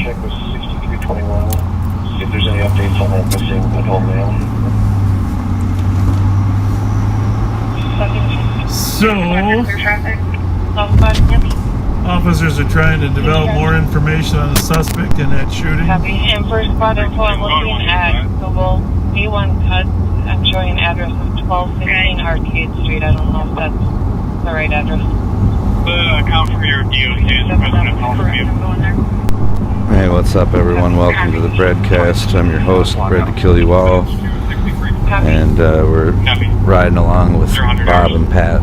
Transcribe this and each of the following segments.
check with 6321. See if there's any updates on that missing adult male. So, officers are trying to develop more information on the suspect in that shooting. Copy. And for spot info, I'm looking at Google A1 cuts. I'm showing an address of 1215 Arcade Street. I don't know if that's the right address. The account for your DOC is the president call from you. Hey, what's up, everyone? Welcome to the Breadcast. I'm your host, Bread to Kill You All. And we're riding along with Bob and Pat,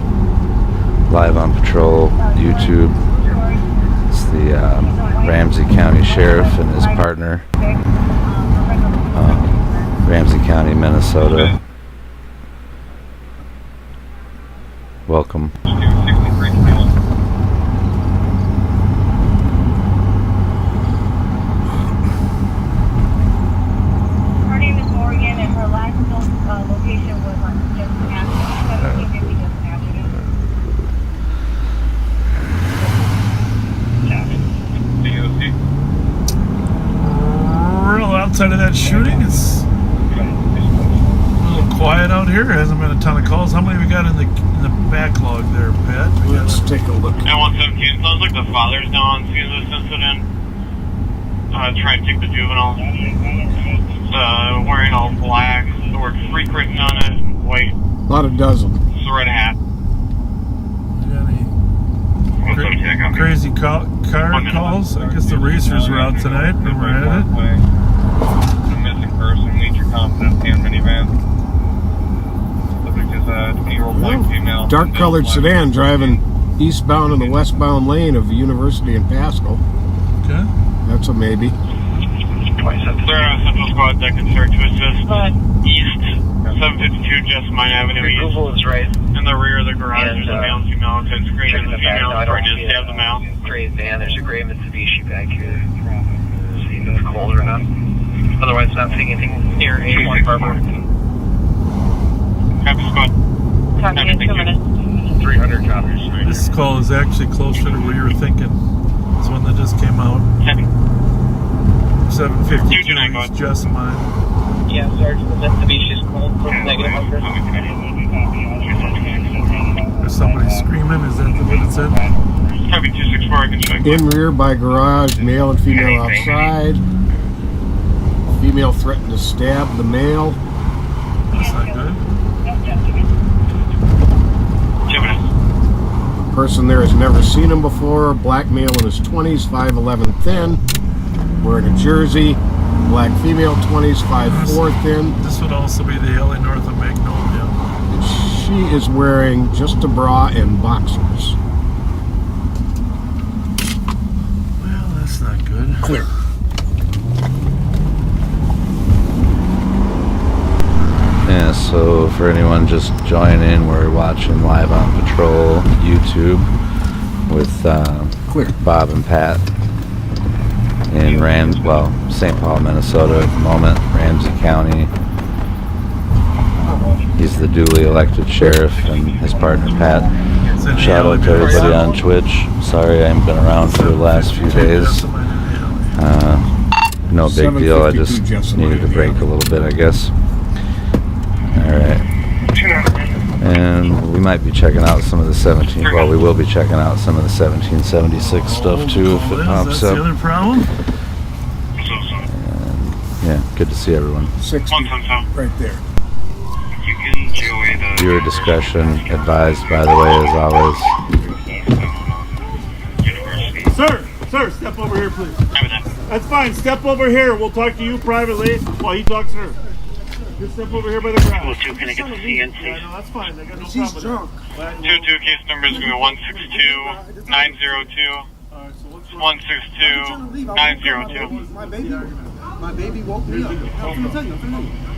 live on patrol, YouTube. It's the Ramsey County Sheriff and his partner, Ramsey County, Minnesota. Welcome. Her name is Morgan, and her last location was on Jefferson Avenue, 1750 Jefferson Avenue. Real outside of that shooting, it's a little quiet out here. There hasn't been a ton of calls. How many we got in the backlog there, Pat? Let's take a look. At 117, sounds like the father's now on scene of this incident. Trying to take the juvenile. Wearing all black, the word freak written on it, white. About a dozen. It's the red hat. Crazy car calls? I guess the racers were out tonight when we're at it. A missing person, nature confident tan minivan. Looks like there's a 20-year-old black female. Dark colored sedan driving eastbound in the westbound lane of the University in Pasco. Okay. That's a maybe. Clear out Central Squad that can start to assist. East, 752 Jessamine Avenue East. Google is right. In the rear of the garage, there's a male and female outside screen, and the female is trying to stab the male. Gray van, there's a gray Mitsubishi back here. See if it's cold or not. Otherwise, not seeing anything near A1 Harbor. Copy squad. Talking in 2 minutes. 300 copies. This call is actually closer to where you were thinking. This one that just came out. Copy. 752 229, East Jessamine. Yeah, Sergeant, the Mitsubishi's cold for negative number. There's somebody screaming. Is that what it said? Copy 264, I can check. In rear by garage, male and female outside. Female threatened to stab the male. That's not good. 2 minutes. Person there has never seen him before. Black male in his 20s, 5'11" thin. Wearing a jersey. Black female, 20s, 5'4" thin. This would also be the LA north of Magnolia. And she is wearing just a bra and boxers. Well, that's not good. Clear. Yeah, so for anyone just joining in, we're watching Live on Patrol YouTube with Clear. Bob and Pat in St. Paul, Minnesota at the moment, Ramsey County. He's the duly elected sheriff and his partner Pat. Shout out to everybody on Twitch. Sorry I haven't been around for the last few days. No big deal, I just needed to break a little bit, I guess. Alright. And we might be checking out some of the we will be checking out some of the 1776 stuff too if it pops That's up. the other problem. And, yeah, good to see everyone. 60 right there. You can enjoy the... Viewer discretion advised, by the way, as always. Sir, step over here, please. That's fine. Step over here. We'll talk to you privately while he talks to her. Just step over here by the ground. 2, can I get the CNC? Yeah, no, that's fine. They got no She's problem. drunk. 2 case number is going to be 162 902. All right, so what's 162 902. My baby woke me up. I'm gonna tell you.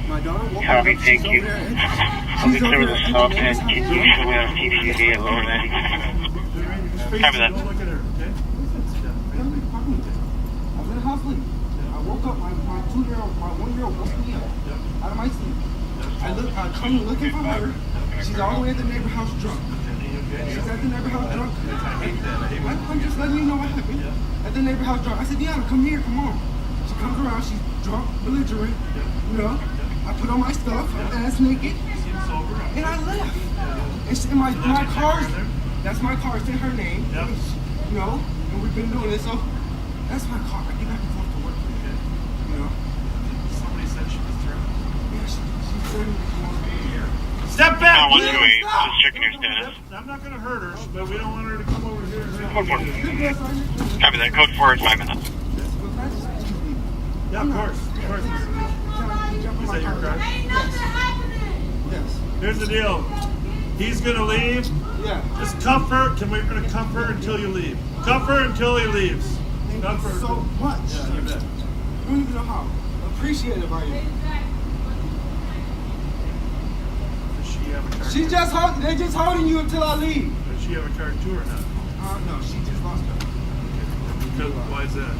My daughter woke me up. Copy, thank you. I'll be clear with the salt and can you show me on TCD at lower 90? Copy that. I was in a house sleep. I woke up. My 2-year-old, my 1-year-old woke me up out of my sleep. I come looking for her. She's all the way at the neighbor house drunk. She's at the neighbor house drunk. I'm just letting you know what happened. at the neighbor house drunk. I said, Deanna, come here, come on. She comes around, she's drunk, belligerent, you know. I put on my stuff, ass naked, and I left. And my car's, that's my car, it's in her name, you know, and we've been doing it, so that's my car. I get back and forth to work with it, you know. Somebody said she was threatened. Yeah, she's threatening me. Step back! 128, just checking your status. I'm not going to hurt her, but we don't want her to come over here. Code 4. Copy that. Code 4 is 5 minutes. Yeah, of course. Of course. Is that your car? Yes. Here's the deal. He's going to leave. Yeah. Just cuff her. We're going to cuff her until you leave. Cuff her until he leaves. Thank Cuff you her. so much. Yeah, you bet. I don't even know how appreciative I am. Does she have a car? They just holding you until I leave. Does she have a car too or not? No, she just lost her. Because, why is that?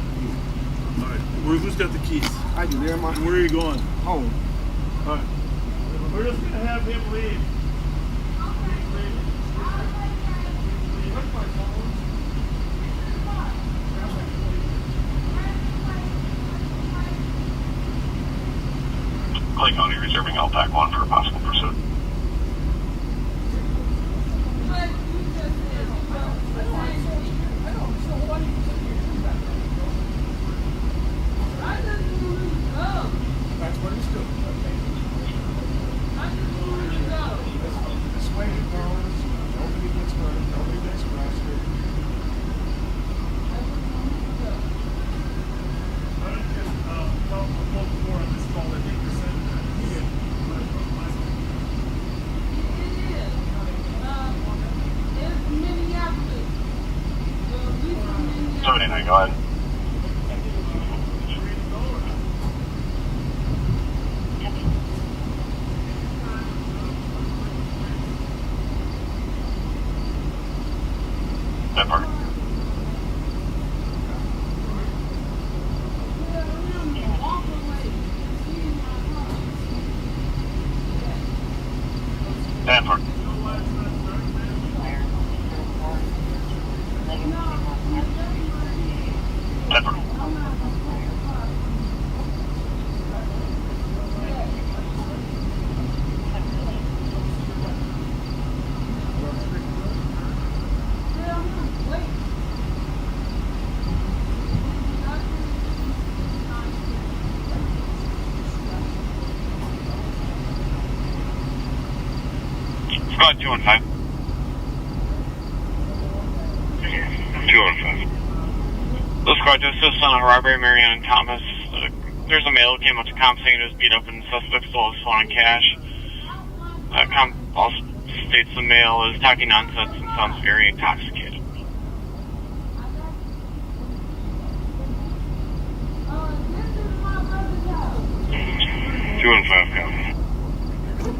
All right. Who's got the keys? I do. They're in my Where are you going? home. All right. We're just going to have him leave. Clay County reserving LPAC 1 for a possible pursuit. That's what it's doing. This way it goes. Nobody gets hurt. Nobody gets arrested. Go ahead. That part. That part. Pepper. Squad 215. 215. This squad to assist on a robbery, Marianne Thomas. There's a male who came up to comp saying he was beat up and the suspect stole his phone and cash. Comp also states the male is talking nonsense and sounds very intoxicated. Two and 5 copy.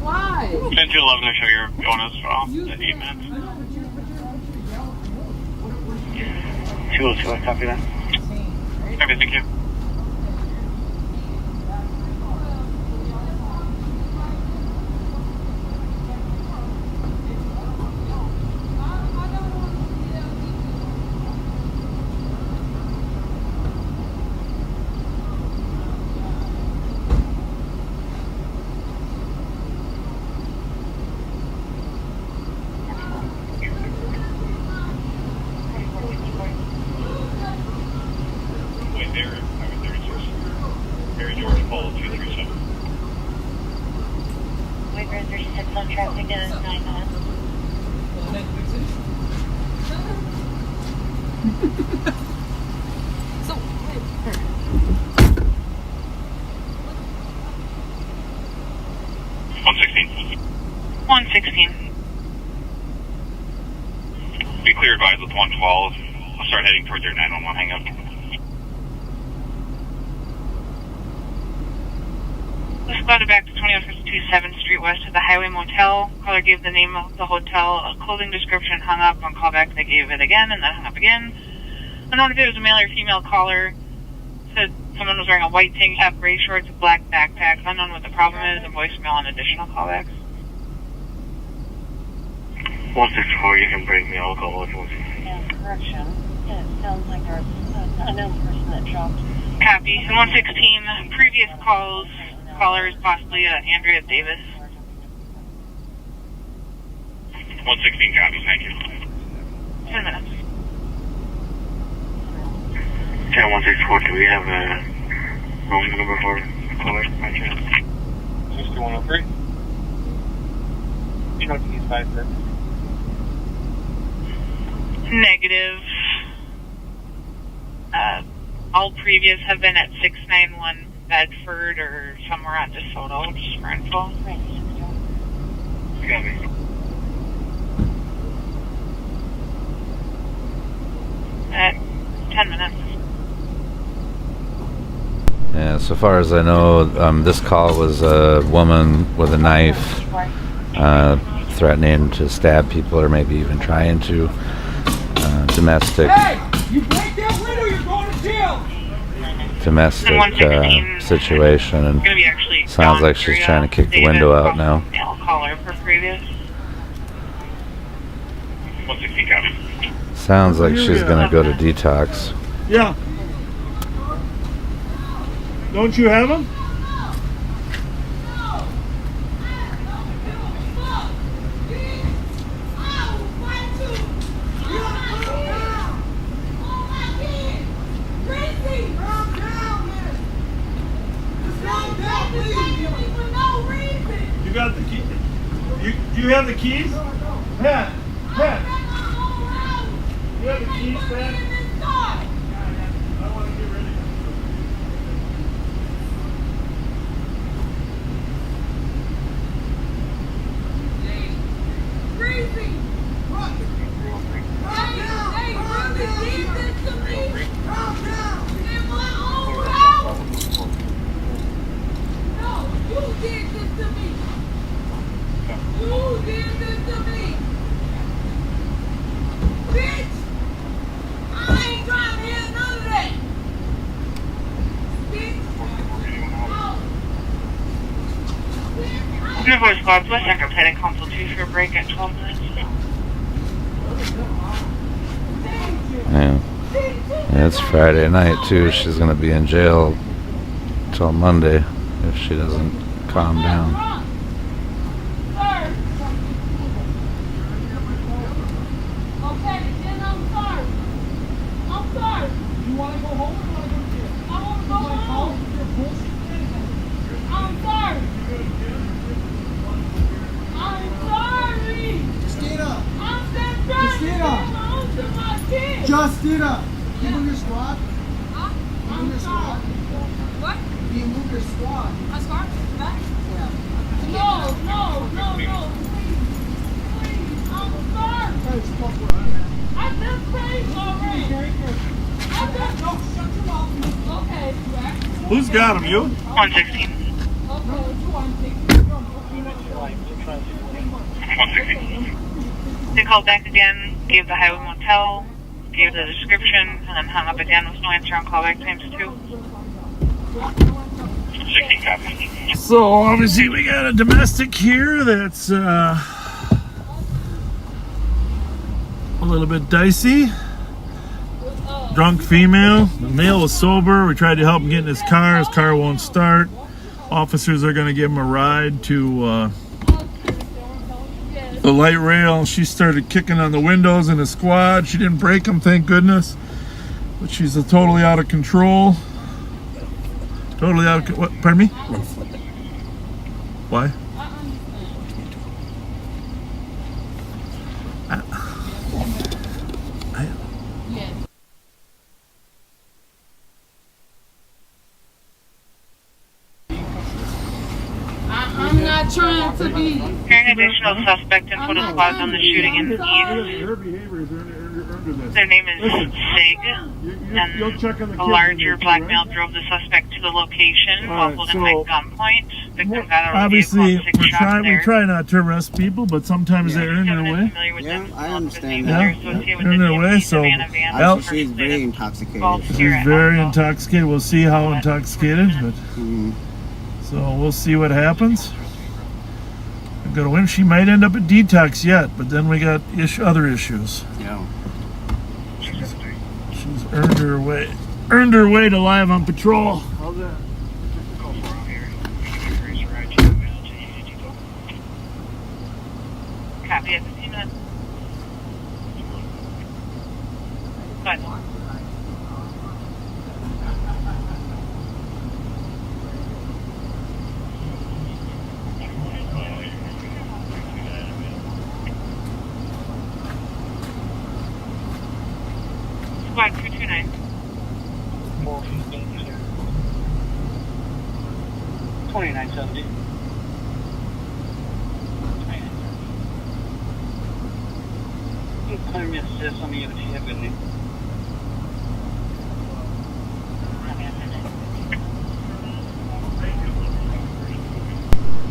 Why? 10 to 11 to show your bonus off at 8 minutes. 202, I copy that. Copy, thank you. Traffic is 9 minutes. So, wait. 116. 116. Be clear advised with 112. I'll start heading towards your 911 hang up. We spotted back to 2152 7th Street west of the Highway Motel. Caller gave the name of the hotel, a clothing description, hung up. On callback, they gave it again, and then hung up again. Unknown if it was a male or female caller. Said someone was wearing a white tank top, gray shorts, a black backpack. Unknown what the problem is, and voicemail on additional callbacks. 164, you can break me. I'll call 116. Yeah, correction. It sounds like there's unknown person that dropped. Copy. And 116, previous calls, caller is possibly Andrea Davis. 116 copy, thank you. 10 minutes. 164, do we have a room number for caller by chance? 6103. You know, he's 56. Negative. All previous have been at 691 Bedford or somewhere on DeSoto, just for info. Copy. At 10 minutes. Yeah, so far as I know, this call was a woman with a knife threatening to stab people or maybe even trying to. Domestic. Hey! You break that window, you're going to jail! Domestic situation, and Gonna be actually sounds like she's trying to kick the window out now. I'll call her for previous. 116 copy. Sounds like she's gonna go to detox. Yeah. Don't you have them? You got the key. Do you have the keys? Pat. You have the keys, Pat? I want to get ready. Uniform Squad, West Anchor Planet Council 2 for a break at 12 minutes. Yeah. It's Friday night too. She's gonna be in jail till Monday if she doesn't calm down. Justina, you move your squad? Huh? You move your squad? What? You move your squad? My squad? Back? Yeah. No. Please, I'm sorry. I just prayed already. No, shut your mouth. Okay. Who's got them? You? 116. 116. They called back again, gave the Highway Motel, gave the description, and then hung up again with no answer on callback times 2. 16 copy. So obviously we got a domestic here that's a little bit dicey. Drunk female. The male was sober. We tried to help him get in his car. His car won't start. Officers are going to give him a ride to the light rail. She started kicking on the windows in the squad. She didn't break them, thank goodness. But she's totally out of control. Totally out of what? Pardon me? Why? I'm not trying to be. Hearing additional suspect info to squads on the shooting in the east. Her behavior is under this. Their name is Sig, You'll check on the and a kids larger in black there, male right? drove the suspect to the location, All muzzled right, him at so- gunpoint. Victim got out of the Obviously, vehicle, 6 shots we there. try not to arrest people, but sometimes they're in their way. Yeah, I understand Yeah, that. they're in their way, so well, She's very intoxicated. she's very intoxicated. We'll see how intoxicated, but so we'll see what happens. I'm gonna win. She might end up at detox yet, but then we got other issues. Yeah. She's earned her way. earned her way to live on patrol. How's that? Copy at 15 minutes. Bye. Squad 229. 2970. Clear me assist on the unit you have with me.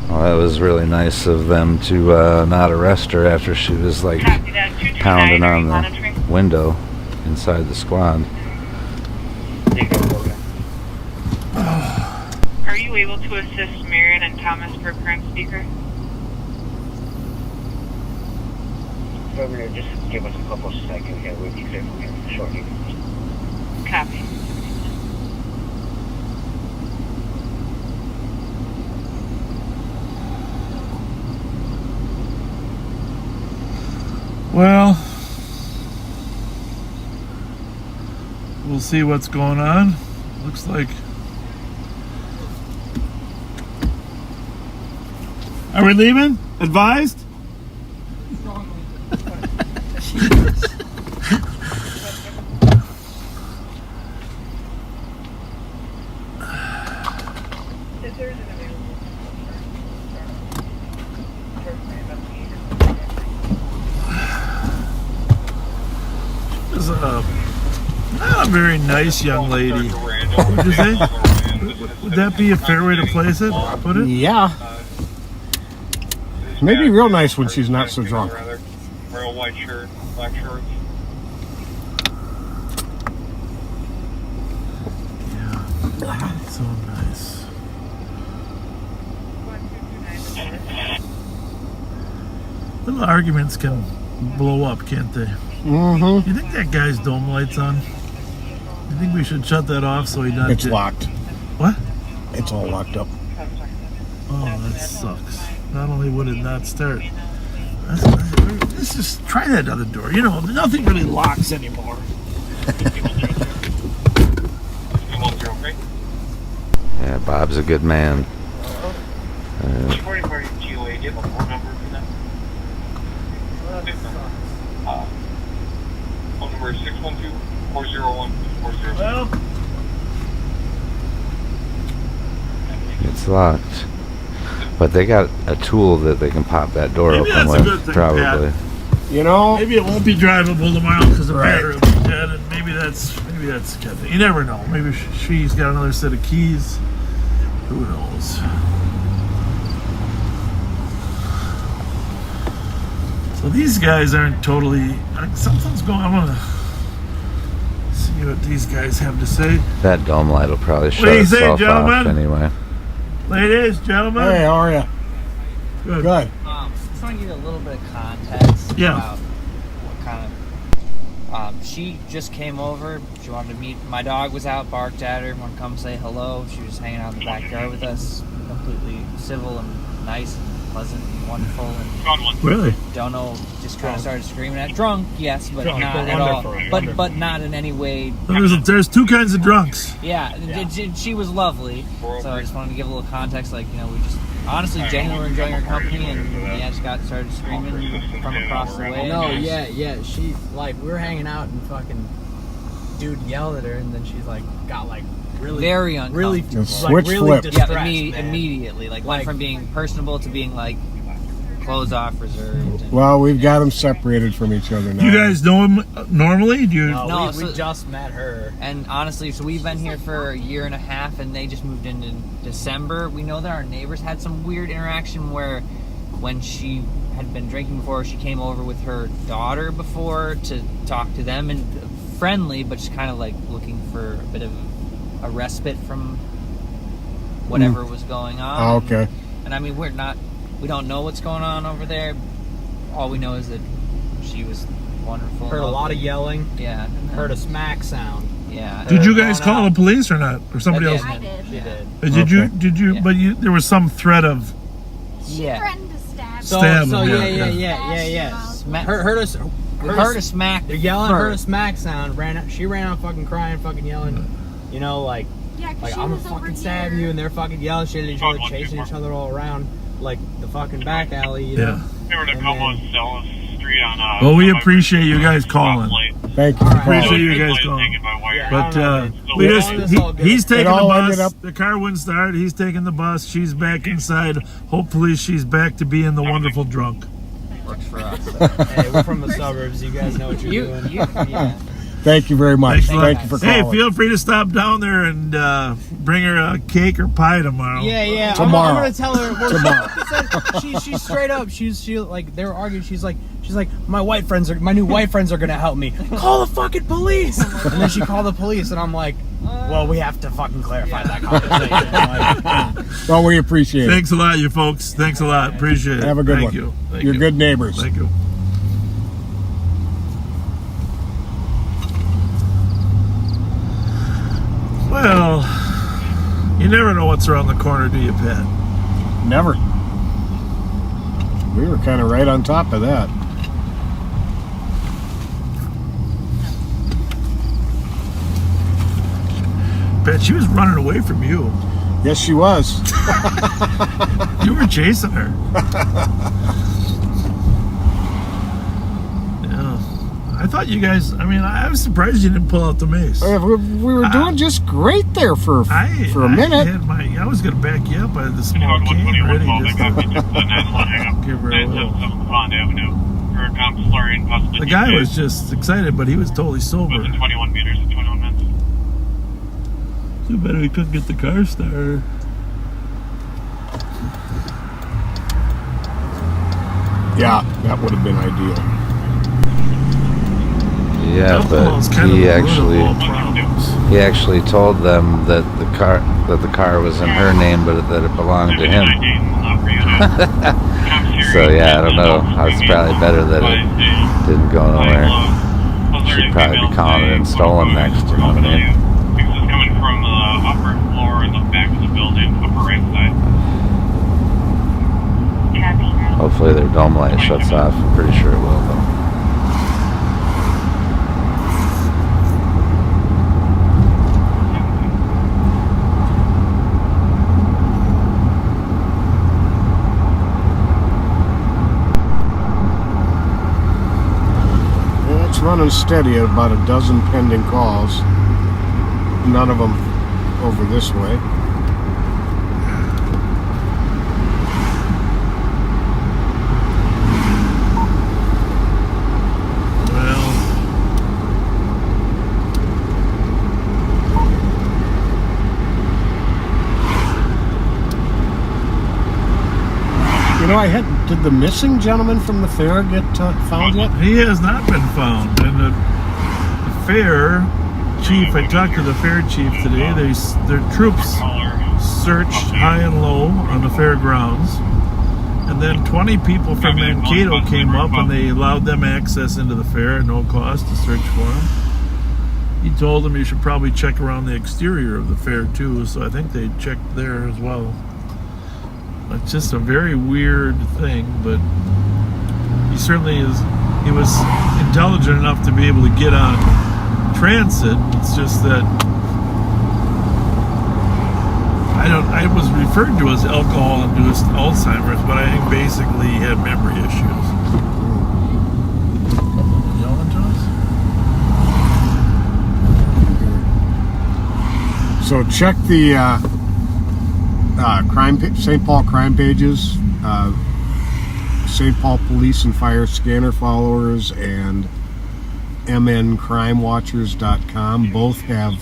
Well, that was really nice of them to not arrest her after she was like Copy that. 229. pounding Are you on the monitoring? window inside the squad. Are you able to assist Marion and Thomas per current speaker? Governor, just give us a couple of seconds here. We'll be clear from here shortly. Copy. Well, we'll see what's going on. Looks like. Are we leaving? Advised? Is not a very nice young lady. What'd you say? Would that be a fair way to place it? Put it? Yeah. Maybe real nice when she's not so drunk. Real white shirt, black shorts. Yeah. So nice. Little arguments can blow up, can't they? Mm-hmm. You think that guy's dome light's on? You think we should shut that off so he doesn't? It's locked. What? It's all locked up. Oh, that sucks. Not only would it not start. Let's just try that other door. You know, nothing really locks anymore. Yeah, Bob's a good man. Phone number is 612-401-400. Well, It's locked. But they got a tool that they can pop that door Maybe open that's a good with, thing, probably. You know, maybe it won't be drivable tomorrow because the Right. battery will be dead, and maybe that's the kind of thing. You never know. Maybe she's got another set of keys. Who knows? So these guys aren't totally. Something's going on. I'm gonna see what these guys have to say. That dome light will probably What do you shut say, itself off gentlemen? anyway. Ladies, gentlemen. hey, how are you? Good. Good. Just want to give you a little bit of context Yeah. about what kind of. She just came over. She wanted to meet. My dog was out, barked at her, wanted to come say hello. She was hanging out in the backyard with us, completely civil and nice and pleasant and wonderful. And Really? don't know, just kind of started screaming at drunk, yes, but Drunk, not but at all. wonderful. But not in any way. There's two kinds of drunks. Yeah, she was lovely. So I just wanted to give a little context, like, you know, we just honestly genuinely were enjoying her company, and yeah, just started screaming from across the way. No, yeah. She, like, we were hanging out and fucking dude yelled at her, and then she's like, got like really, very uncomfortable. really, Just like, switch really flips. distressed, Yeah, man. immediately. Like, went from being personable to being like closed off, reserved. And, Well, we've got them separated from each other now. Do you guys know him normally? Do you? No, No, we just met her. and honestly, so we've been here for a year and a half, and they just moved in December. We know that our neighbors had some weird interaction where, when she had been drinking before, she came over with her daughter before to talk to them, and friendly, but just kind of like looking for a bit of a respite from whatever was going on. Oh, okay. And I mean, we don't know what's going on over there. All we know is that she was wonderful. Heard a lot of yelling. Yeah. Heard a smack sound. Yeah. Did you guys call the police or not, or somebody else? I did. She did. Did you? Did you? Yeah. But there was some threat of. She threatened to stab. So Stab him, yeah. Heard a smack. They're yelling, heard a smack sound. She ran out, fucking crying, fucking yelling. You know, like I'm gonna fucking stab you, and they're fucking yelling shit at each other, chasing each other all around like the fucking back alley. You know? They were to Como Celis Street on. Well, we appreciate you guys calling. Thank you. Appreciate you guys calling. But we just he's taking the bus. The car wouldn't start. He's taking the bus. She's back inside. Hopefully, she's back to being the wonderful drunk. Works for us. Hey, we're from the suburbs. You guys know what you're doing. Yeah. Thank you very much. Thank you for calling. Hey, feel free to stop down there and bring her a cake or pie tomorrow. Yeah. Tomorrow. I'm gonna tell her. Tomorrow. She's straight up. She like they were arguing. She's like my new white friends are gonna help me. Call the fucking police. And then she called the police, and I'm like, well, we have to fucking clarify that conversation. Well, we appreciate it. Thanks a lot, you folks. Thanks a lot. Appreciate it. Have a good Thank one. You. Thank You're you. good neighbors. Thank you. Well, you never know what's around the corner, do you, Pat? Never. We were kind of right on top of that. Pat, she was running away from you. Yes, she was. You were chasing her. Yeah. I thought you guys, I was surprised you didn't pull out the mace. We were doing just great there for a minute. I was going to back you up. I had the small cane ready just to give her a little. The guy was just excited, but he was totally sober. 21 meters in 21 minutes. Too bad we couldn't get the car started. Yeah, that would have been ideal. Yeah, but he actually told them that the car was in her name, but that it belonged to him. So yeah, I don't know. It's probably better that it didn't go nowhere. Should probably be calling it in stolen next. You know what I mean? Because it's coming from the upper floor in the back of the building, upper right side. Hopefully their dome light shuts off. I'm pretty sure it will, though. It's running steady at about a dozen pending calls. None of them over this way. You know, did the missing gentleman from the fair get found yet? He has not been found. And the fair chief, I talked to the fair chief today. Their troops searched high and low on the fairgrounds. And then 20 people from Mankato came up and they allowed them access into the fair at no cost to search for him. He told them you should probably check around the exterior of the fair too, so I think they checked there as well. It's just a very weird thing, but he certainly is. He was intelligent enough to be able to get on transit. It's just that I was referred to as alcohol-induced Alzheimer's, but I think basically he had memory issues. Yelling to us? So check the St. Paul crime pages, St. Paul Police and Fire Scanner followers, and mncrimewatchers.com both have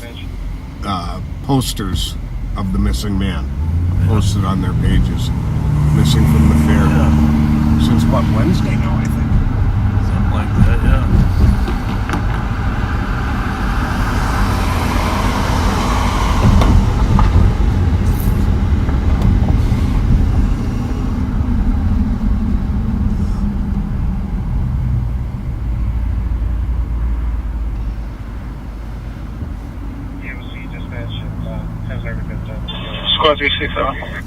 posters of the missing man posted on their pages. Missing from the fair. Since what, Wednesday now, I think? Something like that, yeah. Squad 367.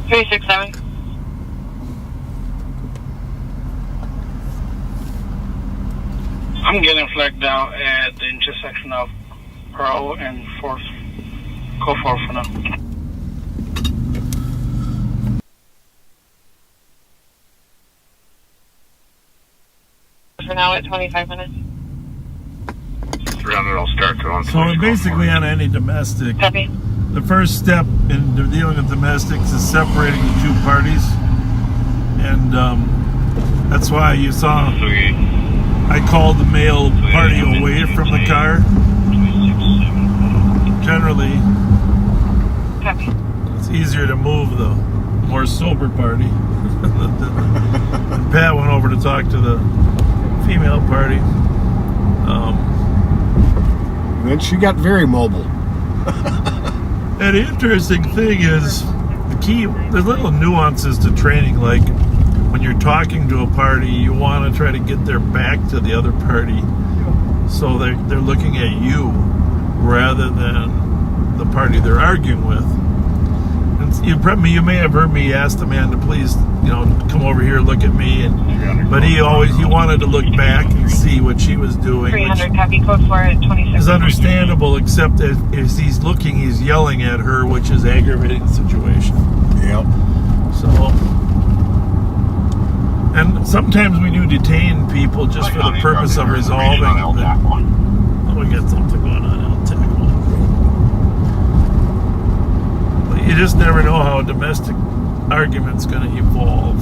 367. I'm getting flagged down at the intersection of Pearl and 4th. Call 4 for now. For now at 25 minutes. 300 will start to on. So basically on any domestic, Copy. the first step in dealing with domestics is separating the two parties. And that's why you saw I called the male party away from the car. Generally, it's easier to move the more sober party. And Pat went over to talk to the female party. Then she got very mobile. And the interesting thing is, the key, there's little nuances to training, like when you're talking to a party, you want to try to get their back to the other party, so they're looking at you rather than the party they're arguing with. And you may have heard me ask the man to please, come over here, look at me, but he wanted to look back and see what she was doing. 300, copy code 4 at 26. Is understandable, except as he's looking, he's yelling at her, which is aggravating the situation. Yep. So, and sometimes we do detain people just for the purpose of resolving. We got something going on out there. But you just never know how a domestic argument's going to evolve.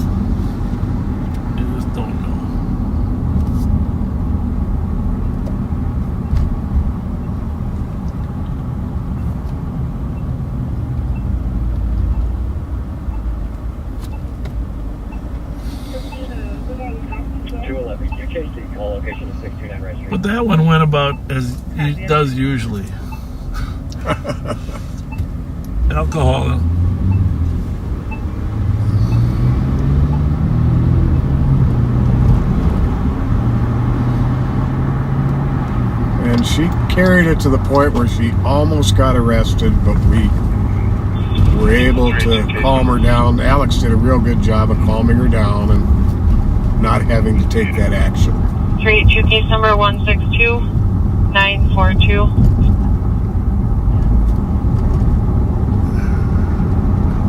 You just don't know. But that one went about as he does usually. Alcohol. And she carried it to the point where she almost got arrested, but we were able to calm her down. Alex did a real good job of calming her down and not having to take that action. 382 case number 162942.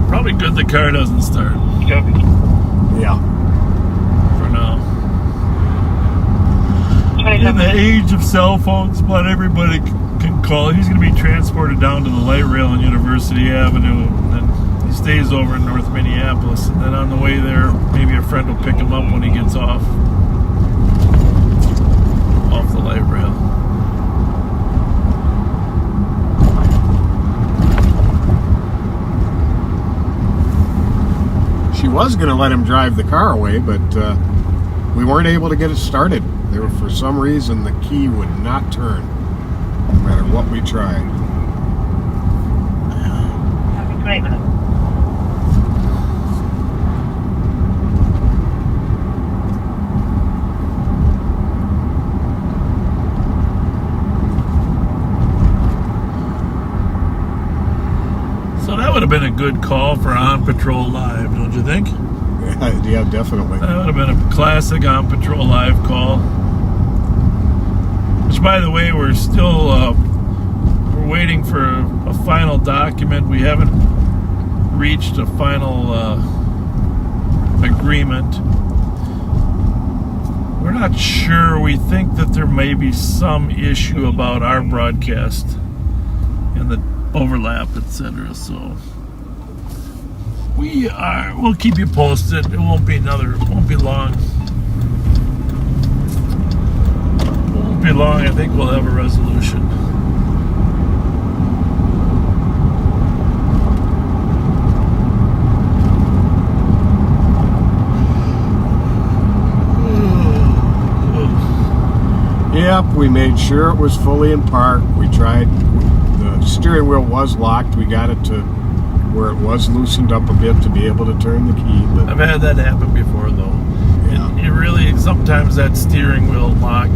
Probably good the car doesn't start. Yeah. For now. 27. In the age of cell phones, about everybody can call. He's going to be transported down to the light rail on University Avenue, and then he stays over in North Minneapolis, and then on the way there, maybe a friend will pick him up when he gets off the light rail. She was going to let him drive the car away, but we weren't able to get it started. For some reason, the key would not turn, no matter what we tried. 28 minutes. So that would have been a good call for On Patrol Live, don't you think? Yeah, definitely. That would have been a classic On Patrol Live call. Which, by the way, we're still we're waiting for a final document. We haven't reached a final agreement. We're not sure. We think that there may be some issue about our broadcast and the overlap, etc. So we'll keep you posted. It won't be long. I think we'll have a resolution. Yep, we made sure it was fully in park. We tried, the steering wheel was locked. We got it to where it was loosened up a bit to be able to turn the key. But I've had that happen before, though. Yeah. It really, sometimes that steering wheel lock,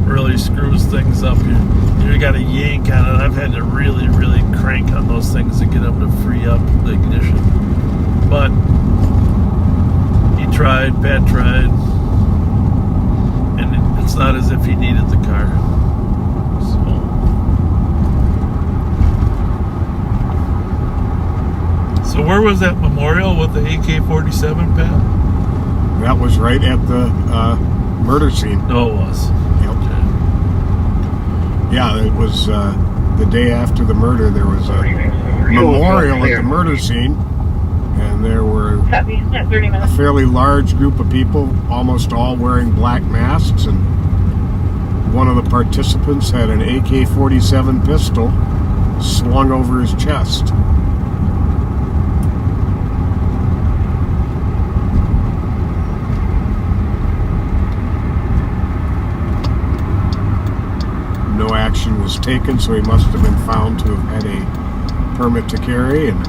really screws things up. You got to yank on it. I've had to really, really crank on those things to get them to free up the ignition. But he tried, Pat tried, and it's not as if he needed the car. So where was that memorial with the AK-47, Pat? That was right at the murder scene. Oh, it was. Yep. Okay. Yeah, it was the day after the murder. There was a memorial at the murder scene, and there were a fairly large group of people, almost all wearing black masks, and one of the participants had an AK-47 pistol slung over his chest. No action was taken, so he must have been found to have had a permit to carry. And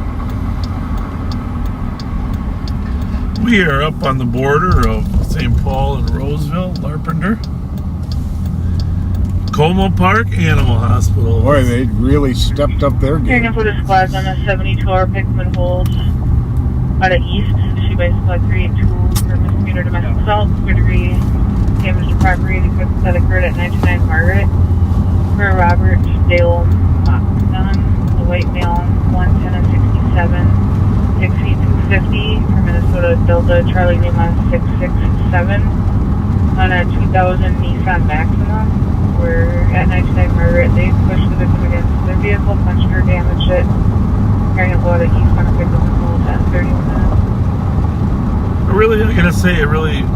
we are up on the border of St. Paul and Roseville, Larpenteur. Como Park Animal Hospital. Boy, they really stepped up their game. Hearing for the squads on a 72-hour Pickman hold out of East. She by squad 382 for misdemeanor domestic assault, third degree damage to property that occurred at 929 Margaret. For Robert Dale Dunn, the white male, 110 and 67, 6 feet 250, for Minnesota Delta Charlie Lima 667, on a 2000 Nissan Maxima. We're at 99 Margaret. They pushed the victim against their vehicle, punched her, damaged it, carrying a blood at East on a pickup and hold at 31 minutes. I gotta say, it really,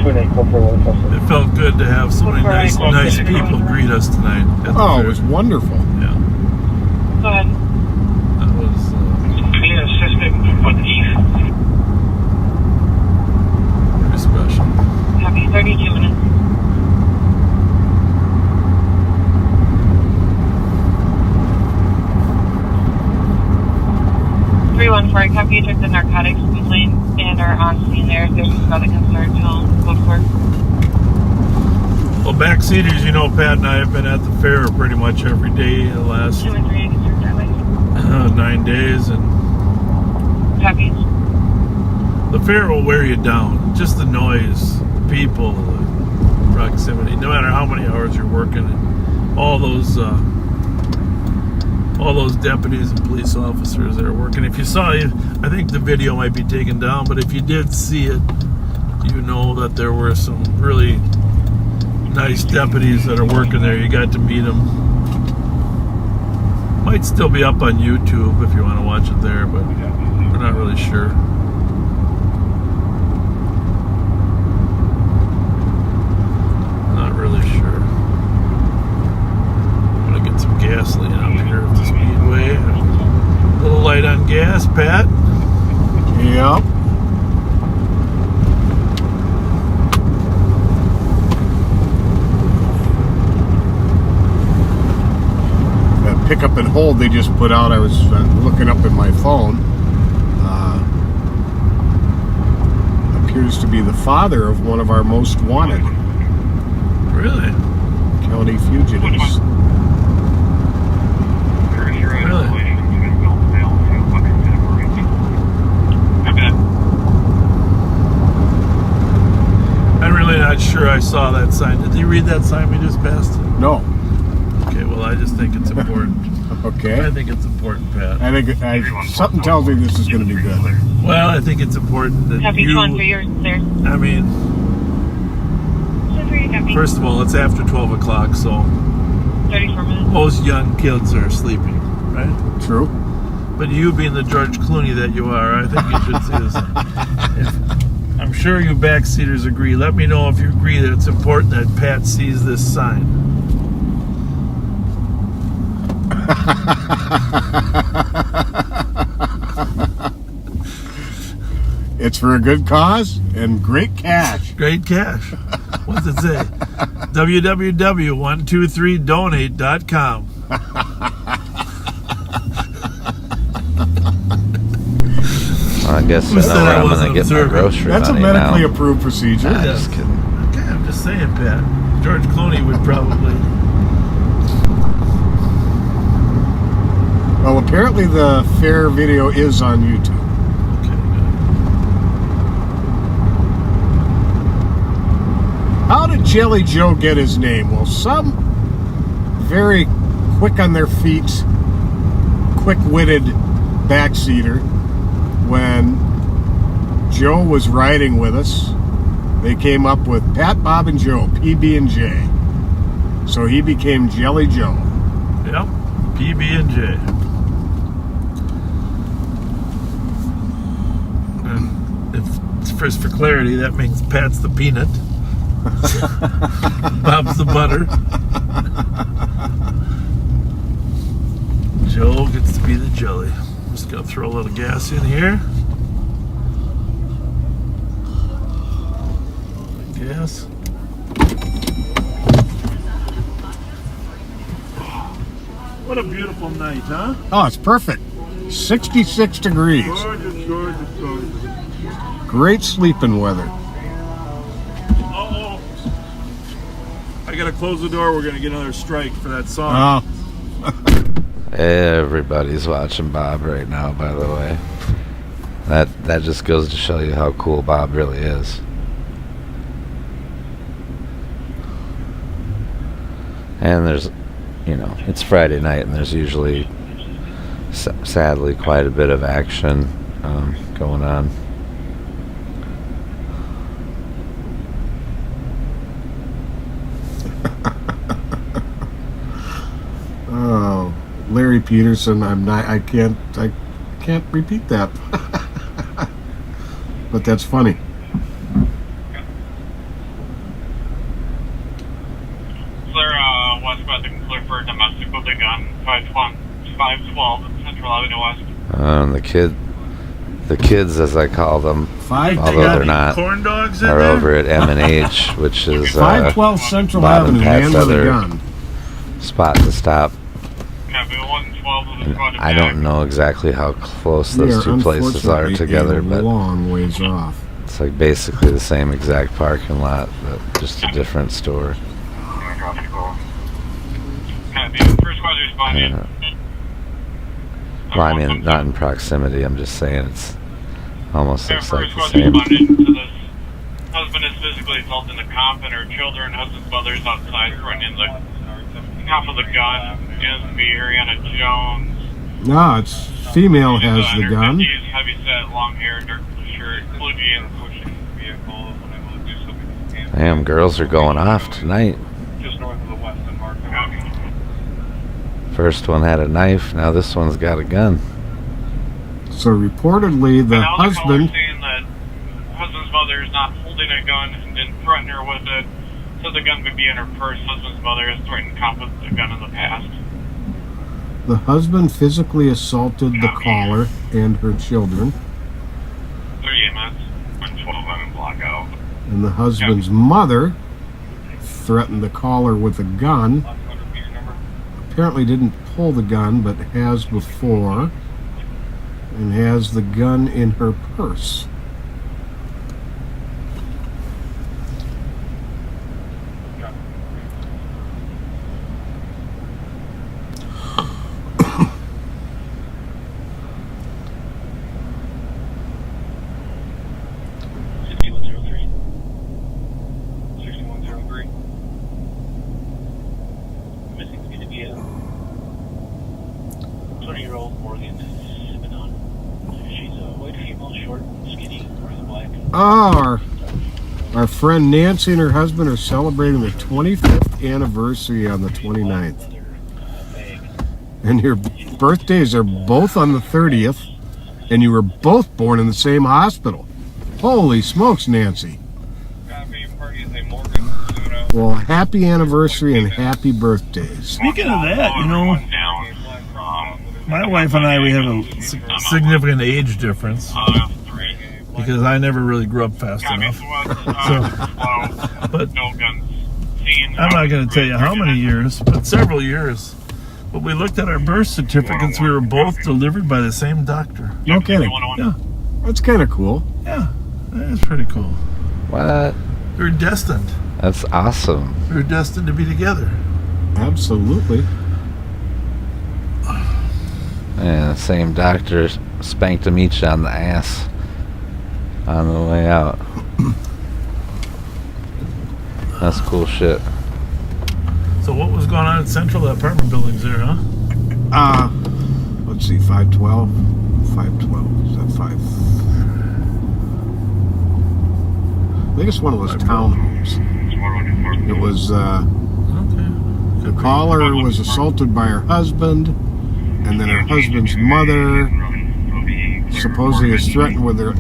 it felt good to have so many nice people greet us tonight. Oh, it was wonderful. Yeah. Go ahead. That was pretty special. Happy 32 minutes. I copy. You took the narcotics complaint and are on scene there. If there's a further concern, tell code 4. Well, backseaters, you know, Pat and I have been at the fair pretty much every day the last 9 days, and Copy. the fair will wear you down. Just the noise, people, the proximity. No matter how many hours you're working, and all those deputies and police officers that are working. If you saw it, I think the video might be taken down, but if you did see it, you know that there were some really nice deputies that are working there. You got to meet them. Might still be up on YouTube if you want to watch it there, but we're not really sure. Not really sure. I'm gonna get some gasoline up here at the Speedway. A little light on gas, Pat. Yep. That pickup and hold they just put out, I was looking up in my phone. Appears to be the father of one of our most wanted. Really? County fugitives. I'm really not sure I saw that sign. Did you read that sign we just passed? No. Okay, well, I just think it's important. Okay. I think it's important, Pat. I think something tells me this is going to be good. Well, I think it's important that Copy. you... 1 for yours, sir. I mean, first of all, it's after 12 o'clock, so 34 minutes. most young kids are sleeping, right? True. But you being the George Clooney that you are, I think you should see this. I'm sure you backseaters agree. Let me know if you agree that it's important that Pat sees this sign. It's for a good cause and great cash. Great cash. What's it say? www.123donate.com. I guess I know where I'm going to get my grocery That's money a medically now. approved procedure. Nah, just kidding. Okay, I'm just saying, Pat. George Clooney would probably. Well, apparently the fair video is on YouTube. Okay, good. How did Jelly Joe get his name? Well, some very quick on their feet, quick-witted backseater, when Joe was riding with us, they came up with Pat, Bob, and Joe, PB&J. So he became Jelly Joe. Yep, PB&J. And if, first for clarity, that means Pat's the peanut. Bob's the butter. Joe gets to be the jelly. I'm just gonna throw a little gas in here. Gas. What a beautiful night, huh? Oh, it's perfect. 66 degrees. Gorgeous, gorgeous, gorgeous. Great sleeping weather. Uh-oh. I gotta close the door. We're gonna get another strike for that song. Oh. Everybody's watching Bob right now, by the way. That just goes to show you how cool Bob really is. And there's, you know, it's Friday night, and there's usually, sadly, quite a bit of action going on. Oh, Larry Peterson. I can't repeat that. But that's funny. Westbound clear for domestic with a gun, 512 Central Avenue West. The kids, as I call them, although they're not, corn dogs in are there? over at M&H, which is 512 Central Bob and Avenue, Pat's man with a other gun. spot to stop. Copy 112 with a squad. I don't know exactly how close They those two places are unfortunately together, a but long ways off. it's like basically the same exact parking lot, but just a different store. Copy. First squad responding. Yeah. Well, I mean, not in proximity. I'm just saying it's almost looks like the same. To this. Husband is physically assaulting the cop and her children. Husband's mother is outside threatening the cop with a gun. Is be Ariana Jones. No, it's female has the gun. She's heavy set, long hair, dark blue shirt, blue jeans, pushing the vehicle. Unable to do something. Damn, girls are going off tonight. Just north of the Weston Market. First one had a knife, now this one's got a gun. So reportedly, the husband. Saying that husband's mother is not holding a gun and didn't threaten her with it. So the gun would be in her purse. Husband's mother has threatened cop with a gun in the past. The husband physically assaulted the caller and her children. 38 minutes. 12 I'm in block out. And the husband's mother threatened the caller with a gun. Apparently didn't pull the gun, but has before. And has the gun in her purse. Oh, our friend Nancy and her husband are celebrating their 25th anniversary on the 29th. And your birthdays are both on the 30th, and you were both born in the same hospital. Holy smokes, Nancy. Well, happy anniversary and happy birthdays. Speaking of that, you know, my wife and I, we have a significant age difference. Because I never really grew up fast enough. But I'm not going to tell you how many years, but several years. But we looked at our birth certificates. We were both delivered by the same doctor. No kidding. Yeah. That's kind of cool. Yeah, that's pretty cool. What? We were destined. That's awesome. We were destined to be together. Absolutely. And the same doctor spanked them each on the ass on the way out. That's cool shit. So what was going on at Central apartment buildings there, huh? Let's see, 512. 512. Is that 5? I think it's one of those townhomes. It was, the caller was assaulted by her husband, and then her husband's mother supposedly has threatened with her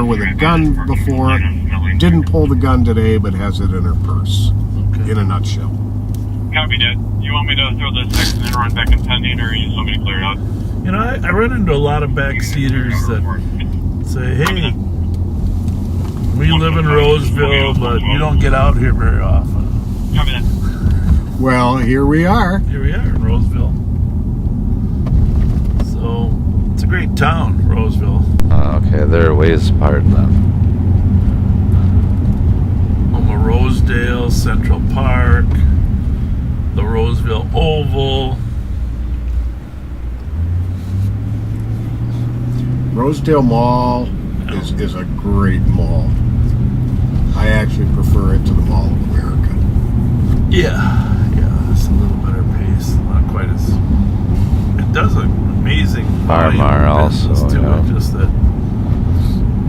with a gun before. Didn't pull the gun today, but has it in her purse. Okay. In a nutshell. Copy that. You want me to throw this text and then run back in pending, or you just want me to clear it out? You know, I run into a lot of backseaters that say, hey, we live in Roseville, but you don't get out here very often. Copy that. Well, here we are. Here we are in Roseville. So, it's a great town, Roseville. Okay, they're ways apart then. Home of Rosedale, Central Park, the Roseville Oval. Rosedale Mall is a great mall. I actually prefer it to the Mall of America. Yeah, it's a little better pace. Not quite as. It does an amazing. Armar also, yeah. Just that.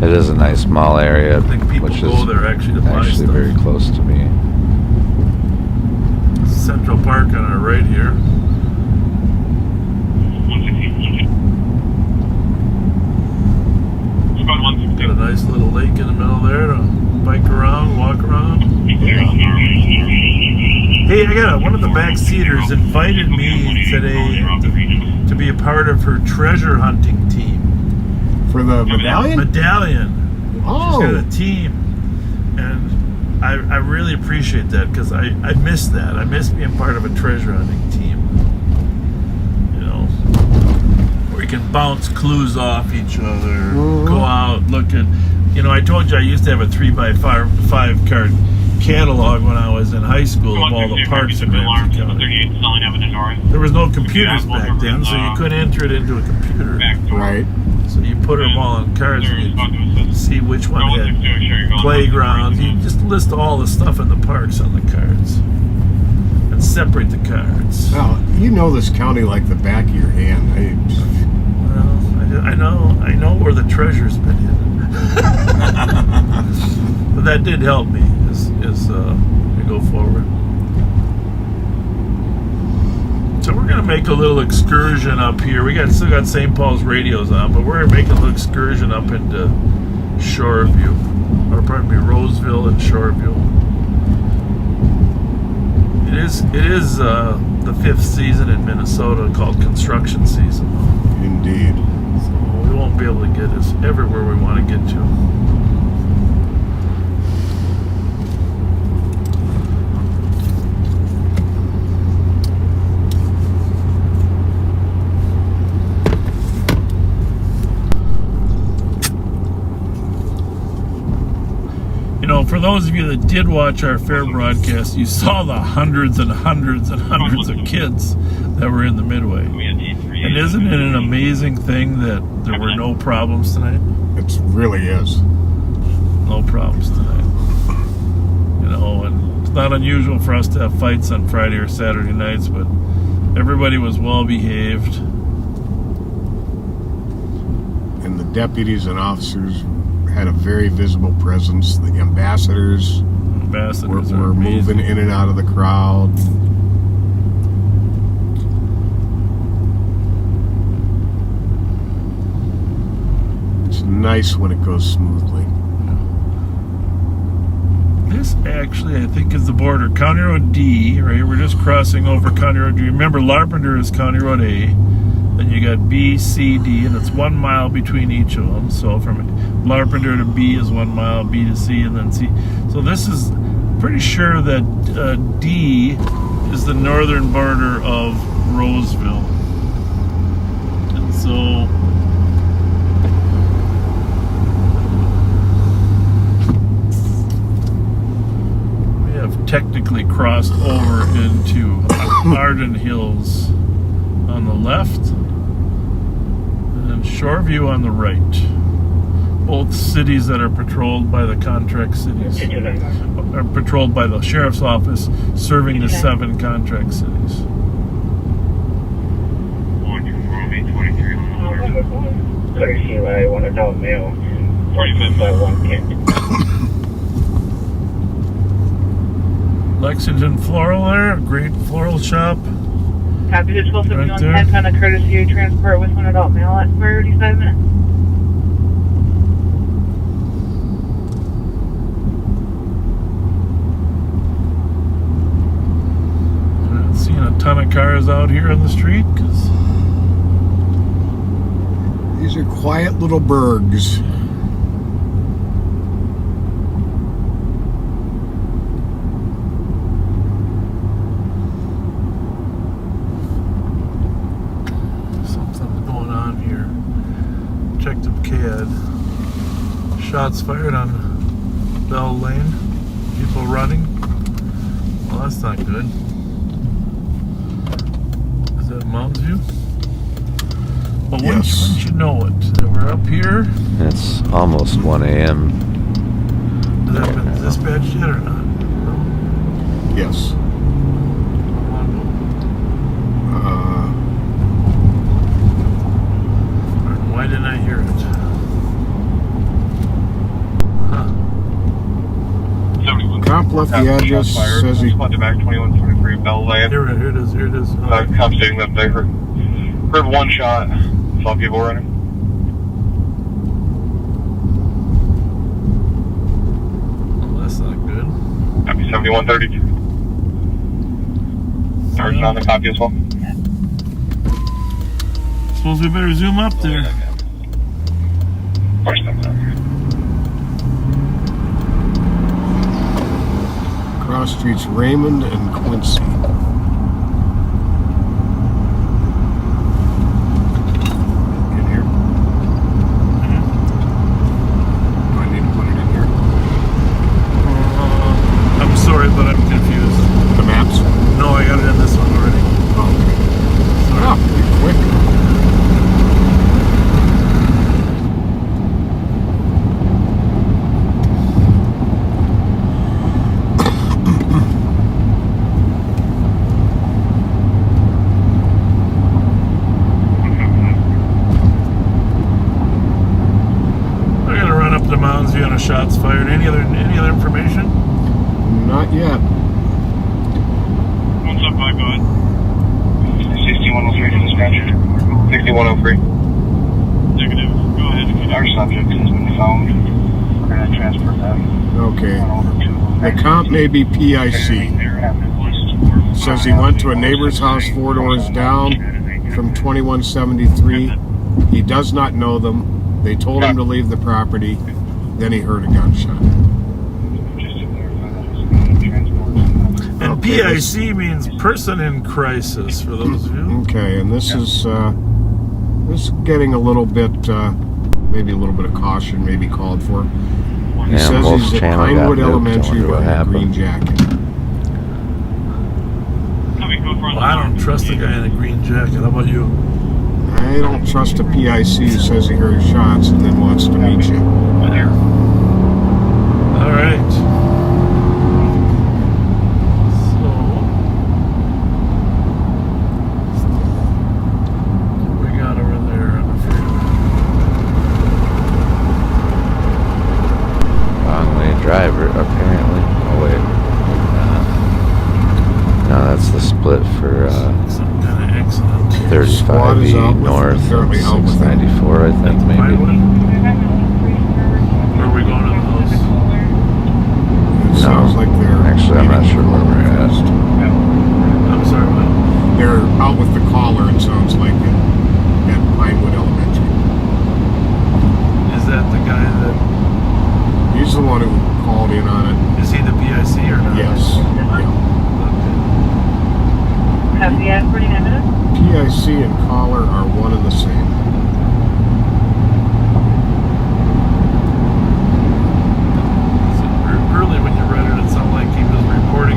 It is a nice mall area, I think people which go is there actually to buy stuff. very close to me. Central Park on our right here. Got a nice little lake in the middle there to bike around, walk around. Hey, one of the backseaters invited me today to be a part of her treasure hunting team. For the medallion? Medallion. Oh. She's got a team. And I really appreciate that because I miss that. I miss being part of a treasure hunting team. You know, where you can bounce clues off each other, go out, look at. You know, I told you I used to have a 3x5 card catalog when I was in high school of all the parks in Ramsey County. There was no computers back then, so you couldn't enter it into a computer. Right. So you put them all on cards and you see which one had playgrounds. You just list all the stuff in the parks on the cards and separate the cards. Well, you know this county like the back of your hand. I know where the treasure's been hidden. But that did help me as we go forward. So we're gonna make a little excursion up here. We still got St. Paul's radios on, but we're making a little excursion up into Shoreview, or pardon me, Roseville and Shoreview. It is the 5th season in Minnesota called construction season. Indeed. So we won't be able to get us everywhere we want to get to. For those of you that did watch our fair broadcast, you saw the hundreds and hundreds and hundreds of kids that were in the Midway. And isn't it an amazing thing that there were no problems tonight? It really is. No problems tonight. You know, and it's not unusual for us to have fights on Friday or Saturday nights, but everybody was well behaved. And the deputies and officers had a very visible presence. The ambassadors were moving in and out of the crowd. It's nice when it goes smoothly. This actually, I think, is the border. County Road D, right? We're just crossing over County Road D. Remember, Larpenteur is County Road A. Then you got B, C, D, and it's 1 mile between each of them. So from Larpenteur to B is 1 mile, B to C, and then C. So this is pretty sure that D is the northern border of Roseville. And so we have have technically crossed over into Arden Hills on the left and Shoreview on the right. Both cities that are patrolled by the contract cities, are patrolled by the sheriff's office, serving the 7 contract cities. 30 I want adult male. 45 by 1 kid. Lexington Floral there, a great floral shop. Copy to 1251 Right there. 10 on the courtesy transport with 1 adult male at 35 minutes. I'm not seeing a ton of cars out here on the street because These are quiet little burgs. something's going on here. Checked the CAD. Shots fired on Bell Lane. People running. Well, that's not good. Is that Mountain View? But wouldn't you know it? That we're up here. It's almost 1 a.m. Has that been dispatched yet or not? Yes. Why didn't I hear it? Cop left the address, says he... Back 2123 Bell Lane. Here it is, here it is. Cop stating that they heard 1 shot. Saw people running. Well, that's not good. Copy 7132. Sergeant on the copy as well. Suppose we better zoom up there. Cross streets Raymond and Quincy. In here? Do I need to put it in here? I'm sorry, but I'm confused. The maps? No, I got it in this one already. Oh, okay. Oh, pretty quick. Shots fired. Any other information? Not yet. What's up, go ahead. 6103 to dispatcher. 6103. Negative. Go ahead. Our subject has been found. We're going to transfer them. Okay. The comp may be PIC. Says he went to a neighbor's house 4 doors down from 2173. He does not know them. They told him to leave the property. Then he heard a gunshot. And PIC means person in crisis, for those of you. Okay, and this is getting a little bit, maybe a little bit of caution, maybe called for. He says he's at Pinewood Elementary wearing a green jacket. Well, I don't trust the guy in a green jacket. How about you? I don't trust a PIC who says he heard shots and then wants to meet you. All right. So, what we got over there on the freeway? Wrong way driver, apparently. Oh, wait. No, that's the split for Some kind of accident. 35E north, 694, I think, maybe. Where are we going to the house? It sounds like they're... Actually, I'm not sure where we're at. I'm sorry, what? They're out with the caller, it sounds like, at Pinewood Elementary. Is that the guy that... He's the one who called in on it. Is he the PIC or not? Yes. Copy at 49 minutes. PIC and caller are one and the same. Early when you read it, it sounded like he was reporting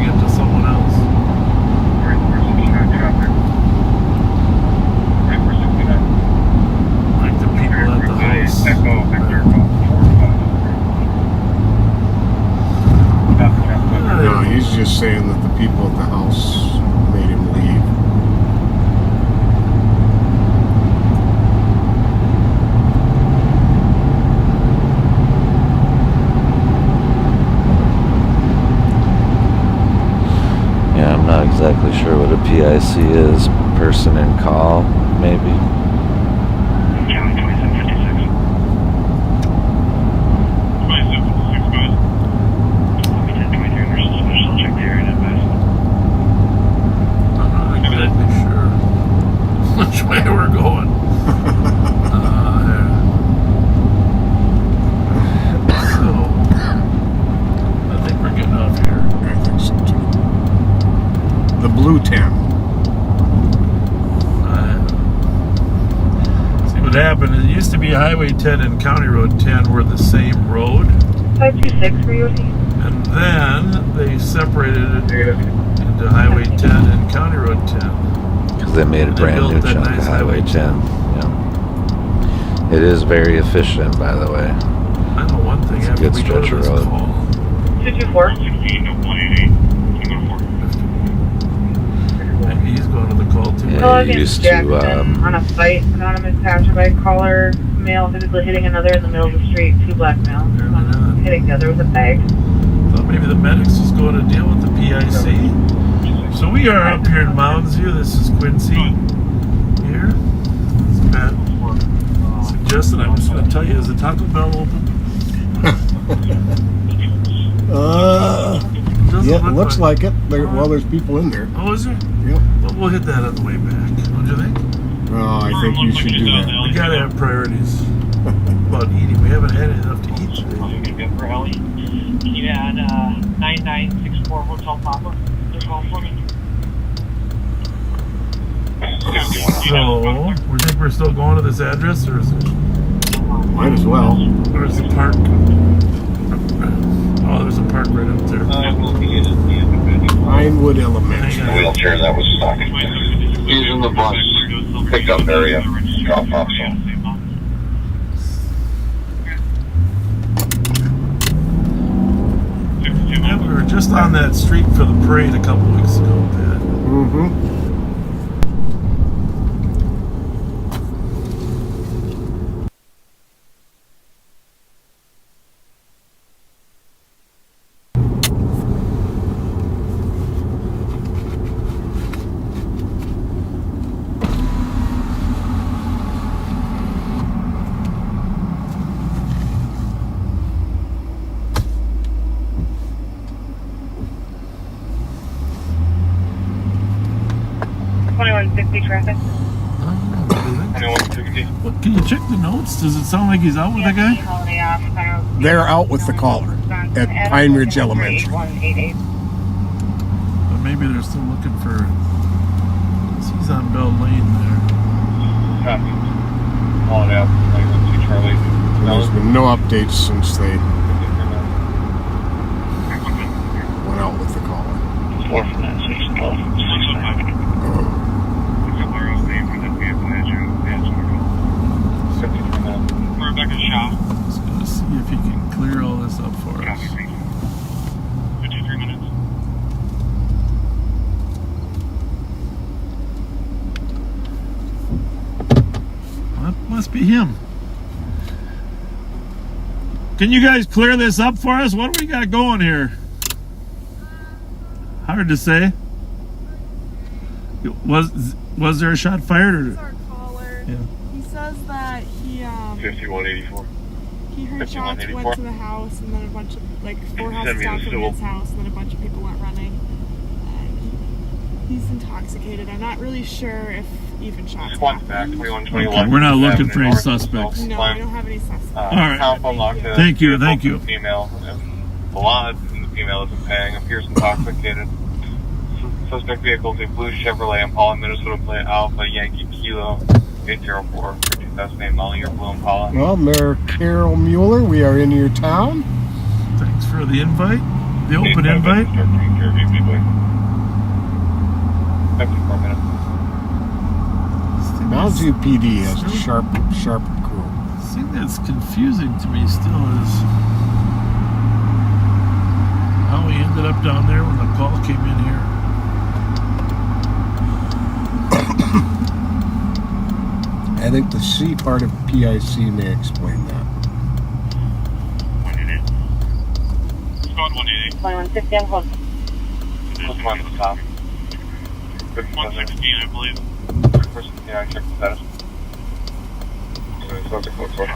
what a PIC is. Person in call, maybe. County 2756. 2756, go ahead. Copy 1023, we're still check the area and advise. I'm not exactly sure which way we're going. So, I think we're getting off here. I think so too. The blue 10. See what happened, it used to be Highway 10 and County Road 10 were the same road. 526 for UOC. And then they separated it into Highway 10 and County Road 10. Because they made a brand built new that chunk nice of Highway 10. Yeah. It is very efficient, by the way. I know one thing It's a after good we go to stretch of this road. call. 224. 16 to 188. I'm going Maybe he's going to the call too. Yeah, Call you against used to, Jackson on a fight. Anonymous passerby caller, male physically hitting another in the middle of the street. 2 black males. One hitting the other with a bag. Thought maybe the medics was going to deal with the PIC. So we are up here in Mounds View. This is Quincy. Here. It's Pat suggested. I'm just going to tell you, is the Taco Bell open? Yeah, it looks like it. Well, there's people in there. Oh, is there? Yep. Well, we'll hit that on the way back. Don't you think? Oh, I think you should do that. We gotta have priorities about eating. We haven't had enough to eat today. For Ellie, can you add 9964 Hotel Papa? They're calling for me. So, we think we're still going to this address, or is it? Might as well. Where's the park? Oh, there's a park right up there. Pinewood Elementary. Wheelchair that was stuck. He's in the bus pickup area. Drop off zone. Yeah, we were just on that street for the parade a couple weeks ago, Pat. Mm-hmm. Traffic. What, can you check the notes? Does it sound like he's out with a guy? They're out with the caller at Pine Ridge Elementary. But maybe they're still looking for. He's on Bell Lane there. Calling out. Charlie. There's been no updates since they went out with the caller. 4 from that 612. Rebecca Shaw. Just gonna see if he can clear all this up for us. 53 minutes. Well, that must be him. Can you guys clear this up for us? What do we got going here? Hard to say. Was there a shot fired? Or? Our caller. Yeah. He says that he 5184. he heard shots, went to the house, and then a bunch of four houses down from his house, and then a bunch of people went running. And he's intoxicated. I'm not really sure if even shots happened. Back, 2121. Okay, we're not looking for any suspects. No, I don't have any suspects. All right. Thank you. Thank you. Female. A lot in the female isn't paying. Appears intoxicated. Suspect vehicle is a blue Chevrolet Impala, Minnesota plate Alpha Yankee Kilo 804 for 2008 model year blue Impala. Well, Mayor Carol Mueller, we are in your town. Thanks for the invite. The open invite. 54 minutes. Mounds View PD has a sharp crew. The thing that's confusing to me still is how he ended up down there when the call came in here. I think the C part of PIC may explain that. 188. Squad 188. 2150 on hold. Let's run to the top. 116, I believe. Yeah, check the status. Sounds like close one.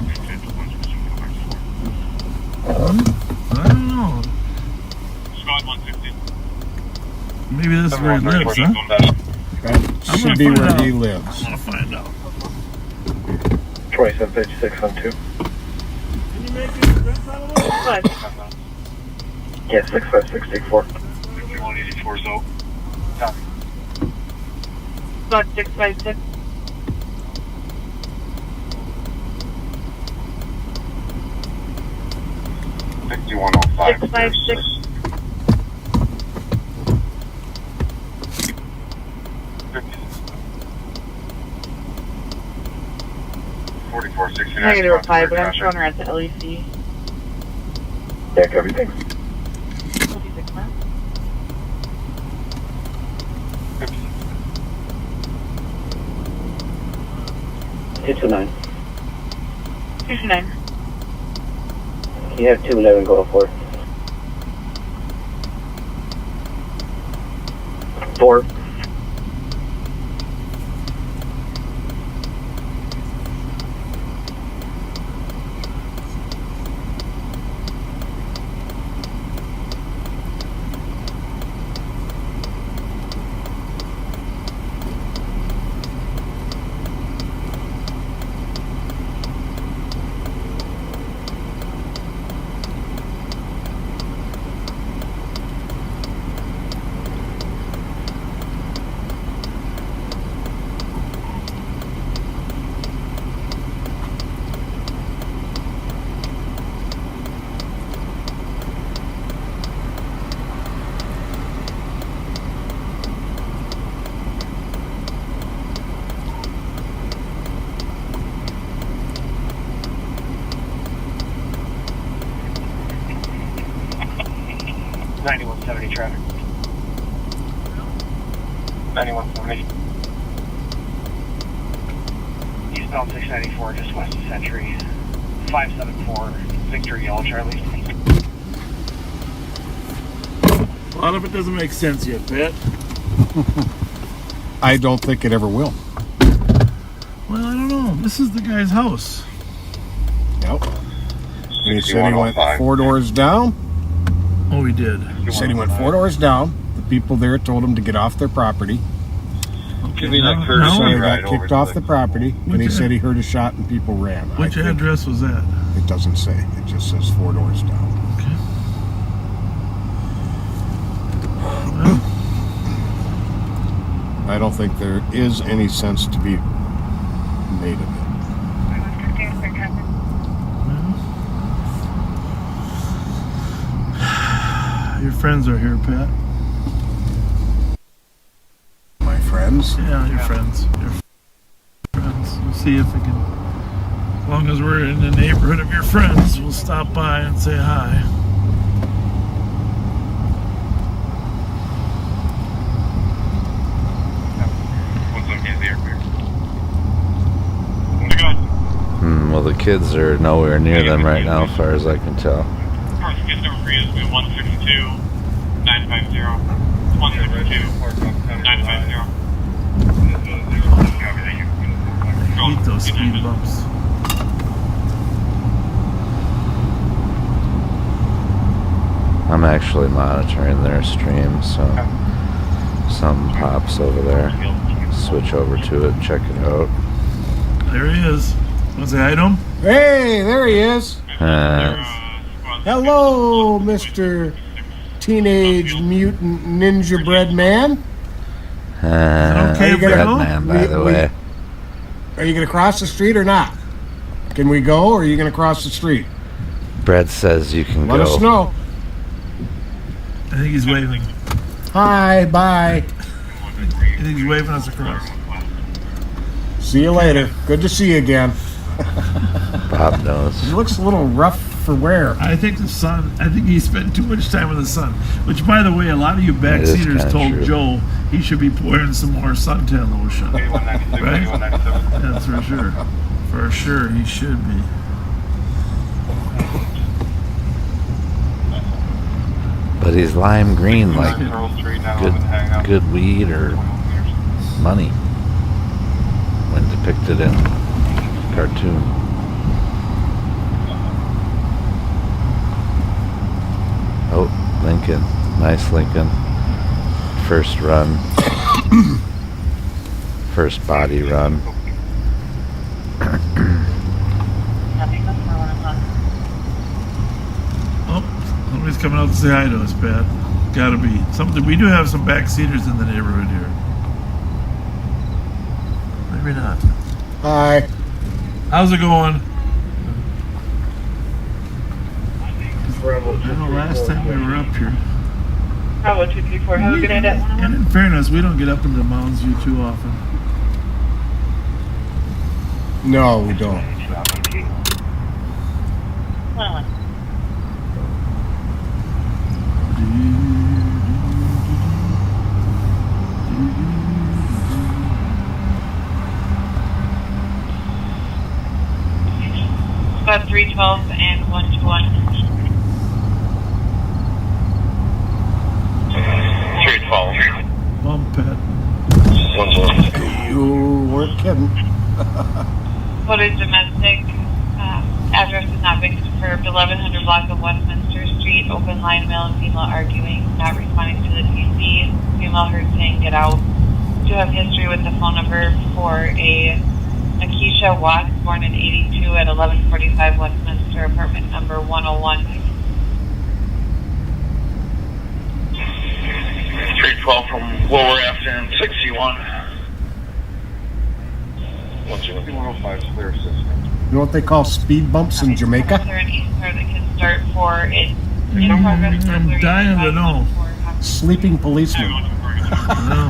I don't know. Squad 116. Maybe this is where he lives, huh? That should be where he lives. I'm gonna find out. 2756 on 2. Can you make it rent out of it? Yeah, 65684. 5184 Zoe. About 656. 5105. 656. I gotta reply, but I'm showing her at the LEC. Yeah, copy, thanks. 56 miles. It's a 9. 229. You have 211 go for 4. traffic. 9170. Eastbound 694, just west of Century. 574, Victor Yellow Charlie. A lot of it doesn't make sense yet, Pat. I don't think it ever will. Well, I don't know. This is the guy's house. Yep. And he said he went 4 doors down. Oh, he did. He said he went 4 doors down. The people there told him to get off their property. Okay, So he got kicked off the property, and he said he heard a shot and people ran. Which address was that? It doesn't say. It just says 4 doors down. Okay. Well, I don't think there is any sense to be made of it. your friends are here, Pat. My friends? Yeah, your friends. Your friends. We'll see if we can, as long as we're in the neighborhood of your friends, we'll stop by and say hi. Well, the kids are nowhere near them right now, as far as I can tell. First kids number 3 is 162 950. 162 950. Eat those speed bumps. I'm actually monitoring their stream, so something pops over there. Switch over to it, check it out. There he is. Want to say hi to him? Hey, there he is. Hello, Mr. Teenage Mutant Ninja Bread Man. Okay, Bread Man, by the way. Are you going to cross the street or not? Can we go, or are you going to cross the street? Bread says you can Let go. us know. I think he's waving. Hi, bye. I think he's waving us across. See you later. Good to see you again. Bob knows. He looks a little rough for wear. I think the sun, I think he spent too much time in the sun. Which, by the way, a lot of you backseaters told true. Joe he should be pouring some more suntan lotion. Right? That's for sure. For sure, he should be. But he's lime green, like good weed or money when depicted in cartoon. Oh, Lincoln. Nice Lincoln. First run. First body run. Oh, somebody's coming out to say hi to us, Pat. Gotta be. Something. We do have some backseaters in the neighborhood here. Maybe not. Hi. How's it going? I know last time we were up here. Bravo 234. Have a good night. And in fairness, we don't get up into Mounds View too often. No, we don't. About 312 and 121. 312. Mom, Pat. You weren't kidding. What is domestic? Address has not been confirmed. 1100 block of Westminster Street. Open line, male and female arguing. Not responding to the TC. Female heard saying get out. Do have history with the phone number for a Akeisha Watts, born in 82 at 1145 Westminster, apartment number 101. 312 from Lower Afton 61. 105 clear system. You know what they call speed bumps in Jamaica? There an Easter that can start for it. I'm dying to know. Sleeping policeman. I know.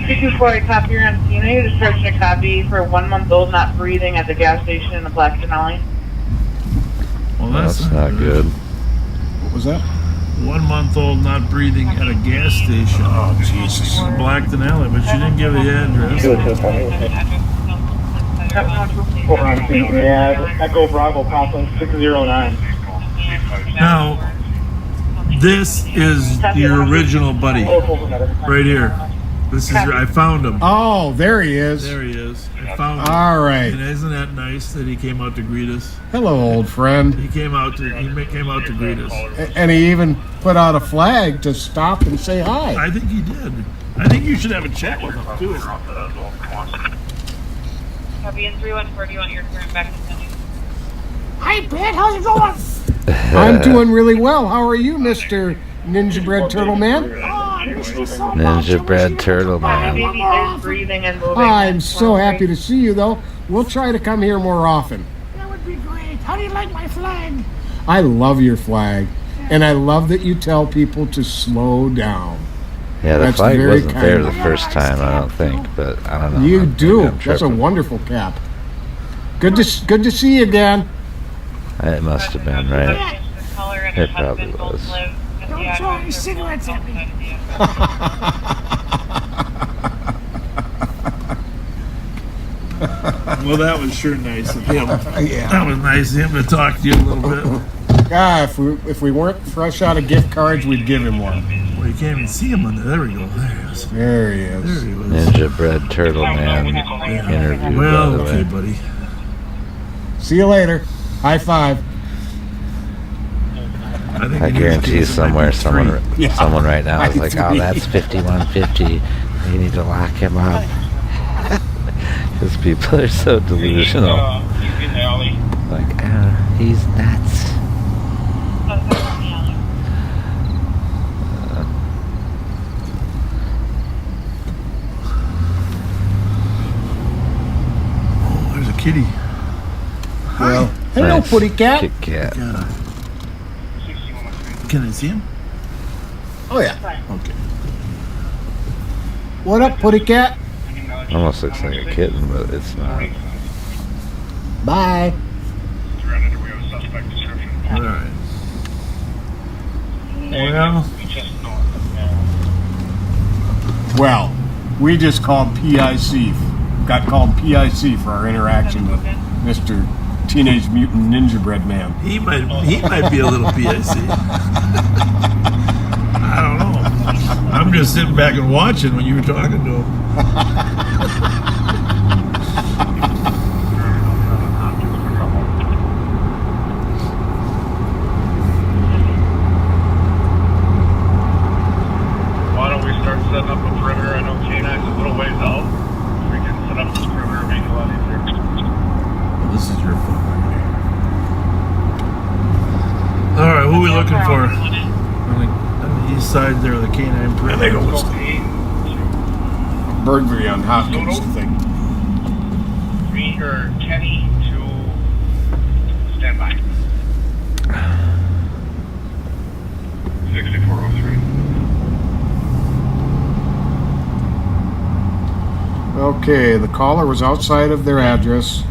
224, copy your MCNA. Description a copy for 1 month old not breathing at the gas station in the Black Denali. Well, That's not good. What was that? 1 month old not breathing at a gas station. Oh, Jesus. In Blackton Alley, but she didn't give the address. Yeah, Echo Bravo Complex 609. Now, this is your original buddy. Right here. This is, I found him. Oh, there he is. There he is. I found him. All right. And isn't that nice that he came out to greet us? Hello, old friend. He came out to greet us. And he even put out a flag to stop and say hi. I think he did. I think you should have a chat with him too. Copy in 314. Do you want your current back to sending? Hi, Pat. How's it going? I'm doing really well. How are you, Mr. Ninja Bread Turtle Man? Ninja Bread Turtle Man. Baby is breathing and moving. I'm so happy to see you, though. We'll try to come here more often. That would be great. How do you like my flag? I love your flag, and I love that you tell people to slow down. Yeah, the That's flag very wasn't kind there of the you. first time, I don't think, but I don't know. You Maybe do. I'm That's a tripping. wonderful cap. Good to see you again. It must have been, right? It probably was. Don't throw any cigarettes at me. Well, that was sure nice of him. Yeah. That was nice of him to talk to you a little bit. Yeah, if we weren't fresh out of gift cards, we'd give him one. Well, you can't even see him on there. There we go. There he is. There he is. There he was. Ninja Bread Turtle Man interview. Well, by the okay, way. buddy. See you later. High five. think I guarantee somewhere someone right now is like, oh, that's 5150. You need to lock him up. Because people are so delusional. Like, he's nuts. Oh, there's a kitty. Well, hello, Nice. Putty Cat. Kit Kat. Can I see him? Oh, yeah. Okay. What up, Putty Cat? Almost looks like a kitten, but it's not. Bye. All right. Well, Well, we just called PIC. Got called PIC for our interaction with Mr. Teenage Mutant Ninja Bread Man. he might be a little PIC. just sitting back and watching when you were talking to him. Why don't we start setting up a perimeter? I know K9's a little ways out. We can set up this perimeter, make it a lot easier. This is your phone right here. All right, who are we looking for? On the east side there, the K9 perimeter. Burglary on Hopkins, I think. Me or Kenny to stand by. 6403. Okay, the caller was outside of their address.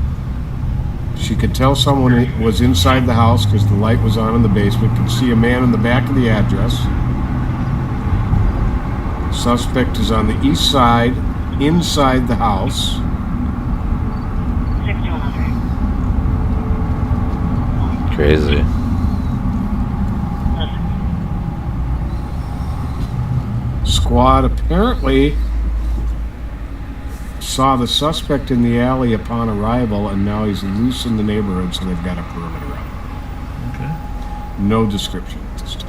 She could tell someone was inside the house because the light was on in the basement. Could see a man in the back of the address. Suspect is on the east side, inside the house. 6100. Crazy. Squad apparently saw the suspect in the alley upon arrival, and now he's loose in the neighborhood, so they've got a perimeter up. Okay. No description at this time.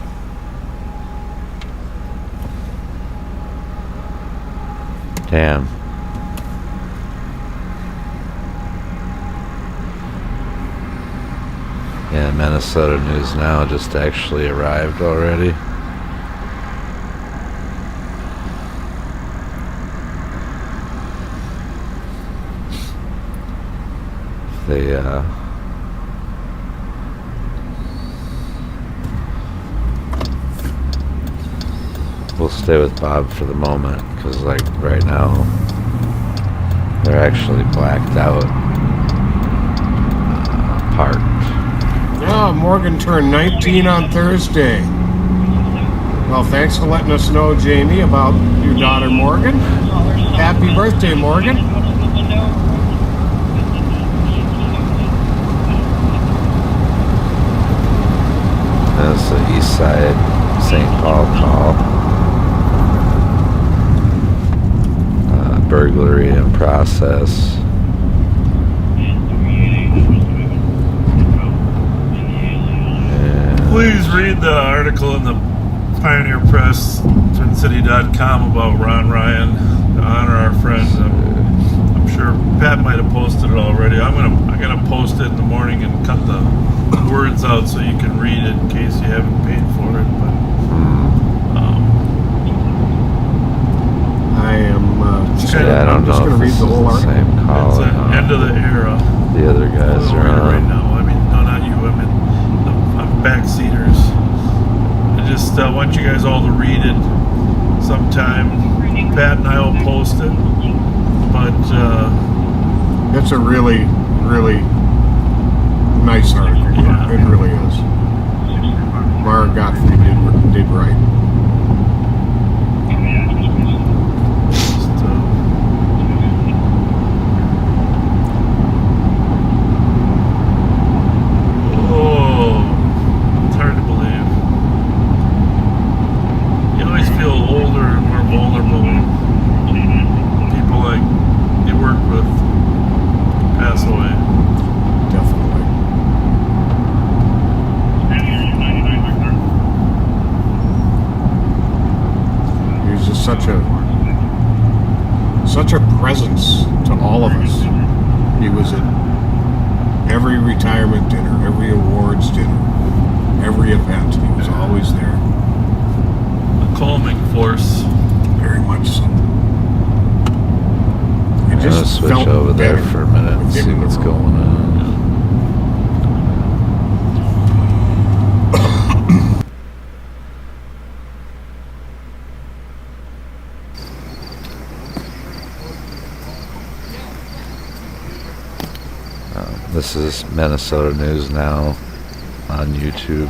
Damn. Yeah, Minnesota News Now just actually arrived already. They we'll stay with Bob for the moment, because like right now they're actually blacked out, parked. Oh, Morgan turned 19 on Thursday. Well, thanks for letting us know, Jamie, about your daughter Morgan. Happy birthday, Morgan. That's the east side St. Paul call. Burglary in process. Please read the article in the Pioneer Press, TwinCity.com about Ron Ryan to honor our friend. I'm sure Pat might have posted it already. I'm gonna post it in the morning and cut the words out so you can read it in case you haven't paid for it. But I am just I don't know going to read the whole article. Same call. it's the end of the era. The other guys I'm are reading right on. now. I mean, no, not you. I mean the backseaters. I just want you guys all to read it sometime. Pat and I will post it. But it's a really, really nice article. Yeah. It really is. Mara Godfrey did right. It's hard to believe. You always feel older and more vulnerable when people like you work with pass away. Definitely. He's just such a presence to all of us. He was at every retirement dinner, every awards dinner, every event. He was always there. A calming force. Very much so. It I'm gonna just switch felt over there better for a minute and with him see in the what's room. going on. This is Minnesota News Now on YouTube.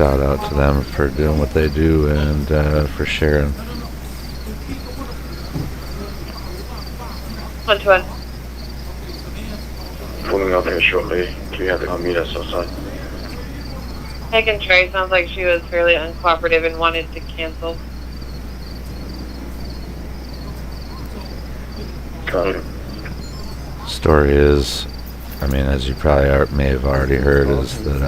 shout out to them for doing what they do and for sharing. 121. Pulling up here shortly. Do you have to meet us outside? I can try. Sounds like she was fairly uncooperative and wanted to cancel. Got it. Story is, I mean, as you probably may have already heard, is that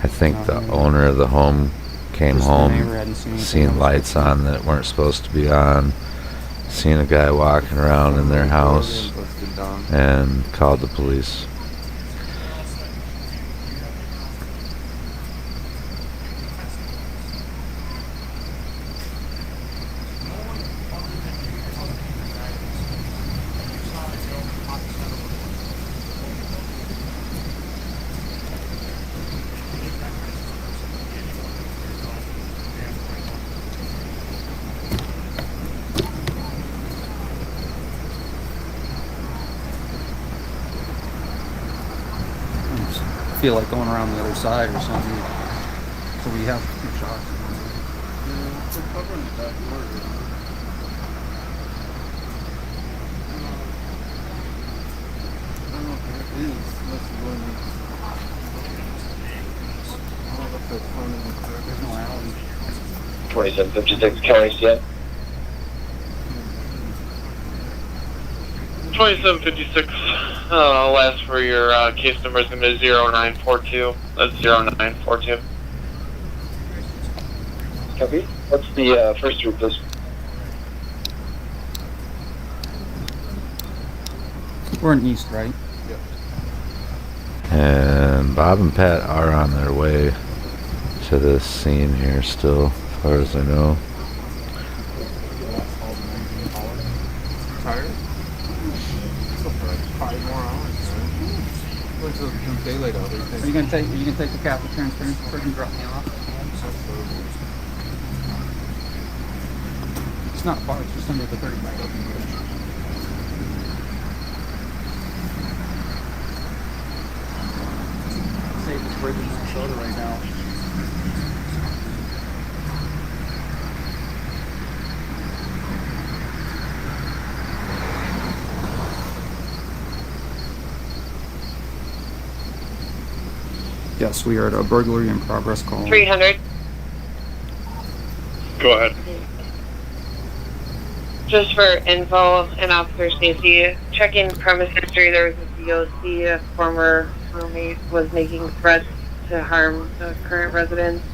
I think the owner of the home came home, seen lights on that weren't supposed to be on, seen a guy walking around in their house, and called the police. Feel like going around the other side or something. So we have two shots. There's no alley. 2756 County CN. 2756. Last for your case number is going to be 0942. That's 0942. Copy. What's the first route, please? We're in east, right? Yep. And Bob and Pat are on their way to this scene here still, as far as I know. Tired? 5 more hours. What's the daylight out? Are you gonna take the Catholic transfer and drop me off? It's not far, it's just under the 35 open bridge. Safest bridge in Minnesota right now. Yes, we are at a burglary in progress call. 300. Go ahead. Just for info and officer safety, checking premise history, there was a DOC, a former roommate was making threats to harm the current residents.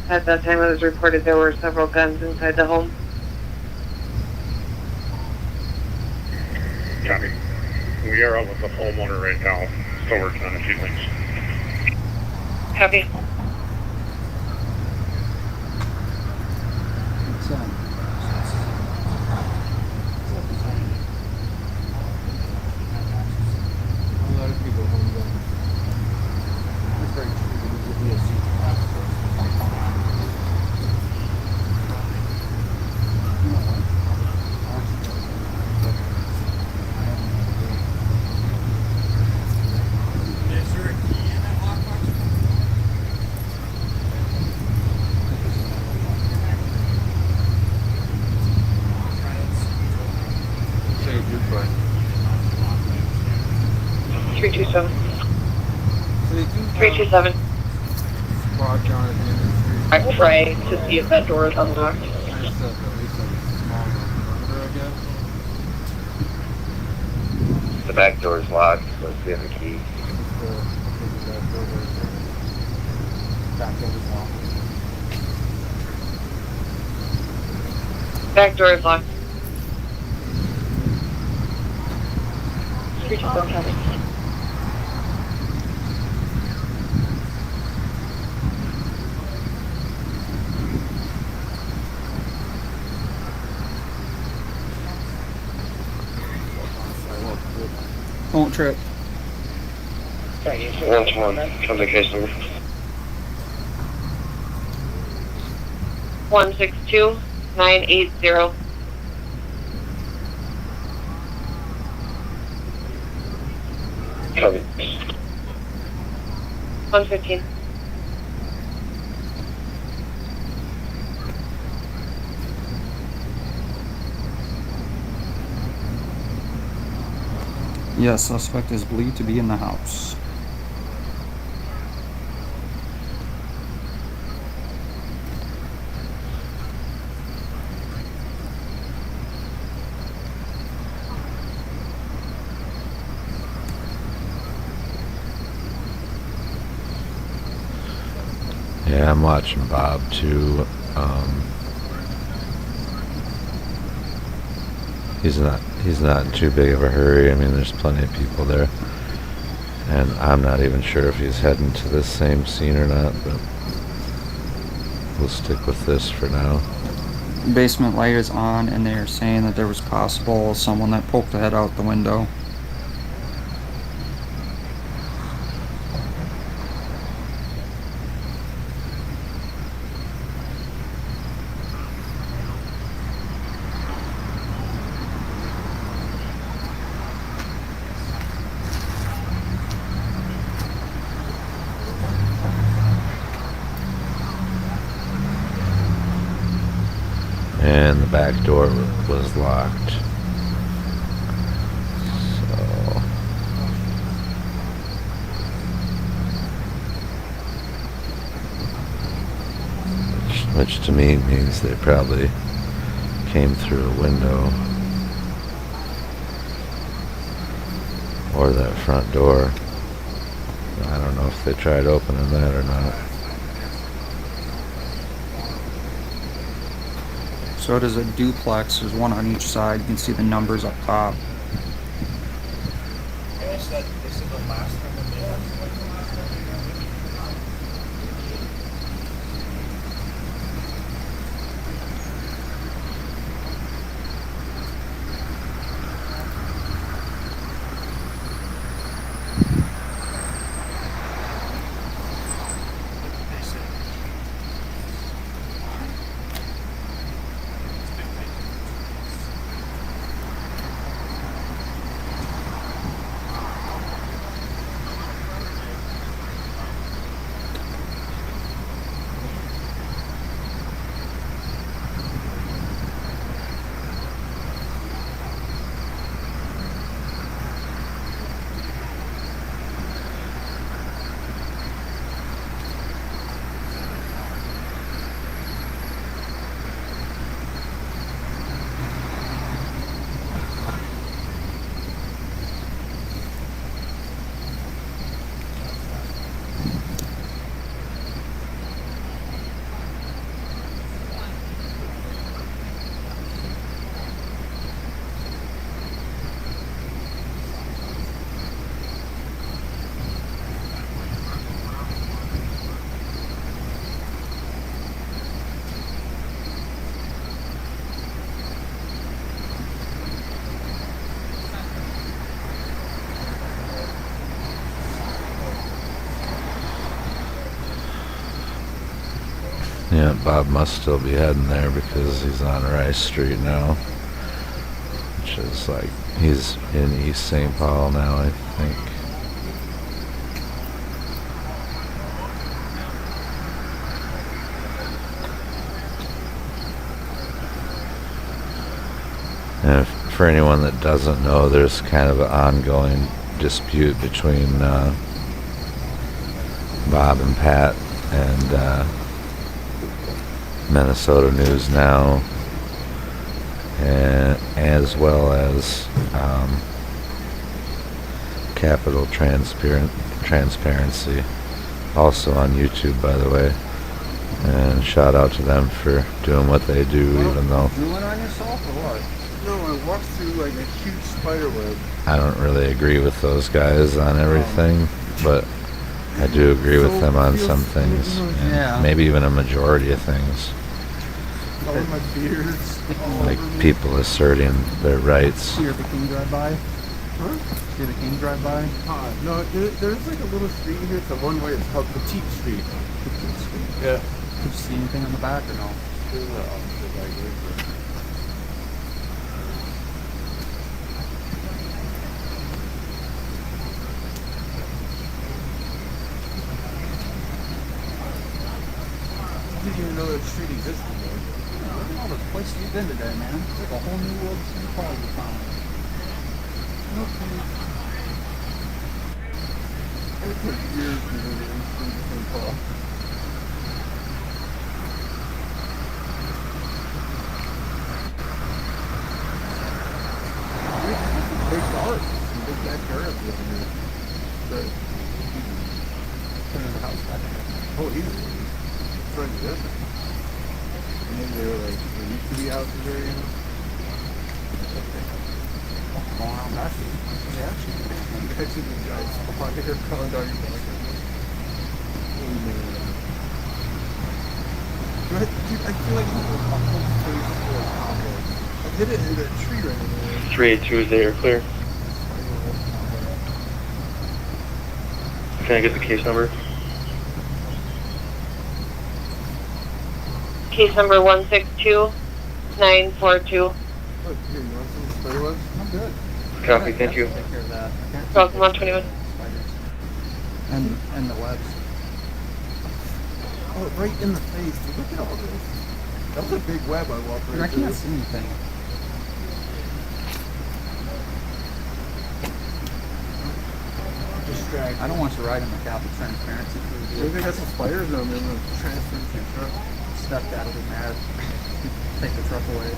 At that time it was reported there were several guns inside the home. Copy. We are out with the homeowner right now, still working on a few things. Copy. A lot of people home then. It's very true. Say goodbye. 327. So they do have 327. lodge on at the end of the street. I pray to see if that door is unlocked. Kind of set at least like a small perimeter, I guess. The back door is locked. Let's see if the key. Back door is locked. Back door is locked. 327. Copy. Won't trip. 121. Come to case number. 162980. Copy. 115. Yes, suspect is believed to be in the house. Yeah, I'm watching Bob too. He's not in too big of a hurry. I mean, there's plenty of people there, and I'm not even sure if he's heading to this same scene or not, but we'll stick with this for now. Basement light is on, and they are saying that there was possible someone that poked the head out the window. And the back door was locked. So which to me means they probably came through a window or that front door. I don't know if they tried opening that or not. So it is a duplex. There's one on each side. You can see the numbers up top. Yeah, Bob must still be heading there because he's on Rice Street now, which is like, he's in East St. Paul now, I think. And for anyone that doesn't know, there's kind of an ongoing dispute between Bob and Pat and Minnesota News Now, and as well as Capital Transparency, also on YouTube, by the way. And shout out to them for doing what they do, even though You went on yourself or what? No, I walked through like a huge spider web. I don't really agree with those guys on everything, but I do agree with them on some things. Yeah. Maybe even a majority of things. All my beards. Like people asserting their rights. See the King drive by? Huh? See the King drive by? No, there's like a little street here. It's a one-way. It's called Petite Street. Petite Street. Yeah. Did you see anything on the back or no? There's an officer back there. I didn't even know that street existed there. Look at all the places you've been today, man. It's like a whole new world of St. Paul you found. Big dark, big backyard over here. But turning the house back. Oh, easily. It's right there. And then they were like, there used to be houses there, you know? Going around back. Yeah, actually. You guys see the guys behind here coming down your back. Dude, I feel like my whole face is like cobwebs. I hit it in that tree right there. 382 is there, clear. Can I get the case number? Case number 162942. Look, here, you want some spider webs? I'm good. Copy, thank you. Take care of that. Welcome 121. And the webs. Oh, right in the face. Dude, look at all this. That was a big web I walked right through. I can't see anything. I don't want you riding the Catholic Transparency Cruise. They got some spiders on them in the transparency truck. Stepdad will be mad. Take the truck away.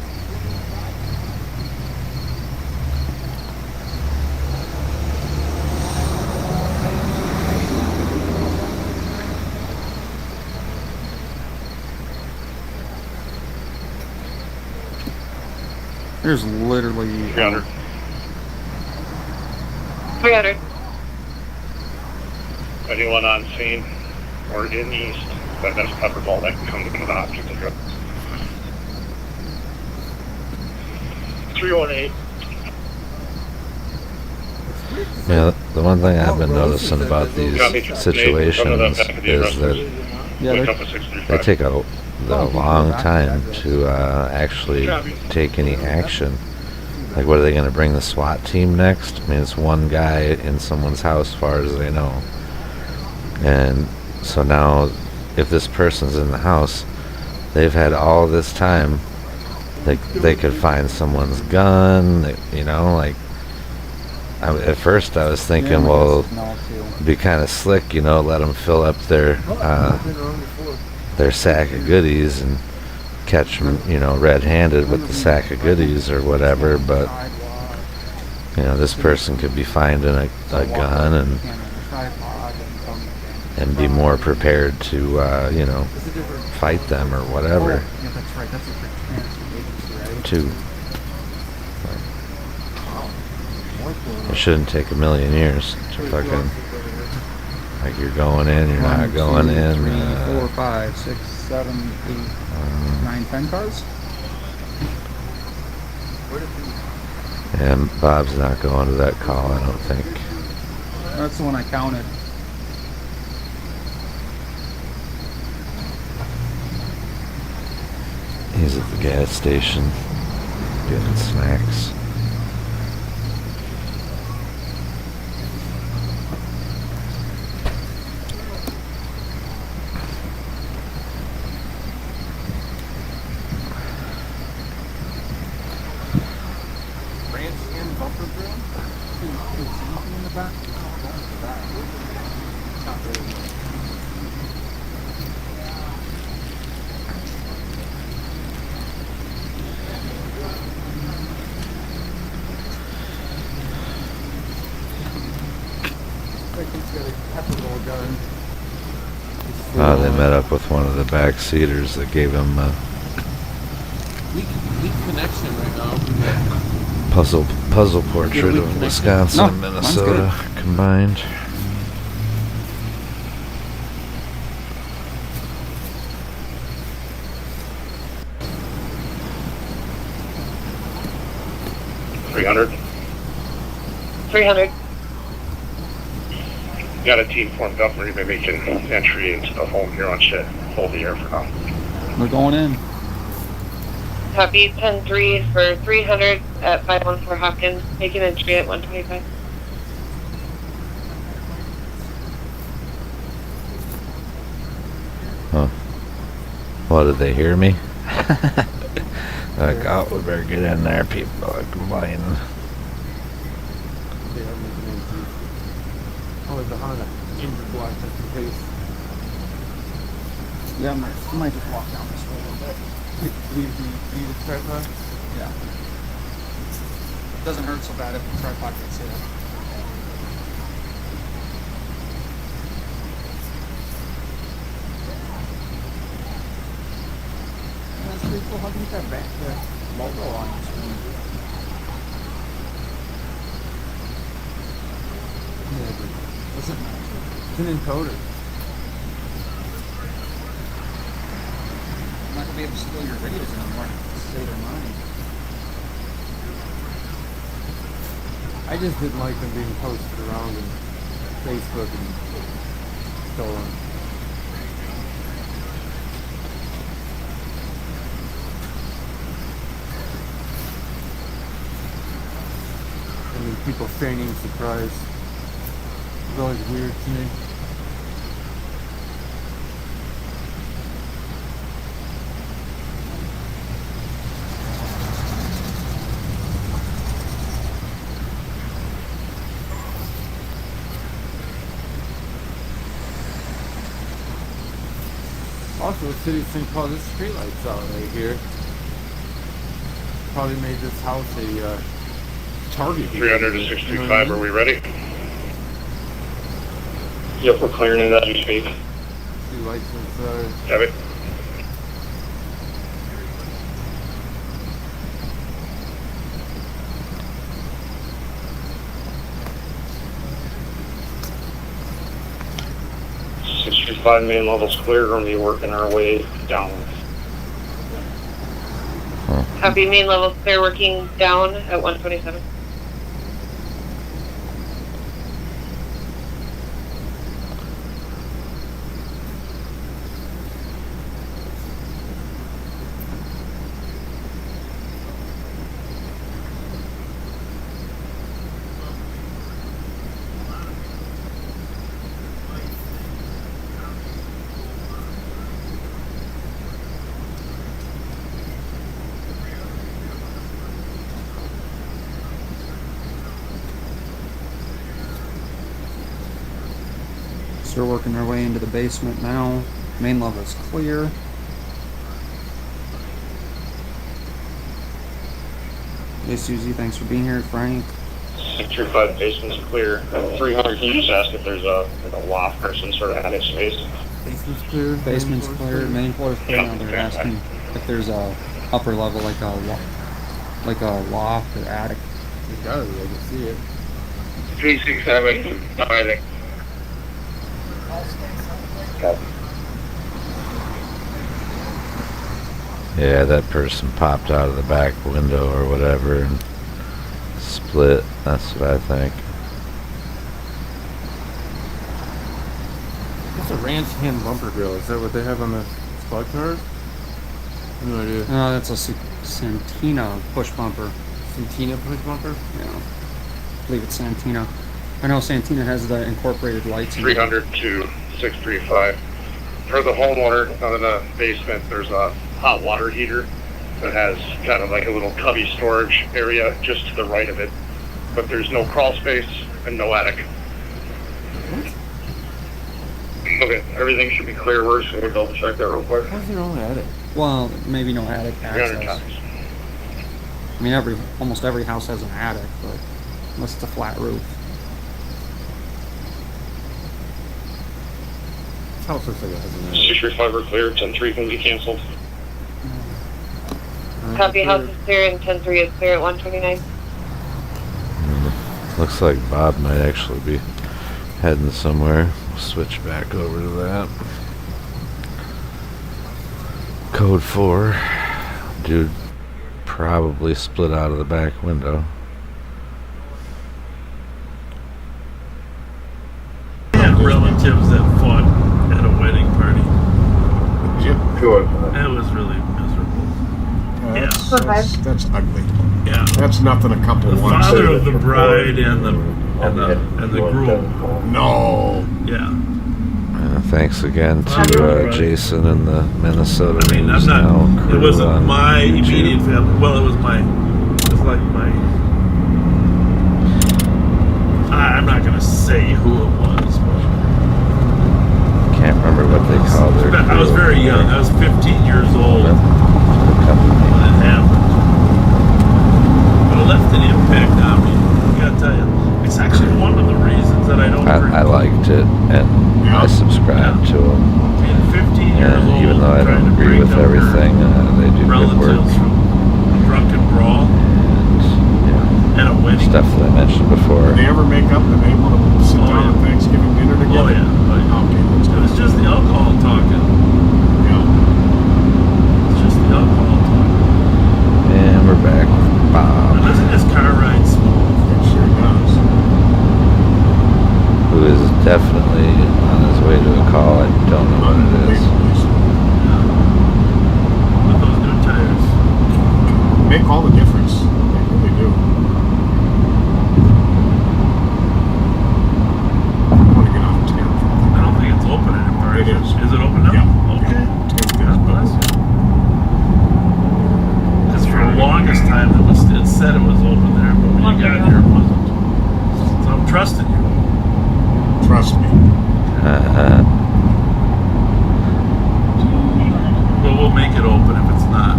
There's literally 300. 300. Anyone on scene or in east that has covered all that can come to the object of 318. Yeah, the one thing I've been noticing about these situations is that they take a long time to actually take any action. Like, what are they going to bring the SWAT team next? I mean, it's one guy in someone's house, as far as they know. And so now, if this person's in the house, they've had all this time. They could find someone's gun, you know, like. At first I was thinking, well, it'd be kind of slick, you know, let them fill up their sack of goodies and catch them, you know, red-handed with the sack of goodies or whatever. But, you know, this person could be finding a gun and be more prepared to, you know, fight them or whatever. It shouldn't take a million years to fucking, like, you're going in, you're not going in. 3, 4, 5, 6, 7, 8, 9, 10 cars. And Bob's not going to that call, I don't think. That's the one I counted. He's at the gas station getting snacks. They met up with one of the backseaters that gave him weak connection right now. puzzle portrait of Wisconsin and Minnesota combined. $300. 300. Got a team formed up. We're making entry into the home here on shit. Hold the air for now. We're going in. Copy 10-3 for 300 at 514 Hopkins, making entry at 125. Huh. Well, did they hear me? Like, oh, we better get in there. People are complaining. Oh, it's a Honda. block just in case. Yeah, I might just walk down this way a little bit. Leave the tripod? Yeah. Doesn't hurt so bad if the tripod gets hit. That's pretty cool. How can you get that back the logo on the screen? Yeah, but what's it? It's an encoder. I'm not gonna be able to steal your videos anymore. Say they're mine. I just didn't like them being posted around in Facebook and so on. I mean, people feigning surprise. It's always weird to me. Also, the city of St. Paul, this streetlights out right here. Probably made this house a target. 300 to 635, are we ready? Yep, we're clearing it as we speak. See lights inside. Have it. Five main levels clear. We're going to be working our way down. Copy, main level clear, working down at 127. They're working their way into the basement now. Main level is clear. Hey Susie, thanks for being here. Frank. 635 basement's clear. 300, can you just ask if there's a loft or some sort of attic space? Basement's clear. Basement's clear. Main floor is clear. Now they're asking if there's a upper level like a loft or attic. There's gotta be, I can see it. 367, I think. Okay. Yeah, that person popped out of the back window or whatever and split. That's what I think. What's a ranch hand bumper grill? Is that what they have on the squad cars? No idea. No, that's a Santina push bumper. Santina push bumper? Yeah. I believe it's Santina. I know Santina has the incorporated lights. 300 to 635. For the homeowner out in the basement, there's a hot water heater that has kind of like a little cubby storage area just to the right of it. But there's no crawl space and no attic. Okay, everything should be clear. We're just going to double check that real quick. How's there no attic? Well, maybe no attic 300 access. copies. I mean, almost every house has an attic, but unless it's a flat roof. House looks like it has an attic. 635 are clear. 10-3 can be canceled. Copy, house is clear and 10-3 is clear at 129. Looks like Bob might actually be heading somewhere. We'll switch back over to that. Code 4. Dude probably split out of the back window. And relatives that fought at a wedding party. Yep. That was really miserable. That's ugly. Yeah. That's nothing a couple The wants. father of the bride and the groom. No. Yeah. Thanks again to Jason and the Minnesota News I'm Now not. It crew wasn't on my immediate YouTube. family. Well, it was like my. I'm not gonna say who it was, but can't remember what they call their I was very young. I was 15 years old when it happened. But it left an impact on me. I gotta tell you, it's actually one of the reasons that I don't drink. I liked it, and I subscribed to them. Being 15 years old, even though I trying don't to agree break with up everything, they do good work. relatives from drunken brawl and a wedding. Stuff that I mentioned before. Did they ever make up and able to sit down at Thanksgiving dinner together? Oh yeah. Okay, that's It good. was just the alcohol talking. Yeah. It's just the alcohol talking. And we're back with Bob, But doesn't this car ride smooth? It sure does. who is definitely on his way to a call. I don't know what it is. With those new tires. Make all the difference. They really do. I want to get on 10. I don't think it's open anymore. It is. Is it open now? Yeah. Okay. Yeah. God bless you. Because for the longest time it said it was open there, but when you got here it wasn't. So I'm trusting you. Trust me. But we'll make it open if it's not.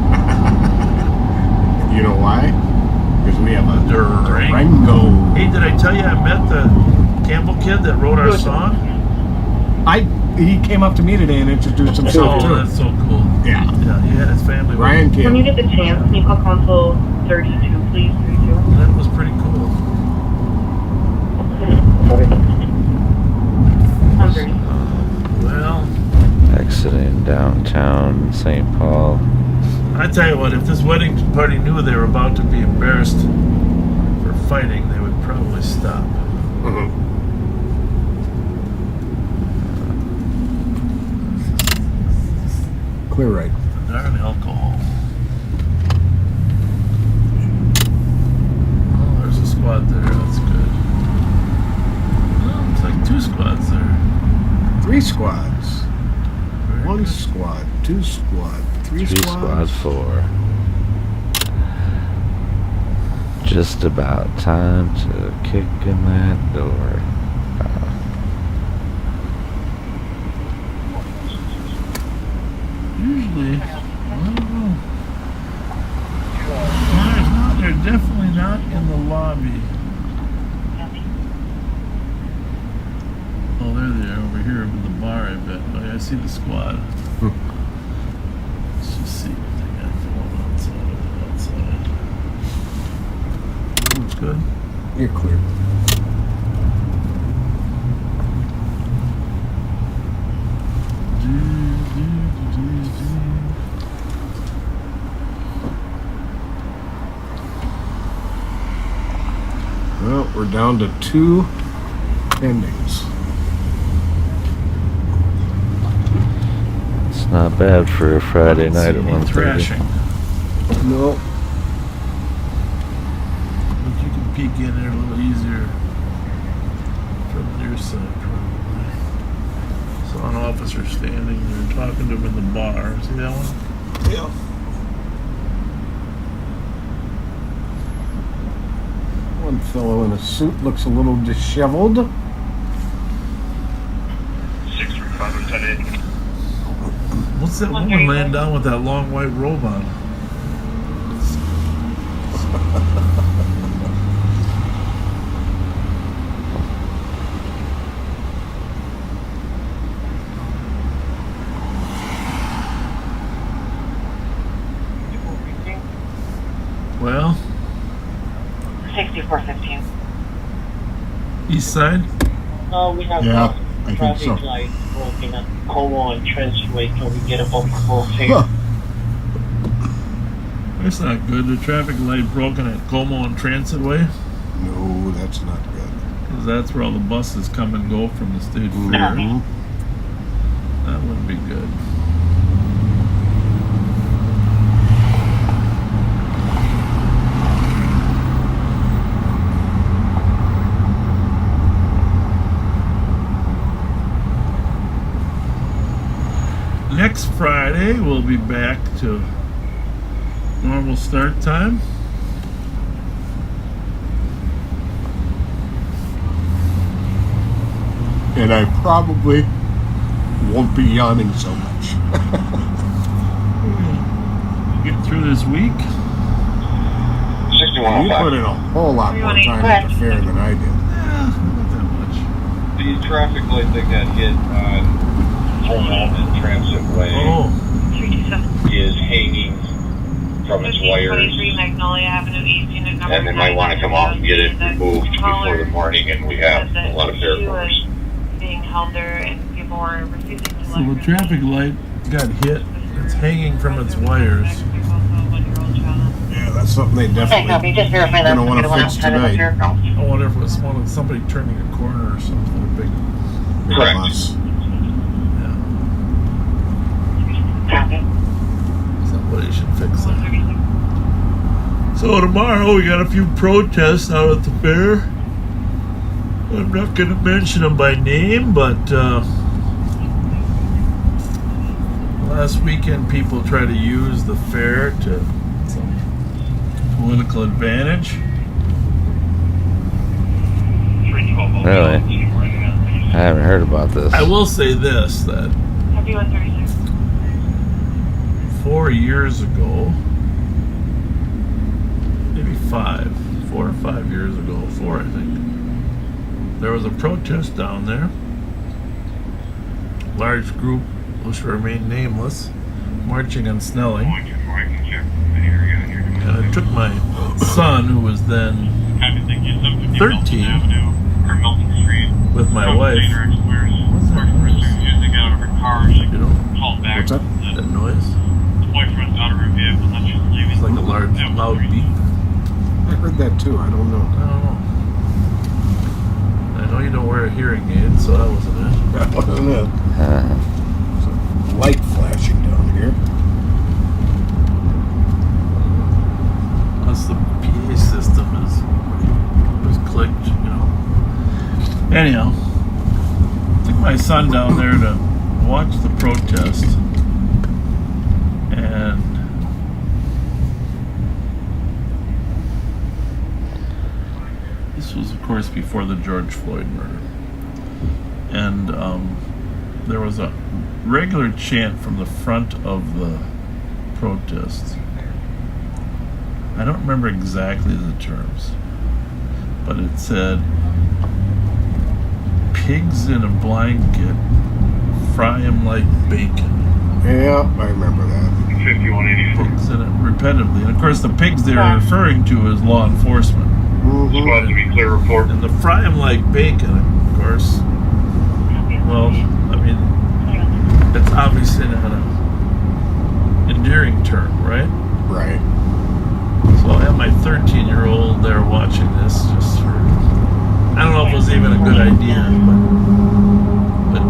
You know why? Because we have a Durango. Durango. Hey, did I tell you I met the Campbell kid that wrote our song? He came up to me today and introduced himself Oh, too. that's so cool. Yeah. Yeah, he had his family with Ryan him. When you Campbell. get the chance, can you call console 32, please? 32. That was pretty cool. Well, Exiting downtown St. Paul. I tell you what, if this wedding party knew they were about to be embarrassed for fighting, they would probably stop. Clear right. Darn alcohol. Oh, there's a squad there. That's good. Oh, it's like 2 squads there. 3 squads. 1 squad. 2 squad. 3 Squad squads. 4. Just about time to kick in that door. Usually, I don't know. They're definitely not in the lobby. Oh, there they are over here in the bar, I bet. Oh, yeah, I see the squad. Let's just see what they got going outside. Oh, it's good. You're clear. Well, we're down to 2 pendings. It's not bad for a Friday night at 1:30. Thrashing. No. But you can peek in there a little easier from your side, probably. Saw an officer standing there talking to him in the bar. See that one? Yeah. One fellow in a suit looks a little disheveled. 635 Lieutenant. What's that woman laying down with that long white robe on? Well, 6415. east side? We have Yeah, I think traffic so. light broken at Como and Trenchway. Can we get a bumper full here? Huh. That's not good. The traffic light broken at Como and Transitway? No, that's not good. Because that's where all the buses come and go from the state fair. Mhm. That wouldn't be good. Next Friday, we'll be back to normal start time. And I probably won't be yawning so much. Get through this week. You put in a whole lot more time at the fair than I did. Not that much. The traffic light that got hit on Holman and Transit Way is hanging from its wires. Magnolia Avenue East, unit number And they might want to come out and get it removed before the morning, and we have a lot of fair cars. Being held there and people were refusing to So the traffic light got hit. It's hanging from its wires. Yeah, that's something they definitely gonna want to fix tonight. I wonder if it was somebody turning a corner or something. A big bus. Somebody should fix that. So tomorrow we got a few protests out at the fair. I'm not going to mention them by name, but last weekend people tried to use the fair to some political advantage. Really? I haven't heard about this. I will say this, that 4 years ago, maybe 4 or 5 years ago, 4 I think, there was a protest down there. Large group, who should remain nameless, marching on Snelling. And I took my son, who was then 13, with my wife. What's that noise? You know? What's that? That noise? It's like a large, loud beep. I heard that too. I don't know. I know you don't wear a hearing aid, so that wasn't it. That wasn't it. There's a light flashing down here. Unless the PA system was clicked, you know. Anyhow, took my son down there to watch the protest, and this was, of course, before the George Floyd murder. And there was a regular chant from the front of the protest. I don't remember exactly the terms, but it said, "Pigs in a blanket, fry 'em like bacon." Yeah, I remember that. 5184. Pigs in it repetitively. And of course, the pigs they were referring to is law enforcement. Squad to be clear, report. And the fry 'em like bacon, of course. Well, I mean, it's obviously not an endearing term, right? Right. So I have my 13-year-old there watching this just for, I don't know if it was even a good idea, but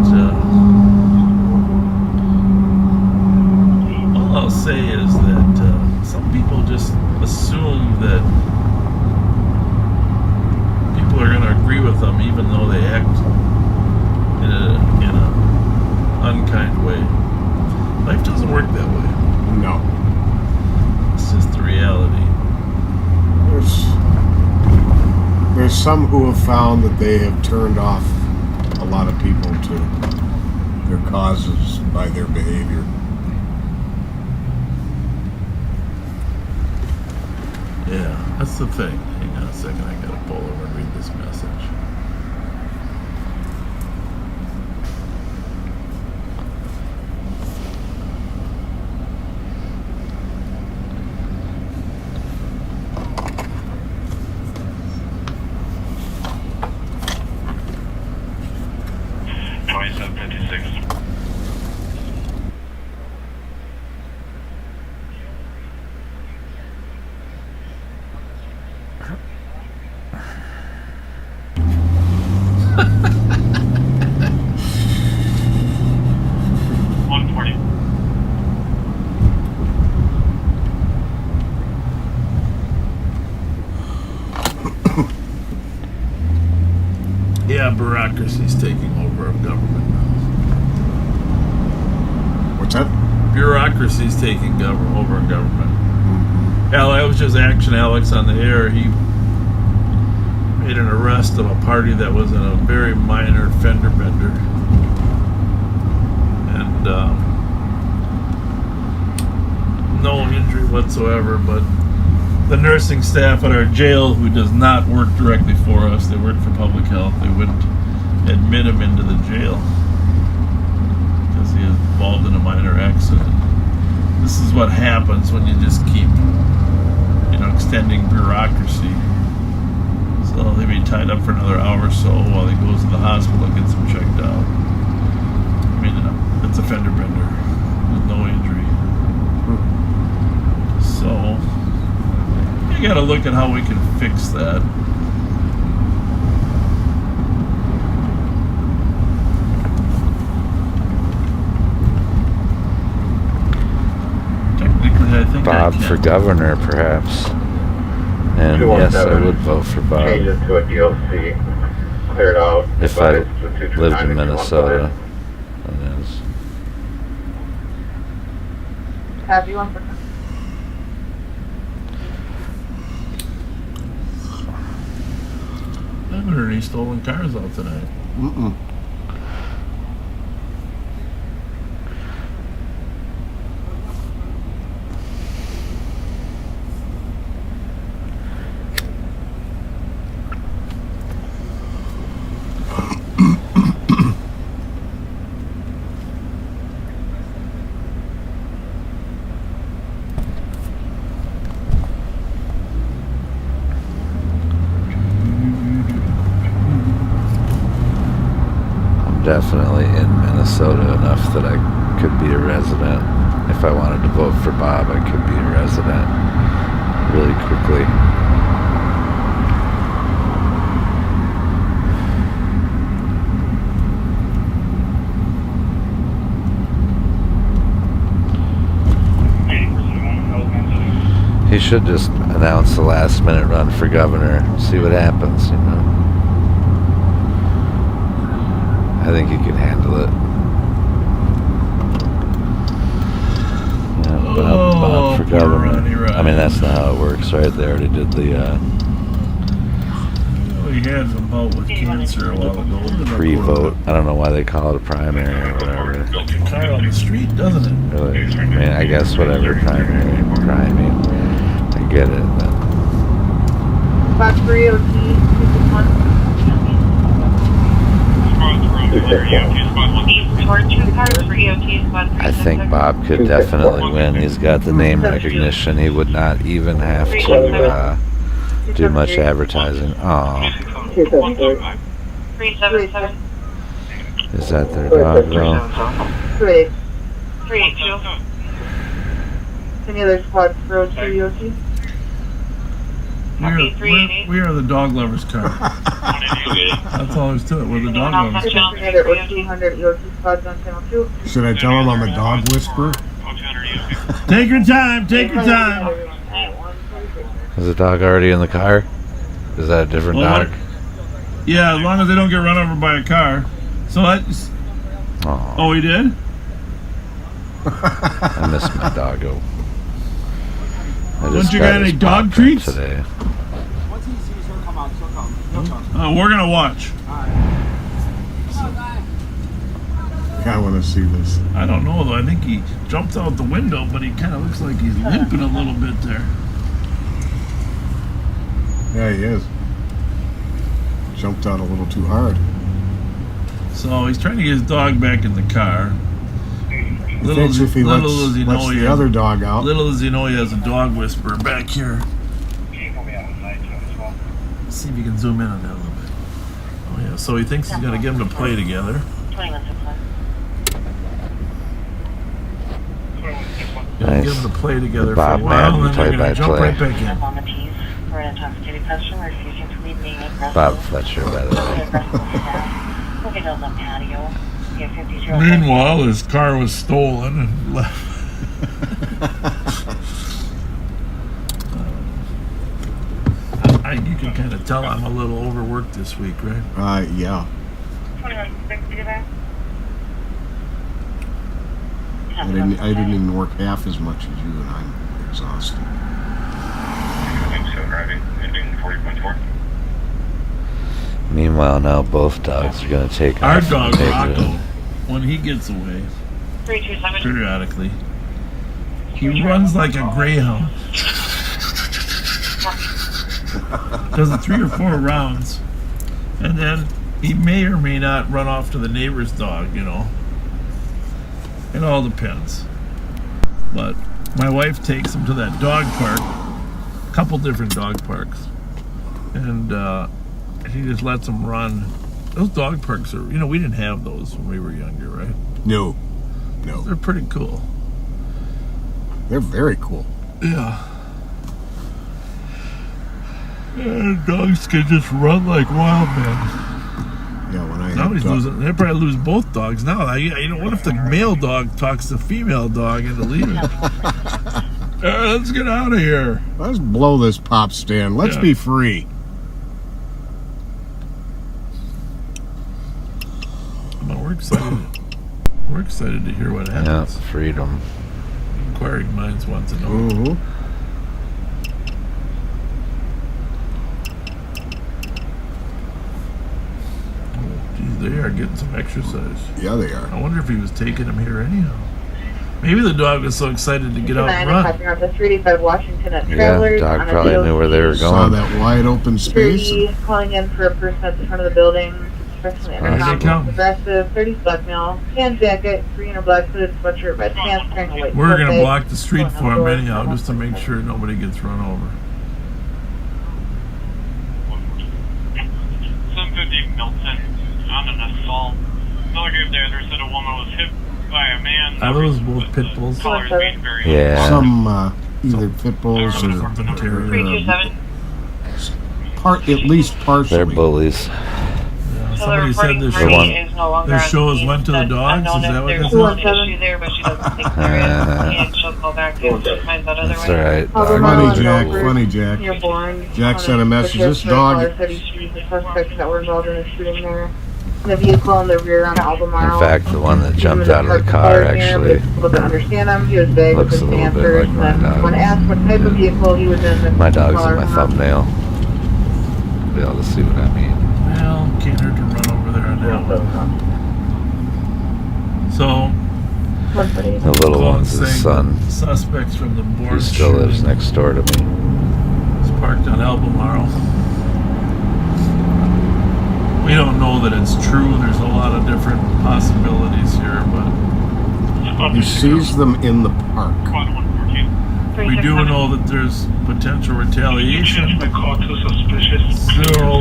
all I'll say is that some people just assume that people are going to agree with them even though they act in a unkind way. Life doesn't work that way. No. It's just the reality. There's some who have found that they have turned off a lot of people to their causes by their behavior. Yeah, that's the thing. Hang on a second, I gotta pull over and read this message. Yeah, bureaucracy's taking over of government now. What's that? Bureaucracy's taking over of government. I was just Action Alex on the air. He made an arrest of a party that was in a very minor fender bender. and no injury whatsoever. But the nursing staff at our jail, who does not work directly for us, they work for public health, they wouldn't admit him into the jail because he is involved in a minor accident. This is what happens when you just keep, extending bureaucracy. So he'll be tied up for another hour or so while he goes to the hospital and gets him checked out. I mean, it's a fender bender with no injury. So you got to look at how we can fix that. I think Bob for governor, perhaps. And yes, I would vote for Bob. Change it to a DLC. Cleared out. If I lived in Minnesota. That is. Have you on for I haven't heard any stolen cars out tonight. Mm-mm. Definitely in Minnesota enough that I could be a resident. If I wanted to vote for Bob, I could be a resident really quickly. He should just announce the last minute run for governor, see what happens, I think he can handle it. Yeah, Bob for governor. I mean, that's not how it works, right? They already did the he had some vote with cancer a while ago. pre-vote. I don't know why they call it a primary or whatever. It's a car on the street, doesn't it? Really? I mean, I guess whatever primary. I get it. But. Bob 302, I think Bob could definitely win. He's got the name recognition. He would not even have to do much advertising. Oh. 377. Is that their dog, though? 382. Any other squad for 2 We are the dog lovers car. That's all there's to it. We're the dog lovers. Should I tell him I'm a dog whisperer? Take your time. Take your time. Is the dog already in the car? Is that a different dog? Yeah, as long as they don't get run over by a car. So that's. Oh, he did? I miss my doggo. Don't you got any dog treats? Today. We're gonna watch. I want to see this. I don't know though. I think he jumped out the window, but he kind of looks like he's limping a little bit there. Yeah, he is. Jumped out a little too hard. So he's trying to get his dog back in the car. Little does he know the other dog out. Little does he know he has a dog whisperer back here. Let's see if you can zoom in on that a little bit. Oh yeah, so he thinks he's going to get them to play together. Nice. Get them to play together Bob for a while, and then play they're going by to jump play. right back in. Bob Fletcher, by the way. Meanwhile, his car was stolen and left. You can kind of tell I'm a little overworked this week, right? Yeah. I didn't even work half as much as you, and I'm exhausted. Meanwhile, now both dogs are going to take Our off dog, from Rocco, when he gets away. 327. periodically. He runs like a greyhound. Does it 3 or 4 rounds, and then he may or may not run off to the neighbor's dog, you know. It all depends. But my wife takes him to that dog park, a couple different dog parks, and she just lets him run. Those dog parks are, we didn't have those when we were younger, right? No. They're pretty cool. They're very cool. Yeah. And dogs can just run like wild men. Yeah, when I Now he's losing. They probably lose both dogs now. What if the male dog talks the female dog into leaving? Let's get out of here. Let's blow this pop stand. Let's be free. No, we're excited. We're excited to hear what happens. Yeah, freedom. Inquiring minds want to know. Mm-hmm. They are getting some exercise. Yeah, they are. I wonder if he was taking him here anyhow. Maybe the dog was so excited to get out and run. On the 385 Washington at Yeah, Travelers. dog on a probably knew where they were Saw going. that wide open space. 30, calling in for a person at the front of the building. Especially aggressive, 30 blackmail, tan jacket, green or black hooded sweatshirt, red pants, carrying a white We're going to birthday. block the street for him anyhow, just to make sure nobody gets run over. 750 Milton on an assault. Miller gave there said a woman was hit by a man. Are those both pit bulls? Yeah. Some either pit bulls or 327. at least partially. They're bullies. Somebody said their shows went to the dogs. Is that what they said? There, but she doesn't think there is, and she'll call back if she finds out otherwise. That's all right. Funny Jack. You're born. Jack sent a message. This dog. The suspects that were involved in the shooting there. The vehicle in the rear on Albemarle. In fact, the one that jumped out of the car actually Couldn't understand him. He was vague with looks his a little bit answers. like my And dog. when asked what type of vehicle he was in, My dog's in my thumbnail. You'll be able to see what I mean. Well, can't hurt to run over there on that one. So, The little one's his son. Suspects from the He board still lives next door to me. is parked on Albemarle. We don't know that it's true. There's a lot of different possibilities here, but He sees them in the park. we do know that there's potential retaliation. So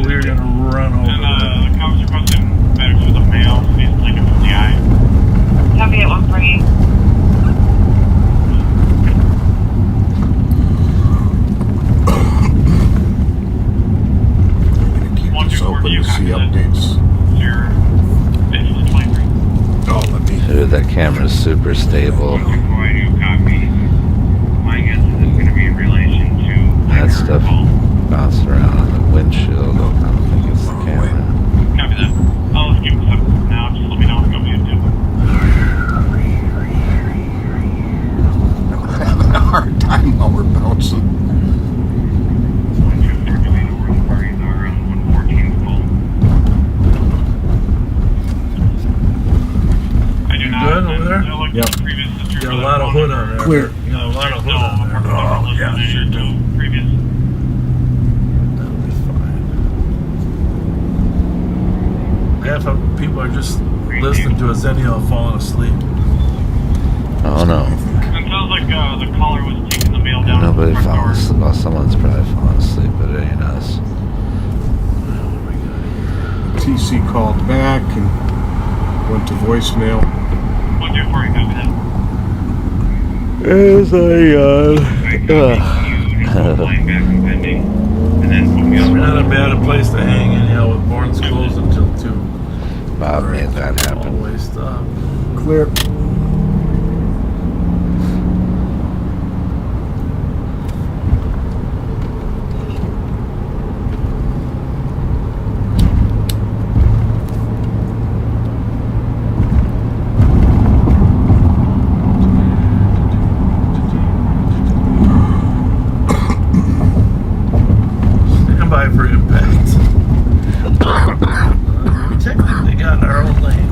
we're gonna run over there. The cops requested medics for the male. He's taken from the eye. Copy at 140. It's open to see updates. Oh, let me. Dude, that camera's super stable. That stuff bouncing around on the windshield. I don't think it's the camera. Copy that. I'll just give him some now. Just let me know if it's going to be I'm having a hard time while we're bouncing. Good over there? Yep. You got a lot of hood on there. Clear. You got a lot of hood on there. Oh, yeah, sure do. That'll be fine. Half of people are just listening to a Zennial falling asleep. Oh no. It sounds like the caller was taking the mail down. Nobody falling asleep. Well, someone's probably falling asleep, but it ain't us. TC called back and went to voicemail. 124, copy that. As It's not a bad place to hang anyhow with Bourne's closed until 2. Bob made that happen. Always stop. Clear. Stand by for impact. We technically got our own lane.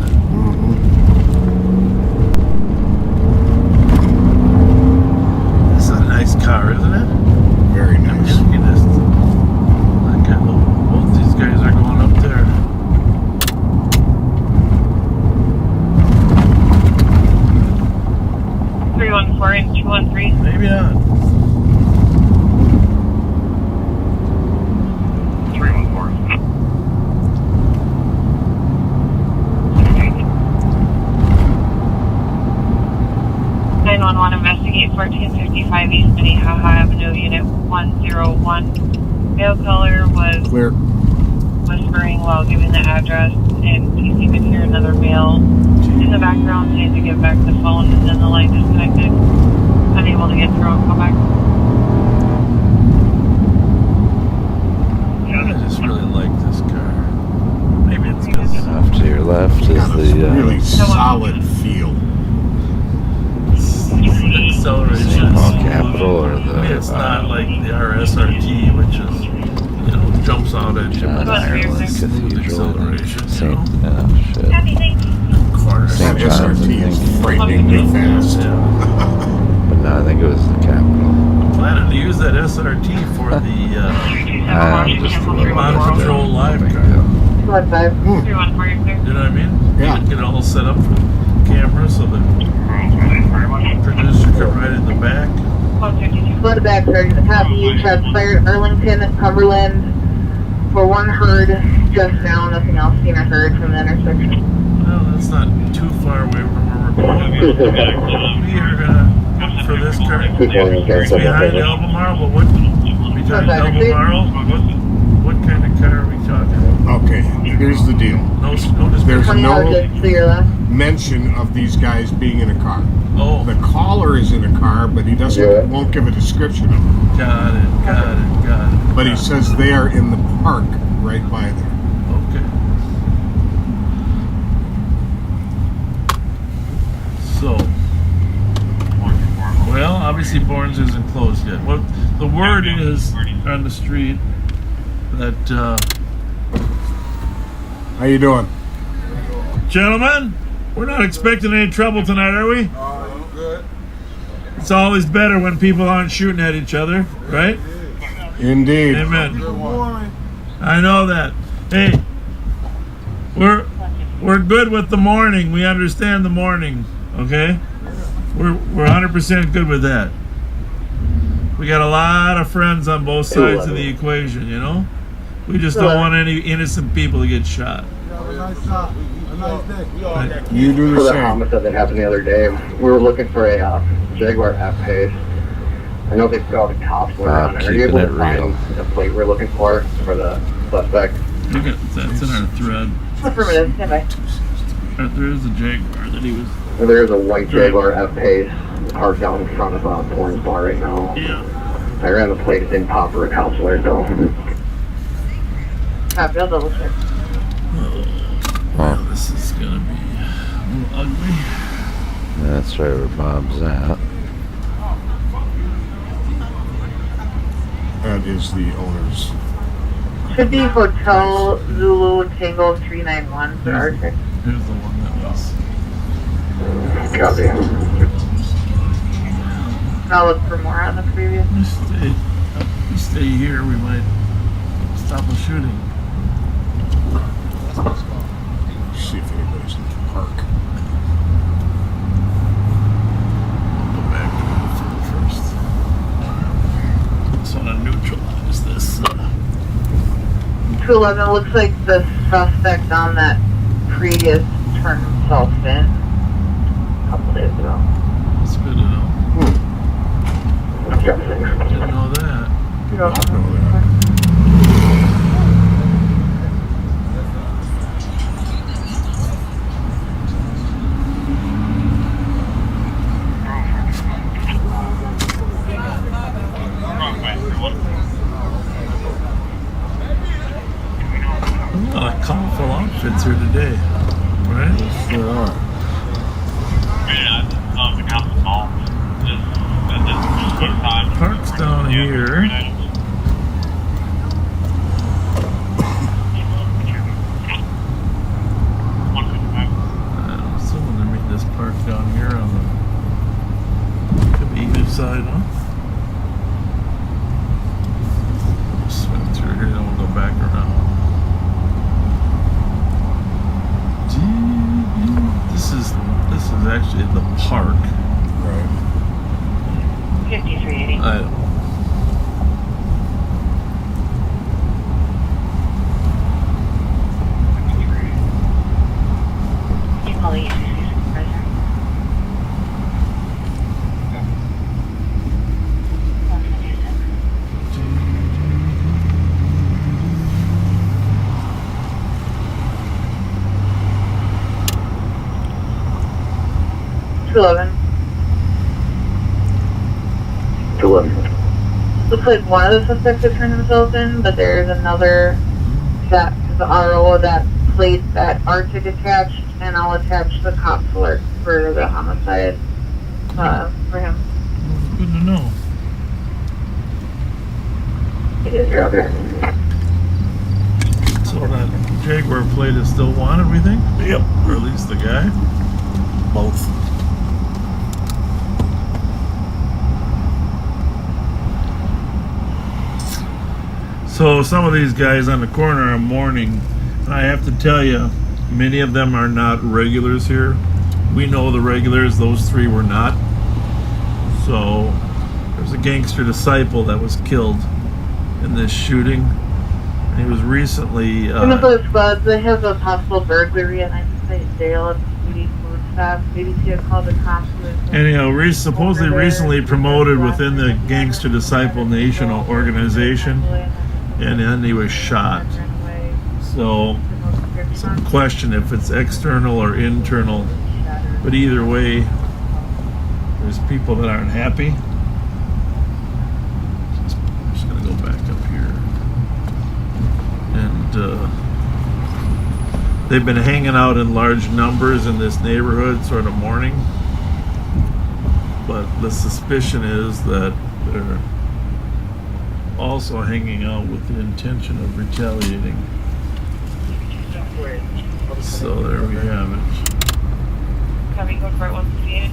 55 East Minnehaha Avenue, Unit 101. Male caller was Clear. whispering while giving the address, and PC could hear another male in the background saying to give back the phone, and then the line disconnected. Unable to get through and call back. I just really like this car. Maybe it's because Off to your left is the Really solid feel. acceleration. Capital or the. I mean, it's not like the RSRT, which is, jumps out at you. John Ireland Cathedral. Acceleration. Shit. Quarter. St. John's, I SRT is think. frighteningly fast. But no, I think it was the capital. I'm planning to use that SRT for the Just a little Mod Control Live car. 215. 314. You know what I mean? Yeah. Get it all set up for camera so the producer can ride in the back. Flood back, Sergeant. Copy. Transpired Arlington, Cumberland. For one heard just now, nothing else seen or heard from the intersection. Well, that's not too far away from where we're going. We are gonna look for this car. It's behind Albemarle, but what? Behind Albemarle? What kind of car are we talking about? Okay, here's the deal. No There's description. no mention of these guys being in a car. Oh. The caller is in a car, but he won't give a description of them. Got it. But he says they are in the park right by there. Okay. So, well, obviously Barnes isn't closed yet. What the word is on the street that How you doing? gentlemen, we're not expecting any trouble tonight, are we? Good. It's always better when people aren't shooting at each other, right? Indeed. Amen. Good morning. I know that. Hey, we're good with the morning. We understand the morning, okay? We're 100% good with that. We got a lot of friends on both sides of the equation, We just don't want any innocent people to get shot. Have a nice day. You do For the the same. homicide that happened the other day, we were looking for a Jaguar F-Pace. I know they've got the cops were on it. Are you able to find the plate we're looking for the suspect? That's in our thread. Affirmative, stand by. There's a Jaguar that he was. There's a white Jaguar F-Pace parked out in front of Orange Bar right now. Yeah. I ran the plate, it didn't pop for a counselor, though. Copy, I'll double check. Well, this is gonna be a little ugly. That's right where Bob's at. That is the owner's. Should be Hotel Zulu Tango 391 for Archer. Here's the one that was. Copy. I'll look for more on the previous. We stay here, we might stop a shooting. See if anybody's in the park. I'll go back to the first. Just want to neutralize this. 211 looks like the suspect on that previous turned himself in a couple days ago. It's good to know. Didn't know that. You don't know that. A lot of colorful outfits here today, right? There are. Park's down here. I'm assuming they're making this park down here on the could be either side, huh? Swing through here, then we'll go back around. This is actually the park. Right. 5380. I don't know. 211. 211. Looks like one of the suspects have turned themselves in, but there's another that the RO that plate that Arctic attached, and I'll attach the cop's alert for the homicide for him. Good to know. So that Jaguar plate is still wanted, we think? Yep. Or at least the guy? Both. So some of these guys on the corner are mourning. And I have to tell you, many of them are not regulars here. We know the regulars, those three were not. So there's a gangster disciple that was killed in this shooting. And he was recently... In the police squad, they have a possible burglary at 9th State Jail at the PD food stop. Maybe see a call the cops. Anyhow, supposedly recently promoted within the Gangster Disciple Nation organization, and then he was shot. So, some question if it's external or internal, but either way, there's people that aren't happy. I'm just gonna go back up here, and they've been hanging out in large numbers in this neighborhood, sort of mourning. But the suspicion is that they're also hanging out with the intention of retaliating. So there we have it. Can we go for it once again?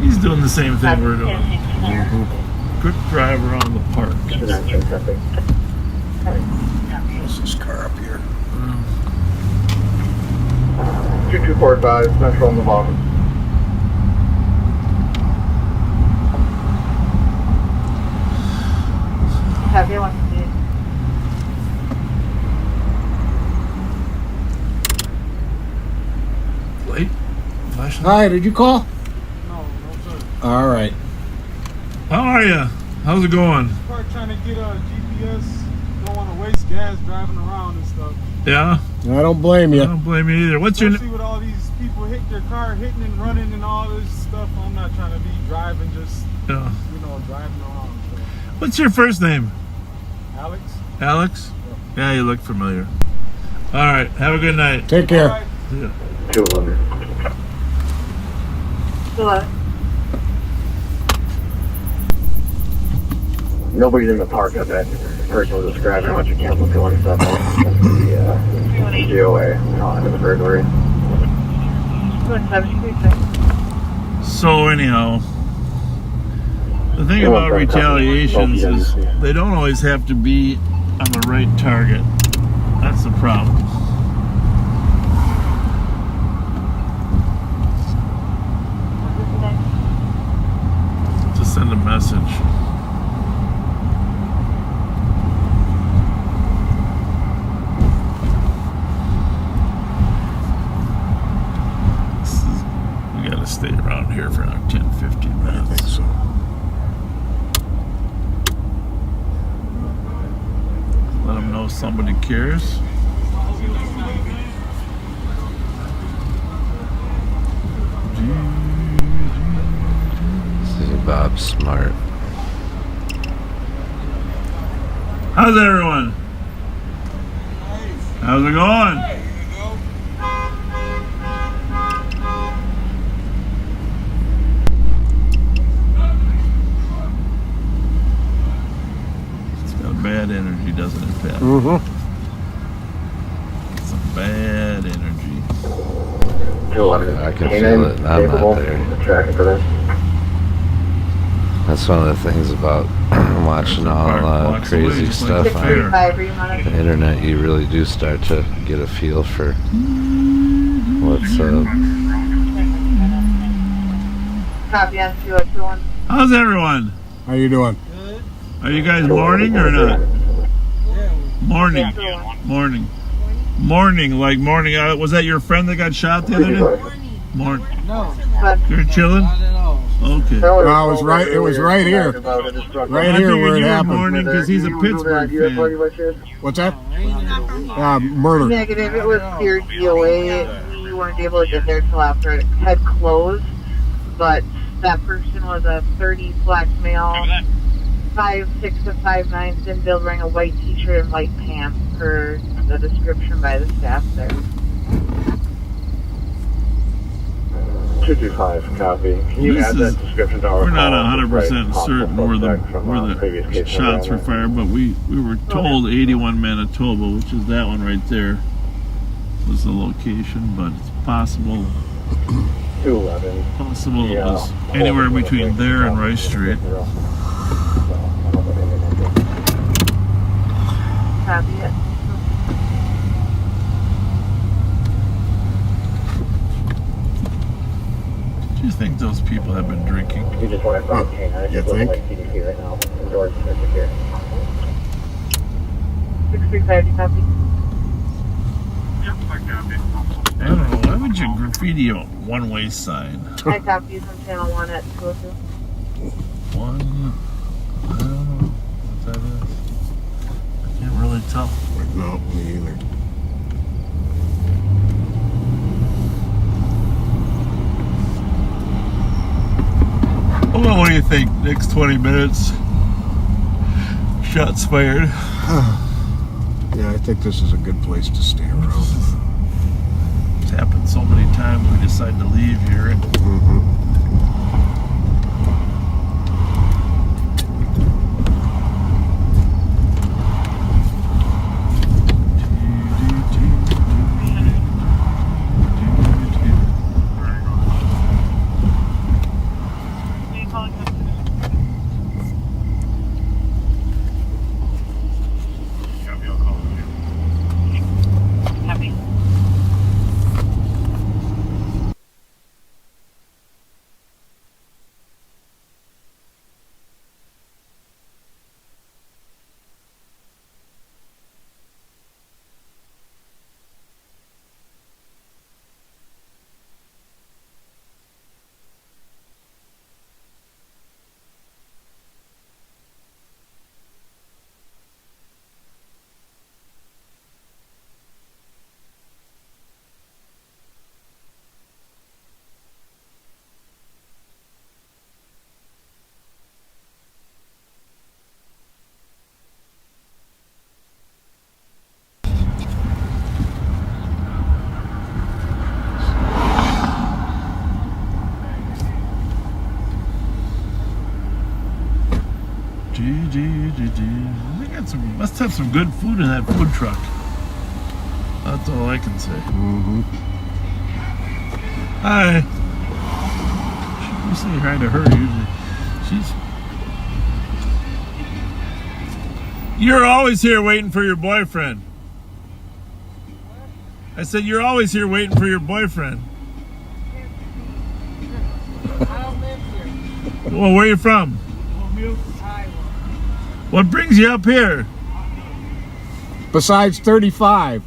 He's doing the same thing we're doing. Quick drive around the park. What's this car up here? 2245, Central on the bottom. Have you want to see it? Late? Flashing? Hi, did you call? No, sir. All right. How are you? How's it going? Park trying to get a GPS. Don't want to waste gas driving around and stuff. Yeah? I don't blame you. I don't blame you either. What's your Especially with all these people hit their car, hitting and running and all this stuff. I'm not trying to be driving just, Yeah. driving around. So. What's your first name? Alex? Alex? Yeah, you look familiar. All right. Have a good night. Take care. Right. Yeah. 211. 211. Nobody's in the park of that person was describing a bunch of chemical killing stuff. That's the GOA into the burglary. 217. So anyhow, the thing about retaliations is they don't always have to be on the right target. That's the problem. To send a message. We gotta stay around here for like 10-15 minutes. I think so. Let them know somebody cares. This is Bob Smart. How's everyone? How's it going? It's got bad energy, doesn't it, Pat? Mm-hmm. Some bad energy. 211. I can feel it. I'm not there. Tracking for this. That's one of the things about watching all crazy stuff on 635, were you on the internet. You really do start to get a feel for what's up. Copy on 2021. How's everyone? How you doing? Good. Are you guys mourning or not? Yeah. Morning. Morning. Morning, like morning. Was that your friend that got shot the other day? Morning. No. You're chilling? Not at all. Okay. No, it was right. It was right here. Right here where it happened. Morning, because he's a Pittsburgh fan. What's that? Murder. Negative. It was cleared DOA. We weren't able to get there till after it had closed. But that person was a 30 black male, 5'6" to 5'9", thin build, wearing a white t-shirt and white pants per the description by the staff there. 225, copy. Can you add that description to our We're not call? 100% certain where the shots were fired, but we were told 81 Manitoba, which is that one right there, was the location, but it's possible. 211. Possible it was anywhere between there and Rice Street. Copy it. Do you think those people have been drinking? You just want to find K9. You think? Like CDC right now. George, here. 635, copy. I don't know. Why would you graffiti a one-way sign? I copy you from channel 1 at 202. One. I don't know what that is. I can't really tell. No, me either. Well, what do you think? Next 20 minutes. Shots fired. Yeah, I think this is a good place to stay around. It's happened so many times we decide to leave here. We got some. Must have some good food in that food truck. That's all I can say. Hi. You say hi to her usually. You're always here waiting for your boyfriend. I said you're always here waiting for your boyfriend. Well, where are you from? What brings you up here? Besides 35.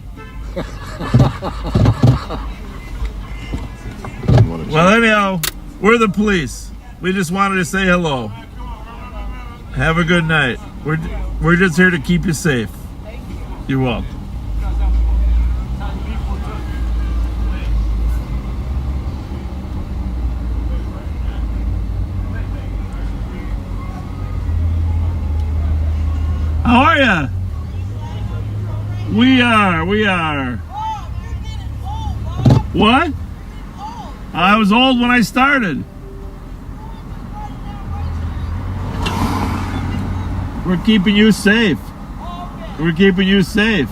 Well, anyhow, we're the police. We just wanted to say hello. Have a good night. We're just here to keep you safe. You're welcome. How are ya? We are. What? I was old when I started. We're keeping you safe. We're keeping you safe.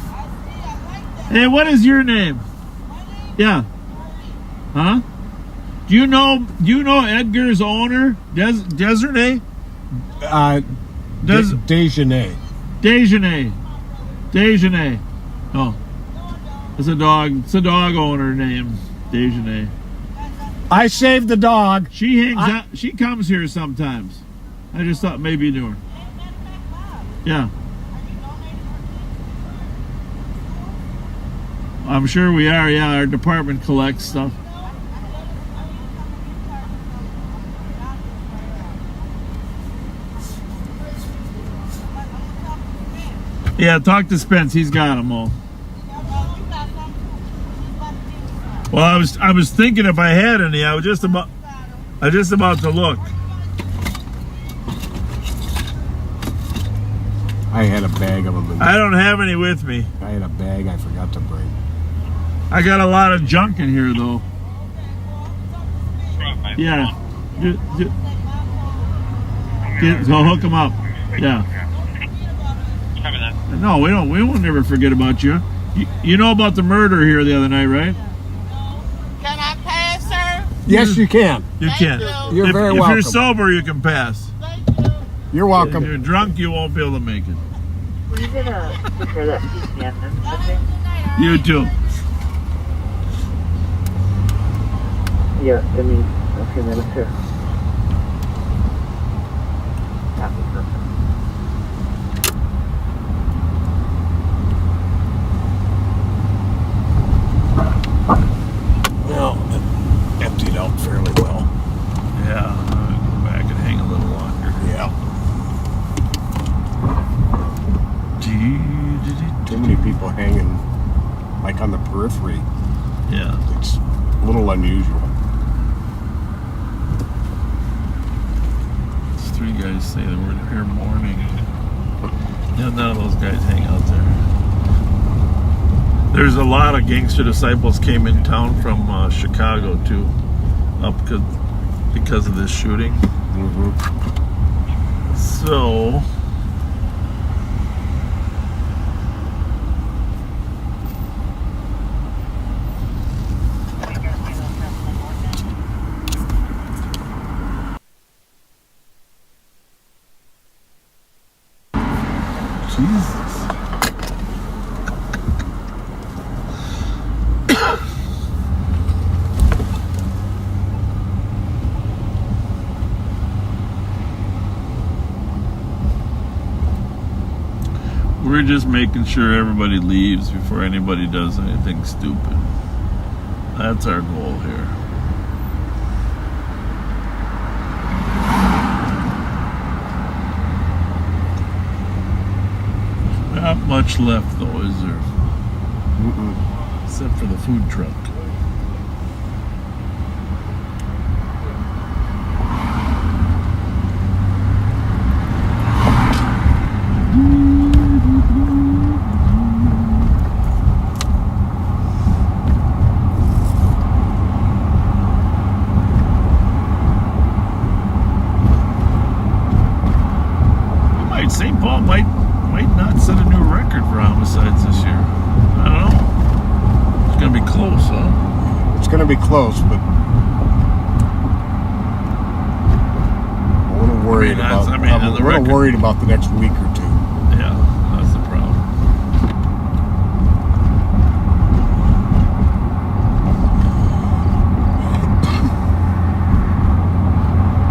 Hey, what is your name? Yeah. Huh? Do you know Edgar's owner, Desiree? Dejanay. Dejanay. Oh. It's a dog owner named Dejanay. I saved the dog. She hangs out. She comes here sometimes. I just thought maybe you knew her. Yeah. I'm sure we are. Yeah, our department collects stuff. Yeah, talk to Spence. He's got them all. Well, I was thinking if I had any. I was just about to look. I had a bag of them. I don't have any with me. I had a bag I forgot to bring. I got a lot of junk in here, though. Yeah. So hook them up. Yeah. No, we don't. We won't never forget about you. You know about the murder here the other night, right? Can I pass, sir? Yes, you can. You can. You're very welcome. If you're sober, you can pass. You're welcome. If you're drunk, you won't be able to make it. Were you gonna prepare that PCM membership? You too. Yeah, give me a few minutes here. Happy perfect. Well, it emptied out fairly well. Yeah, I'll go back and hang a little longer. Yeah. Too many people hanging, like on the periphery. Yeah. It's a little unusual. These 3 guys say that we're here morning. Yeah, none of those guys hang out there. There's a lot of gangster disciples came in town from Chicago too, up because of this shooting. Mm-hmm. So. Jesus. We're just making sure everybody leaves before anybody does anything stupid. That's our goal here. Not much left though, is there? Mm-mm. Except for the food truck. St. Paul might not set a new record for homicides this year. I don't know. It's gonna be close, huh? It's gonna be close, but I'm a little worried about. I'm a little worried about the next week or two. Yeah, that's the problem.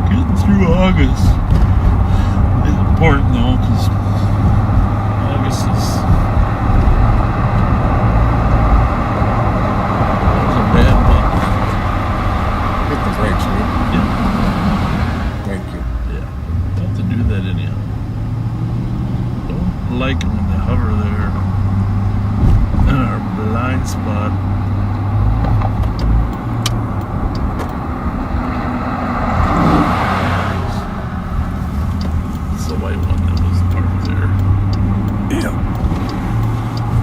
Getting through August. Important though, because August is a bad month. Hit the brakes, right? Yeah. Thank you. Yeah. Have to do that anyhow. Don't like them when they hover there in our blind spot. The white one that was parked there. Yeah.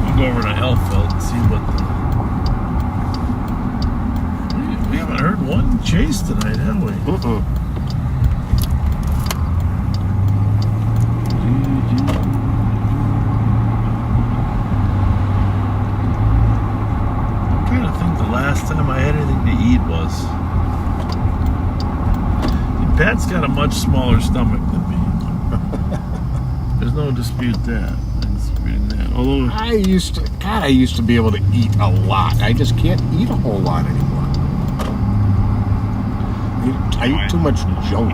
We'll go over to Elfeld and see what we haven't heard one chase tonight, have we? Uh-uh. I'm trying to think the last time I had anything to eat was. Pat's got a much smaller stomach than me. There's no dispute that. Although I used to be able to eat a lot. I just can't eat a whole lot anymore. I eat too much junk.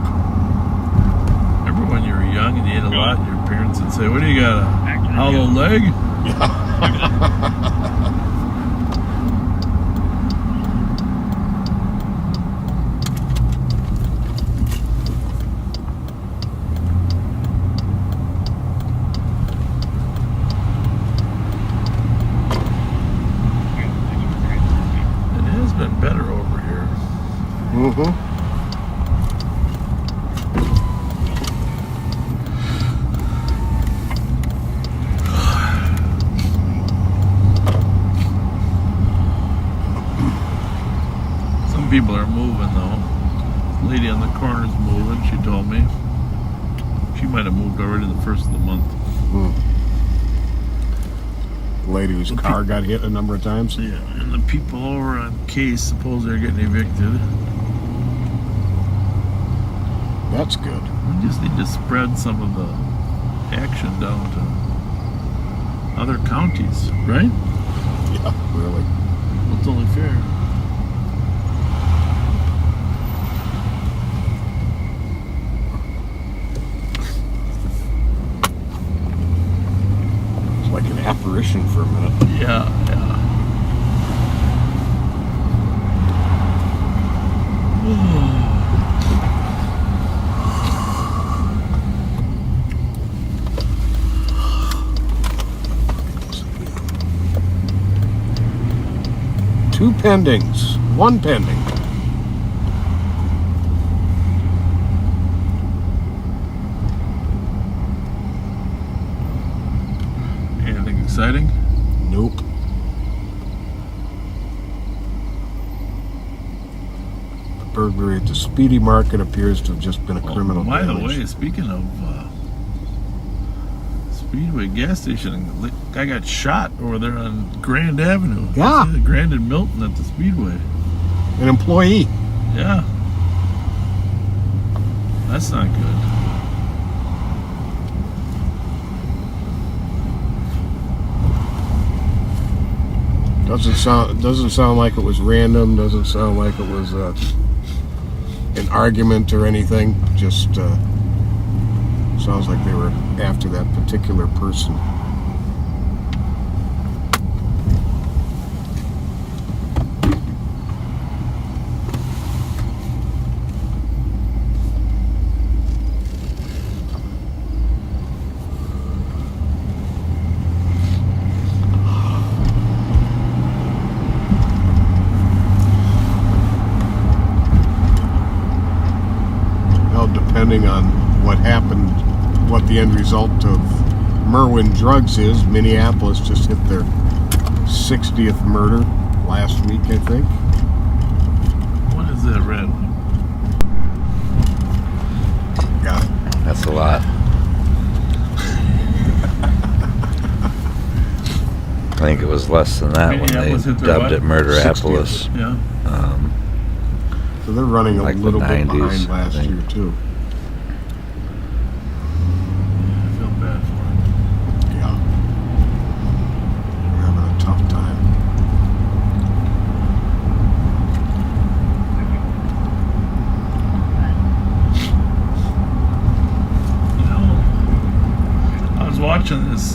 Remember when you were young and you ate a lot, your parents would say, "What do you got, a hollow leg?" Yeah. Mm-hmm. Some people are moving though. The lady on the corner's moving, she told me. She might have moved already the first of the month. Lady whose car got hit a number of times. Yeah, and the people over on Case suppose they're getting evicted. That's good. We just need to spread some of the action down to other counties, right? Yeah, really. Well, it's only fair. It's like an apparition for a minute. Yeah, yeah. Two pendings, one pending. Anything exciting? Nope. The burglary at the Speedy Market appears to have just been a criminal By the damage. way, speaking of Speedway gas station, the guy got shot over there on Grand Avenue. Yeah. The Grand and Milton at the Speedway. An employee. Yeah. That's not good. Doesn't sound like it was random. Doesn't sound like it was an argument or anything. Just sounds like they were after that particular person. Depending on what happened, what the end result of Merwin drugs is, Minneapolis just hit their 60th murder last week, I think. What is that, Red? Yeah. That's a lot. I think it was less than that when they dubbed it Murderapolis. Yeah. So they're running a Like the little bit 90s, behind I last think. year, too. I feel bad for him. Yeah. They're having a tough time. You know, I was watching this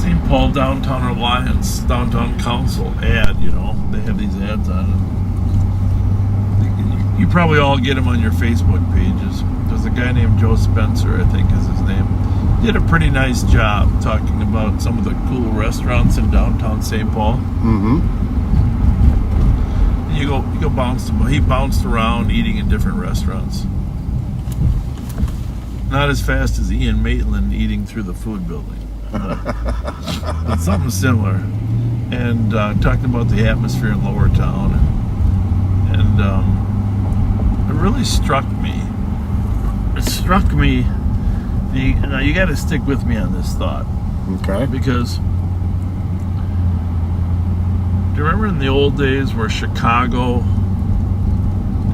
St. Paul Downtown Alliance Downtown Council ad, you know. They have these ads on it. You probably all get them on your Facebook pages. There's a guy named Joe Spencer, I think is his name. Did a pretty nice job talking about some of the cool restaurants in downtown St. Paul. Mm-hmm. And you go bounce. He bounced around eating in different restaurants. Not as fast as Ian Maitland eating through the food building. But something similar. And talking about the atmosphere in Lower Town. And it really struck me. It struck me. Now you got to stick with me on this thought. Okay. Because do you remember in the old days where Chicago,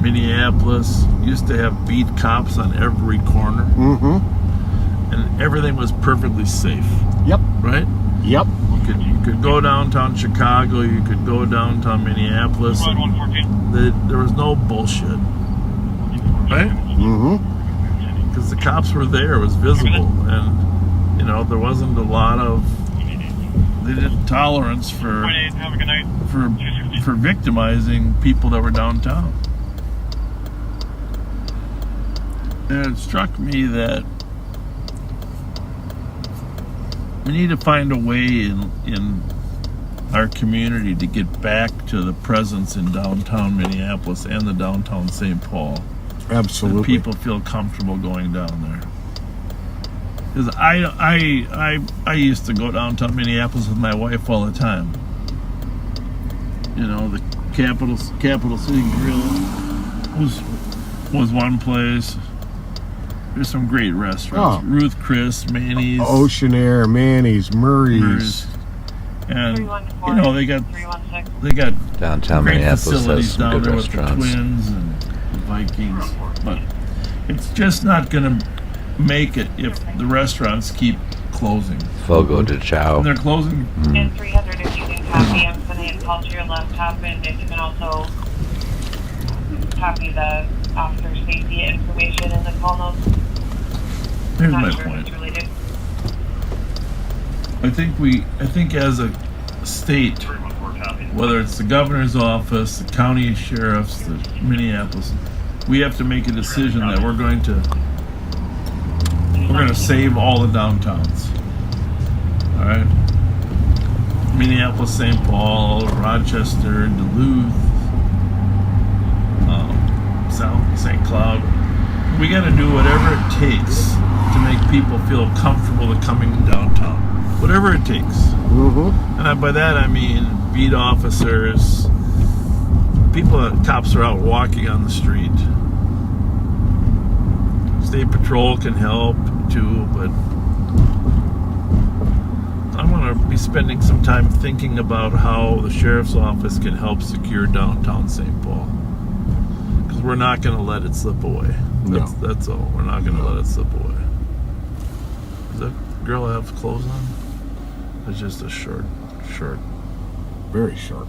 Minneapolis used to have beat cops on every corner? Mm-hmm. And everything was perfectly safe. Yep. Right? Yep. You could go downtown Chicago, you could go downtown Minneapolis. There was no bullshit. Right? Mm-hmm. Because the cops were there, it was visible. And, you know, there wasn't a lot of tolerance for victimizing people that were downtown. And it struck me that we need to find a way in our community to get back to the presence in downtown Minneapolis and the downtown St. Paul. Absolutely. That people feel comfortable going down there. Because I used to go downtown Minneapolis with my wife all the time. You know, the Capital City Grill was one place. There's some great restaurants. Oh. Ruth Chris, Manny's, Ocean Air, Manny's, Murray's. And you know they got downtown great Minneapolis facilities has some down good there restaurants. with the Twins and the Vikings, but it's just not going to make it if the restaurants keep closing. Fogo de Chao. And they're closing. And 300 if you can copy, I'm sending a call to your laptop, and if you can also copy the officer safety information in the call notes. Here's Not my sure point. if it's related. I think as a state, whether it's the governor's office, the county sheriffs, the Minneapolis, we have to make a decision that we're going to save all the downtowns. All right, Minneapolis, St. Paul, Rochester, Duluth, South St. Cloud. We got to do whatever it takes to make people feel comfortable to coming downtown. Whatever it takes. Mm-hmm. And by that I mean beat officers, cops are out walking on the street. State Patrol can help too, but I'm going to be spending some time thinking about how the sheriff's office can help secure downtown St. Paul. Because we're not going to let it slip away. That's all. We're not going to let it slip away. Does that girl have clothes on? It's just a short. Very short.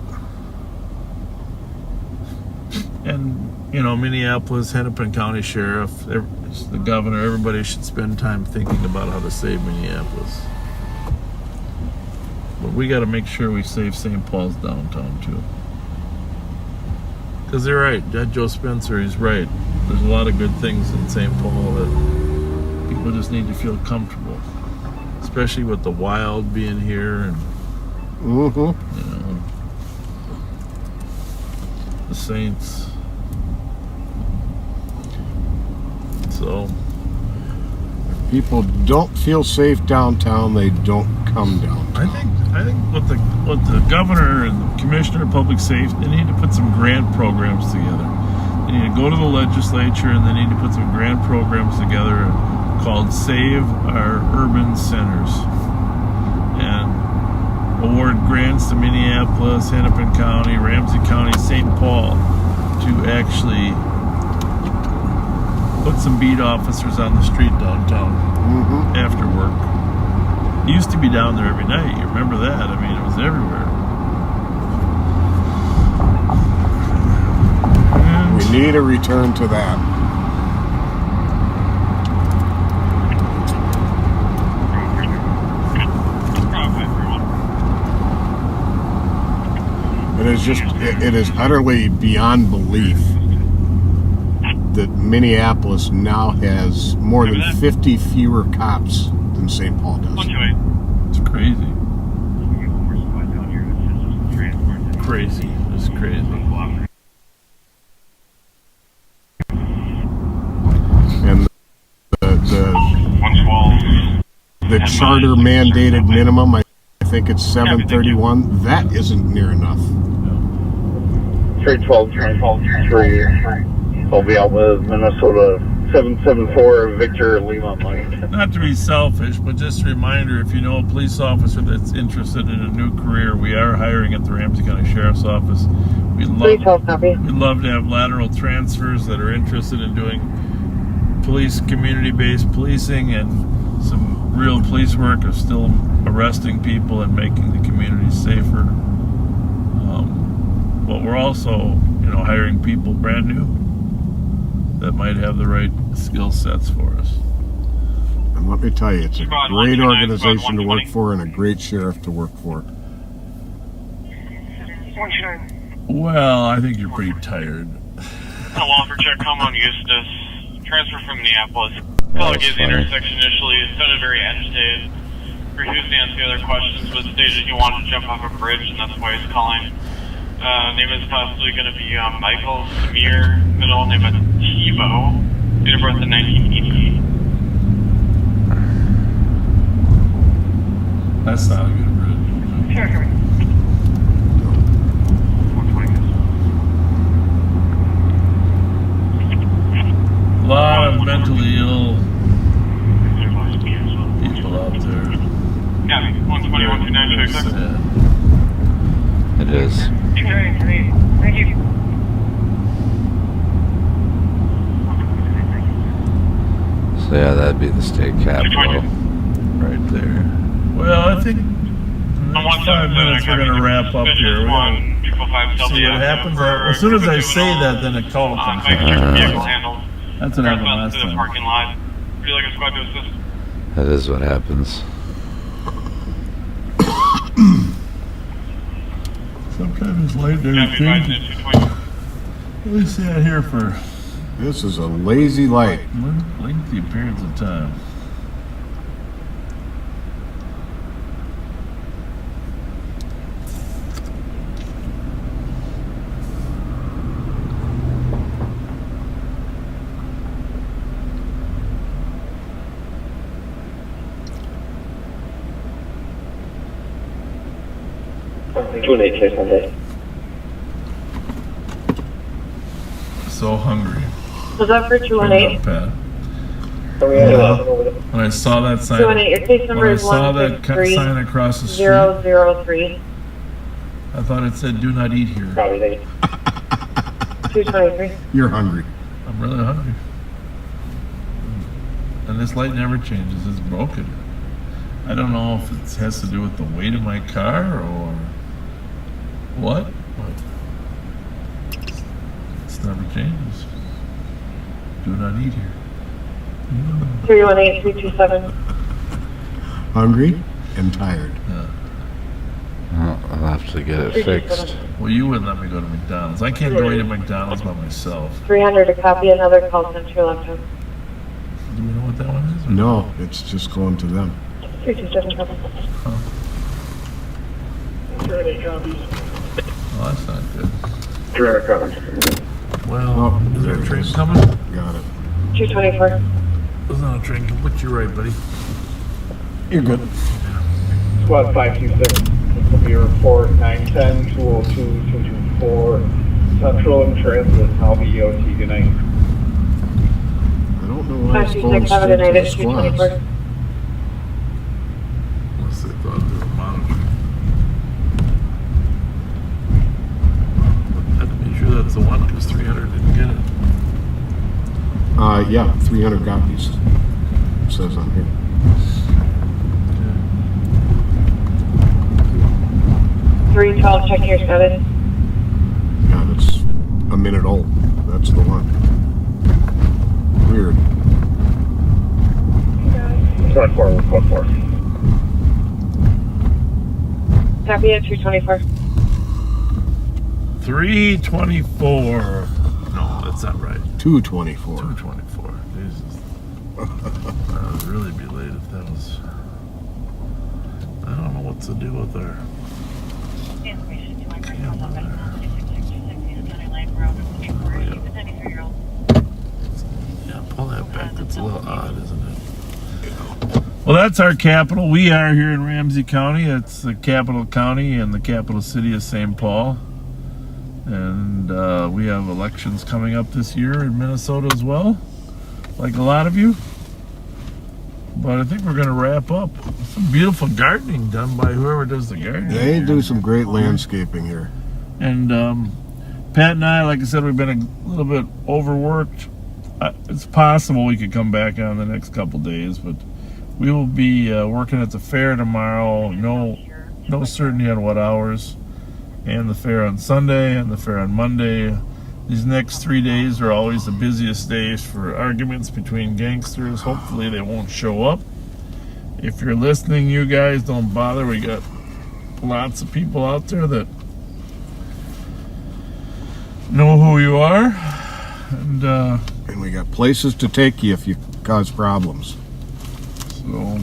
And, you know, Minneapolis, Hennepin County Sheriff, the governor, everybody should spend time thinking about how to save Minneapolis. But we got to make sure we save St. Paul's downtown, too. Because they're right. That Joe Spencer, he's right. There's a lot of good things in St. Paul that people just need to feel comfortable. Especially with the Wild being here and, you know, the Saints. So people don't feel safe downtown, they don't come downtown. I think what the governor and the commissioner of public safety, they need to put some grant programs together. They need to go to the legislature and they need to put some grant programs together called Save Our Urban Centers, and award grants to Minneapolis, Hennepin County, Ramsey County, St. Paul to actually put some beat officers on the street downtown after work. It used to be down there every night. You remember that? I mean, it was everywhere. We need a return to that. It is utterly beyond belief that Minneapolis now has more than 50 fewer cops than St. Paul does. It's crazy. Crazy. It's crazy. And the charter mandated minimum, I think it's 731. That isn't near enough. 312-3. I'll be out with Minnesota 774 Victor Lima Mike. Not to be selfish, but just a reminder, if you know a police officer that's interested in a new career, we are hiring at the Ramsey County Sheriff's Office. We'd love to have lateral transfers that are interested in doing community-based policing and some real police work of still arresting people and making the community safer. But we're also, hiring people brand new that might have the right skill sets for us. And let me tell you, it's a great organization to work for and a great sheriff to work for. Well, I think you're pretty tired. Walker check, come on Eustis. Transfer from Minneapolis. Call gives the intersection initially. Sounded very agitated. refused to answer the other questions, but stated he wanted to jump off a bridge, and that's why he's calling. Name is possibly going to be Michael Samir, middle name is Tivo, date of birth in 1988. That's not a good bridge. Sure. A lot of mentally ill people out there. Yeah, 120-129 It is. Thank you. So yeah, that'd be the state capitol right there. Well, I think in the next 5 minutes we're going to wrap up here. We're going to see what happens. As soon as I say that, then a call comes in. That's what happened last time. Parking lot. Would you like a squad to assist? That is what happens. Some kind of light there. What is that here for? This is a lazy light. Lengthy periods of time. So hungry. Was that for 218? When I saw that sign, 218, your case number when I is saw that sign across the street, 003. I thought it said "Do not eat here." 223. You're hungry. I'm really hungry. And this light never changes. It's broken. I don't know if it has to do with the weight of my car or what, but it never changes. Do not eat here. 318-327. Hungry and tired. Yeah. Well, I'll have to get it fixed. Well, you wouldn't let me go to McDonald's. I can't go eat at McDonald's by myself. 300 to copy another call sent to your left hand. Do we know what that one is? No, it's just going to them. 327 copy. Oh, that's not good. 300 copy. Well, is there a train coming? Got it. 224. There's not a train coming, but you're right, buddy. You're good. Squad 526, this will be your report 910-202-224 Central in transit, I'll be EOT, good night. I don't know why it's going 526, have a good night at straight to the 224. Unless they thought they were monitoring. I have to be sure that's the one, because 300 didn't get it. Yeah, 300 copies. It says on here. 312, check your status. Yeah, that's a minute old. That's the one. Weird. Squad 4, Squad 4. Copy at 224. 324. No, that's not right. 224. 224. Jesus. I would really be late if that was. I don't know what's the deal with our. Yeah, pull that back. That's a little odd, isn't it? Well, that's our capital. We are here in Ramsey County. It's the capital county and the capital city of St. Paul. And we have elections coming up this year in Minnesota as well, like a lot of you. But I think we're going to wrap up. Some beautiful gardening done by whoever does the gardening. They do some great landscaping here. And Pat and I, like I said, we've been a little bit overworked. It's possible we could come back on the next couple days, but we will be working at the fair tomorrow. No certainty on what hours. And the fair on Sunday and the fair on Monday. These next 3 days are always the busiest days for arguments between gangsters. Hopefully they won't show up. If you're listening, you guys, don't bother. We got lots of people out there that know who you are. And we got places to take you if you cause problems. So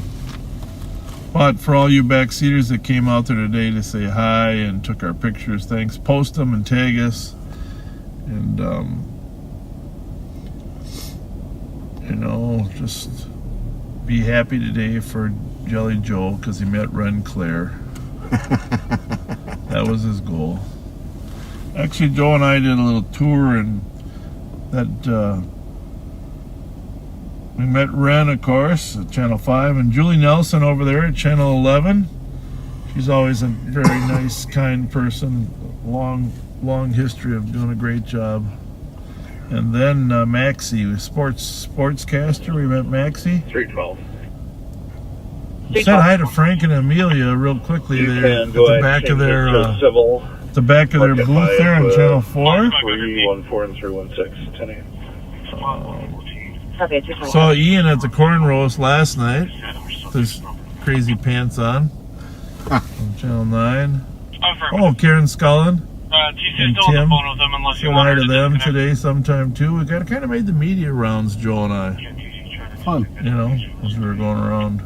But for all you backseaters that came out there today to say hi and took our pictures, thanks. Post them and tag us. And, you know, just be happy today for Jelly Joe because he met Ren Claire. That was his goal. Actually, Joe and I did a little tour, and that we met Ren, of course, at Channel 5, and Julie Nelson over there at Channel 11. She's always a very nice, kind person. Long history of doing a great job. And then Maxie, sportscaster. We met Maxie. 312. Said hi to Frank and Amelia real quickly You there can at go the ahead back and of change their it to civil. the back of their booth there on Channel 4. 314 and 316, 10 a.m. Saw Ian at the corn roast last night. There's crazy pants on Channel 9. Oh, Karen Scullin and Tim. Said hi to them today sometime too. We kind of made the media rounds, Joe and I. Fun. You know, as we were going around.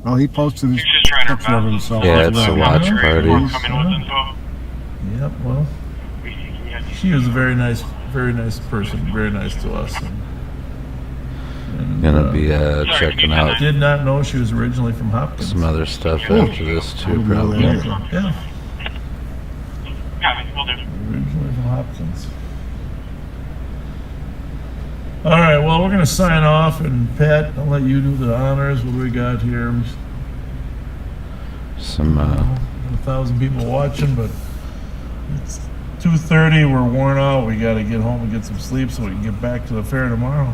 Well, he posted his picture of himself. Yeah, it's a watch party. Yep, well, she was a very nice person, very nice to us. And, Gonna be checking out. Did not know she was originally from Hopkins. Some other stuff after this too, probably. Yeah. Originally from Hopkins. All right, well, we're gonna sign off, and Pat, I'll let you do the honors. What do we got here? Some 1,000 people watching, but it's 2:30. We're worn out. We got to get home and get some sleep so we can get back to the fair tomorrow.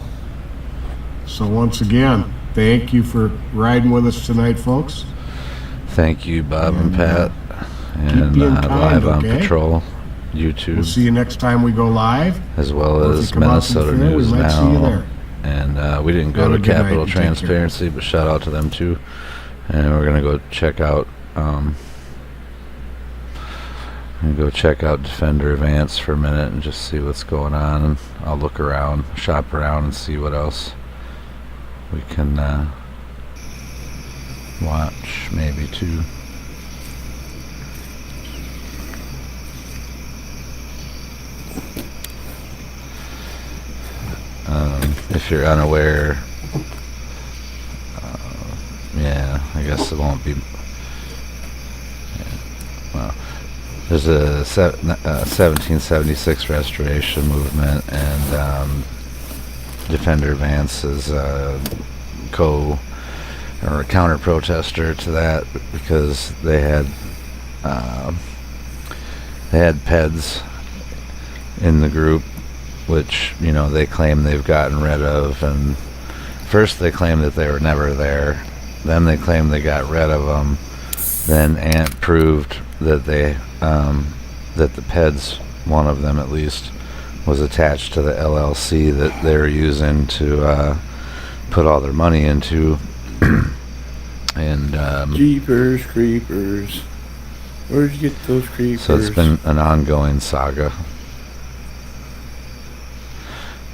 So once again, thank you for riding with us tonight, folks. Thank you, Bob and Pat, keep and being kind, Live on okay? Patrol, YouTube. We'll see you next time we go live. As well Or if as you come out to the Minnesota fair, we News might see you Now. there. And we didn't go Have a to good night Capital and take care. Transparency, but shout out to them too. And we're gonna go check out. Defender Advance for a minute and just see what's going on. And I'll look around, shop around, and see what else we can watch, maybe too. If you're unaware, yeah, I guess it won't be. Well, there's a 1776 restoration movement, and Defender Vance is a counter protester to that because they had PEDs in the group, which they claim they've gotten rid of. And first they claimed that they were never there, then they claimed they got rid of them, then Ant proved that they that the PEDs, one of them at least, was attached to the LLC that they were using to put all their money into. And Jeepers creepers, where'd you get those creepers? so it's been an ongoing saga,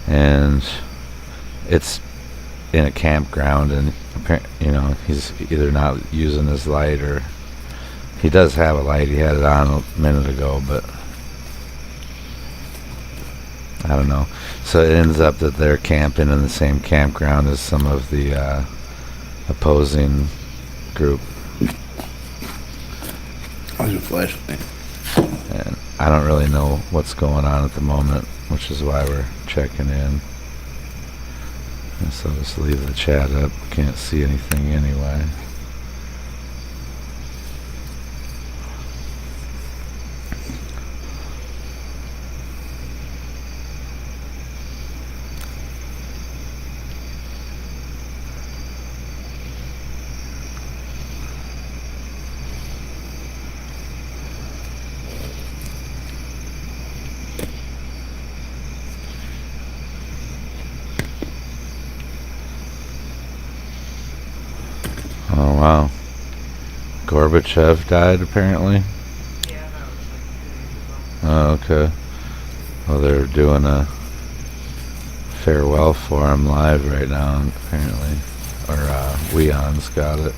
and it's in a campground, and he's either not using his light, or he does have a light. He had it on a minute ago, but I don't know. So it ends up that they're camping in the same campground as some of the opposing group. How's your flashlight? And I don't really know what's going on at the moment, which is why we're checking in. And so just leave the chat up. Can't see anything anyway. Oh wow. Gorbachev died apparently? Oh, okay. Well, they're doing a farewell for him live right now, apparently. Or Weon's got it.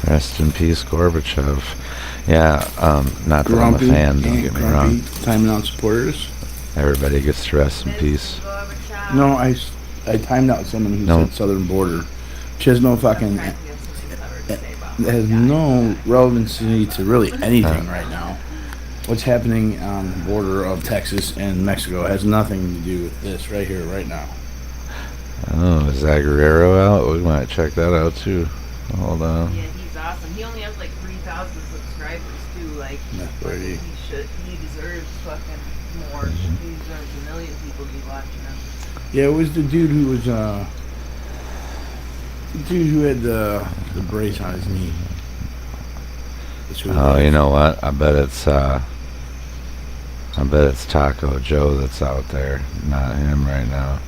Rest in peace, Gorbachev. Yeah, not that I'm a fan, don't get me wrong. Timing out supporters. Everybody gets to rest in peace. No, I timed out someone who said southern border, which has no fucking, it has no relevancy to really anything right now. What's happening on the border of Texas and Mexico has nothing to do with this right here, right now. Oh, is Aguerrero out? We might check that out too. Hold on. Yeah, he's awesome. He only has like 3,000 subscribers too. Like, he deserves fucking more. He deserves a million people to be watching him. Yeah, it was the dude who was the dude who had the brace on his knee. Oh, you know what? I bet it's Taco Joe that's out there, not him right now.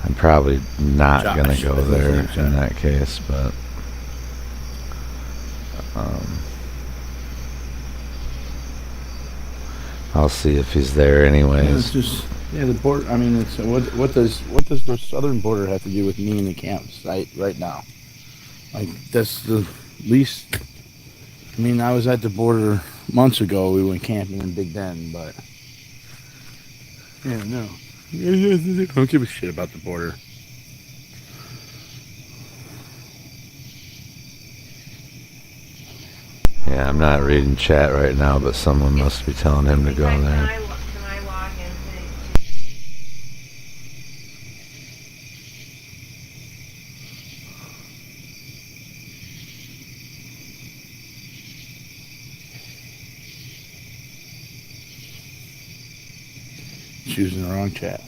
I'm probably not gonna go there in that case, but I'll see if he's there anyways. Yeah, it's just the border. I mean, it's what does the southern border have to do with me in the camps right now? Like, that's the least. I mean, I was at the border months ago. We went camping in Big Bend, but yeah, no, I don't give a shit about the border. Yeah, I'm not reading chat right now, but someone must be telling him to go there. Choosing the wrong chat.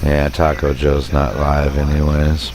Yeah, Taco Joe's not live anyways.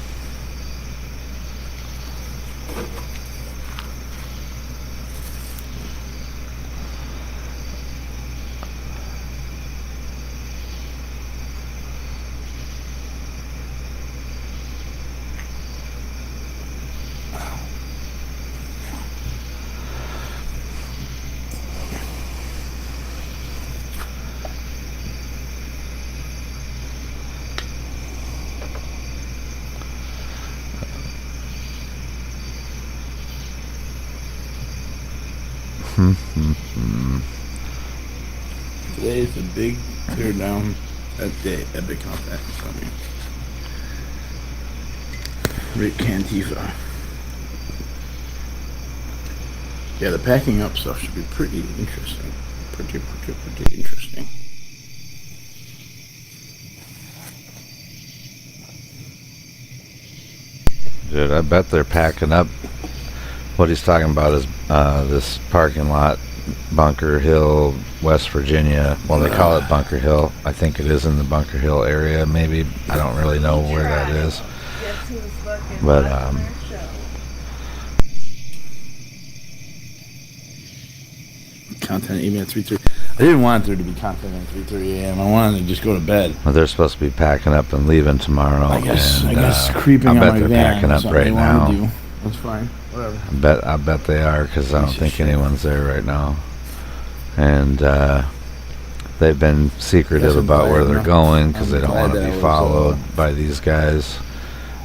Today is a big tear down day at Big Contact. Rick Cantifa. Yeah, the packing up stuff should be pretty interesting. Pretty interesting. Dude, I bet they're packing up. What he's talking about is this parking lot, Bunker Hill, West Virginia. Well, they call it Bunker Hill. I think it is in the Bunker Hill area, maybe. I don't really know where that is. But, Content even at 3:30. I didn't want there to be content at 3:30 a.m. I wanted to just go to bed. Well, they're supposed to be packing up and leaving tomorrow. I guess creeping I on bet my they're van packing is up something right they now. wanna do. That's fine. Whatever. I bet they are, because I don't think anyone's there right now. And they've been secretive about where they're going because they don't want to be followed by these guys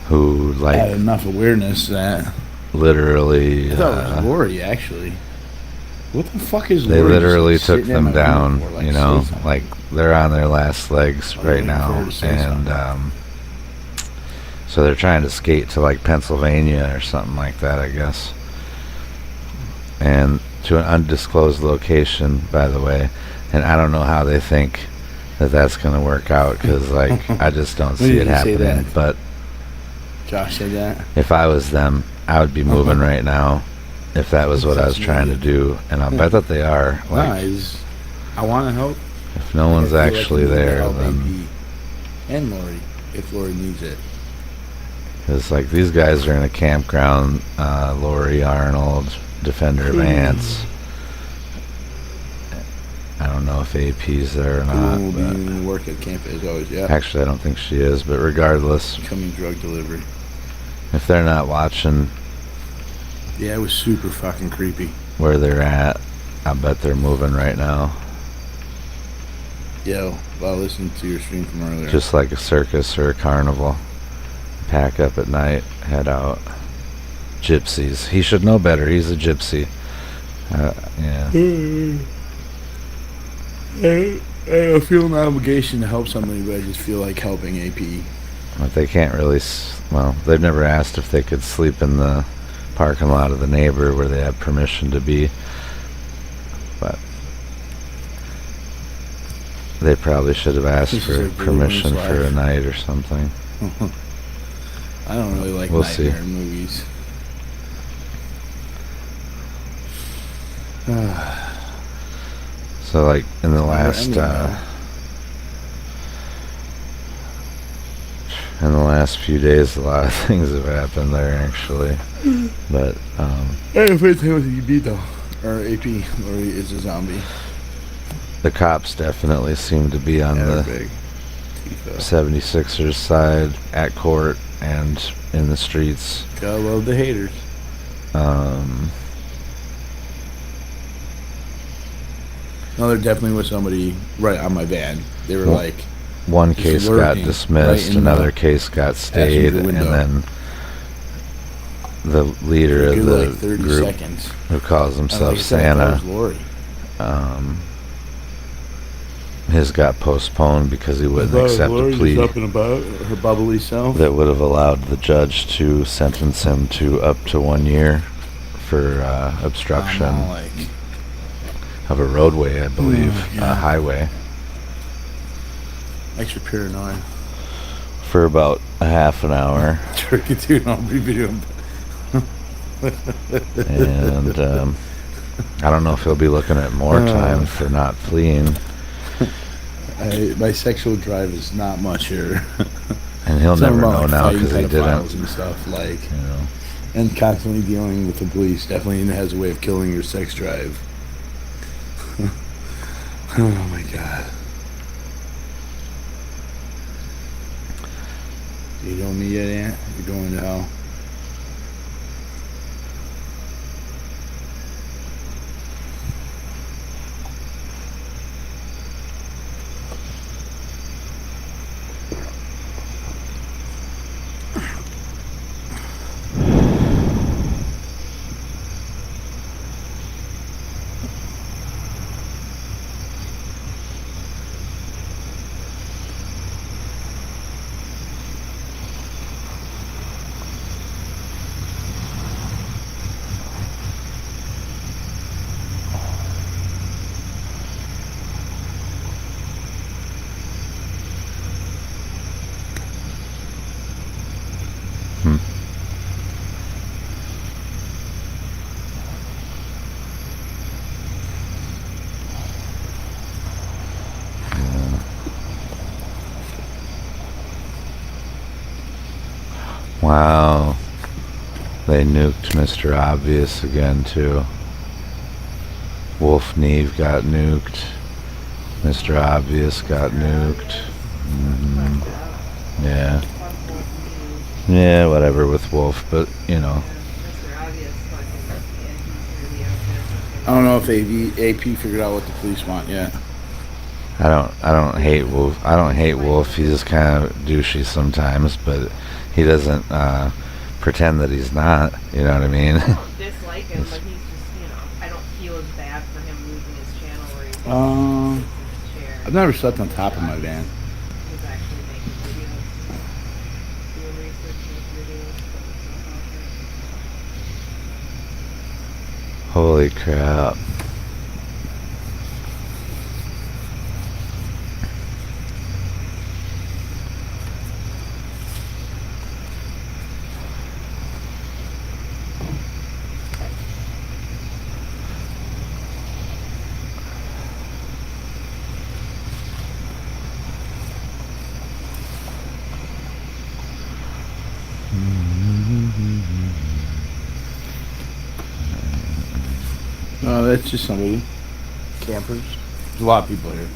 who had enough awareness that literally. I thought it was Lori, actually. What the fuck is They Lori literally just took sitting in them my down, room for, you know, like they're on their last legs right now, and so they're trying to skate to like Pennsylvania or something like that, I guess, and to an undisclosed location, by the way. And I don't know how they think that that's going to work out, because like I just don't see it happening. But Josh said that. if I was them, I would be moving right now. If that was what I was trying to do, and I'll bet that they are. Like, I want to help. if no one's actually there, then And Lori, if Lori needs it. it's like these guys are in a campground. Lori Arnold, Defender of Ants. I don't know if AP's there or not. Who will But be work at camp as always, yeah. actually, I don't think she is. But regardless, Coming drug delivery. If they're not watching Yeah, it was super fucking creepy. where they're at, I bet they're moving right now. Yo, well, listen to your stream from earlier. Just like a circus or a carnival. Pack up at night, head out. Gypsies. He should know better. He's a gypsy. Yeah. I feel an obligation to help somebody, but I just feel like helping AP. But they can't really, well, they've never asked if they could sleep in the parking lot of the neighbor where they have permission to be. But they probably should have asked This is for like the permission women's for a life. night or something. I don't really like We'll see. nightmare movies. So like in the last few days, a lot of things have happened there actually. But If it's though, or AP, or it's a zombie. the cops definitely seem to be on the big. 76ers side at court and in the streets. Gotta love the haters. No, there definitely was somebody right on my van. They were Well, like, one just case got lurking dismissed, right in another the case got stayed, passenger and window. then the leader For a of good, the like, 30 group, seconds. who calls himself like I said, I thought it Santa, was Lori. his got postponed because he wouldn't thought accept a Lori was plea up and about her bubbly self. that would have allowed the judge to sentence him to up to 1 year for obstruction I'm all like, of a roadway, I believe, yeah. a highway, extra paranoid. for about a half an hour. Turkey dude, I'll be videoing. And I don't know if he'll be looking at more time for not fleeing. My sexual drive is not much here. And he'll Something never about, know like, now because he fighting pedophiles didn't. and stuff like, You know. and constantly dealing with the police definitely has a way of killing your sex drive. Oh my god. You don't me yet, Aunt? You're going to hell. Wow. They nuked Mr. Obvious again, too. Wolf Neve got nuked. Mr. Obvious got nuked. Yeah. Yeah, whatever with Wolf, but, you know. I don't know if AP figured out what the police want yet. I don't hate Wolf. I don't hate Wolf. He's just kind of douchey sometimes, but he doesn't pretend that he's not. You know what I mean? I don't dislike him, but he's just, I don't feel as bad for him losing his channel where he sits in his chair. I've never slept on top of my van. He's actually making videos, doing research in his videos. Holy crap. No, that's just somebody. Campers. There's a lot of people here.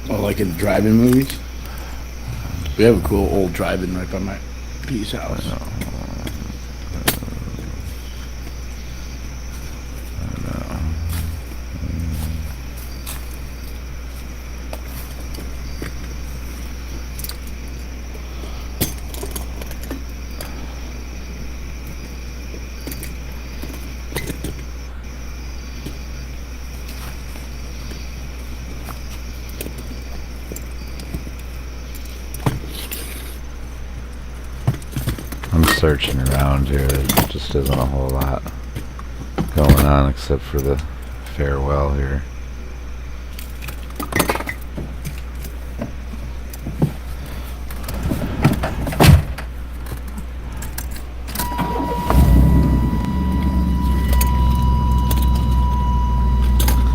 Oh, like in drive-in movies? We have a cool old drive-in right by my Pete's house. I'm searching around here. There just isn't a whole lot going on except for the farewell here.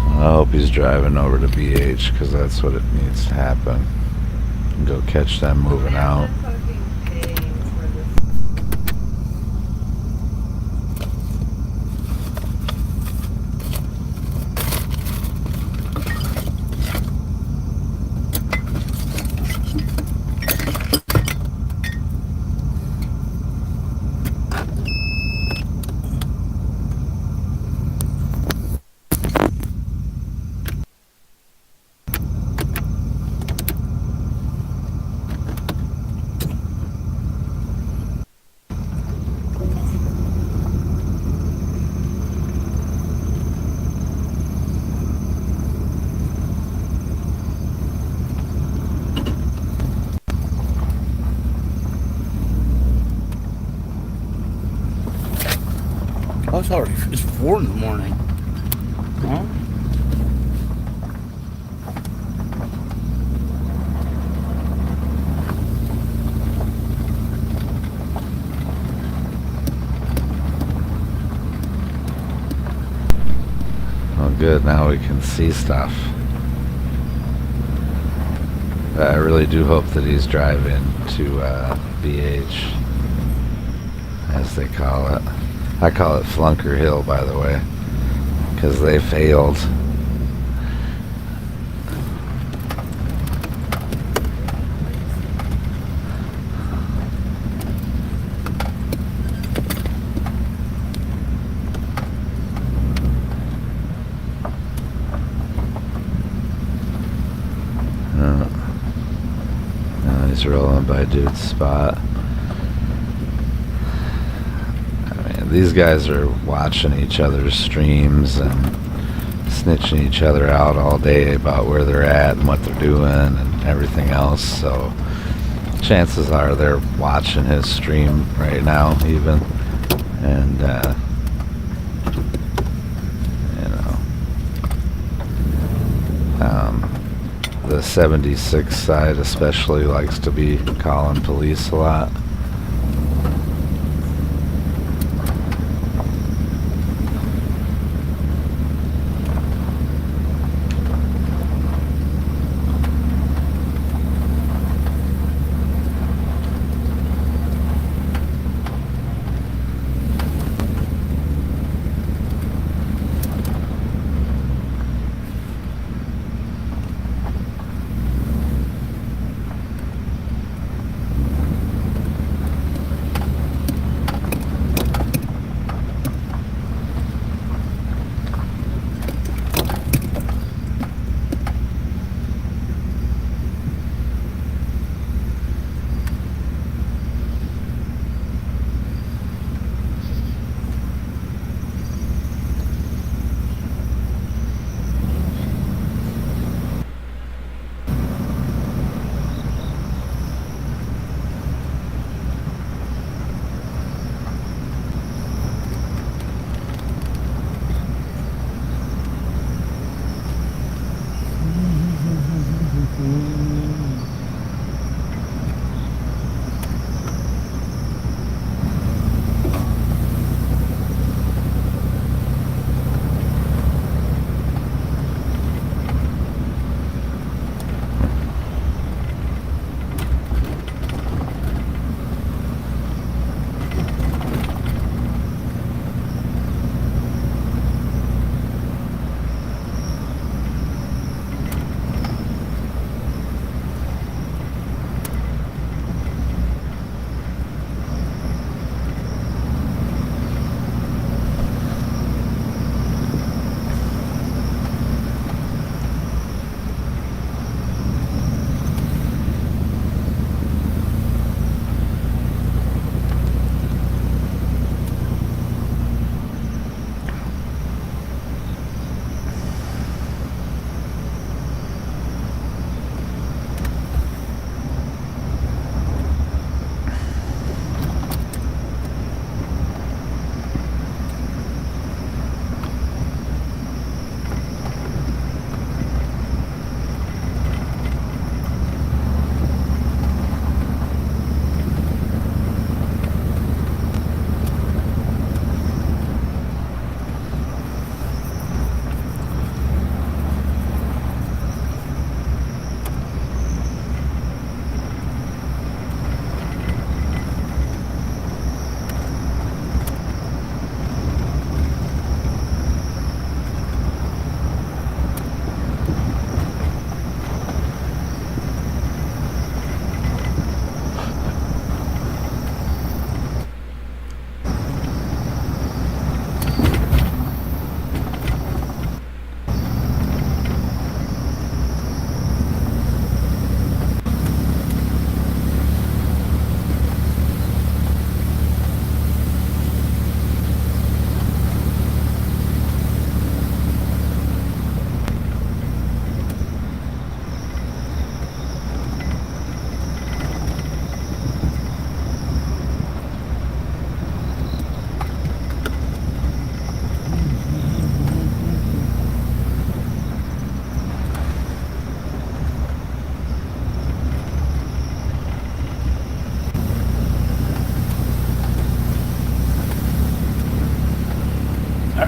I hope he's driving over to BH because that's what it needs to happen. Go catch them moving out. Oh, it's 4 in the morning. Huh? Oh good, now we can see stuff. I really do hope that he's driving to BH, as they call it. I call it Flunker Hill, by the way, because they failed. Now he's rolling by dude's spot. These guys are watching each other's streams and snitching each other out all day about where they're at and what they're doing and everything else. So chances are they're watching his stream right now even. And, the 76 side especially likes to be calling police a lot.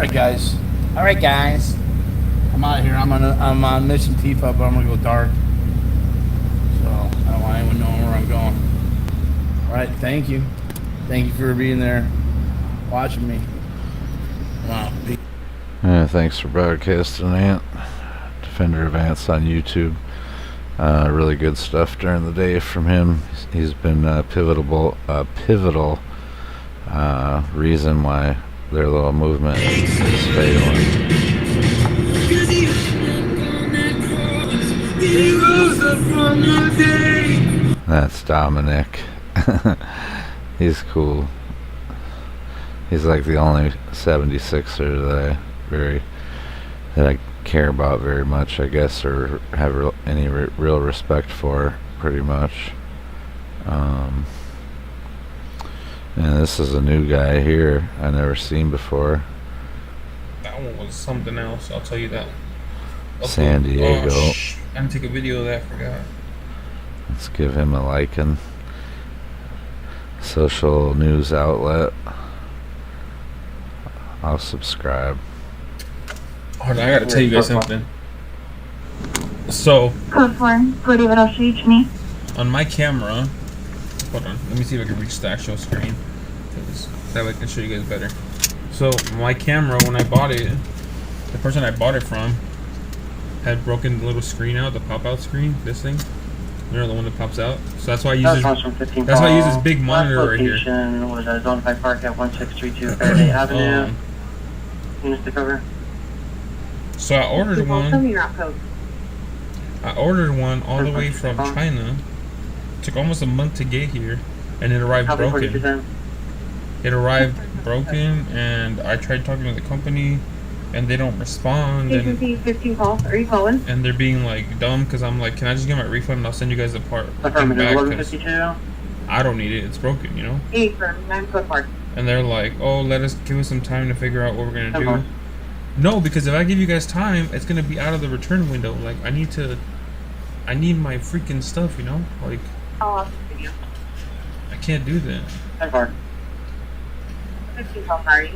right, guys. All right, guys. I'm out of here. I'm on Mission Tifa, but I'm gonna go dark. So I don't want anyone knowing where I'm going. All right. Thank you. Thank you for being there, watching me. Wow. Thanks for broadcasting, Ant. Defender of Ants on YouTube. Really good stuff during the day from him. He's been a pivotal reason why their little movement is failing. That's Dominic. He's cool. He's like the only 76er that I care about very much, I guess, or have any real respect for, pretty much. And this is a new guy here I never seen before. That one was something else, I'll tell you that. San Diego. I didn't take a video of that, I forgot. Let's give him a liking. Social news outlet. I'll subscribe. Hold on, I gotta tell you guys something. So, Code 4, good evening, I'll reach me. on my camera, hold on, let me see if I can reach the actual screen. That way I can show you guys better. So, my camera, when I bought it, the person I bought it from had broken the little screen out, the pop-out screen, this thing. You know, the one that pops out. So that's why I use this big monitor right here. Location was at Zone 5 Park at 1632 Faraday Avenue. Units to cover. So I ordered one. I ordered one all the way from China. Took almost a month to get here, and it arrived broken. It arrived broken, and I tried talking to the company, and they don't respond. And, 15 calls. Are you calling? and they're being like dumb because I'm like, can I just get my refund and I'll send you guys the part back? 'Cause I don't need it. It's broken, you know. 8 for 9 Code Park. And they're like, oh, give us some time to figure out what we're gonna do. No, because if I give you guys time, it's gonna be out of the return window. Like, I need my freaking stuff, you know? Like, Oh, video. I can't do that. 15 call, sorry.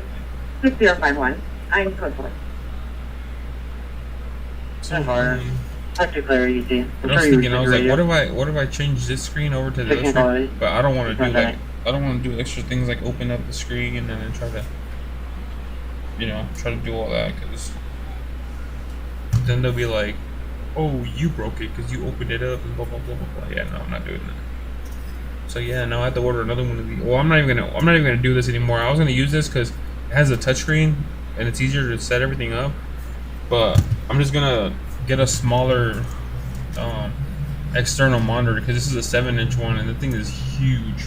6051. I'm Code 4. So, That's your clarity, easy. I was thinking, I was like, what if I change this screen over to this screen? But I don't want to do I don't want to do extra things like open up the screen and then try to do all that, because then they'll be like, oh, you broke it because you opened it up and blah blah blah blah blah. Yeah, no, I'm not doing that. So yeah, no, I have to order another one of these. Well, I'm not even gonna do this anymore. I was gonna use this because it has a touchscreen and it's easier to set everything up. But I'm just gonna get a smaller external monitor because this is a 7-inch one and the thing is huge.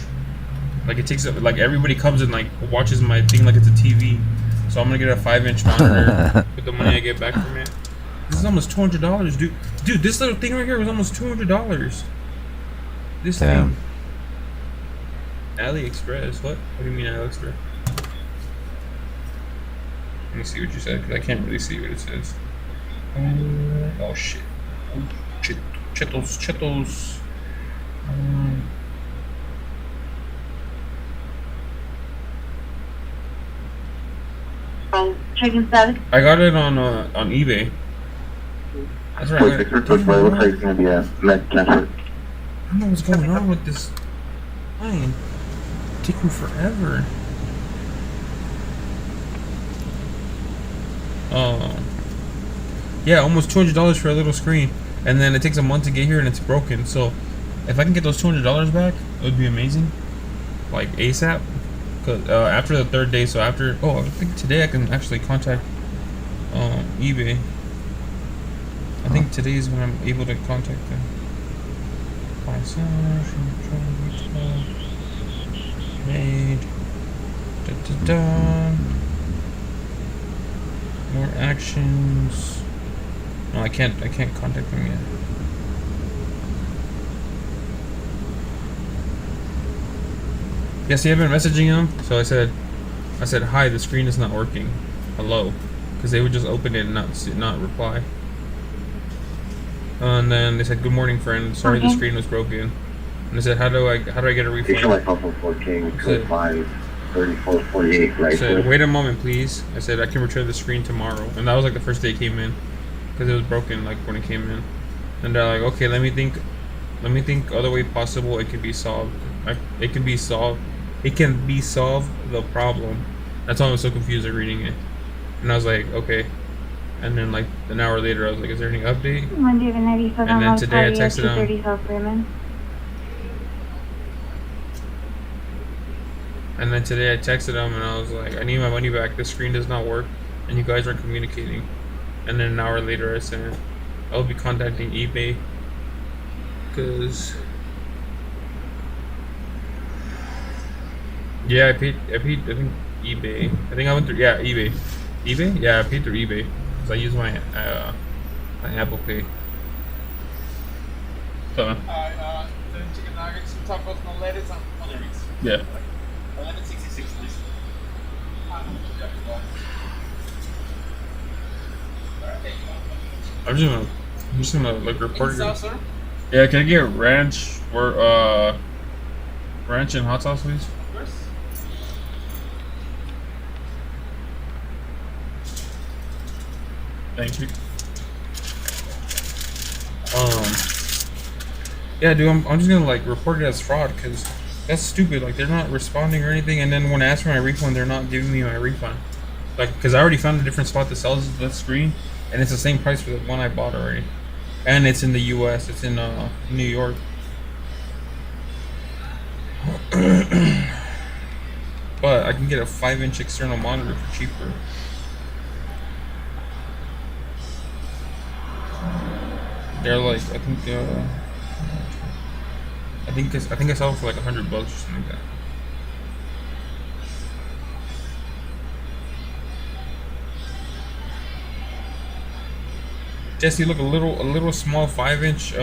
Like, it takes up, like, everybody comes and like watches my thing like it's a TV. So I'm gonna get a 5-inch monitor with the money I get back from it. This is almost $200, dude. Dude, this little thing right here was almost $200. This thing. AliExpress. What? What do you mean AliExpress? Let me see what you said, because I can't really see what it says. Oh shit. Chetos. Checking status. I got it on eBay. That's right. Looks like it's gonna be a med transfer. I don't know what's going on with this plane. Taking forever. Yeah, almost $200 for a little screen, and then it takes a month to get here and it's broken. So if I can get those $200 back, it would be amazing, like ASAP. Cause after the 3rd day, so after I think today I can actually contact eBay. I think today is when I'm able to contact them. Made. More actions. No, I can't contact them yet. Yeah, see, I've been messaging them. So I said, hi, the screen is not working. Hello, because they would just open it and not reply. And then they said, good morning, friend. Sorry, the screen was broken. And I said, how do I get a refund? 3448 I right said, there. wait a moment, please. I said, I can return the screen tomorrow. And that was like the first day it came in. Because it was broken like when it came in. And they're like, okay, let me think other way possible it can be solved. It can be solved, the problem. That's why I was so confused at reading it. And I was like, okay. And then like an hour later, I was like, is there any update? And then today I texted him. And then today I texted him and I was like, I need my money back. This screen does not work and you guys aren't communicating. And then an hour later I said, I'll be contacting eBay. Cause yeah, I paid I think eBay. I think I went through eBay. eBay? Yeah, I paid through eBay. Cause I use my my Apple Pay. So the chicken nuggets, you talk about no lettuce and onions. yeah. 1166 please. I'm just gonna like report Pizza, it. sir? Yeah, can I get ranch or ranch and hot sauce, please? Of course. Thank you. Yeah, dude, I'm just gonna like report it as fraud because that's stupid. Like they're not responding or anything, and then when I ask for my refund, they're not giving me my refund. Like, because I already found a different spot that sells the screen, and it's the same price for the one I bought already, and it's in the U.S. It's in New York. But I can get a 5-inch external monitor for cheaper. They're like, I think I saw it for like $100 or something like that. Jesse, look, a little small 5-inch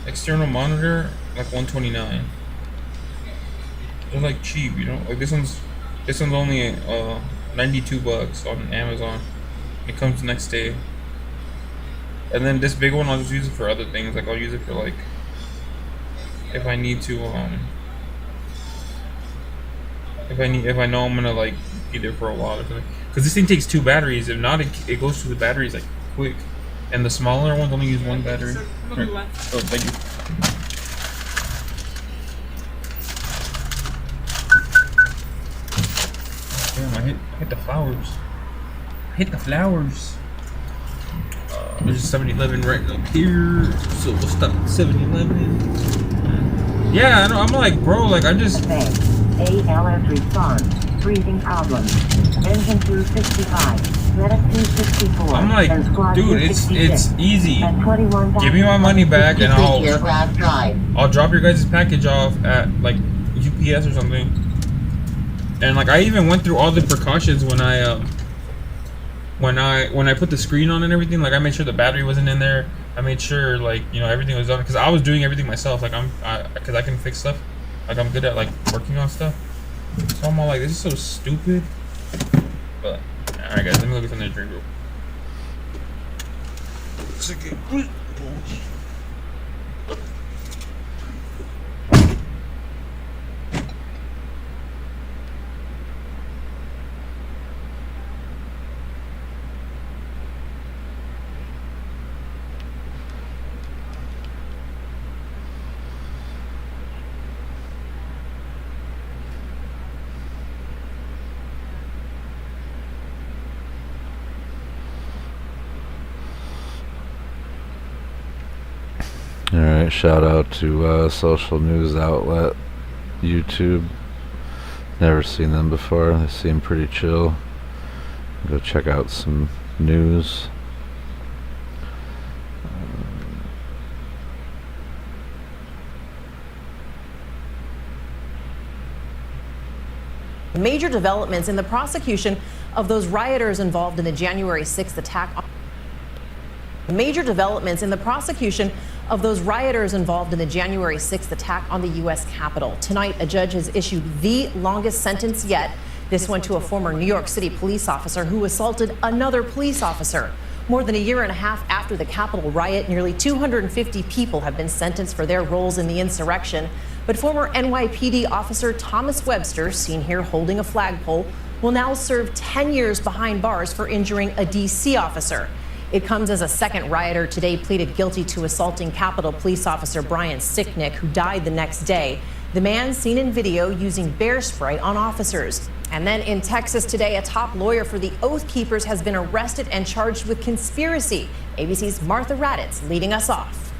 external monitor, like $129. They're like cheap, you know. Like this one's only $92 on Amazon. It comes the next day. And then this big one, I'll just use it for other things. Like I'll use it for like if I need to if I know I'm gonna like be there for a while or something. Because this thing takes 2 batteries. If not, it goes through the batteries like quick. And the smaller ones only use 1 battery. Right. Oh, thank you. Damn, I hit the flowers. I hit the flowers. There's a 7-Eleven right up here, so we'll stop at 7-Eleven. Yeah, I know, I'm like, bro, like, I just... ALS response. Breathing problems. Engine 265. Medic 264. I'm like, dude, it's easy. Give me my money back and I'll drop your guys' package off at, like, UPS or something. And, like, I even went through all the precautions when I put the screen on and everything. Like I made sure the battery wasn't in there. I made sure like, you know, everything was done because I was doing everything myself. Like because I can fix stuff. Like I'm good at like working on stuff. So I'm all like, this is so stupid. But all right, guys, let me go get something to drink. Alright, shout out to social news outlet YouTube. Never seen them before. They seem pretty chill. Go check out some news. Major developments in the prosecution of those rioters involved in the January 6th attack. Major developments in the prosecution of those rioters involved in the January 6th attack on the U.S. Capitol. Tonight, a judge has issued the longest sentence yet. This one to a former New York City police officer who assaulted another police officer. More than a year and a half after the Capitol riot, nearly 250 people have been sentenced for their roles in the insurrection. But former NYPD officer Thomas Webster, seen here holding a flagpole, will now serve 10 years behind bars for injuring a D.C. officer. It comes as a second rioter today pleaded guilty to assaulting Capitol Police Officer Brian Sicknick, who died the next day. The man seen in video using bear spray on officers. And then in Texas today, a top lawyer for the Oath Keepers has been arrested and charged with conspiracy. ABC's Martha Raddatz leading us off.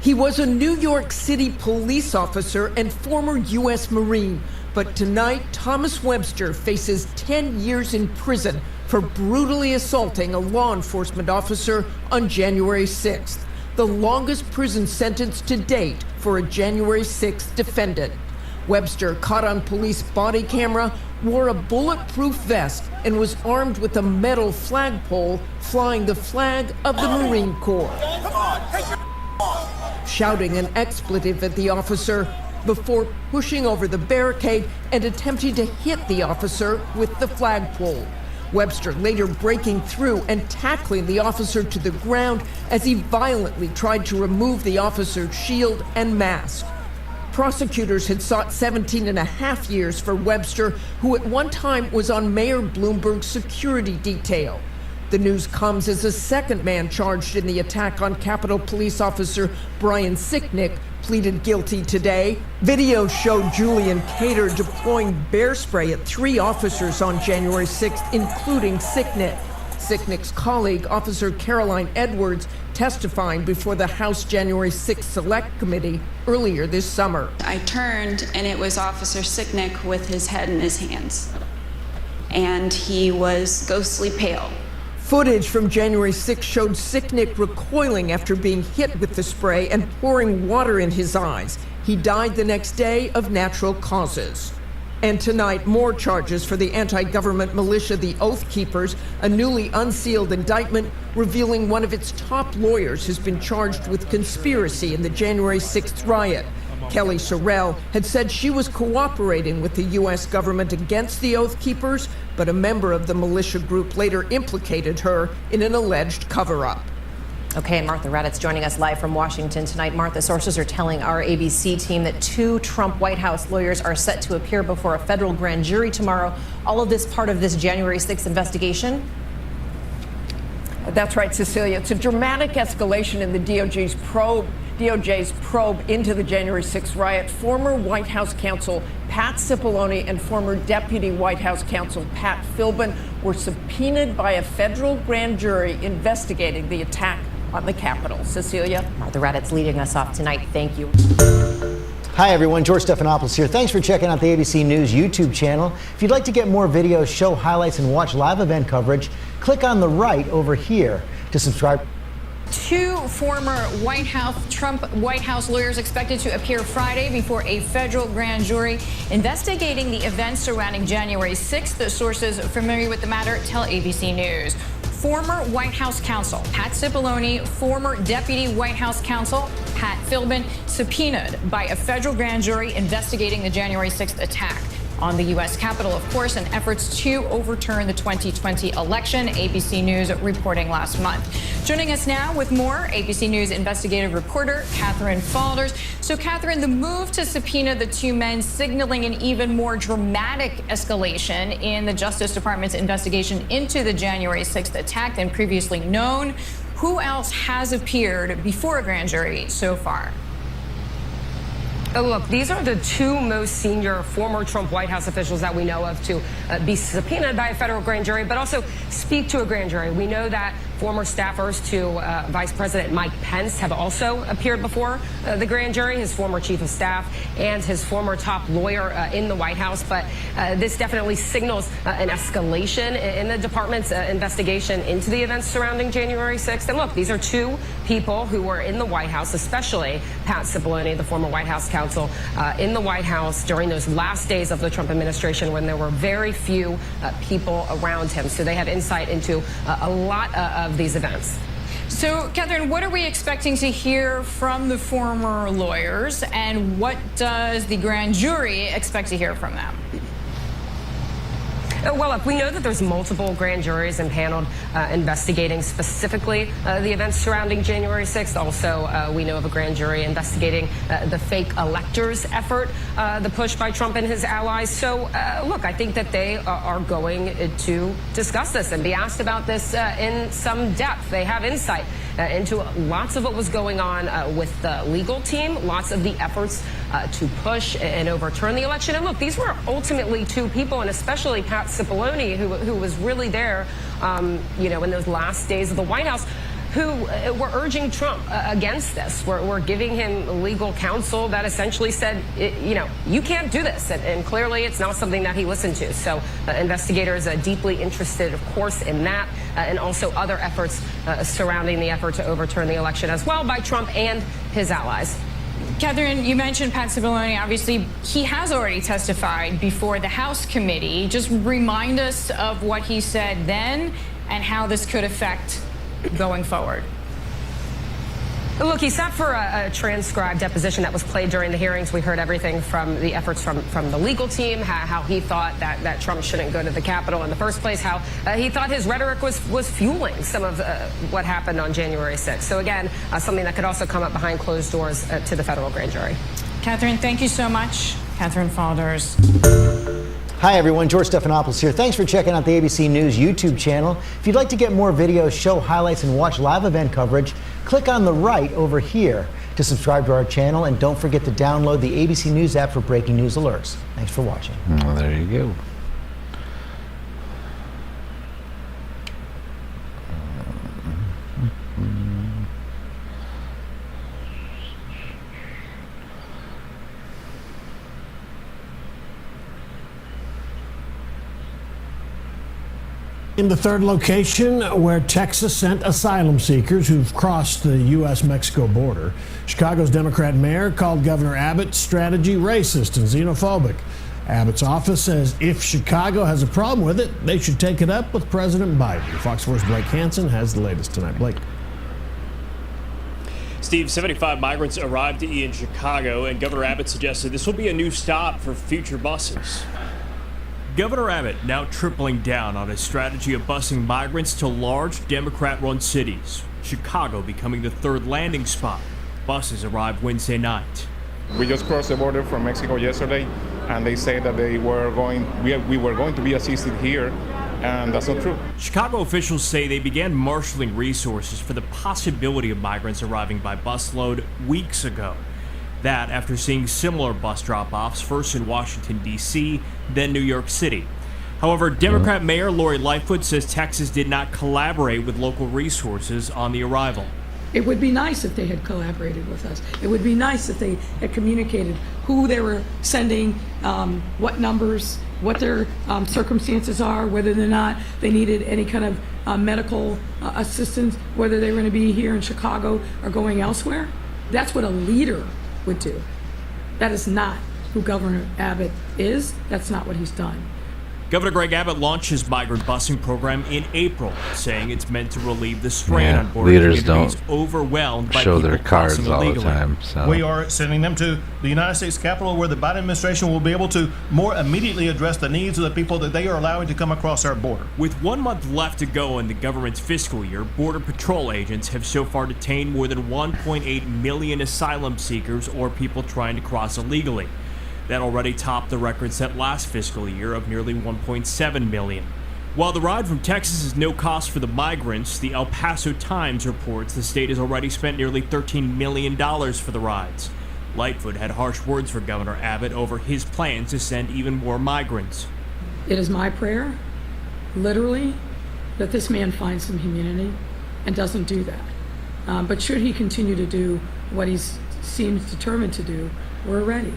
He was a New York City police officer and former U.S. Marine. But tonight, Thomas Webster faces 10 years in prison for brutally assaulting a law enforcement officer on January 6th, the longest prison sentence to date for a January 6th defendant. Webster, caught on police body camera, wore a bulletproof vest and was armed with a metal flagpole flying the flag of the Marine Corps, shouting an expletive at the officer before pushing over the barricade and attempting to hit the officer with the flagpole. Webster later breaking through and tackling the officer to the ground as he violently tried to remove the officer's shield and mask. Prosecutors had sought 17.5 years for Webster, who at one time was on Mayor Bloomberg's security detail. The news comes as a second man charged in the attack on Capitol Police Officer Brian Sicknick pleaded guilty today. Video showed Julian Cater deploying bear spray at 3 officers on January 6th, including Sicknick. Sicknick's colleague, Officer Caroline Edwards, testifying before the House January 6th Select Committee earlier this summer. I turned and it was Officer Sicknick with his head in his hands. And he was ghostly pale. Footage from January 6th showed Sicknick recoiling after being hit with the spray and pouring water in his eyes. He died the next day of natural causes. And tonight, more charges for the anti-government militia, the Oath Keepers, a newly unsealed indictment revealing one of its top lawyers has been charged with conspiracy in the January 6th riot. Kelly Sorrell had said she was cooperating with the U.S. government against the Oath Keepers, but a member of the militia group later implicated her in an alleged cover-up. Okay, and Martha Raddatz joining us live from Washington tonight. Martha, sources are telling our ABC team that 2 Trump White House lawyers are set to appear before a federal grand jury tomorrow. All of this part of this January 6th investigation? That's right, Cecilia. It's a dramatic escalation in the DOJ's probe into the January 6th riot. Former White House counsel Pat Cipollone and former Deputy White House counsel Pat Philbin were subpoenaed by a federal grand jury investigating the attack on the Capitol. Cecilia? Martha Raddatz leading us off tonight. Thank you. Hi, everyone. George Stephanopoulos here. Thanks for checking out the ABC News YouTube channel. If you'd like to get more videos, show highlights, and watch live event coverage, click on the right over here to subscribe. 2 former Trump White House lawyers expected to appear Friday before a federal grand jury investigating the events surrounding January 6th. The sources familiar with the matter tell ABC News. Former White House counsel Pat Cipollone, former Deputy White House counsel Pat Philbin, subpoenaed by a federal grand jury investigating the January 6th attack on the U.S. Capitol, of course, in efforts to overturn the 2020 election, ABC News reporting last month. Joining us now with more, ABC News investigative reporter Catherine Faulders. So, Catherine, the move to subpoena the 2 men signaling an even more dramatic escalation in the Justice Department's investigation into the January 6th attack than previously known. Who else has appeared before a grand jury so far? Oh, look, these are the 2 most senior former Trump White House officials that we know of to be subpoenaed by a federal grand jury, but also speak to a grand jury. We know that former staffers to Vice President Mike Pence have also appeared before the grand jury, his former chief of staff and his former top lawyer in the White House. But this definitely signals an escalation in the department's investigation into the events surrounding January 6th. And look, these are 2 people who were in the White House, especially Pat Cipollone, the former White House counsel, in the White House during those last days of the Trump administration when there were very few people around him. So they had insight into a lot of these events. So, Catherine, what are we expecting to hear from the former lawyers, and what does the grand jury expect to hear from them? Well, look, we know that there's multiple grand juries impaneled investigating specifically the events surrounding January 6th. Also, we know of a grand jury investigating the fake electors effort, the push by Trump and his allies. So, look, I think that they are going to discuss this and be asked about this in some depth. They have insight into lots of what was going on with the legal team, lots of the efforts to push and overturn the election. And look, these were ultimately two people, and especially Pat Cipollone, who was really there, in those last days of the White House, who were urging Trump against this. We're giving him legal counsel that essentially said, you can't do this. And clearly it's not something that he listened to. So investigators are deeply interested, of course, in that and also other efforts surrounding the effort to overturn the election as well by Trump and his allies. Catherine, you mentioned Pat Cipollone. Obviously, he has already testified before the House committee. Just remind us of what he said then and how this could affect going forward. Look, he sat for a transcribed deposition that was played during the hearings. We heard everything from the efforts from the legal team, how he thought that Trump shouldn't go to the Capitol in the first place, how he thought his rhetoric was fueling some of what happened on January 6th. So again, something that could also come up behind closed doors to the federal grand jury. Catherine, thank you so much. Catherine Faulders. Hi everyone, George Stephanopoulos here. Thanks for checking out the ABC News YouTube channel. If you'd like to get more videos, show highlights, and watch live event coverage, click on the right over here to subscribe to our channel, and don't forget to download the ABC News app for breaking news alerts. Thanks for watching. Well, there you go. In the third location, where Texas sent asylum seekers who've crossed the U.S.-Mexico border, Chicago's Democrat mayor called Governor Abbott's strategy racist and xenophobic. Abbott's office says if Chicago has a problem with it, they should take it up with President Biden. Fox 4's Blake Hansen has the latest tonight. Blake. Steve, 75 migrants arrived in Chicago, and Governor Abbott suggested this will be a new stop for future buses. Governor Abbott now tripling down on his strategy of busing migrants to large Democrat-run cities, Chicago becoming the third landing spot. Buses arrived Wednesday night. We just crossed the border from Mexico yesterday, and they say that we were going to be assisted here, and that's not true. Chicago officials say they began marshaling resources for the possibility of migrants arriving by busload weeks ago. That after seeing similar bus drop-offs first in Washington, D.C., then New York City. However, Democrat Mayor Lori Lightfoot says Texas did not collaborate with local resources on the arrival. It would be nice if they had collaborated with us. It would be nice if they had communicated who they were sending, what numbers, what their circumstances are, whether or not they needed any kind of medical assistance, whether they were going to be here in Chicago or going elsewhere. That's what a leader would do. That is not who Governor Abbott is. That's not what he's done. Governor Greg Abbott launched his migrant busing program in April, saying it's meant to relieve the strain on border leaders communities don't overwhelmed by show people their cards crossing all the illegally. time. So. We are sending them to the United States Capitol, where the Biden administration will be able to more immediately address the needs of the people that they are allowing to come across our border. With 1 month left to go in the government's fiscal year, Border Patrol agents have so far detained more than 1.8 million asylum seekers or people trying to cross illegally. That already topped the record set last fiscal year of nearly 1.7 million. While the ride from Texas is no cost for the migrants, the El Paso Times reports the state has already spent nearly $13 million for the rides. Lightfoot had harsh words for Governor Abbott over his plans to send even more migrants. It is my prayer, literally, that this man finds some humanity and doesn't do that. But should he continue to do what he seems determined to do, we're ready.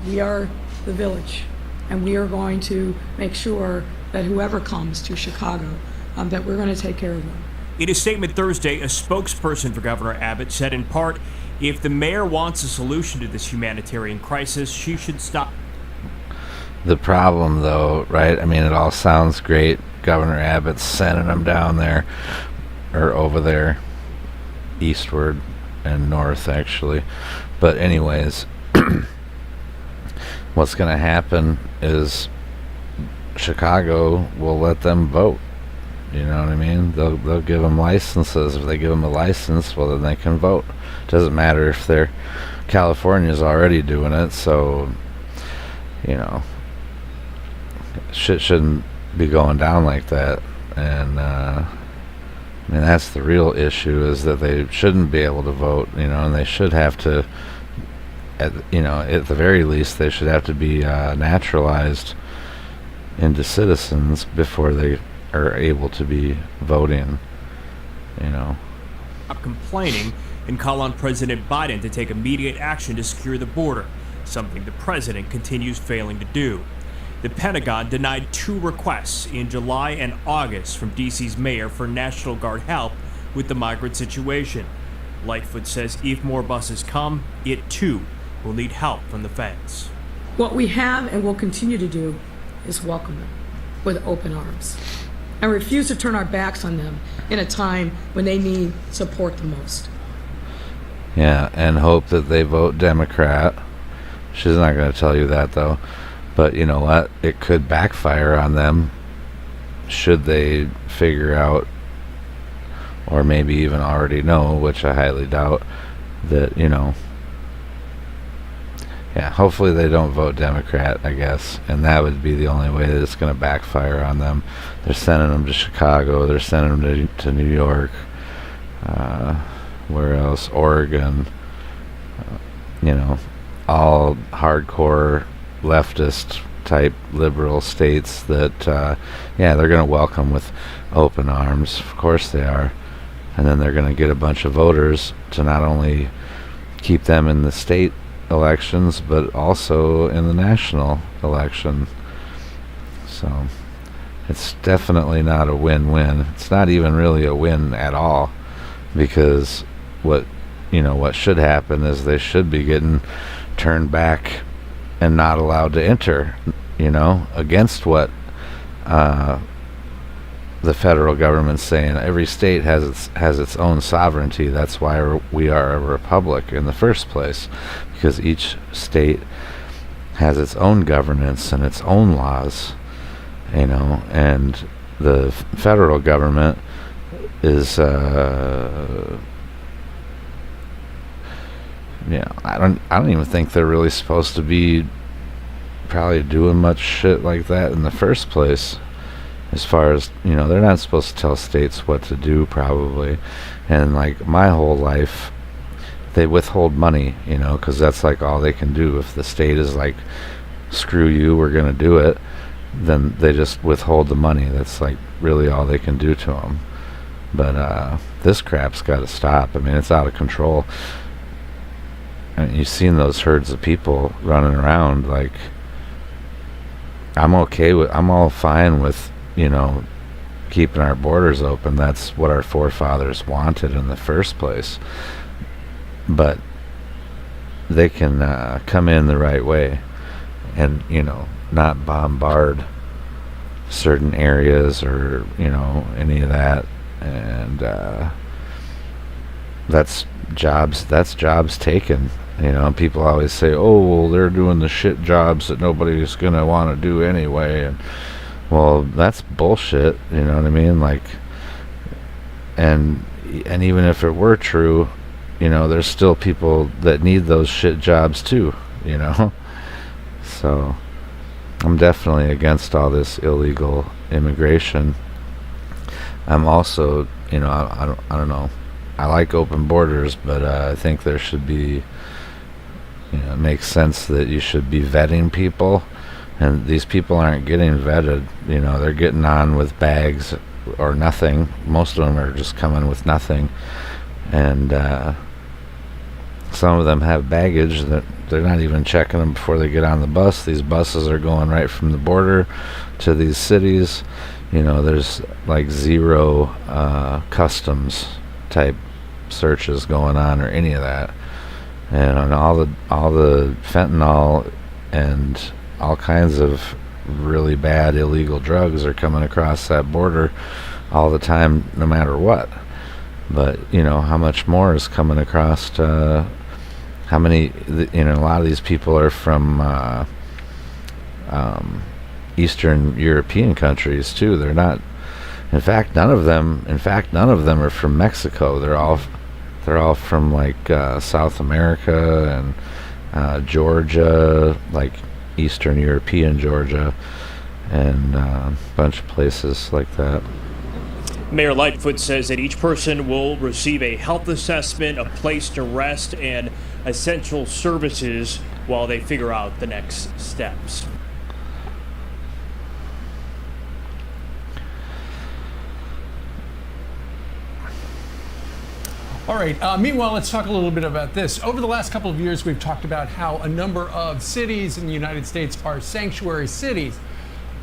We are the village, and we are going to make sure that whoever comes to Chicago, that we're going to take care of them. In a statement Thursday, a spokesperson for Governor Abbott said in part, if the mayor wants a solution to this humanitarian crisis, she should stop. The problem, though, right? I mean, it all sounds great. Governor Abbott's sending them down there, or over there, eastward and north, actually. But anyways, what's going to happen is Chicago will let them vote. You know what I mean? They'll give them licenses. If they give them a license, well, then they can vote. Doesn't matter if they're California's already doing it, so you know, shit shouldn't be going down like that. And I mean, that's the real issue, is that they shouldn't be able to vote, you know, and they should have to, at the very least, they should have to be naturalized into citizens before they are able to be voting, you know. Stop complaining and call on President Biden to take immediate action to secure the border, something the president continues failing to do. The Pentagon denied 2 requests in July and August from D.C.'s mayor for National Guard help with the migrant situation. Lightfoot says if more buses come, it too will need help from the feds. What we have and will continue to do is welcome them with open arms and refuse to turn our backs on them in a time when they need support the most. Yeah, and hope that they vote Democrat. She's not going to tell you that, though. But you know what? It could backfire on them should they figure out, or maybe even already know, which I highly doubt, that, you know, yeah, hopefully they don't vote Democrat, I guess, and that would be the only way that it's going to backfire on them. They're sending them to Chicago, they're sending them to New York, where else? Oregon, you know, all hardcore leftist type liberal states that, yeah, they're going to welcome with open arms. Of course they are. And then they're going to get a bunch of voters to not only keep them in the state elections, but also in the national election. So it's definitely not a win-win. It's not even really a win at all, because what should happen is they should be getting turned back and not allowed to enter, you know, against what the federal government's saying. Every state has its own sovereignty. That's why we are a republic in the first place, because each state has its own governance and its own laws, you know, and the federal government is I don't even think they're really supposed to be probably doing much shit like that in the first place. As far as, you know, they're not supposed to tell states what to do, probably. And like my whole life, they withhold money, you know, because that's like all they can do. If the state is like, screw you, we're going to do it, then they just withhold the money. That's like really all they can do to them. But this crap's got to stop. I mean, it's out of control. I mean, you've seen those herds of people running around. Like, I'm all fine with, you know, keeping our borders open. That's what our forefathers wanted in the first place. But they can come in the right way and, you know, not bombard certain areas or, you know, any of that. And that's jobs taken. You know, people always say, oh, well, they're doing the shit jobs that nobody's going to want to do anyway. And, well, that's bullshit, you know what I mean? Like, and even if it were true, you know, there's still people that need those shit jobs too, you know? So, I'm definitely against all this illegal immigration. I'm also, you know, I don't know. I like open borders, but I think there should be, you know, it makes sense that you should be vetting people, and these people aren't getting vetted. You know, they're getting on with bags or nothing. Most of them are just coming with nothing, and some of them have baggage that they're not even checking them before they get on the bus. These buses are going right from the border to these cities. You know, there's like zero customs type searches going on or any of that. And all the fentanyl and all kinds of really bad illegal drugs are coming across that border all the time, no matter what. But, you know, how much more is coming across a lot of these people are from Eastern European countries too. They're not. In fact, none of them are from Mexico. They're all from like South America and Georgia, like Eastern European Georgia, and a bunch of places like that. Mayor Lightfoot says that each person will receive a health assessment, a place to rest, and essential services while they figure out the next steps. All right, meanwhile, let's talk a little bit about this. Over the last couple of years, we've talked about how a number of cities in the United States are sanctuary cities.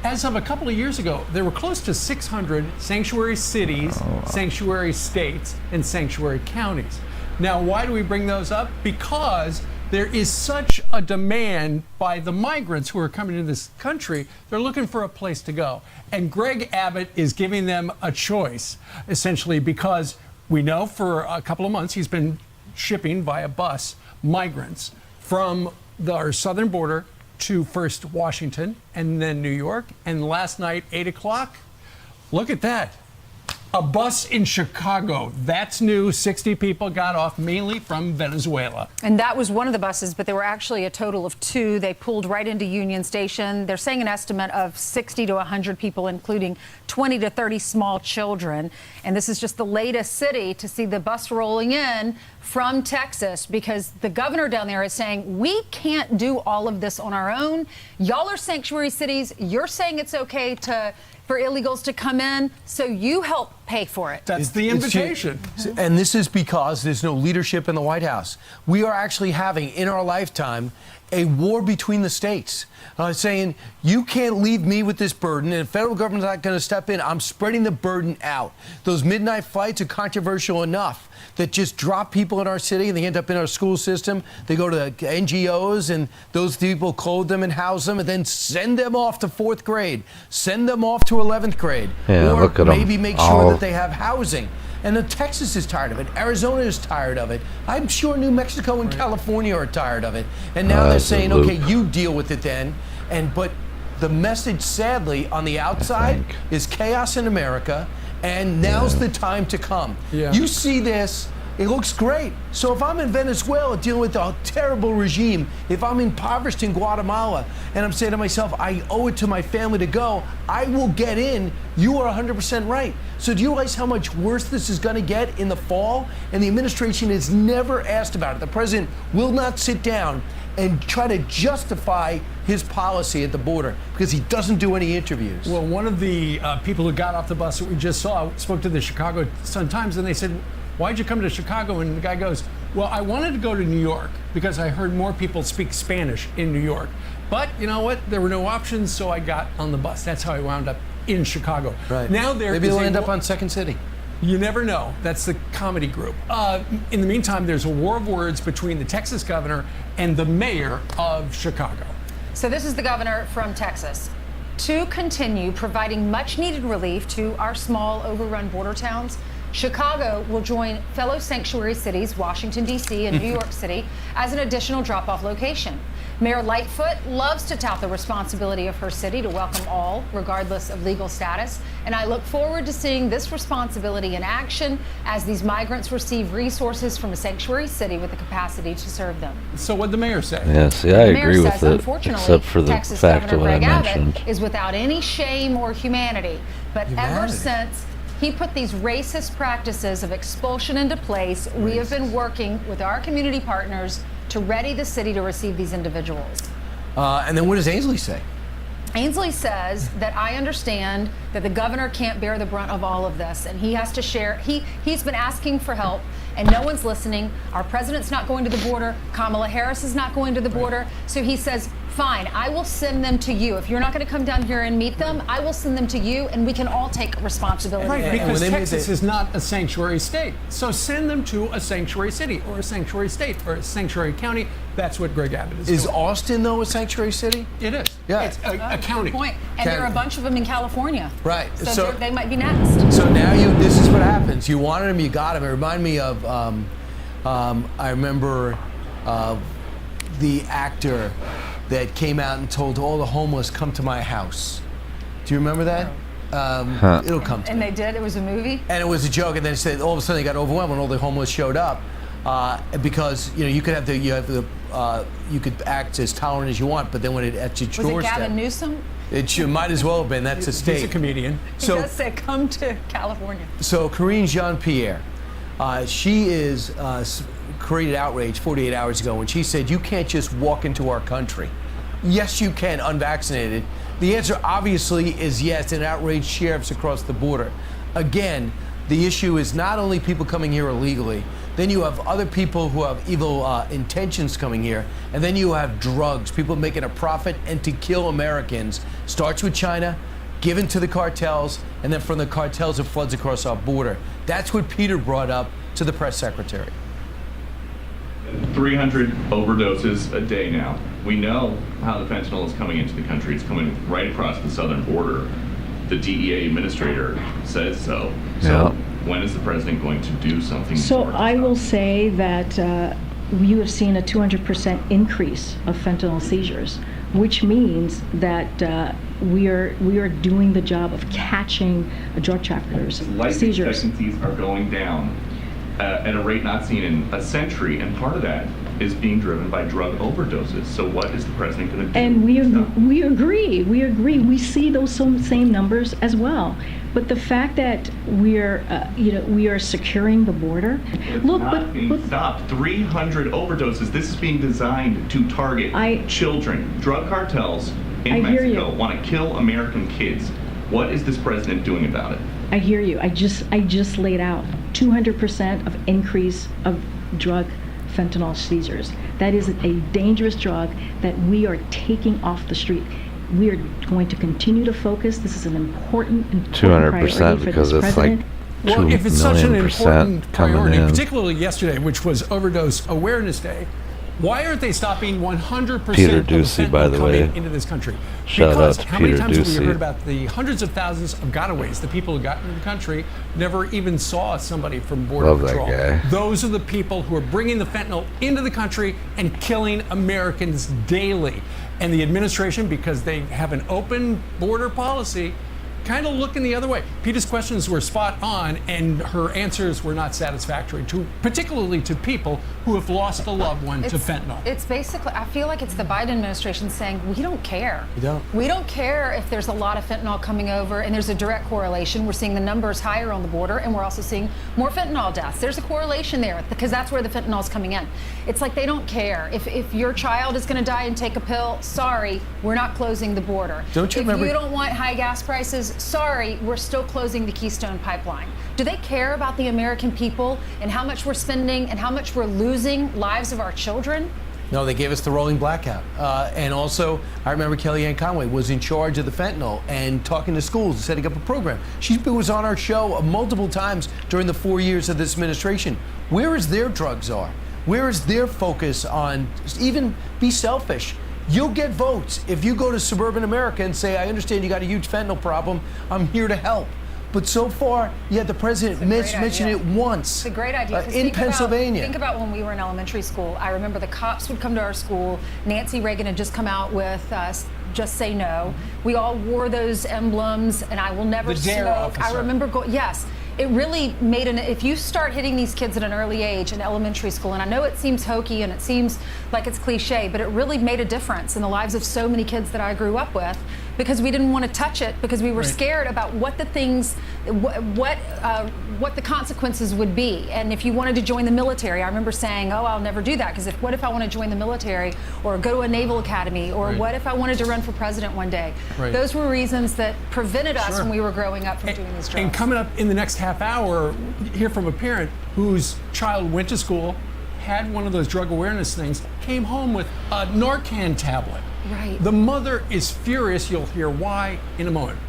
As of a couple of years ago, there were close to 600 sanctuary cities, sanctuary states, and sanctuary counties. Now, why do we bring those up? Because there is such a demand by the migrants who are coming to this country. They're looking for a place to go. And Greg Abbott is giving them a choice, essentially, because we know for a couple of months he's been shipping via bus migrants from our southern border to first Washington and then New York. And last night, 8 o'clock, look at that. A bus in Chicago. That's new. 60 people got off, mainly from Venezuela. And that was one of the buses, but there were actually a total of 2. They pulled right into Union Station. They're saying an estimate of 60 to 100 people, including 20 to 30 small children. And this is just the latest city to see the bus rolling in from Texas, because the governor down there is saying, we can't do all of this on our own. Y'all are sanctuary cities. You're saying it's okay for illegals to come in, so you help pay for it. That's the invitation. And this is because there's no leadership in the White House. We are actually having, in our lifetime, a war between the states, saying, you can't leave me with this burden, and the federal government's not going to step in. I'm spreading the burden out. Those midnight flights are controversial enough that just drop people in our city and they end up in our school system. They go to NGOs and those people clothe them and house them and then send them off to 4th grade, send them off to 11th grade, or maybe make sure that they have housing. And then Texas is tired of it. Arizona is tired of it. I'm sure New Mexico and California are tired of it. And now they're saying, okay, you deal with it then. But the message, sadly, on the outside is chaos in America, and now's the time to come. You see this, it looks great. So if I'm in Venezuela dealing with a terrible regime, if I'm impoverished in Guatemala, and I'm saying to myself, I owe it to my family to go, I will get in. You are 100% right. So do you realize how much worse this is going to get in the fall? And the administration has never asked about it. The president will not sit down and try to justify his policy at the border because he doesn't do any interviews. Well, one of the people who got off the bus that we just saw spoke to the Chicago Sun-Times, and they said, why'd you come to Chicago? And the guy goes, well, I wanted to go to New York because I heard more people speak Spanish in New York. But you know what? There were no options, so I got on the bus. That's how I wound up in Chicago. Right. Now maybe he'll end up on Second City. You never know. That's the comedy group. In the meantime, there's a war of words between the Texas governor and the mayor of Chicago. So this is the governor from Texas. To continue providing much needed relief to our small overrun border towns, Chicago will join fellow sanctuary cities, Washington, D.C. and New York City, as an additional drop-off location. Mayor Lightfoot loves to tout the responsibility of her city to welcome all, regardless of legal status. And I look forward to seeing this responsibility in action as these migrants receive resources from a sanctuary city with the capacity to serve them. So what'd the mayor say? Yes, yeah, I agree with it, except for the Texas fact of Governor what I Greg mentioned. Abbott is without any shame or humanity. But ever since he put these racist practices of expulsion into place, we have been working with our community partners to ready the city to receive these individuals. And then what does Ainsley say? Ainsley says that I understand that the governor can't bear the brunt of all of this, and he has to share. He's been asking for help, and no one's listening. Our president's not going to the border. Kamala Harris is not going to the border. So he says, fine, I will send them to you. If you're not going to come down here and meet them, I will send them to you, and we can all take responsibility. Right, because Texas is not a sanctuary state. So send them to a sanctuary city or a sanctuary state or a sanctuary county. That's what Greg Abbott is doing. Is Austin, though, a sanctuary city? It is. Yeah. It's a county. Good point. And there are a bunch of them in California. Right. So they might be next. So now this is what happens. You wanted them, you got them. It reminded me of, I remember the actor that came out and told all the homeless, come to my house. Do you remember that? It'll come to And me. they did. It was a movie. And it was a joke, and then it said all of a sudden they got overwhelmed when all the homeless showed up, because you could have you could act as tolerant as you want, but then when it at your Was it doorstep, Gavin Newsom? it might as well have been. That's a state. He's a comedian. He does say, "Come to California." So Karine Jean-Pierre, she is created outrage 48 hours ago when she said, "You can't just walk into our country." Yes, you can, unvaccinated. The answer obviously is yes, and outraged sheriffs across the border. Again, the issue is not only people coming here illegally, then you have other people who have evil intentions coming here, and then you have drugs, people making a profit and to kill Americans. Starts with China, given to the cartels, and then from the cartels it floods across our border. That's what Peter brought up to the press secretary. 300 overdoses a day now. We know how the fentanyl is coming into the country. It's coming right across the southern border. The DEA administrator says so. So when is the president going to do something? So I will say that you have seen a 200% increase of fentanyl seizures, which means that we are doing the job of catching drug traffickers. Life Seizures. expectancies are going down at a rate not seen in a century, and part of that is being driven by drug overdoses. So what is the president going to do? And we agree. We see those same numbers as well. But the fact that we are securing the border. It's not being stopped. 300 overdoses. This is being designed to target children. Drug cartels in Mexico want to kill American kids. What is this president doing about it? I hear you. I just laid out 200% of increase of drug fentanyl seizures. That is a dangerous drug that we are taking off the street. We are going to continue to focus. This is an important 200% priority because for this it's president. like Well, if it's such an important priority, in. particularly yesterday, which was Overdose Awareness Day, why aren't they stopping 100% Peter of the Ducey, fentanyl by the coming way. into this country? Shout Because out to how many Peter times have we Ducey. heard about the hundreds of thousands of gotaways, the people who got into the country, never even saw somebody from Border Love that Patrol. guy. Those are the people who are bringing the fentanyl into the country and killing Americans daily. And the administration, because they have an open border policy, kind of looking the other way. Peter's questions were spot on, and her answers were not satisfactory, particularly to people who have lost a loved one to fentanyl. It's basically, I feel like it's the Biden administration saying, we don't care. We don't. We don't care if there's a lot of fentanyl coming over, and there's a direct correlation. We're seeing the numbers higher on the border, and we're also seeing more fentanyl deaths. There's a correlation there, because that's where the fentanyl is coming in. It's like they don't care. If your child is going to die and take a pill, sorry, we're not closing the border. Don't you remember- If you don't want high gas prices, sorry, we're still closing the Keystone Pipeline. Do they care about the American people and how much we're spending and how much we're losing lives of our children? No, they gave us the rolling blackout. And also, I remember Kellyanne Conway was in charge of the fentanyl and talking to schools and setting up a program. She was on our show multiple times during the 4 years of this administration. Where is their drug czar? Where is their focus on even be selfish? You'll get votes if you go to suburban America and say, I understand you got a huge fentanyl problem. I'm here to help. But so far, the president mentioned it once. It's a great idea. 'Cause in think Pennsylvania. Think about when we were in elementary school. I remember the cops would come to our school. Nancy Reagan had just come out with Just Say No. We all wore those emblems, and I will never The DARE smoke. I officer. remember yes. It really made if you start hitting these kids at an early age in elementary school, and I know it seems hokey and it seems like it's cliche, but it really made a difference in the lives of so many kids that I grew up with, because we didn't want to touch it because we were scared about what the things, what the consequences would be. And if you wanted to join the military, I remember saying, oh, I'll never do that, because what if I want to join the military or go to a naval academy, or what if I wanted to run for president one day? Right. Those were reasons that prevented us Sure. when we were growing up from doing these drugs. And coming up in the next half hour, hear from a parent whose child went to school, had one of those drug awareness things, came home with a Narcan tablet. Right. The mother is furious. You'll hear why in a moment.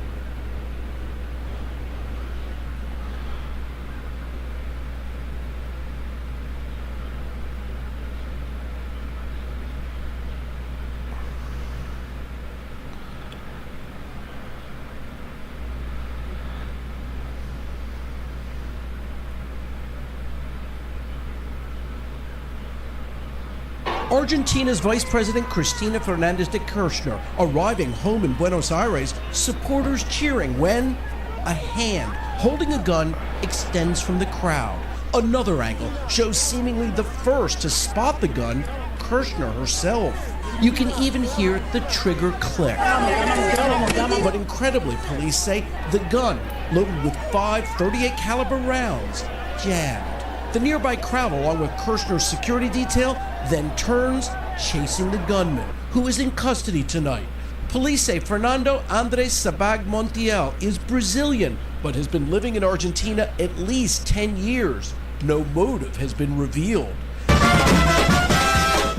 Argentina's Vice President Cristina Fernandez de Kirchner arriving home in Buenos Aires, supporters cheering when a hand holding a gun extends from the crowd. Another angle shows seemingly the first to spot the gun, Kirchner herself. You can even hear the trigger click. But incredibly, police say the gun, loaded with 5 .38 caliber rounds, jammed. The nearby crowd, along with Kirchner's security detail, then turns, chasing the gunman, who is in custody tonight. Police say Fernando Andres Sabag Montiel is Brazilian, but has been living in Argentina at least 10 years. No motive has been revealed.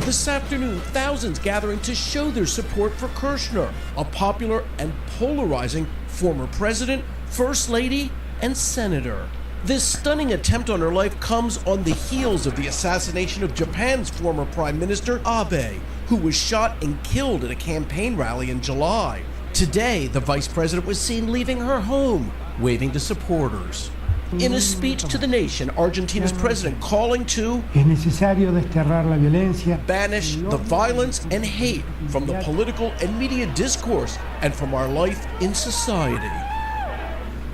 This afternoon, thousands gathering to show their support for Kirchner, a popular and polarizing former president, first lady, and senator. This stunning attempt on her life comes on the heels of the assassination of Japan's former Prime Minister Abe, who was shot and killed at a campaign rally in July. Today, the vice president was seen leaving her home, waving to supporters. In a speech to the nation, Argentina's president calling to banish the violence and hate from the political and media discourse and from our life in society.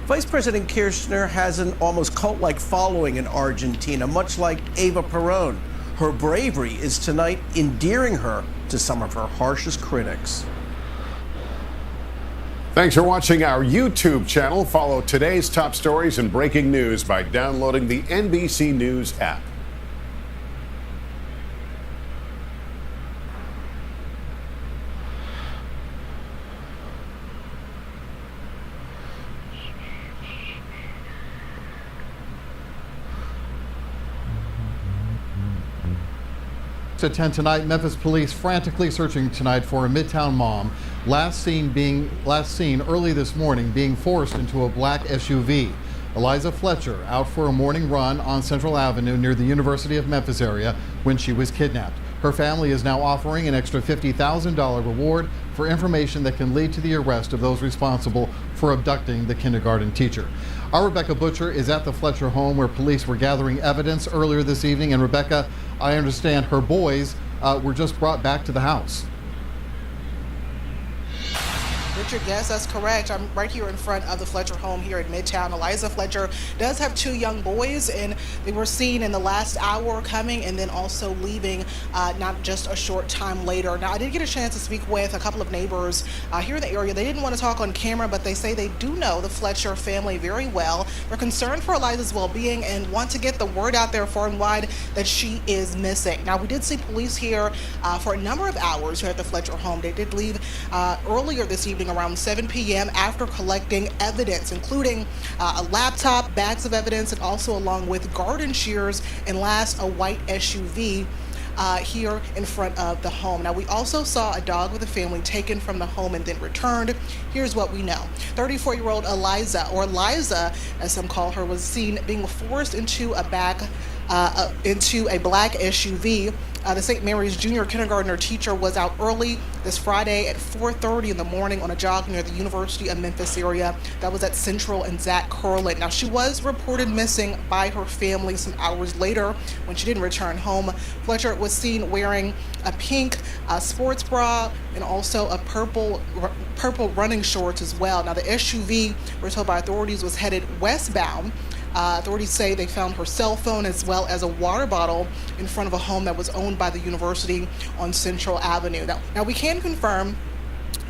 Vice President Kirchner has an almost cult-like following in Argentina, much like Eva Perón. Her bravery is tonight endearing her to some of her harshest critics. Thanks for watching our YouTube channel. Follow today's top stories and breaking news by downloading the NBC News app. At 10 tonight, Memphis police frantically searching tonight for a Midtown mom, last seen early this morning being forced into a black SUV. Eliza Fletcher out for a morning run on Central Avenue near the University of Memphis area when she was kidnapped. Her family is now offering an extra $50,000 reward for information that can lead to the arrest of those responsible for abducting the kindergarten teacher. Our Rebecca Butcher is at the Fletcher home where police were gathering evidence earlier this evening. And Rebecca, I understand her boys were just brought back to the house. Richard, yes, that's correct. I'm right here in front of the Fletcher home here in Midtown. Eliza Fletcher does have 2 young boys, and they were seen in the last hour coming and then also leaving not just a short time later. Now, I did get a chance to speak with a couple of neighbors here in the area. They didn't want to talk on camera, but they say they do know the Fletcher family very well. They're concerned for Eliza's well-being and want to get the word out there far and wide that she is missing. Now, we did see police here for a number of hours here at the Fletcher home. They did leave earlier this evening around 7 p.m. after collecting evidence, including a laptop, bags of evidence, and also along with garden shears and last a white SUV here in front of the home. Now, we also saw a dog with a family taken from the home and then returned. Here's what we know. 34-year-old Eliza, or Liza, as some call her, was seen being forced into a black SUV. The St. Mary's Junior Kindergartner teacher was out early this Friday at 4:30 in the morning on a jog near the University of Memphis area. That was at Central and Zach Curlin. Now, she was reported missing by her family some hours later when she didn't return home. Fletcher was seen wearing a pink sports bra and also a purple running shorts as well. Now, the SUV, we're told by authorities, was headed westbound. Authorities say they found her cell phone as well as a water bottle in front of a home that was owned by the university on Central Avenue. Now we can confirm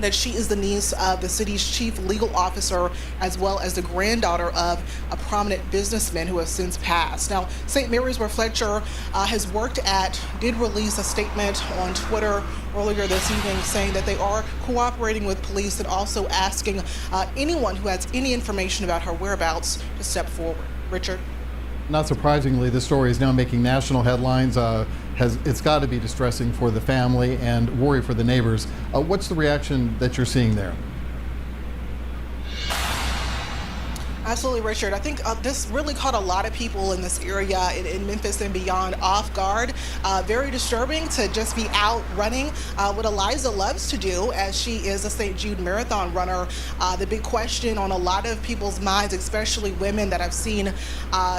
that she is the niece of the city's chief legal officer as well as the granddaughter of a prominent businessman who has since passed. Now, St. Mary's, where Fletcher has worked at, did release a statement on Twitter earlier this evening saying that they are cooperating with police and also asking anyone who has any information about her whereabouts to step forward. Richard? Not surprisingly, this story is now making national headlines. It's got to be distressing for the family and worry for the neighbors. What's the reaction that you're seeing there? Absolutely, Richard. I think this really caught a lot of people in this area in Memphis and beyond off guard. Very disturbing to just be out running what Eliza loves to do, as she is a St. Jude marathon runner. The big question on a lot of people's minds, especially women that I've seen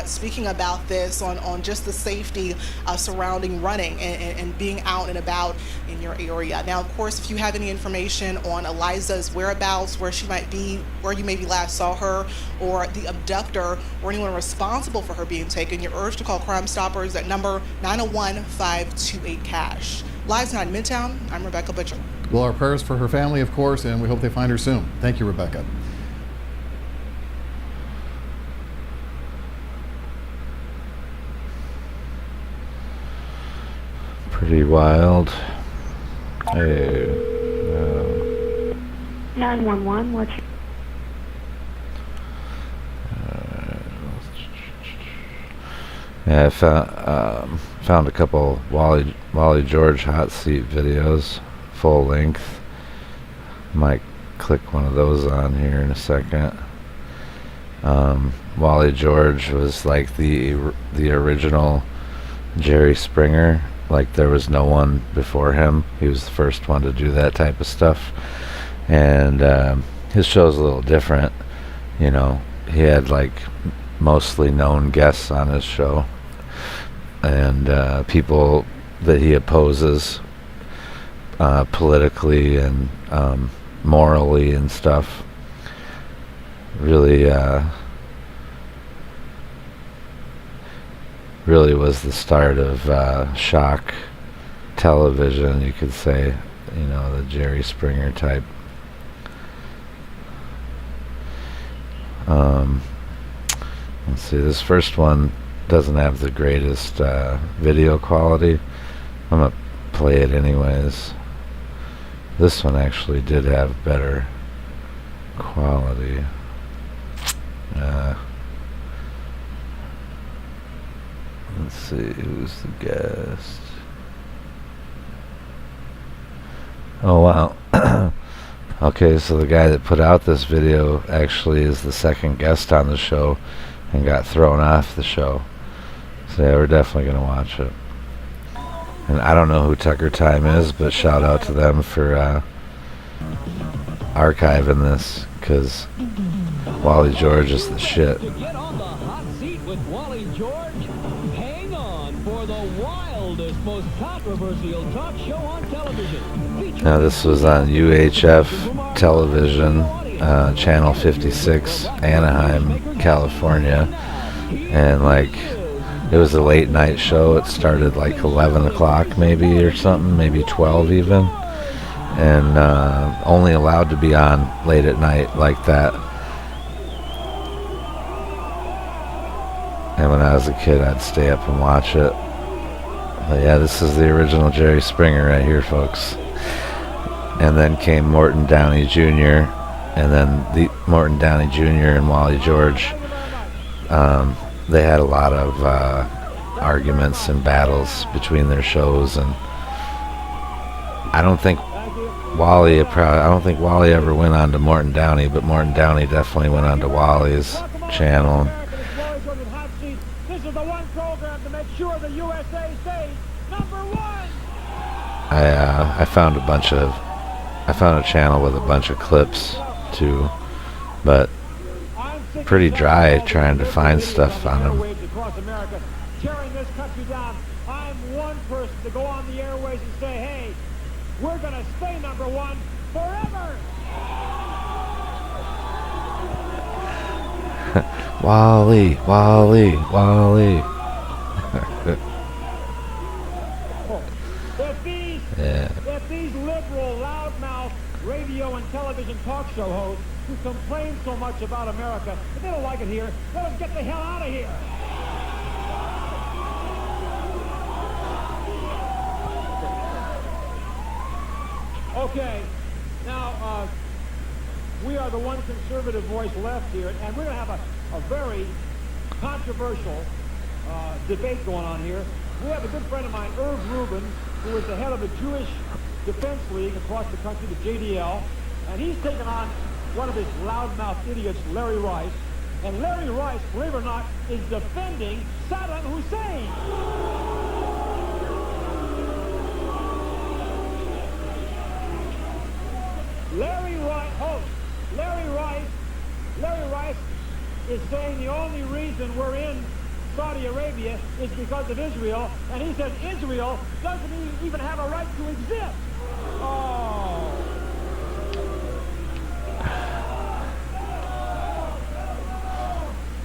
speaking about this, on just the safety surrounding running and being out and about in your area. Now, of course, if you have any information on Eliza's whereabouts, where she might be, where you maybe last saw her, or the abductor, or anyone responsible for her being taken, you're urged to call Crime Stoppers at number 901-528-CASH. Live tonight in Midtown, I'm Rebecca Butcher. Well, our prayers for her family, of course, and we hope they find her soon. Thank you, Rebecca. Pretty wild. Hey. 911, what's Yeah, I found a couple Wally George hot seat videos, full length. Might click one of those on here in a second. Wally George was like the original Jerry Springer. Like, there was no one before him. He was the first one to do that type of stuff. And his show's a little different. You know, he had like mostly known guests on his show, and people that he opposes politically and morally and stuff. Really was the start of shock television, you could say. You know, the Jerry Springer type. Let's see, this first one doesn't have the greatest video quality. I'm gonna play it anyways. This one actually did have better quality. Let's see, who's the guest? Oh wow. Okay, so the guy that put out this video actually is the second guest on the show and got thrown off the show. So yeah, we're definitely going to watch it. And I don't know who Tucker Time is, but shout out to them for archiving this, because Wally George is the shit. To get on the hot seat with Wally George, hang on for the wildest, most controversial talk show on television. Now this was on UHF television, channel 56, Anaheim, California, and like, it was a late night show. It started like 11 o'clock maybe or something, maybe 12 even, and only allowed to be on late at night like that. And when I was a kid, I'd stay up and watch it. But yeah, this is the original Jerry Springer right here, folks. And then came Morton Downey Jr. And then the Morton Downey Jr. and Wally George. They had a lot of arguments and battles between their shows, and I don't think Wally ever went on to Morton Downey, but Morton Downey definitely went on to Wally's channel. This is the one program to make sure the USA stays #1. I found a channel with a bunch of clips too, but pretty dry trying to find stuff on them. Tearing this country down. I'm one person to go on the airways and say, hey, we're going to stay #1 forever. Wally. If these liberal, loudmouth radio and television talk show hosts who complain so much about America, if they don't like it here, let them get the hell out of here. Okay, now we are the one conservative voice left here, and we're going to have a very controversial debate going on here. We have a good friend of mine, Irv Rubin, who is the head of the Jewish Defense League across the country, the JDL, and he's taken on one of his loudmouth idiots, Larry Rice, And Larry Rice, believe it or not, is defending Saddam Hussein. Larry Rice is saying the only reason we're in Saudi Arabia is because of Israel, and he says Israel doesn't even have a right to exist. Oh.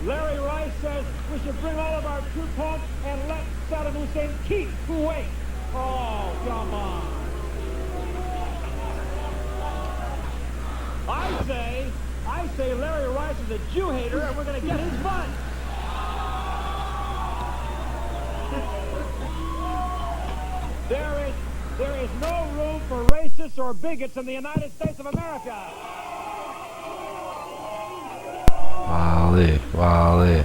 Larry Rice says we should bring all of our troops home and let Saddam Hussein keep Kuwait. Oh, come on. I say Larry Rice is a Jew hater, and we're going to get his butt. There is no room for racists or bigots in the United States of America. Wally.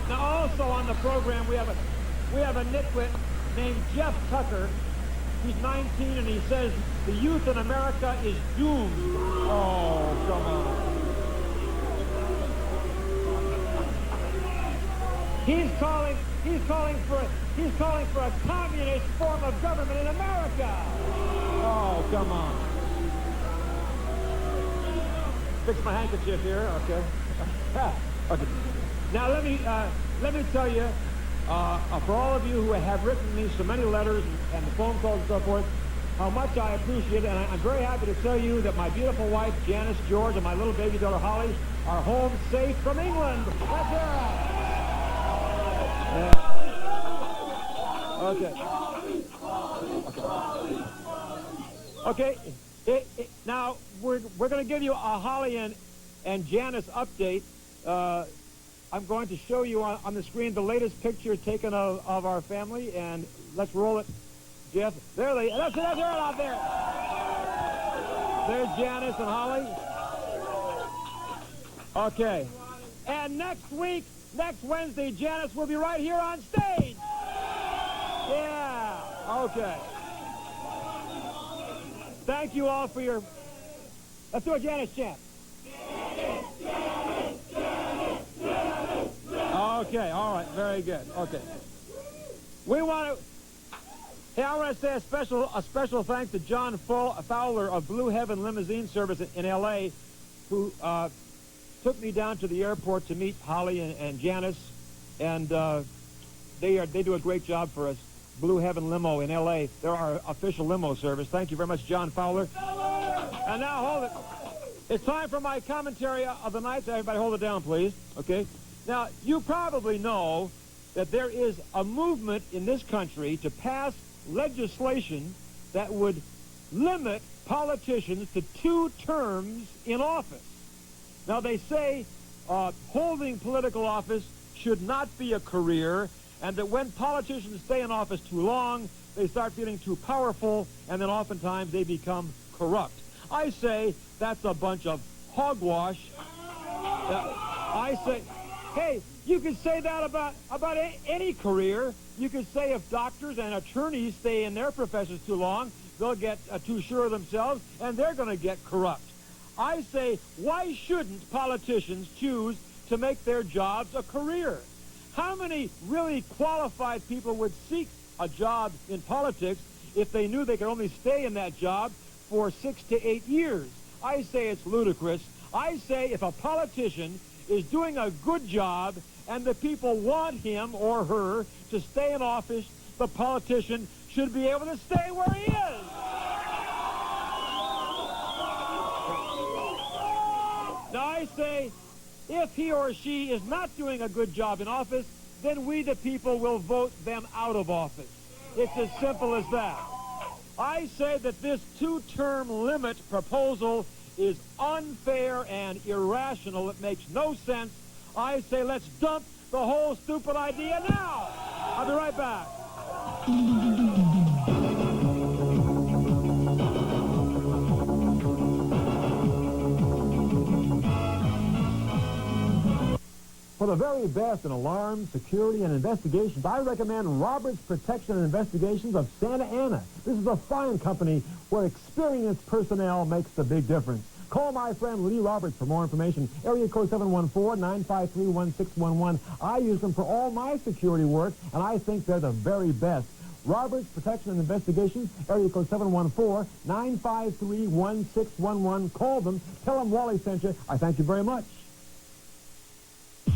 Now, also on the program, we have a nitwit named Jeff Tucker. He's 19, and he says the youth in America is doomed. Oh, come on. He's calling for a communist form of government in America. Oh, come on. Fix my handkerchief here, okay. Okay. Now let me tell you, for all of you who have written me so many letters and the phone calls and so forth, how much I appreciate it, and I'm very happy to tell you that my beautiful wife Janice George and my little baby daughter Holly are home safe from England. That's right. Okay. Now we're going to give you a Holly and Janice update. I'm going to show you on the screen the latest picture taken of our family, and let's roll it, Jeff. That's it right out there. There's Janice and Holly. Okay. And next Wednesday, Janice will be right here on stage. Yeah. Okay. Thank you all for your... Let's do a Janice chant. Okay, all right, very good. Okay. I want to say a special thanks to John Fowler of Blue Heaven Limousine Service in L.A., who took me down to the airport to meet Holly and Janice, and they do a great job for us. Blue Heaven Limo in L.A., they're our official limo service. Thank you very much, John Fowler. And now, hold it. It's time for my commentary of the night. Everybody hold it down, please. Okay? Now, you probably know that there is a movement in this country to pass legislation that would limit politicians to 2 terms in office. Now, they say holding political office should not be a career, and that when politicians stay in office too long, they start feeling too powerful, and then oftentimes they become corrupt. I say that's a bunch of hogwash. I say, hey, you could say that about any career. You could say if doctors and attorneys stay in their professions too long, they'll get too sure of themselves, and they're going to get corrupt. I say, why shouldn't politicians choose to make their jobs a career? How many really qualified people would seek a job in politics if they knew they could only stay in that job for 6 to 8 years? I say it's ludicrous. I say if a politician is doing a good job and the people want him or her to stay in office, the politician should be able to stay where he is. Now I say, if he or she is not doing a good job in office, then we, the people, will vote them out of office. It's as simple as that. I say that this 2-term limit proposal is unfair and irrational. It makes no sense. I say let's dump the whole stupid idea now. I'll be right back. For the very best in alarms, security, and investigations, I recommend Roberts Protection and Investigations of Santa Ana. This is a fine company where experienced personnel makes the big difference. Call my friend Lee Roberts for more information. Area code 714-953-1611. I use them for all my security work, and I think they're the very best. Roberts Protection and Investigations, area code 714-953-1611. Call them. Tell them Wally sent you. I thank you very much. I'm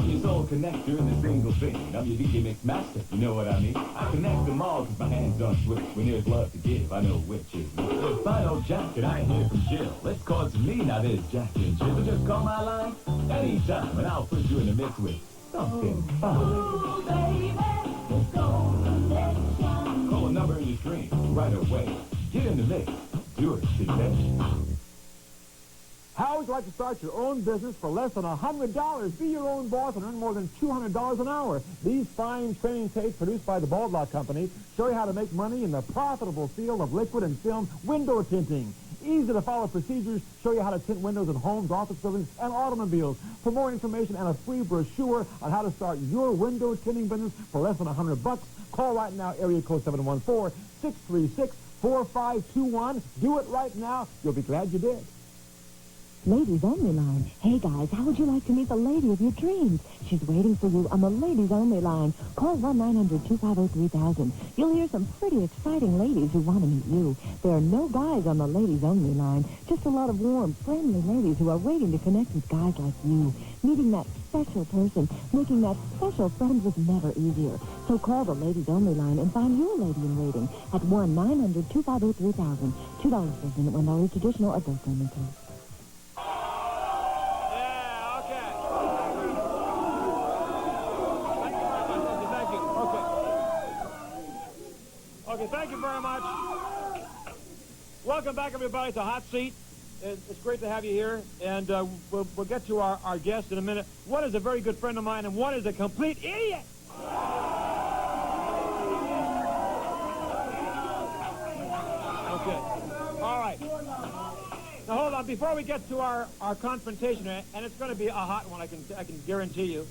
your soul connector in the single thing. I'm your DJ mix master, you know what I mean? I connect them all cause my hands don't switch. When there's love to give, I know which is me. The final jacket, I ain't here from chill. Let's call it to me, now there's Jack and Jill. So just call my line anytime and I'll put you in the mix with something fine. Ooh, baby, call a number in your screen right away. Get in the mix. Do it today. How would you like to start your own business for less than $100? Be your own boss and earn more than $200 an hour. These fine training tapes produced by the Bald Lock Company show you how to make money in the profitable field of liquid and film window tinting. Easy to follow procedures show you how to tint windows in homes, office buildings, and automobiles. For more information and a free brochure on how to start your window tinting business for less than $100, call right now, area code 714-636-4521. Do it right now. You'll be glad you did. Ladies Only line. Hey guys, how would you like to meet the lady of your dreams? She's waiting for you on the Ladies Only line. Call 1-900-250-3000. You'll hear some pretty exciting ladies who want to meet you. There are no guys on the Ladies Only line. Just a lot of warm, friendly ladies who are waiting to connect with guys like you. Meeting that special person, making that special friend was never easier. So call the Ladies Only line and find your lady in waiting at 1-900-250-3000. $2 per minute when always traditional adult limited. Okay, thank you very much. Welcome back, everybody, to Hot Seat. It's great to have you here, and we'll get to our guests in a minute. One is a very good friend of mine, and one is a complete idiot. Okay, all right. Now, hold on. Before we get to our confrontation, and it's going to be a hot one, I can guarantee you,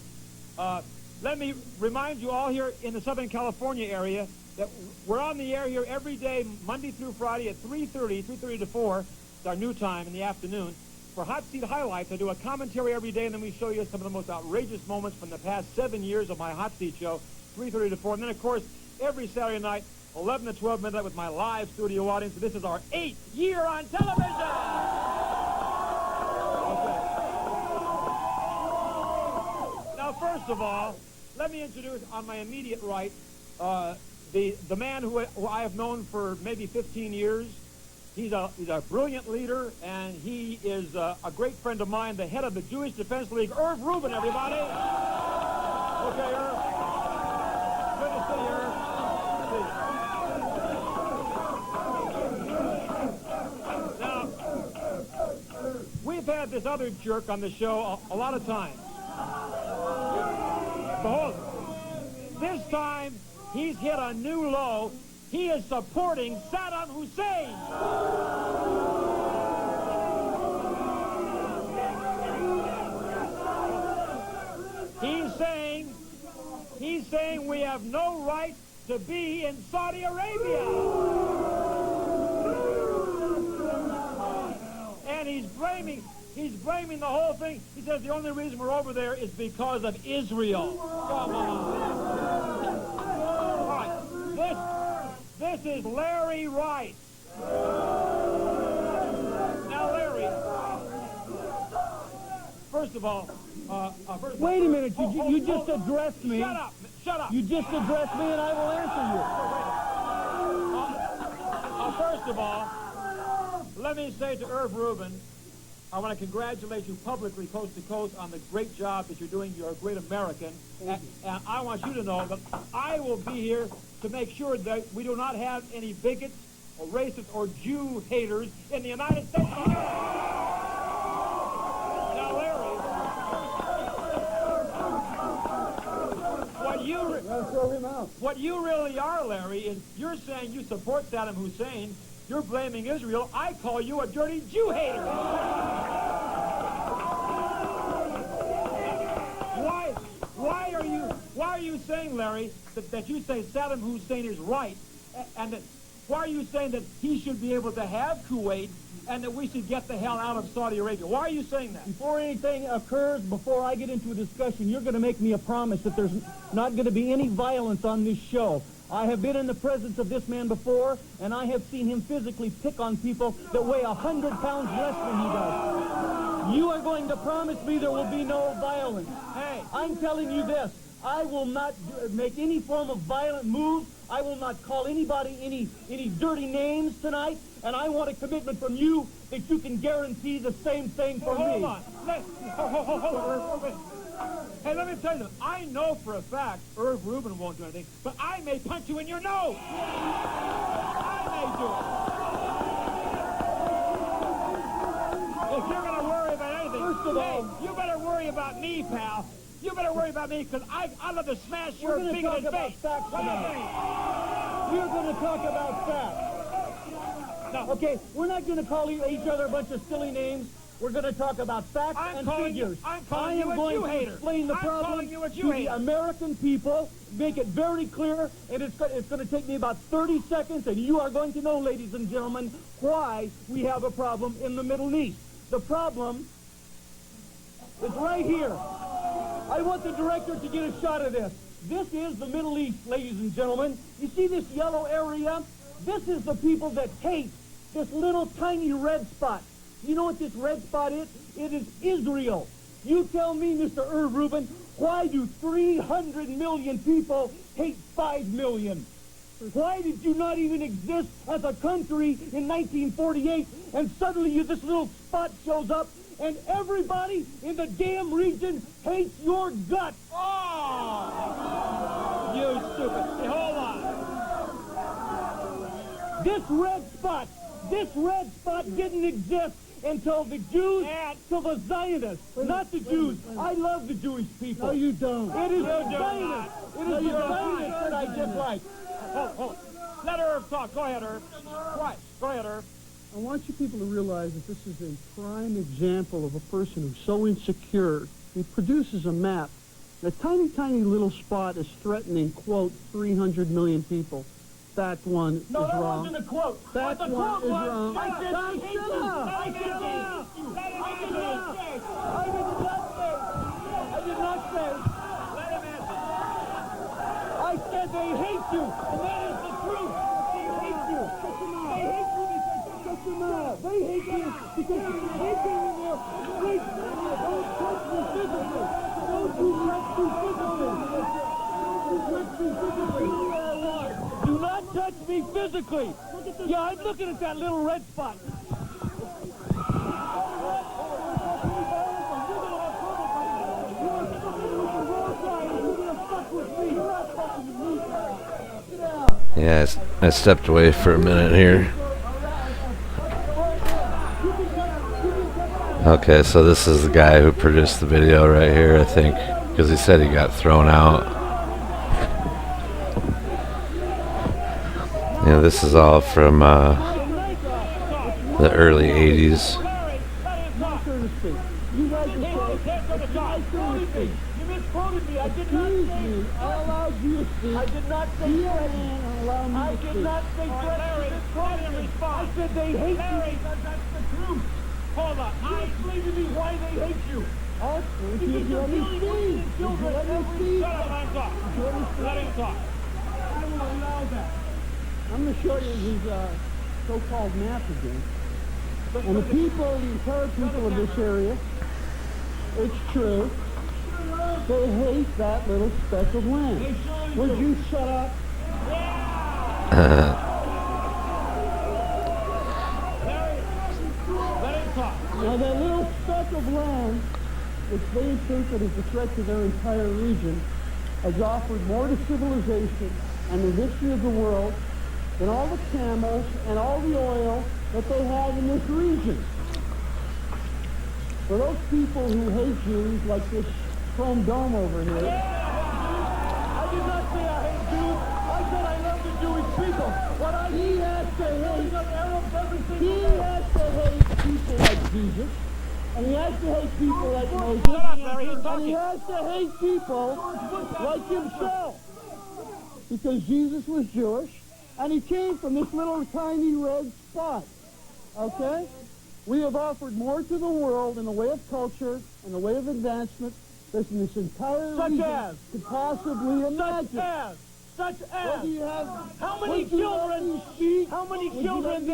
let me remind you all here in the Southern California area that we're on the air here every day, Monday through Friday at 3:30 to 4. It's our new time in the afternoon. For Hot Seat Highlights, I do a commentary every day, and then we show you some of the most outrageous moments from the past 7 years of my Hot Seat show, 3:30 to 4. And then, of course, every Saturday night, 11 to 12 midnight with my live studio audience. This is our 8th year on television! Okay. Now, first of all, let me introduce on my immediate right, the man who I have known for maybe 15 years. He's a brilliant leader, and he is a great friend of mine, the head of the Jewish Defense League, Irv Rubin, everybody. Okay, Irv. Good to see you, Irv. Now, we've had this other jerk on the show a lot of times. Behold, this time, he's hit a new low. He is supporting Saddam Hussein. He's saying we have no right to be in Saudi Arabia. And he's blaming the whole thing. He says the only reason we're over there is because of Israel. Come on. All right. This is Larry Rice. Now, Larry, first of all, wait a minute. You just addressed me. Shut up. Shut up. You just addressed me, and I will answer you. First of all, let me say to Irv Rubin, I want to congratulate you publicly, coast to coast, on the great job that you're doing. You're a great American. And I want you to know that I will be here to make sure that we do not have any bigots or racists or Jew haters in the United States of America. Now, Larry, what you really are, Larry, is you're saying you support Saddam Hussein. You're blaming Israel. I call you a dirty Jew hater. Why are you saying, Larry, that you say Saddam Hussein is right, and Why are you saying that he should be able to have Kuwait and that we should get the hell out of Saudi Arabia? Why are you saying that? Before anything occurs, before I get into a discussion, you're going to make me a promise that there's not going to be any violence on this show. I have been in the presence of this man before, and I have seen him physically pick on people that weigh 100 pounds less than he does. You are going to promise me there will be no violence. Hey, I'm telling you this. I will not make any form of violent move. I will not call anybody any dirty names tonight, and I want a commitment from you that you can guarantee the same thing for me. Hold on. Hold on. Hey, let me tell you, I know for a fact Irv Rubin won't do anything, but I may punch you in your nose. I may do it. If you're going to worry about anything, First of all, you better worry about me, pal. You better worry about me, because I love to smash your bigoted face. We're going to talk about facts. No. Okay, we're not going to call each other a bunch of silly names. We're going to talk about facts and figures. I'm calling you a Jew hater. Explain the problem to the American people, make it very clear, and it's going to take me about 30 seconds, and you are going to know, ladies and gentlemen, why we have a problem in the Middle East. The problem is right here. I want the director to get a shot of this. This is the Middle East, ladies and gentlemen. You see this yellow area? This is the people that hate this little tiny red spot. You know what this red spot is? It is Israel. You tell me, Mr. Irv Rubin, why do 300 million people hate 5 million? Why did you not even exist as a country in 1948 and suddenly this little spot shows up and everybody in the damn region hates your guts? Oh! You stupid. Hey, hold on. This red spot didn't exist until the Jews, till the Zionists, not the Jews. I love the Jewish people. No, you don't. It is the Zionists. It is the Zionists that I dislike. Hold. Let Irv talk. Go ahead, Irv. Right. Go ahead, Irv. I want you people to realize that this is a prime example of a person who's so insecure. He produces a map. A tiny, tiny little spot is threatening, quote, 300 million people. That one is wrong. No, that wasn't a quote. That one is wrong. I did not say. I did not say. Let him answer. I said they hate you, and that is the truth. They hate you. They hate you because shut your mouth. They hate you because you hate them in their streets. Don't touch me physically. Don't you touch me physically. Don't you touch me physically. Do not touch me physically. Yeah, I'm looking at that little red spot. Yeah, I stepped away for a minute here. Okay, so this is the guy who produced the video right here, I think, because he said he got thrown out. Yeah, this is all from the early 80s. You misquoted me. I did not say. I allowed you to speak. I did not say threatening. I did not say threatening. I said they hate you. That's the truth. Hold on. I explain to me why they hate you. Because you're killing women and children every day. Shut up, let him talk. Let him talk. I will allow that. I'm going to show you his so-called map again. And the people, the entire people of this area, it's true, they hate that little speck of land. Would you shut up? Now that little speck of land, which they think that is a threat to their entire region, has offered more to civilization and the history of the world than all the camels and all the oil that they have in this region. For those people who hate Jews, like this chrome dome over here, I did not say I hate Jews. I said I love the Jewish people. What he has to hate, Arabs, everything. He has to hate people like Jesus, and he has to hate people like Moses, and he has to hate people like himself, because Jesus was Jewish, And he came from this little tiny red spot. Okay? We have offered more to the world in the way of culture, in the way of advancement, than this entire region could possibly imagine. Such as. What do you have? How many children? How many children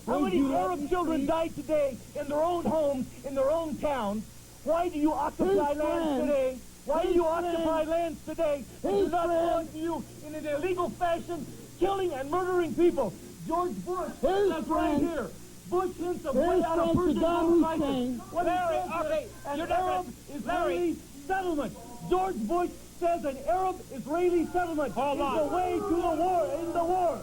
how many Arab children died today in their own homes, in their own towns? Why do you occupy lands today? Why do you occupy lands today that do not belong to you in an illegal fashion, killing and murdering people? George Bush, that's right here. Bush hints of way out of Saddam Hussein. Larry, okay, an Arab-Israeli settlement. George Bush says an Arab-Israeli settlement is the way to the war, in the war.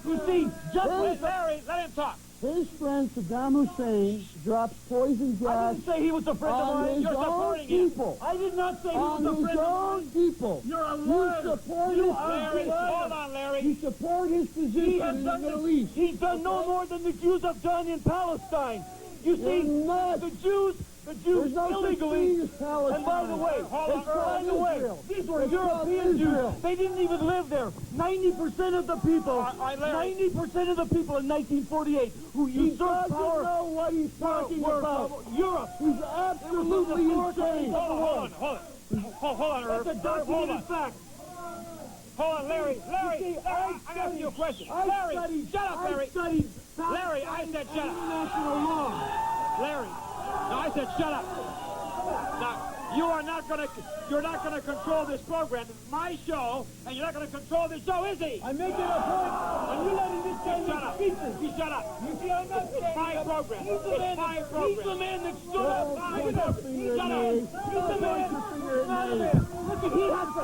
You see, just Larry, let him talk. His friend Saddam Hussein drops poison gas. I didn't say he was a friend of mine. You're supporting him. I did not say he was a friend of mine. People. You're a liar. You support his position. Hold on, Larry. You support his position in the Middle East. He's done no more than the Jews have done in Palestine. You see, the Jews illegally, and by the way, these were European Jews. They didn't even live there. 90% of the people, 90% of the people in 1948 who usurped power. Know what he's talking about. Europe. He's absolutely insane. Hold on, Irv. That's a documented fact. Hold on, Larry, I'm asking you a question. Larry, shut up, Larry. Larry, I said shut up. International law. Larry, no, I said shut up. Now, you're not gonna control this program. It's my show, and you're not gonna control this show, is he? I'm making a point, and you're letting this guy make speeches. You shut up. You see, I'm not It's my program. It's my program. He's the man that stood up. Shut up. He's the man. Look at he has to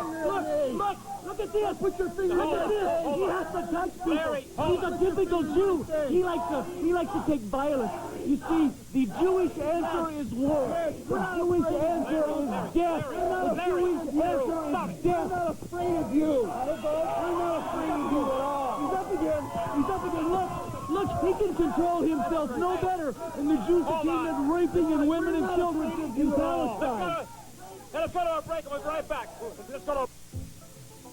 look at this. Put your finger on this. He has to touch people. Larry, he's a typical Jew. He likes to take violence. You see, the Jewish answer is war. The Jewish answer is death. The Jewish answer is death. I'm not afraid of you. I'm not afraid of you at all. He's up again. Look, he can control himself no better than the Jews that came in raping and women and children in Palestine. Let's go to a break. We'll be right back. Let's go to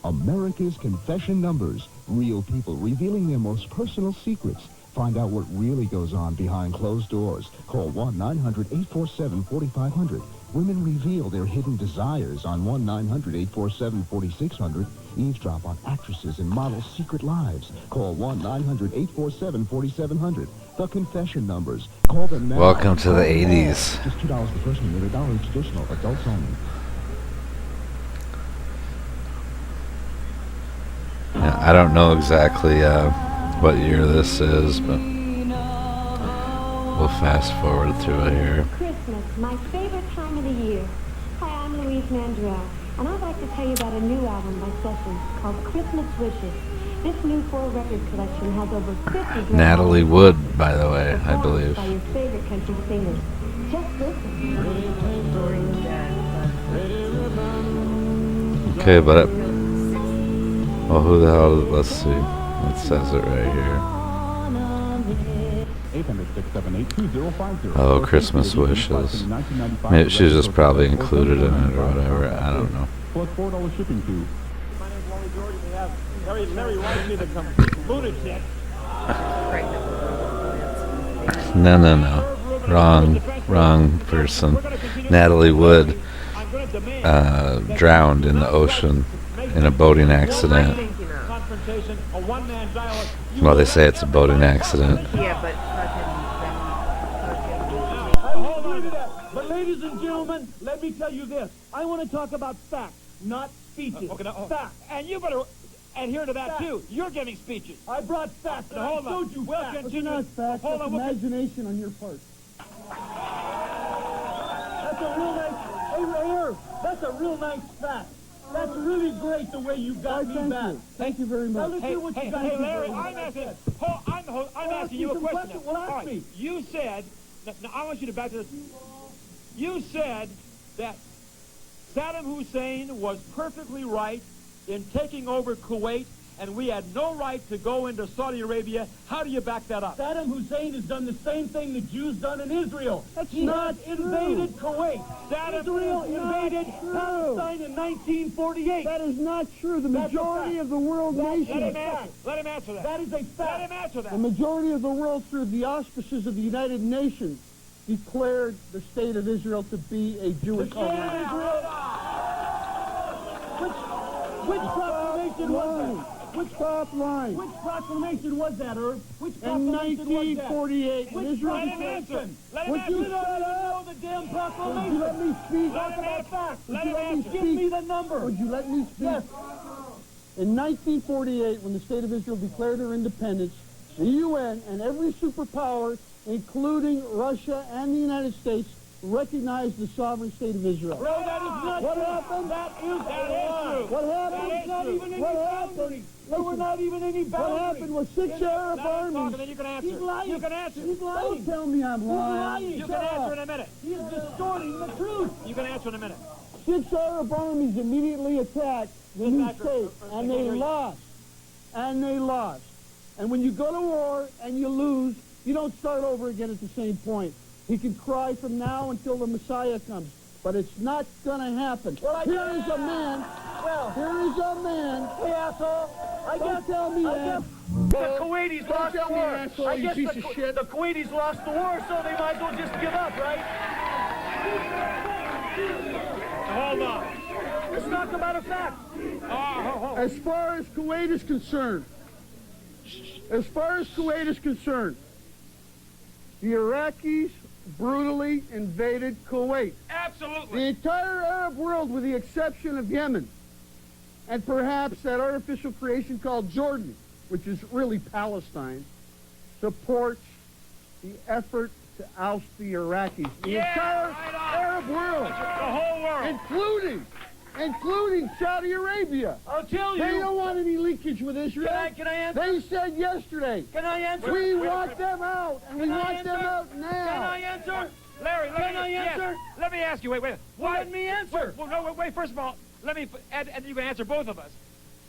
America's Confession Numbers. Real people revealing their most personal secrets. Find out what really goes on behind closed doors. Call 1-900-847-4500. Women reveal their hidden desires on 1-900-847-4600. Eavesdrop on actresses and models' secret lives. Call 1-900-847-4700. The Confession Numbers. Call them now. Welcome to the 80s. Just $2 per person with $1 traditional. Adults only. Yeah, I don't know exactly what year this is, but we'll fast forward through it here. Christmas, my favorite time of the year. Hi, I'm Louise Mandrell, and I'd like to tell you about a new album by Sessions called Christmas Wishes. This new 4-record collection has over 50 Natalie Wood, by the way, I believe. by your favorite country singers. Just listen. Okay, but well, who the hell? Let's see. It says it right here. Oh, Christmas Wishes. Maybe she's just probably included in it or whatever. I don't know. Plus $4 shipping fee. My name's Wally George, and we have Larry Whiteley, the lunatic. No. Wrong person. Natalie Wood drowned in the ocean in a boating accident. Well, they say it's a boating accident. Yeah, but hold on to that. But ladies and gentlemen, let me tell you this. I want to talk about facts, not speeches. Facts. And you better adhere to that too. You're giving speeches. I brought facts. Now, hold on. We'll continue. Not facts, Hold on. Imagination on your part. That's a real nice. Hey, Ray, that's a real nice fact. That's really great the way you got me back. Thank you very much. Now let's hear what you got. Hey, Larry, I'm asking you a question now. Well, ask me. You said. Now I want you to back to this. You said that Saddam Hussein was perfectly right in taking over Kuwait and we had no right to go into Saudi Arabia. How do you back that up? Saddam Hussein has done the same thing the Jews done in Israel. He not invaded Kuwait. Israel invaded Palestine in 1948. That is not true. The majority of the world nations. Let him answer that. That is a fact. Let him answer that. The majority of the world, through the auspices of the United Nations, declared the state of Israel to be a Jewish homeland. Which proclamation was that? Which top line? Which proclamation was that, Irv? Which proclamation was that? In 1948, when Israel declared. Would you shut up? The damn proclamation. Would you let me speak? Talk about facts. Would you let me speak? Give me the number. Would you let me speak? Yes. In 1948, when the state of Israel declared her independence, the UN and every superpower, including Russia and the United States, recognized the sovereign state of Israel. No, that is not what true. happened? That is true. What happened? That is not even any boundaries. There were not even any boundaries. What happened was 6 Arab armies. Then you can answer. He's lying. You can answer. He's lying. Don't tell me I'm lying. You can answer in a minute. He is distorting the truth. You can answer in a minute. 6 Arab armies immediately attacked the new state, and they lost. And they lost. And when you go to war and you lose, you don't start over again at the same point. He can cry from now until the Messiah comes, but it's not going to happen. Here is a man. Hey, asshole. Don't tell me that. The Kuwaitis lost the war. Asshole, I you guess piece of shit. the Kuwaitis lost the war, so they might as well just give up, right? Hold on. Let's talk about a fact. As far as Kuwait is concerned, the Iraqis brutally invaded Kuwait. Absolutely. The entire Arab world, with the exception of Yemen, and perhaps that artificial creation called Jordan, which is really Palestine, supports the effort to oust the Iraqis. The entire Arab world. The whole world. Including Saudi Arabia. I'll tell you. They don't want any leakage with Israel. Can I answer? They said yesterday. Can I answer? We want them out, and we want them out now. Can I answer? Larry, can I answer? Yes. Let me ask you. Wait. Why? Let me answer. Wait. First of all, let me, and you can answer both of us.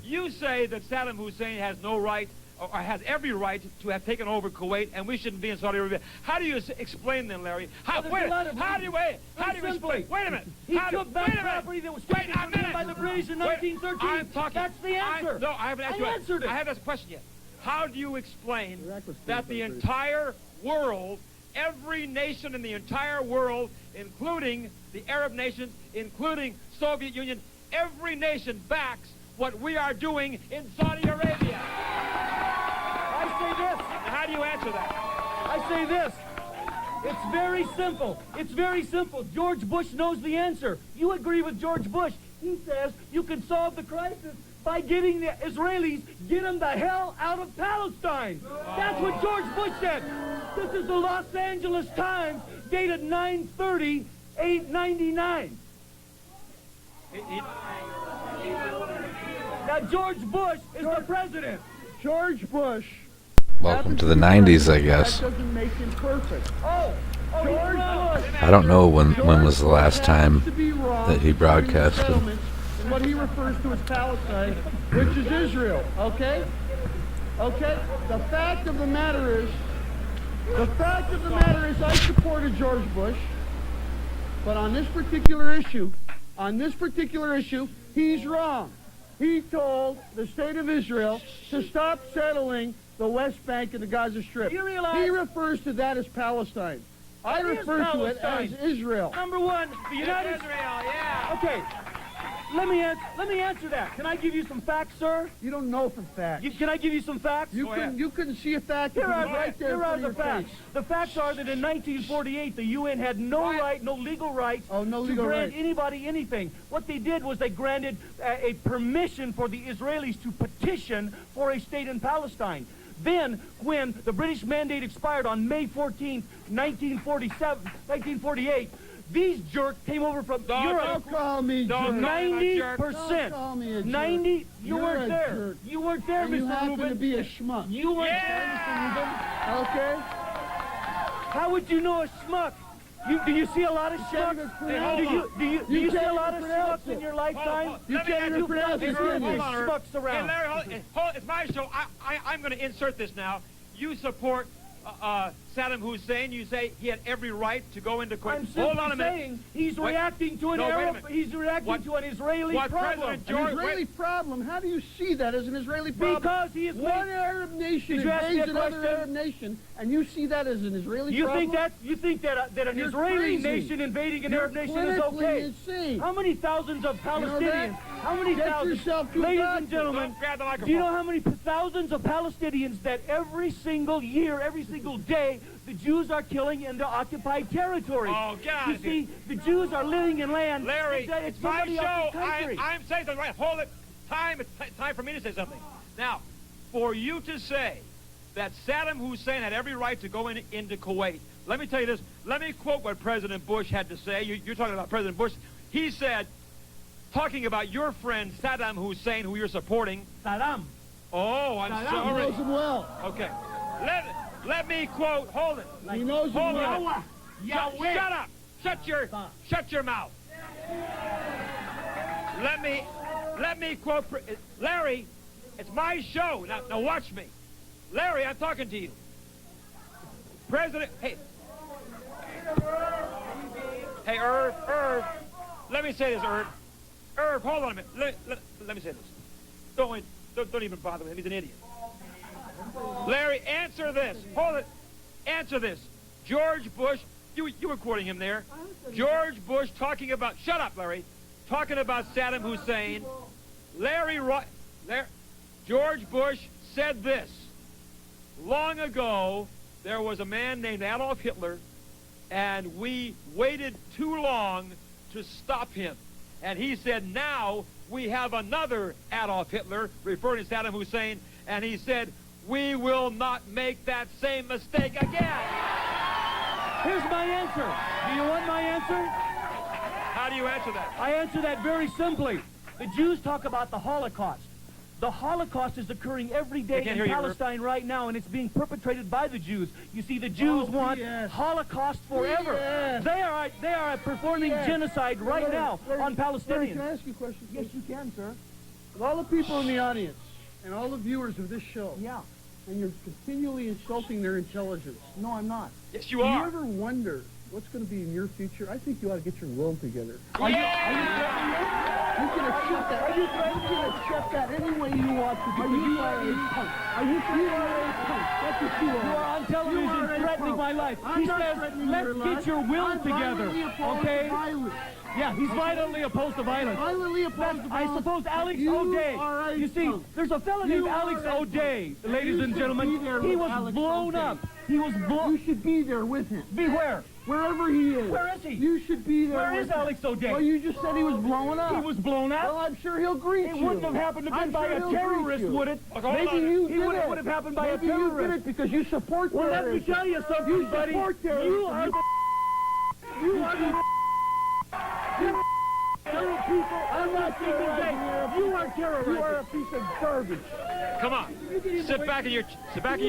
You say that Saddam Hussein has no right, or has every right to have taken over Kuwait, and we shouldn't be in Saudi Arabia. How do you explain then, Larry? How do you explain? Wait a minute. He took back property that was taken from him by the British in 1913. That's the answer. No, I haven't answered it. I haven't asked a question yet. How do you explain that the entire world, every nation in the entire world, including the Arab nations, including Soviet Union, every nation backs what we are doing in Saudi Arabia? I say this. How do you answer that? I say this. It's very simple. It's very simple. George Bush knows the answer. You agree with George Bush. He says you can solve the crisis by getting the Israelis, get them the hell out of Palestine. That's what George Bush said. This is the Los Angeles Times, dated 9/30/899. Now, George Bush is the president. George Bush. Welcome to the 90s, I guess. That doesn't make him perfect. George Bush. I don't know when was the last time that he broadcasted. What he refers to as Palestine, which is Israel, okay? Okay? The fact of the matter is, I supported George Bush, but on this particular issue, he's wrong. He told the state of Israel to stop settling the West Bank and the Gaza Strip. You realize he refers to that as Palestine. I refer to it as Israel. Number one, the United States. Israel, yeah. Okay. Let me answer that. Can I give you some facts, sir? You don't know from facts. Can I give you some facts? You couldn't see a fact. Here are the facts. The facts are that in 1948, the UN had no legal right to grant anybody anything. What they did was they granted a permission for the Israelis to petition for a state in Palestine. Then, when the British mandate expired on May 14th, 1948, these jerks came over from Europe. Don't call me jerk. 90%. 90. You weren't there. Jerk. You weren't there, and Mr. You happen Rubin. to be a schmuck. You weren't there, Mr. Rubin. Okay. How would you know a schmuck? Do you see a lot of schmucks? Do you see a lot of schmucks in your lifetime? You can't even pronounce it. Schmucks around. Hey, Larry, hold, it's my show. I'm going to insert this now. You support Saddam Hussein. You say he had every right to go into Kuwait. I'm simply saying he's reacting to an an Israeli problem. An Israeli problem? How do you see that as an Israeli problem? Because he is one Arab nation invades another Arab nation, and you see that as an Israeli problem? You think that an Israeli nation invading an Arab nation is okay? Insane. How many thousands of Palestinians? How many thousands? Ladies and gentlemen, do you know how many thousands of Palestinians that every single year, every single day, the Jews are killing in the occupied territory? Oh, God. You see, the Jews are living in land. Larry, it's my somebody show. else's country. I'm saying something right. Hold it. It's time for me to say something. Now, for you to say that Saddam Hussein had every right to go into Kuwait, let me tell you this. Let me quote what President Bush had to say. You're talking about President Bush. He said, talking about your friend Saddam Hussein, who you're supporting. Saddam. Oh, I'm sorry. He knows him well. Okay. Let me quote. Hold it. He knows him well. Shut up. Shut your mouth. Let me quote. Larry, it's my show. Now watch me. Larry, I'm talking to you. President, hey, Irv, let me say this, Irv, hold on a minute. Let me say this. Don't even bother with him. He's an idiot. Larry, answer this. Hold it. Answer this. George Bush, you were quoting him there. George Bush talking about, shut up, Larry, talking about Saddam Hussein. George Bush said this. Long ago, there was a man named Adolf Hitler, and we waited too long to stop him. And he said, now we have another Adolf Hitler, referring to Saddam Hussein, and he said, we will not make that same mistake again. Here's my answer. Do you want my answer? How do you answer that? I answer that very simply. The Jews talk about the Holocaust. The Holocaust is occurring every day in Palestine right now, and it's being perpetrated by the Jews. You see, the Jews want Holocaust forever. Yes. They are performing genocide right now on Palestinians. Larry, can I ask you a question? Yes, you can, sir. With all the people in the audience and all the viewers of this show, yeah, and you're continually insulting their intelligence. No, I'm not. Yes, you are. Do you ever wonder what's going to be in your future? I think you ought to get your world together. Are you threatening me? You can accept that. You can accept that any way you want to. Are you a punk? Are you a punk? That's what you are. You are on television threatening my life. He says, let's get your will together. Okay? Yeah, he's violently opposed to violence. Violently opposed to violence. I suppose Alex O'Day. You see, there's a fellow named Alex O'Day, ladies and gentlemen. He was blown up. He was blown. You should be there with him. Be where? Wherever he is. Where is he? You should be there. Where is Alex O'Day? Well, you just said he was blown up. He was blown up? Well, I'm sure he'll greet you. It wouldn't have happened to be by a terrorist, would it? Maybe you did it. It would have happened by a terrorist. Maybe you did it because you support terrorism. Well, let me tell you something, buddy. You support terrorism. You are people. I'm not thinking you are terrorists. You are a piece of garbage. Come on. Sit back in your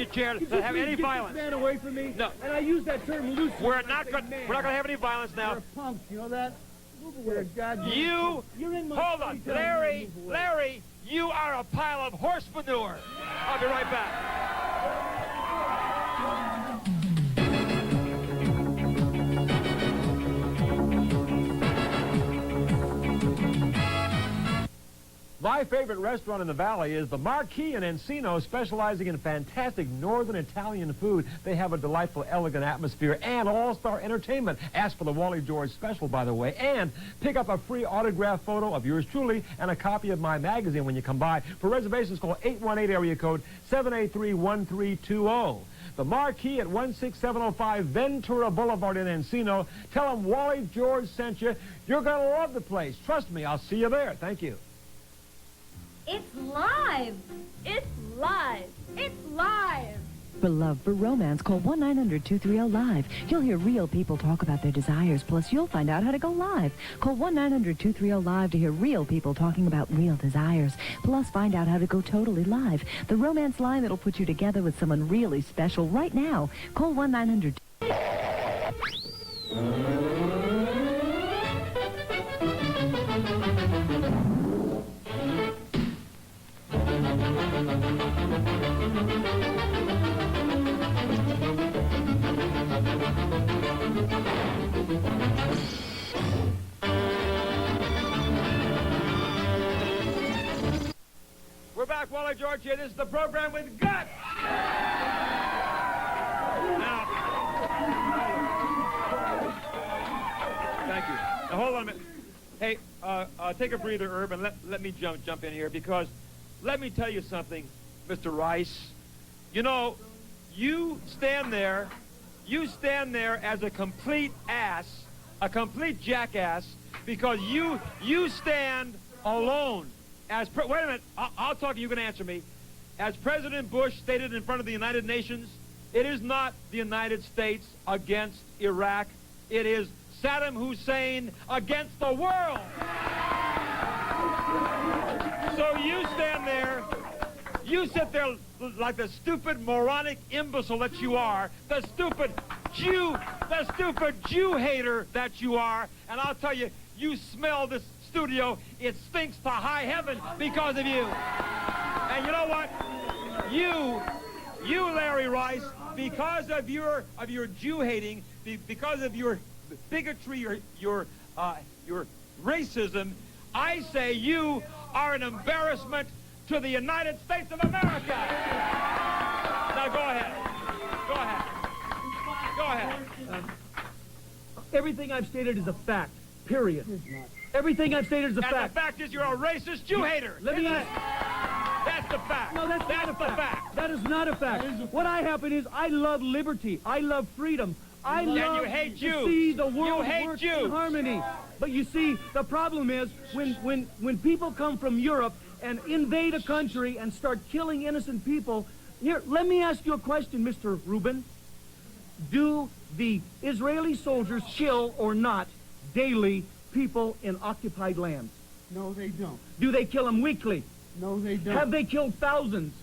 chair. Don't have any violence. Man away from me. No. And I use that term loosely. We're not going to have any violence now. You're a punk. You know that? You're a goddamn You're in my hold on. Larry, you are a pile of horse manure. I'll be right back. My favorite restaurant in the Valley is the Marquis in Encino, specializing in fantastic northern Italian food. They have a delightful, elegant atmosphere and all-star entertainment. Ask for the Wally George special, by the way, and pick up a free autographed photo of yours truly and a copy of my magazine when you come by. For reservations, call 818 area code 783-1320. The Marquis at 16705 Ventura Boulevard in Encino. Tell them Wally George sent you. You're going to love the place. Trust me, I'll see you there. Thank you. It's live! It's live! It's live! For love, for romance, call 1-900-230-LIVE. You'll hear real people talk about their desires, plus you'll find out how to go live. Call 1-900-230-LIVE to hear real people talking about real desires, plus find out how to go totally live. The romance line that'll put you together with someone really special right now. Call 1-900- We're back, Wally George here. This is the program with guts. Now, thank you. Now, hold on a minute. Hey, take a breather, Herb, and let me jump in here, because let me tell you something, Mr. Rice. You know, you stand there as a complete ass, a complete jackass, because you stand alone. Wait a minute, I'll talk, you can answer me. As President Bush stated in front of the United Nations, it is not the United States against Iraq. It is Saddam Hussein against the world. So you stand there, you sit there like the stupid, moronic imbecile that you are, the stupid Jew hater that you are, and I'll tell you, you smell this studio, it stinks to high heaven because of you. And you know what? You, Larry Rice, because of your Jew hating, because of your bigotry, your racism, I say you are an embarrassment to the United States of America. Now go ahead. Go ahead. Everything I've stated is a fact, period. Everything I've stated is a fact. And the fact is you're a racist Jew hater. Let me ask. That's the fact. No, that's not a fact. That is not a fact. What I happen is I love liberty. I love freedom. I love to see the world work in harmony. But you see, the problem is when people come from Europe and invade a country and start killing innocent people. Here, let me ask you a question, Mr. Rubin. Do the Israeli soldiers kill or not daily people in occupied lands? No, they don't. Do they kill them weekly? No, they don't. Have they killed thousands?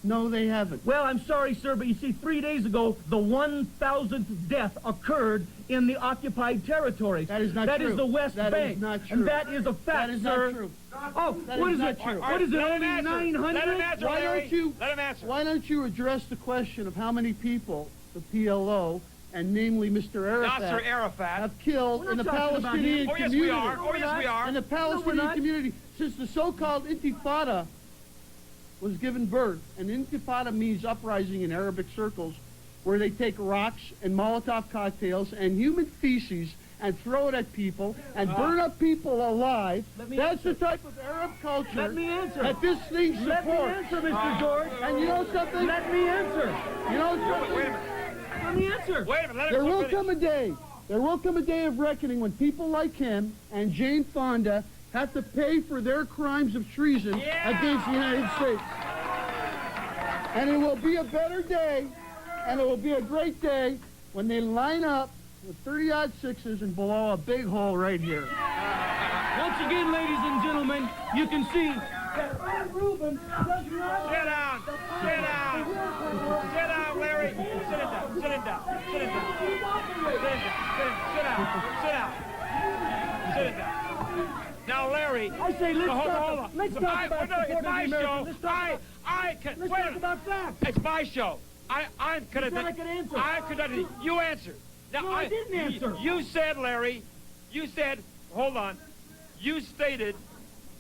No, they haven't. Well, I'm sorry, sir, but you see, 3 days ago, the 1,000th death occurred in the occupied territory. That is not true. That is the West Bank. That is not true. And that is a fact, that is sir. Not true. Oh, that what is is not it? True. What is it, only 900? Let him answer, Larry. Let him answer. Why don't you address the question of how many people the PLO, and namely Mr. Arafat, have killed in the Palestinian community? Oh, yes, we are. Oh, yes, we are. In the Palestinian community, since the so-called Intifada was given birth. And Intifada means uprising in Arabic circles, where they take rocks and Molotov cocktails and human feces and throw it at people and burn up people alive. That's the type of Arab culture that this thing supports. Let me answer, Mr. George. And you know something? Let me answer. You know something? Wait a minute. Let me answer. Wait a minute. Let him There will finish. come a day. There will come a day of reckoning when people like him and Jane Fonda have to pay for their crimes of treason against the United States. And it will be a better day, and it will be a great day when they line up with 30-odd sixes and blow a big hole right here. Once again, ladies and gentlemen, you can see that Ron Rubin does not... Sit down. Sit down. Sit down, Larry. Sit down. Sit down. Sit down. Sit down. Sit down. Now, Larry. I say let's hold talk on. about It's my show. Let's talk about facts. It's my show. I'm You said I could answer. I could. You answered. Now, No, I didn't answer. You said, Larry. You said. Hold on. You stated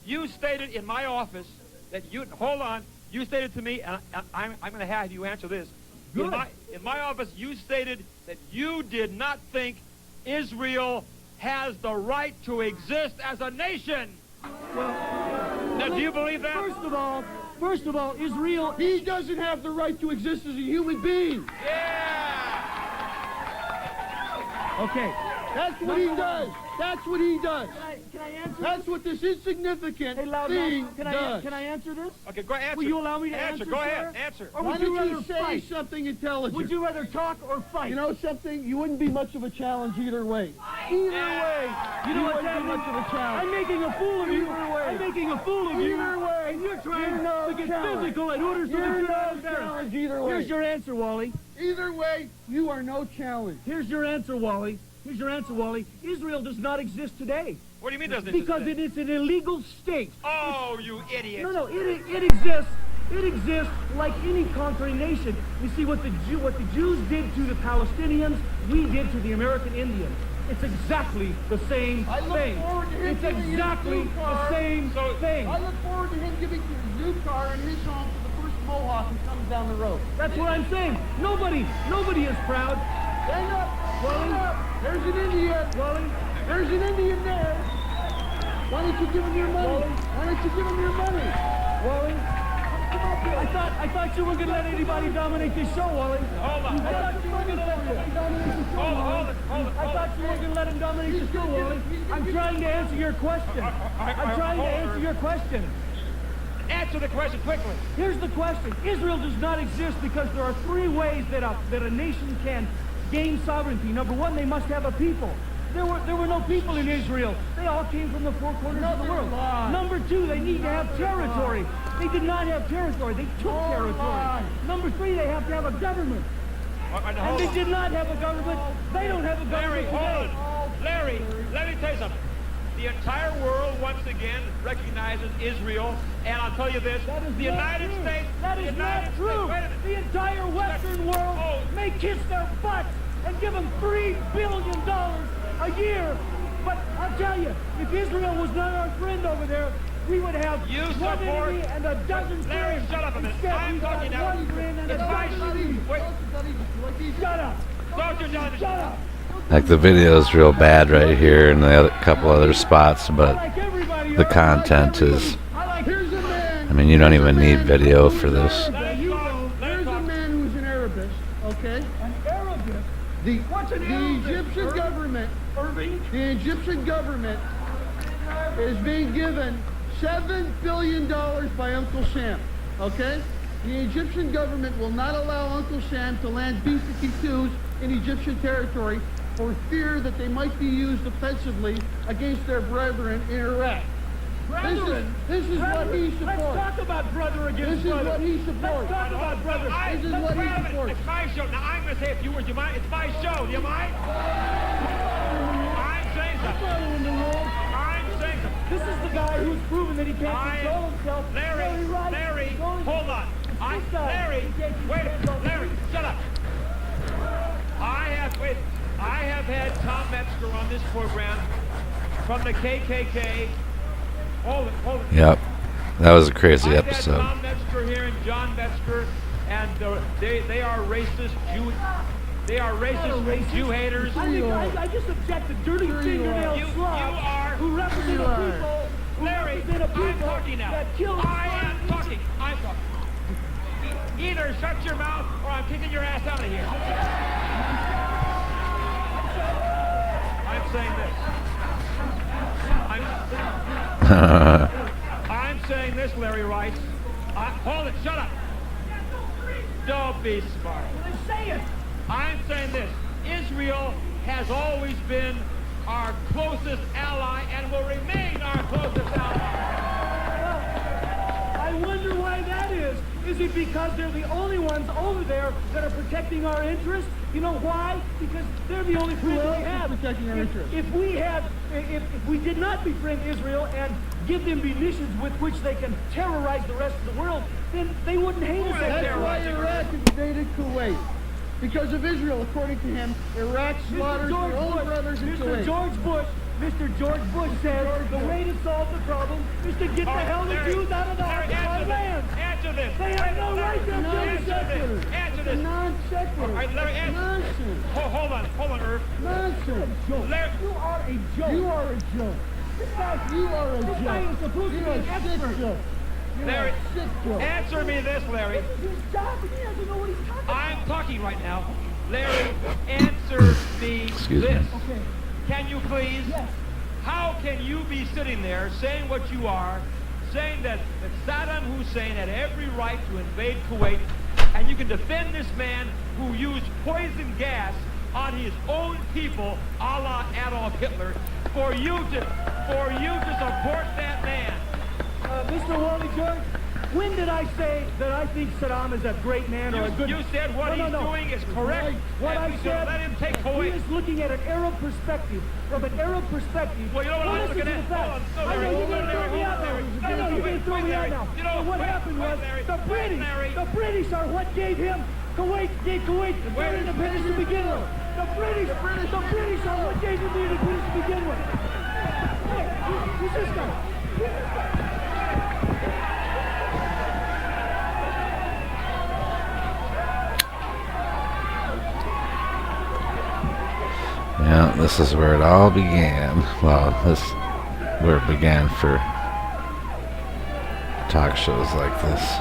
in my office that you. Hold on. You stated to me, and I'm going to have you answer this. Good. In my office, you stated that you did not think Israel has the right to exist as a nation. Now, do you believe that? First of all, Israel... He doesn't have the right to exist as a human being. Yeah! Okay. That's what he does. That's what he does. Can I answer? That's what this insignificant thing does. Can I answer this? Okay, go ahead. Will you allow me to answer? Go ahead. Sir? Answer. Or Why would you don't rather you say fight? something intelligent? Would you rather talk or fight? You know something? You wouldn't be much of a challenge either way. Either way, You know what's wouldn't be happening? much of a challenge. I'm making a fool of you. Either way. I'm making a fool of you. Either way. And you're trying You're no to get challenge. physical in order so You're that you're not no embarrassed. challenge either way. Here's your answer, Wally. Either way, you are no challenge. Here's your answer, Wally. Here's your answer, Wally. Israel does not exist today. What do you mean doesn't Because it is an illegal state. Oh, you idiot. No, it exists. It exists like any conquering nation. You see, what the Jews did to the Palestinians, we did to the American Indians. It's exactly the same thing. It's exactly the same thing. I look forward to him giving you his new car and his home to the first Mohawk who comes down the road. That's what I'm saying. Nobody is proud. Stand up, Wally. There's an Indian. Wally, there's an Indian there. Why don't you give him your money? Wally. Why don't you give him your money? Wally, I thought you weren't going to let anybody dominate this show, Wally. Hold on. I thought you weren't going to let anybody dominate the show, Wally. I thought you weren't going to let him dominate the show, Wally. I'm trying to answer your question. I'm trying to answer your question. Answer the question quickly. Here's the question. Israel does not exist because there are three ways that a nation can gain sovereignty. Number one, they must have a people. There were no people in Israel. They all came from the four corners of the world. Number two, they need to have territory. They did not have territory. They took territory. Number three, they have to have a government. And they did not have a government. They don't have a government today. Larry, let me tell you something. The entire world once again recognizes Israel, and I'll tell you this: the United States. That is not true. The entire Western world may kiss their butts and give them $3 billion a year. But I'll tell you, if Israel was not our friend over there, we would have one enemy and a dozen Larry, friends. shut up a minute. Instead, I'm we've got talking now. one friend and a It's my dozen enemies. Wait. Shut up. Don't you tell me. Shut up. Like the video is real bad right here and the other couple other spots, but the content is. I mean, you don't even need video for this. There's a man who's an Arabist, okay? An Arabist? The Egyptian government is being given $7 billion by Uncle Sam, okay? The Egyptian government will not allow Uncle Sam to land B-52s in Egyptian territory for fear that they might be used offensively against their brethren in Iraq. Brethren? This is what he supports. Let's talk about brother against brother. This is what he supports. Let's talk about brother. This is what he supports. It's my show. Now I'm going to say a few words. Do you mind? It's my show. Do you mind? I'm saying something. I'm saying something. This is the guy who's proven that he can't control himself. Larry, hold on. Larry, shut up. I have had Tom Metzger on this program from the KKK. Hold it. Yep, that was a crazy episode. I had Tom Metzger here and John Metzger, and they are racist Jew. They are racist Jew haters. I just object to dirty fingernail slobs who represent a people. Larry, I'm talking now. I am talking. I'm talking. Either shut your mouth or I'm kicking your ass out of here. I'm saying this. I'm saying this, Larry Rice. Hold it, shut up. Don't be smart. Say it. I'm saying this. Israel has always been our closest ally and will remain our closest ally. I wonder why that is. Is it because they're the only ones over there that are protecting our interests? You know why? Because they're the only friends we have. Protecting our interests? If we did not befriend Israel and give them munitions with which they can terrorize the rest of the world, then they wouldn't hate us. That's why Iraq invaded Kuwait. Because of Israel, according to him, Iraq slaughters their own brothers in Kuwait. Mr. George Bush said the way to solve the problem is to get the hell the Jews out of the occupied land. Answer this. They have no right to Answer this. Answer this. Non-sequitur. All right, Larry, answer. Nonsense. Hold on, Irv. Nonsense. Larry, you are a joke. You are a joke. You are a joke. This guy is supposed to be an expert. Larry, answer me this, Larry. This is his job, and he doesn't know what he's talking about. I'm talking right now. Larry, answer me this. Okay. Can you please? Yes. How can you be sitting there saying what you are, saying that Saddam Hussein had every right to invade Kuwait, and you can defend this man who used poison gas on his own people, a la Adolf Hitler, for you to support that man? Mr. Wally George, When did I say that I think Saddam is a great man or a good... You said what he's doing is correct. What I said, let him take Kuwait. He is looking at an Arab perspective. From an Arab perspective. Well, you know what I'm looking at? You're going to throw me out now. You're going to throw me out now. And what happened was the British are what gave him Kuwait, gave Kuwait their independence to begin with. The British are what gave him the independence to begin with. Hey, who's this guy? Yeah, this is where it all began. Well, this is where it began for talk shows like this.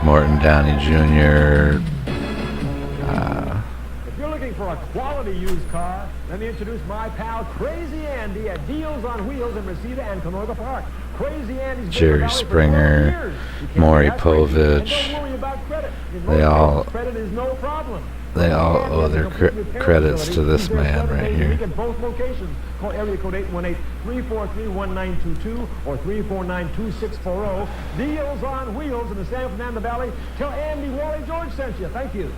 Morton Downey Jr. If you're looking for a quality used car, let me introduce my pal Crazy Andy at Deals on Wheels in Reseda and Canoga Park. Crazy Andy's Jerry Springer, Maury Povich. They all owe their credits to this man right here. At both locations. Call area code 818-343-1922 or 349-2640. Deals on Wheels in the San Fernando Valley. Tell Andy Wally George sent you. Thank you.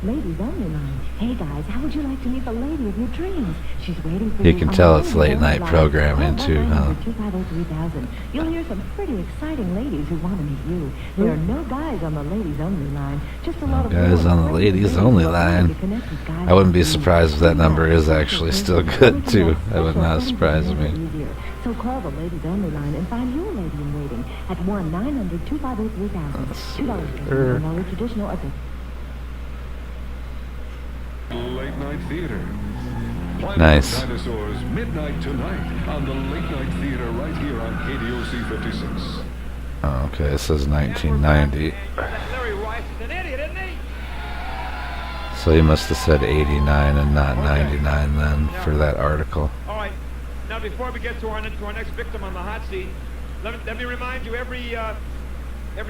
Ladies only line. Hey guys, how would you like to meet the lady of your dreams? She's waiting for You you. can tell it's late night programming too, huh? 250-3000. You'll hear some pretty exciting ladies who want to meet you. There are no guys on the ladies only line. Just a lot of Guys on the ladies only line. I wouldn't be surprised if that number is actually still good too. That would not surprise me. So call the ladies only line and find your lady in waiting at 1-900-250-3000. $2 traditional at the Late Night Theater. Nice. Dinosaurs midnight tonight on the Late Night Theater right here on KDOC 56. Oh, okay, it says 1990. Larry Rice is an idiot, isn't he? So he must have said 89 and not 99 then for that article. All right. Now, before we get to our next victim on the hot seat, let me remind you, every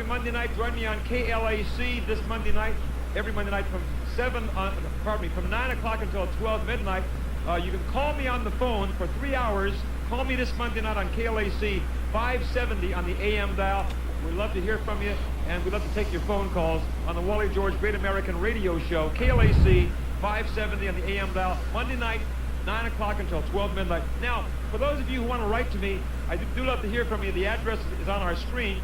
Monday night, join me on KLAC this Monday night. Every Monday night from 9 o'clock until 12 midnight. You can call me on the phone for 3 hours. Call me this Monday night on KLAC 570 on the AM dial. We'd love to hear from you, and we'd love to take your phone calls on the Wally George Great American Radio Show, KLAC 570 on the AM dial, Monday night, 9 o'clock until 12 midnight. Now, for those of you who want to write to me, I do love to hear from you. The address is on our screen.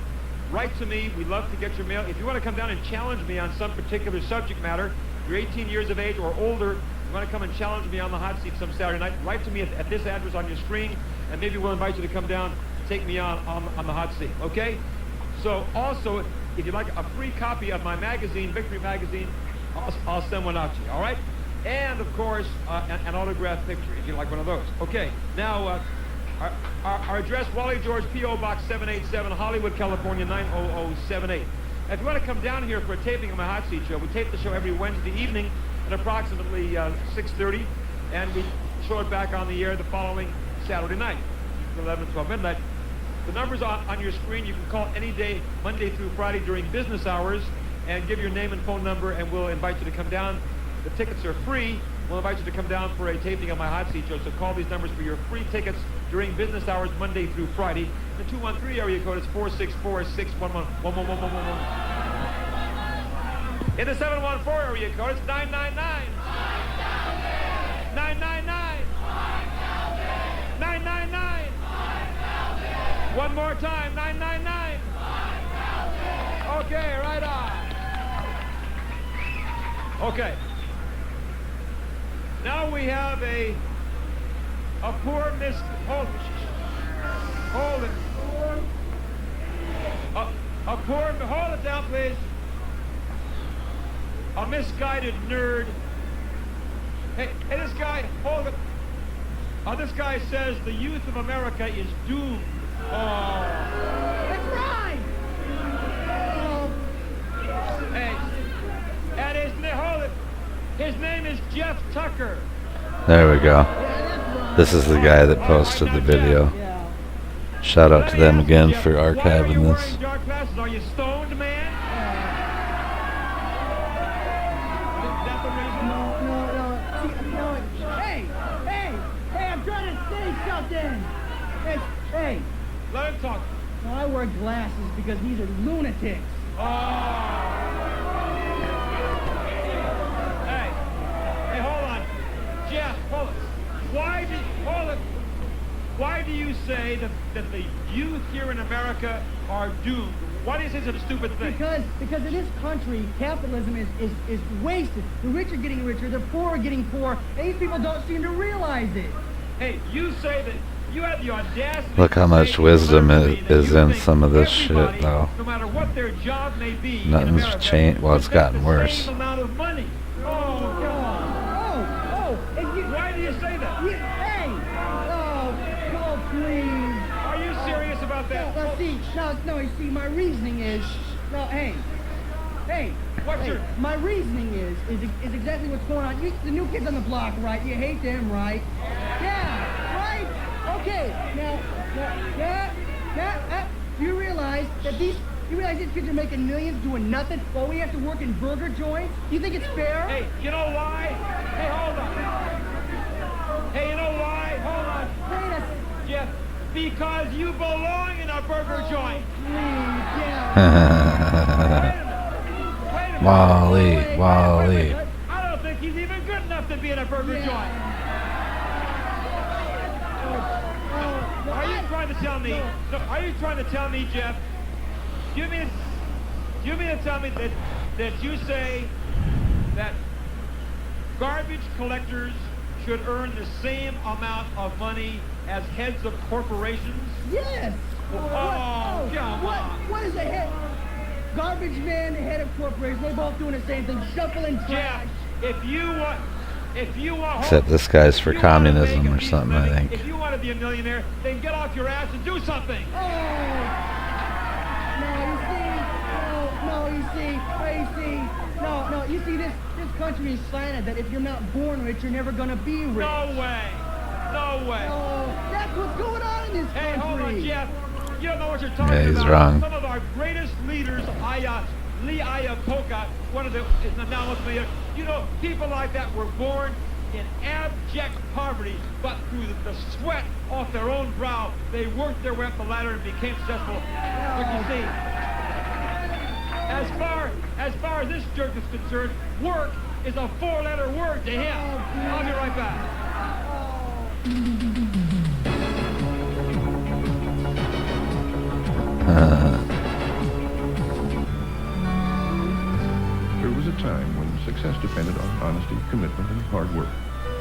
Write to me. We'd love to get your mail. If you want to come down and challenge me on some particular subject matter, you're 18 years of age or older, you want to come and challenge me on the hot seat some Saturday night, write to me at this address on your screen, and maybe we'll invite you to come down, take me on the hot seat, okay? So also, if you'd like a free copy of my magazine, Victory Magazine, I'll send one out to you, all right? And, of course, an autographed picture, if you like one of those. Okay, now, our address, Wally George, P.O. Box 787, Hollywood, California, 90078. If you want to come down here for a taping of my Hot Seat show, we tape the show every Wednesday evening at approximately 6:30, and we show it back on the air the following Saturday night, 11 to 12 midnight. The number's on your screen. You can call any day, Monday through Friday during business hours, and give your name and phone number, and we'll invite you to come down. The tickets are free. We'll invite you to come down for a taping of my Hot Seat show, so call these numbers for your free tickets during business hours, Monday through Friday. The 213 area code is 464-611-11111. In the 714 area code, it's 999. 999. 999. One more time, 999. Okay, right on. Okay. Now we have a poor miss. Hold it. Hold it down, please. A misguided nerd. Hey, this guy, hold it. This guy says the youth of America is doomed. Oh. That's right. Hey, and hold it. His name is Jeff Tucker. There we go. This is the guy that posted the video. Shout out to them again for archiving this. Dark glasses. Are you stoned, man? That's the reason. No. Hey, I'm trying to say something. Hey, let him talk. No, I wear glasses because these are lunatics. Hey, hold on. Jeff, hold on. Why do you say that the youth here in America are doomed? Why do you say such a stupid thing? Because in this country, capitalism is wasted. The rich are getting richer, the poor are getting poor, and these people don't seem to realize it. Hey, you say that you have the audacity. Look how much wisdom is in some of this shit, though. No matter what their job may be, Nothing's changed. Well, it's gotten worse. same amount of money. Oh, God. Why do you say that? Please. Are you serious about that? You see, my reasoning is, my reasoning is exactly what's going on. The new kids on the block, right? You hate them, right? Yeah, right? Okay, now, you realize these kids are making millions doing nothing while we have to work in burger joints? You think it's fair? Hey, you know why? Hey, hold on. Hey, you know why? Hold on. Jeff, because you belong in a burger joint. Wally. I don't think he's even good enough to be in a burger joint. Are you trying to tell me? Are you trying to tell me, Jeff? Do you mean to tell me that you say that garbage collectors should earn the same amount of money as heads of corporations? Yes. What is a head? Garbage man, the head of corporations, they're both doing the same thing, shuffling trash. If you want, Except this guy's for communism or something, I think. if you want to be a millionaire, then get off your ass and do something. You see, this country is slanted that if you're not born rich, you're never gonna be rich. No way. That's what's going on in this country. Hey, hold on, Jeff. You don't know what you're talking Yeah, he's about. wrong. Some of our greatest leaders, Lee Iacocca, one of the now most leader. You know, people like that were born in abject poverty, but through the sweat off their own brow, they worked their way up the ladder and became successful. But you see, as far as this jerk is concerned, work is a four-letter word to him. I'll be right back. There was a time when success depended on honesty, commitment, and hard work.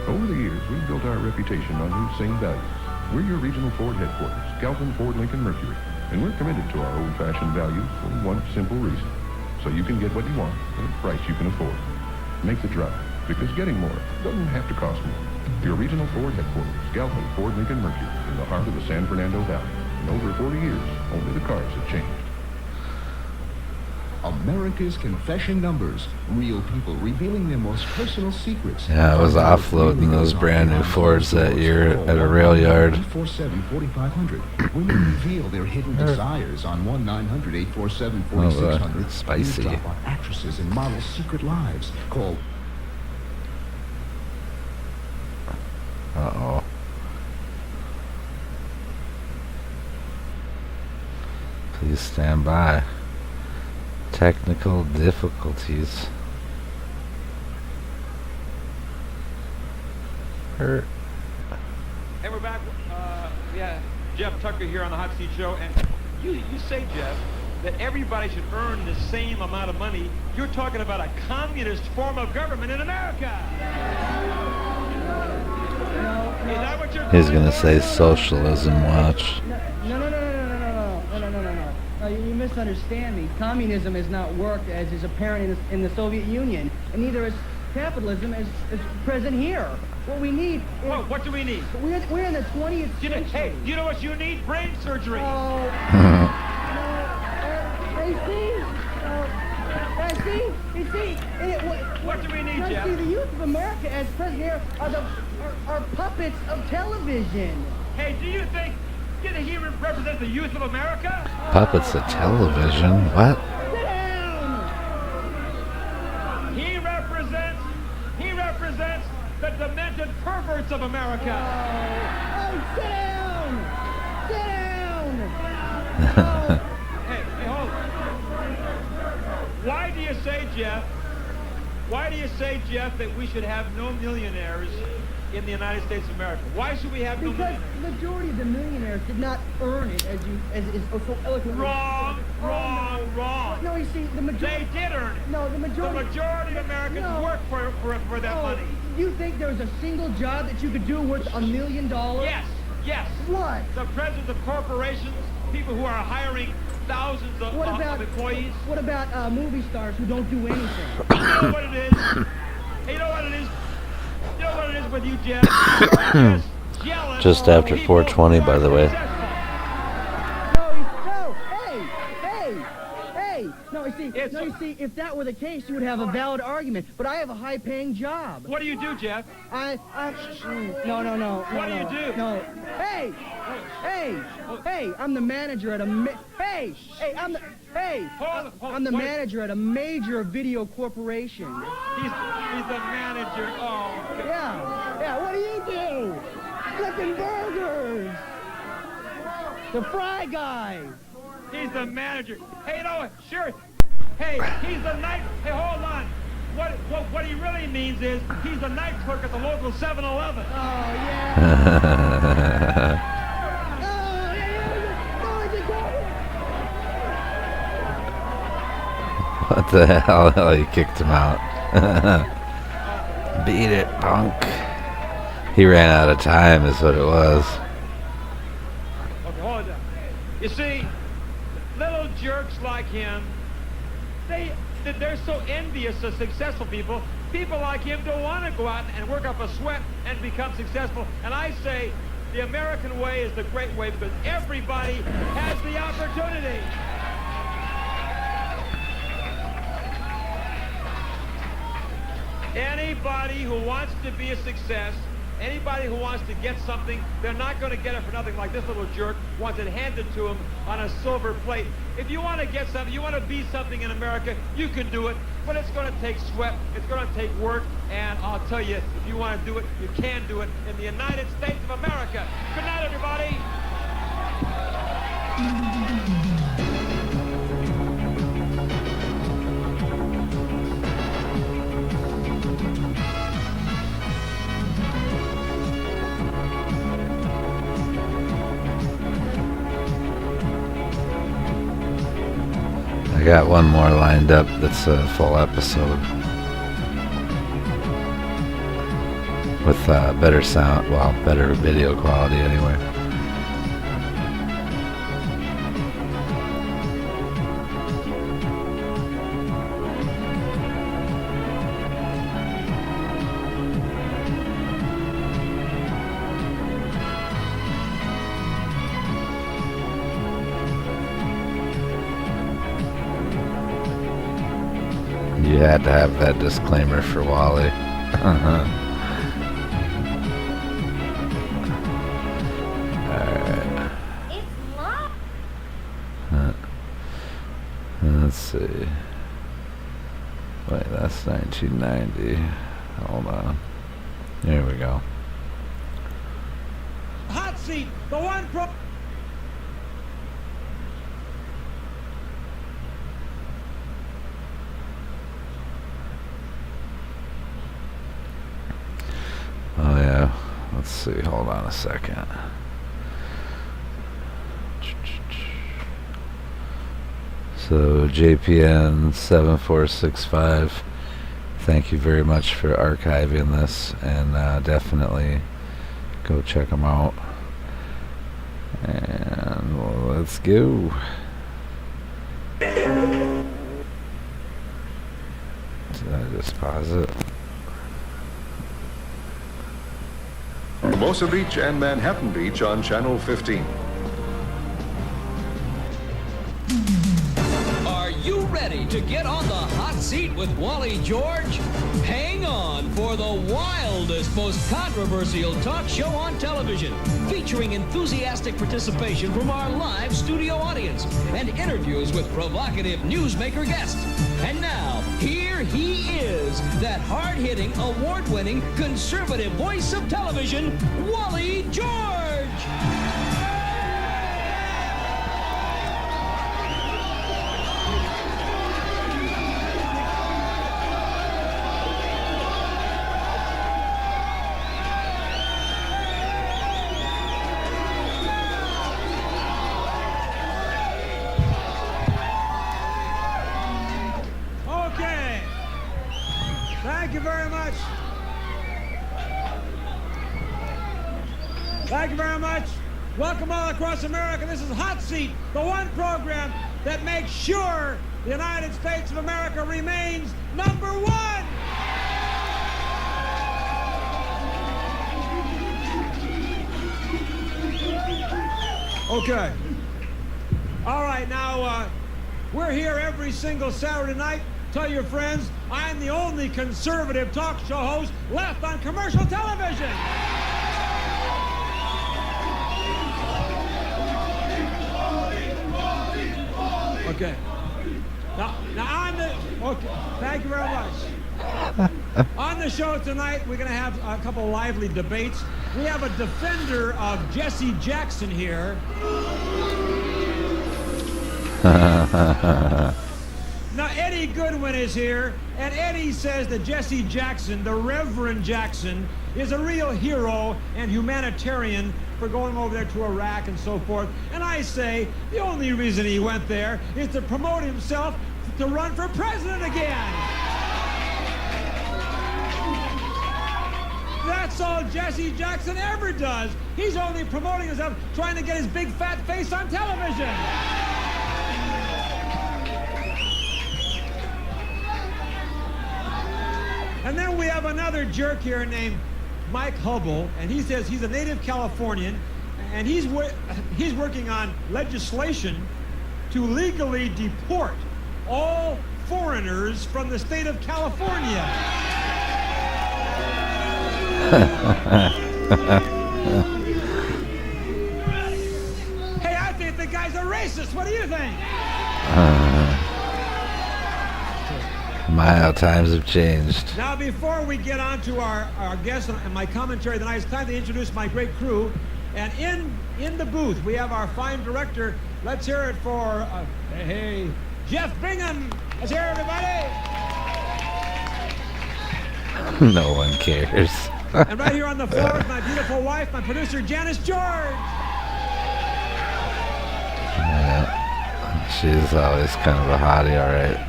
Over the years, we've built our reputation on these same values. We're your regional Ford headquarters, Galvin Ford Lincoln Mercury, and we're committed to our old-fashioned values for one simple reason: so you can get what you want at a price you can afford. Make the drive, because getting more doesn't have to cost more. Your regional Ford headquarters, Galvin Ford Lincoln Mercury, in the heart of the San Fernando Valley. In over 40 years, only the cars have changed. America's Confession Numbers. Real people revealing their most personal secrets. Yeah, I was offloading those brand new Fords that year at a rail yard. 847-4500. Women reveal their hidden desires on 1-900-847-4600. It's spicy. Eavesdrop on actresses and models' secret lives. Call. Uh-oh. Please stand by. Technical difficulties. Hurt. Hey, we're back. Jeff Tucker here on the Hot Seat Show, and you say, Jeff, that everybody should earn the same amount of money. You're talking about a communist form of government in America. Is that what you're He's gonna say socialism, watch. No. You misunderstand me. Communism has not worked as is apparent in the Soviet Union, and neither is capitalism as present here. What we need is... What do we need? We're in the 20th century. Hey, you know what you need? Brain surgery. What do we need, Jeff? See, the youth of America, as present here, are puppets of television. Hey, do you think he represents the youth of America? Puppets of television? What? Sit down! He represents the demented perverts of America. Oh, sit down! Sit down! Hey, hold on. Why do you say, Jeff, that we should have no millionaires in the United States of America? Why should we have no millionaires? Because the majority of the millionaires did not earn it, as is so eloquently. Wrong. No, you see, the majority. They did earn it. No, the majority of Americans work for that money. You think there was a single job that you could do worth $1 million? Yes. What? The presidents of corporations, people who are hiring thousands of employees. What about movie stars who don't do anything? You know what it is? You know what it is? You know what it is with you, Jeff? Jealous. Just after 4:20, by the way. No, you see, if that were the case, you would have a valid argument. But I have a high-paying job. What do you do, Jeff? No. What do you do? No. Hey, I'm the manager at a I'm the manager at a major video corporation. He's the manager. Oh. Yeah. What do you do? Flipping burgers. The fry guy. He's the manager. Hey, you know what? Sure. Hey, he's the night. Hey, hold on. What he really means is he's the night clerk at the local 7-Eleven. Oh, yeah. What the hell? Oh, he kicked him out. Beat it, punk. He ran out of time is what it was. Okay, hold on. You see, little jerks like him, they're so envious of successful people. People like him don't want to go out and work up a sweat and become successful. And I say the American way is the great way because everybody has the opportunity. Anybody who wants to be a success, anybody who wants to get something, they're not going to get it for nothing like this little jerk wants it handed to him on a silver plate. If you want to get something, you want to be something in America, you can do it, but it's going to take sweat, it's going to take work, and I'll tell you, if you want to do it, you can do it in the United States of America. Good night, everybody. I got one more lined up that's a full episode with better sound, well, better video quality anyway. You had to have that disclaimer for Wally. Alright. Let's see. Wait, that's 1990. Hold on. Here we go. Hot seat, the one pro. Oh yeah, let's see, hold on a second. So JPN 7465, thank you very much for archiving this, and definitely go check them out. And well, let's go. Did I just pause it? Hermosa Beach and Manhattan Beach on Channel 15. Are you ready to get on the hot seat with Wally George? Hang on for the wildest, most controversial talk show on television, featuring enthusiastic participation from our live studio audience and interviews with provocative newsmaker guests. And now, here he is, that hard-hitting, award-winning, conservative voice of television, Wally George! Thank you very much. Welcome all across America. This is Hot Seat, the one program that makes sure the United States of America remains number one. Okay. All right, now, we're here every single Saturday night. Tell your friends, I'm the only conservative talk show host left on commercial television. Okay. Now on the, okay, thank you very much. On the show tonight, we're going to have a couple lively debates. We have a defender of Jesse Jackson here. Now, Eddie Goodwin is here, and Eddie says that Jesse Jackson, the Reverend Jackson, is a real hero and humanitarian for going over there to Iraq and so forth. And I say the only reason he went there is to promote himself to run for president again. That's all Jesse Jackson ever does. He's only promoting himself, trying to get his big fat face on television. And then we have another jerk here named Mike Hubble, and he says he's a native Californian, and he's working on legislation to legally deport all foreigners from the state of California. Hey, I think the guy's a racist. What do you think? My, how times have changed. Now, before we get on to our guests and my commentary tonight, it's time to introduce my great crew. And in the booth, we have our fine director. Let's hear it for, hey, Jeff Bingham. Let's hear it, everybody. No one cares. And right here on the floor is my beautiful wife, my producer, Janice George. Yeah, she's always kind of a hottie, all right.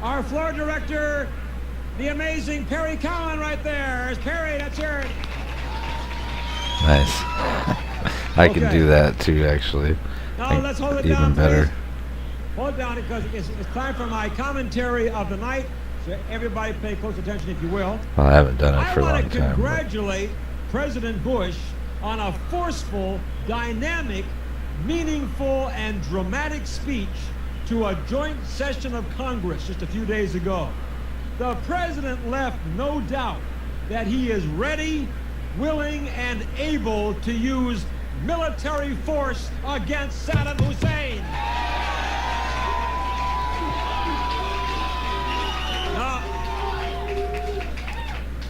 Our floor director, the amazing Perry Cowan right there. There's Perry, let's hear it. Nice. I can do that too, actually. Now let's hold it even down, better. please. Hold it down because it's time for my commentary of the night. So everybody pay close attention if you will. Well, I haven't done it for a long I want to time. congratulate President Bush on a forceful, dynamic, meaningful, and dramatic speech to a joint session of Congress just a few days ago. The president left no doubt that he is ready, willing, and able to use military force against Saddam Hussein. Now,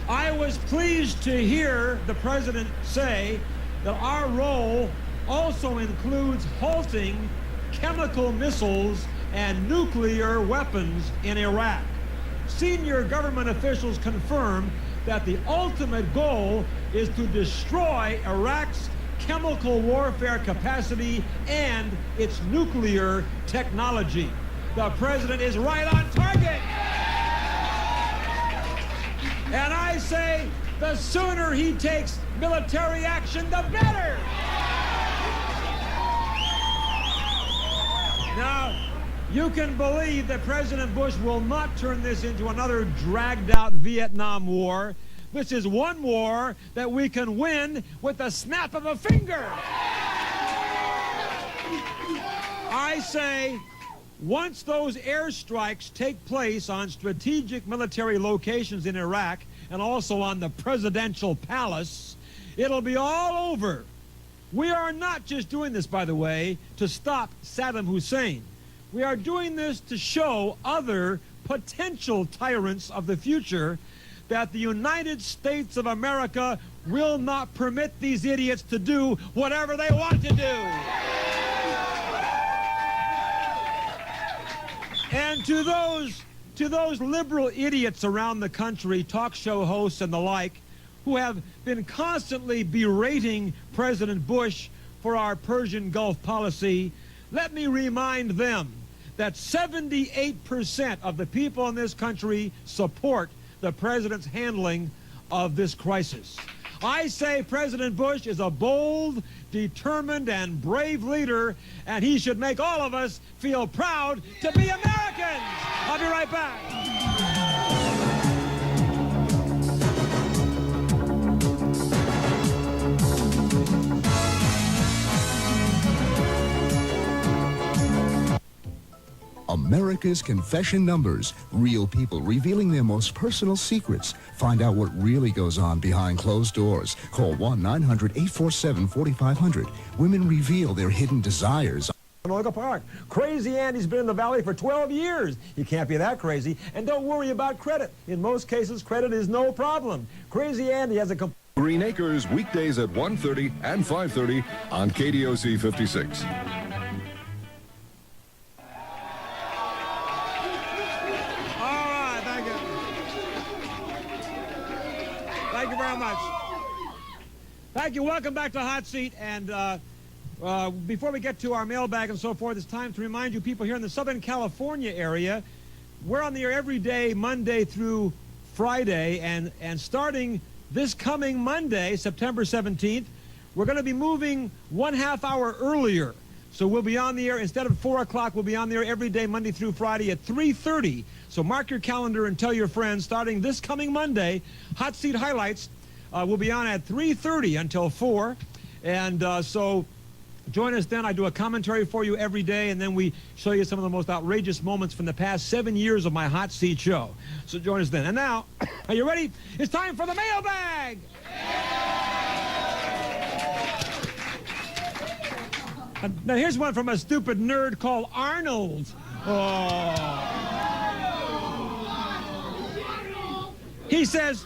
I was pleased to hear the president say that our role also includes halting chemical missiles and nuclear weapons in Iraq. Senior government officials confirmed that the ultimate goal is to destroy Iraq's chemical warfare capacity and its nuclear technology. The president is right on target. And I say the sooner he takes military action, the better. Now, you can believe that President Bush will not turn this into another dragged-out Vietnam War. This is one war that we can win with the snap of a finger. I say, once those airstrikes take place on strategic military locations in Iraq and also on the presidential palace, it'll be all over. We are not just doing this, by the way, to stop Saddam Hussein. We are doing this to show other potential tyrants of the future that the United States of America will not permit these idiots to do whatever they want to do. And to those liberal idiots around the country, talk show hosts and the like, who have been constantly berating President Bush for our Persian Gulf policy, let me remind them that 78% of the people in this country support the president's handling of this crisis. I say President Bush is a bold, determined, and brave leader, and he should make all of us feel proud to be Americans. I'll be right back. America's Confession Numbers. Real people revealing their most personal secrets. Find out what really goes on behind closed doors. Call 1-900-847-4500. Women reveal their hidden desires. Oga Park. Crazy Andy's been in the valley for 12 years. He can't be that crazy. And don't worry about credit. In most cases, credit is no problem. Crazy Andy has a Green Acres, weekdays at 1:30 and 5:30 on KDOC 56. Thank you very much. Thank you. Welcome back to Hot Seat. And before we get to our mailbag and so forth, it's time to remind you people here in the Southern California area, we're on the air every day, Monday through Friday. And starting this coming Monday, September 17th, we're going to be moving 1/2 hour earlier. So we'll be on the air, instead of 4 o'clock, we'll be on the air every day, Monday through Friday at 3:30. So mark your calendar and tell your friends, starting this coming Monday, Hot Seat Highlights will be on at 3:30 until 4. And so join us then. I do a commentary for you every day, and then we show you some of the most outrageous moments from the past 7 years of my Hot Seat show. So join us then. And now, are you ready? It's time for the mailbag! Now here's one from a stupid nerd called Arnold. Oh. He says,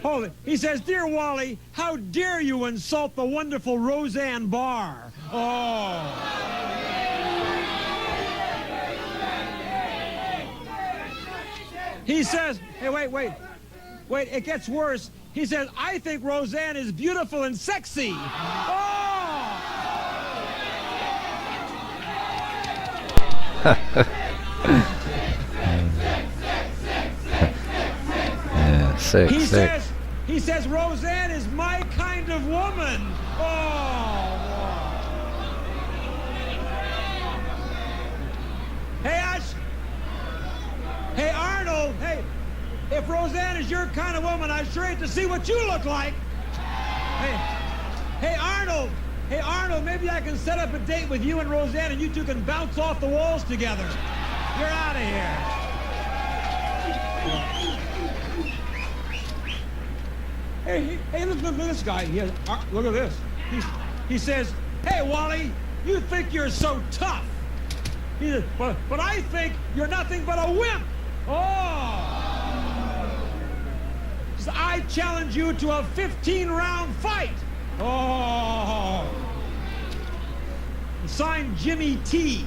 hold it. He says, "Dear Wally, how dare you insult the wonderful Roseanne Barr?" Oh. He says, hey, wait, it gets worse. He says, "I think Roseanne is beautiful and sexy." Oh. Yeah, sick. He says Roseanne is my kind of woman. Oh. Hey, Hey, Arnold. Hey, if Roseanne is your kind of woman, I sure hate to see what you look like. Hey, Arnold. Hey, Arnold, maybe I can set up a date with you and Roseanne, and you two can bounce off the walls together. You're out of here. Hey, look at this guy. Look at this. He says, "Hey, Wally, you think you're so tough." He says, but I think you're nothing but a wimp. Oh. He says, "I challenge you to a 15-round fight." Oh. Signed, Jimmy T.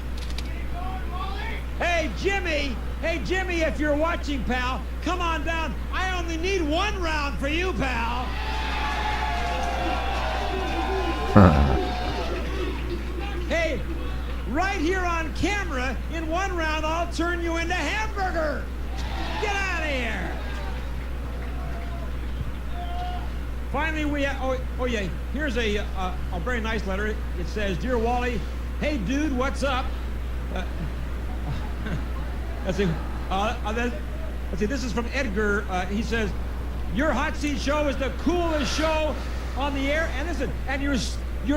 Hey, Jimmy, if you're watching, pal, come on down. I only need 1 round for you, pal. Hey, right here on camera, in 1 round, I'll turn you into hamburger. Get out of here. Finally, we have, here's a very nice letter. It says, "Dear Wally, hey, dude, what's up?" Let's see, this is from Edgar. He says, "Your Hot Seat show is the coolest show on the air. And listen, and your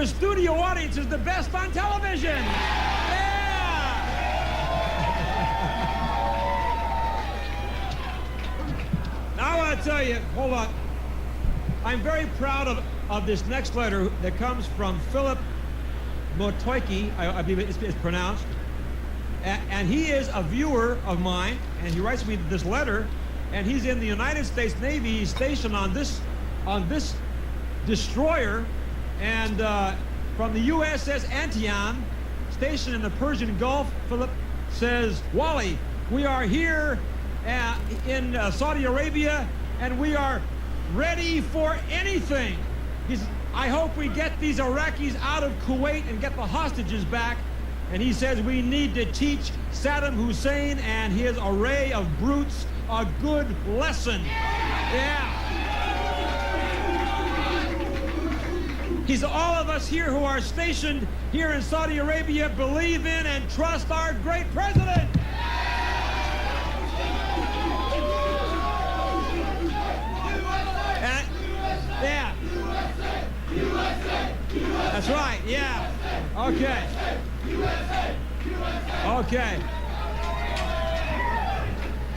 studio audience is the best on television." Yeah! Now I want to tell you, hold on. I'm very proud of this next letter that comes from Philip Motoiki, I believe it's pronounced. And he is a viewer of mine, and he writes me this letter, and he's in the United States Navy stationed on this destroyer, and from the USS Antion, stationed in the Persian Gulf. Philip says, "Wally, we are here in Saudi Arabia, and we are ready for anything. I hope we get these Iraqis out of Kuwait and get the hostages back." And he says we need to teach Saddam Hussein and his array of brutes a good lesson. Yeah. He's all of us here who are stationed here in Saudi Arabia believe in and trust our great president. Yeah. That's right, yeah. Okay. Okay.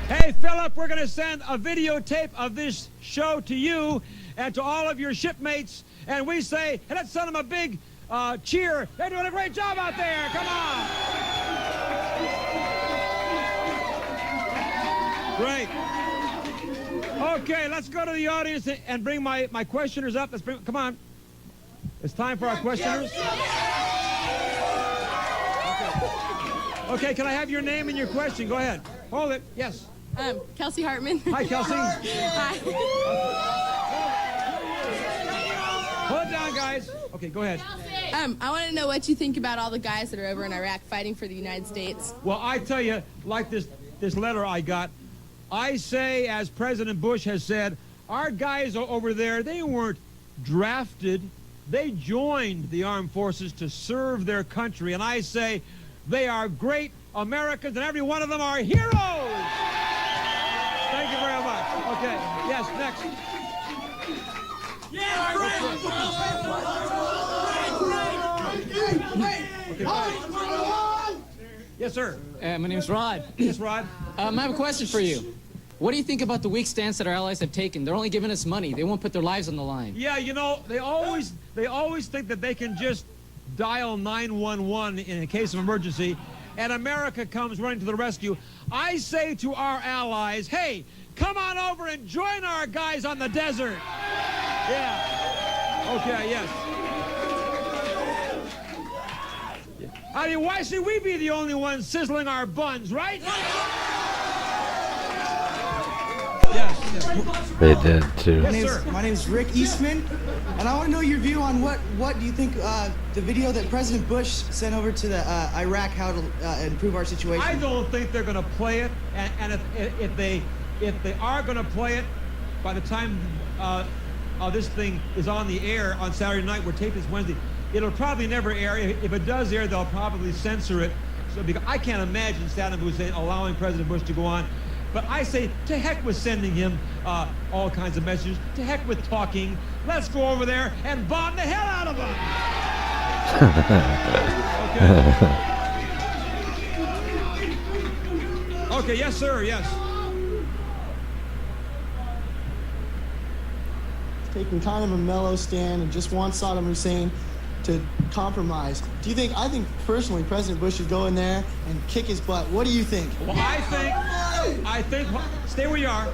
Hey, Philip, we're going to send a videotape of this show to you and to all of your shipmates. And we say, hey, let's send them a big cheer. They're doing a great job out there. Come on. Great. Okay, let's go to the audience and bring my questioners up. Let's bring, come on. It's time for our questioners. Okay, can I have your name and your question? Go ahead. Hold it. Yes. Kelsey Hartman. Hi, Kelsey. Hi. Hold it down, guys. Okay, go ahead. I want to know what you think about all the guys that are over in Iraq fighting for the United States. Well, I tell you, like this letter I got, I say, as President Bush has said, our guys over there, they weren't drafted. They joined the armed forces to serve their country. And I say they are great Americans, and every one of them are heroes. Thank you very much. Okay, yes, next. Yes, sir. My name's Rod. Yes, Rod. I have a question for you. What do you think about the weak stance that our allies have taken? They're only giving us money. They won't put their lives on the line. Yeah, you know, they always think that they can just dial 911 in a case of emergency, and America comes running to the rescue. I say to our allies, hey, come on over and join our guys on the desert. Yeah. Okay, yes. I mean, why should we be the only ones sizzling our buns, right? They did too. My name's Rick Eastman, and I want to know your view on what do you think the video that President Bush sent over to the Iraq, how to improve our situation? I don't think they're going to play it, and if they are going to play it, by the time this thing is on the air on Saturday night, we're taping this Wednesday, it'll probably never air. If it does air, they'll probably censor it. So because I can't imagine Saddam Hussein allowing President Bush to go on. But I say, to heck with sending him all kinds of messages. To heck with talking. Let's go over there and bomb the hell out of them. Okay. Okay, yes, sir, yes. Taking kind of a mellow stand and just want Saddam Hussein to compromise. I think personally President Bush should go in there and kick his butt. What do you think? Well, I think, stay where you are.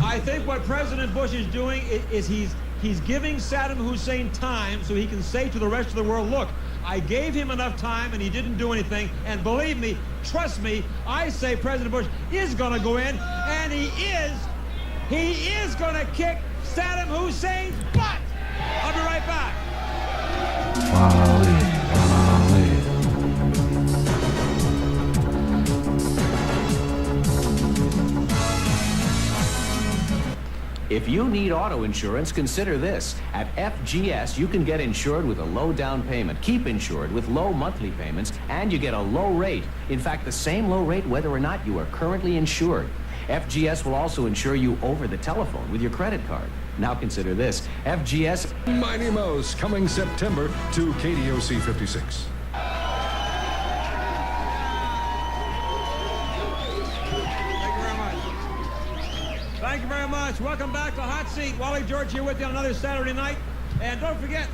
I think what President Bush is doing is he's giving Saddam Hussein time so he can say to the rest of the world, look, I gave him enough time and he didn't do anything. And believe me, trust me, I say President Bush is going to go in, and he is going to kick Saddam Hussein's butt. I'll be right back. If you need auto insurance, consider this. At FGS, you can get insured with a low down payment, keep insured with low monthly payments, and you get a low rate. In fact, the same low rate whether or not you are currently insured. FGS will also insure you over the telephone with your credit card. Now consider this. FGS... Mighty Mouse, coming September to KDOC 56. Thank you very much. Welcome back to Hot Seat. Wally George here with you on another Saturday night. And don't forget,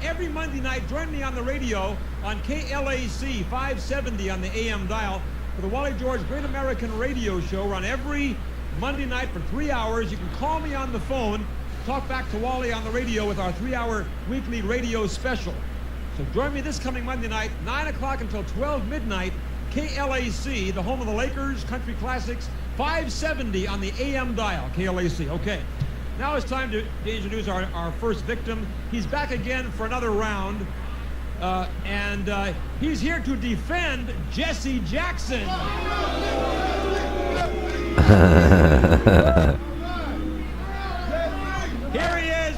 every Monday night, join me on the radio on KLAC 570 on the AM dial for the Wally George Great American Radio Show. We're on every Monday night for 3 hours. You can call me on the phone, talk back to Wally on the radio with our 3-hour weekly radio special. So join me this coming Monday night, 9 o'clock until 12 midnight, KLAC, the home of the Lakers, Country Classics, 570 on the AM dial, KLAC. Okay, now it's time to introduce our first victim. He's back again for another round, and he's here to defend Jesse Jackson. Here he is,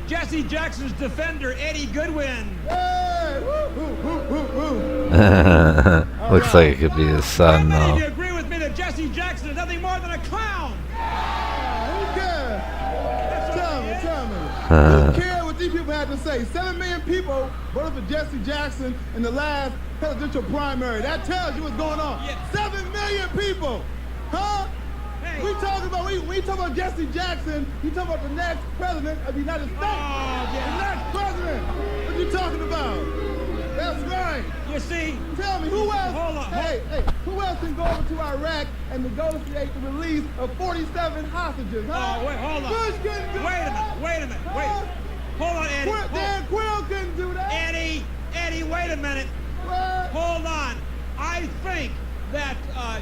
Jesse Jackson's defender, Eddie Goodwin. Looks like it could be his son, How many of though. you agree with me that Jesse Jackson is nothing more than a clown? Who cares? Tell me. Who cares what these people had to say? 7 million people voted for Jesse Jackson in the last presidential primary. That tells you what's going on. 7 million people. Huh? Hey. We talking about Jesse Jackson, you talking about the next president of the United States. The next president. What you talking about? That's right. You see? Tell me, who else? Hold on. Hey, who else can go over to Iraq and negotiate the release of 47 hostages? Huh? Oh, wait, hold on. Bush couldn't do that. Wait a minute. Hold on, Eddie. Dan Quill couldn't do that. Eddie, wait a minute. What? Hold on. I think that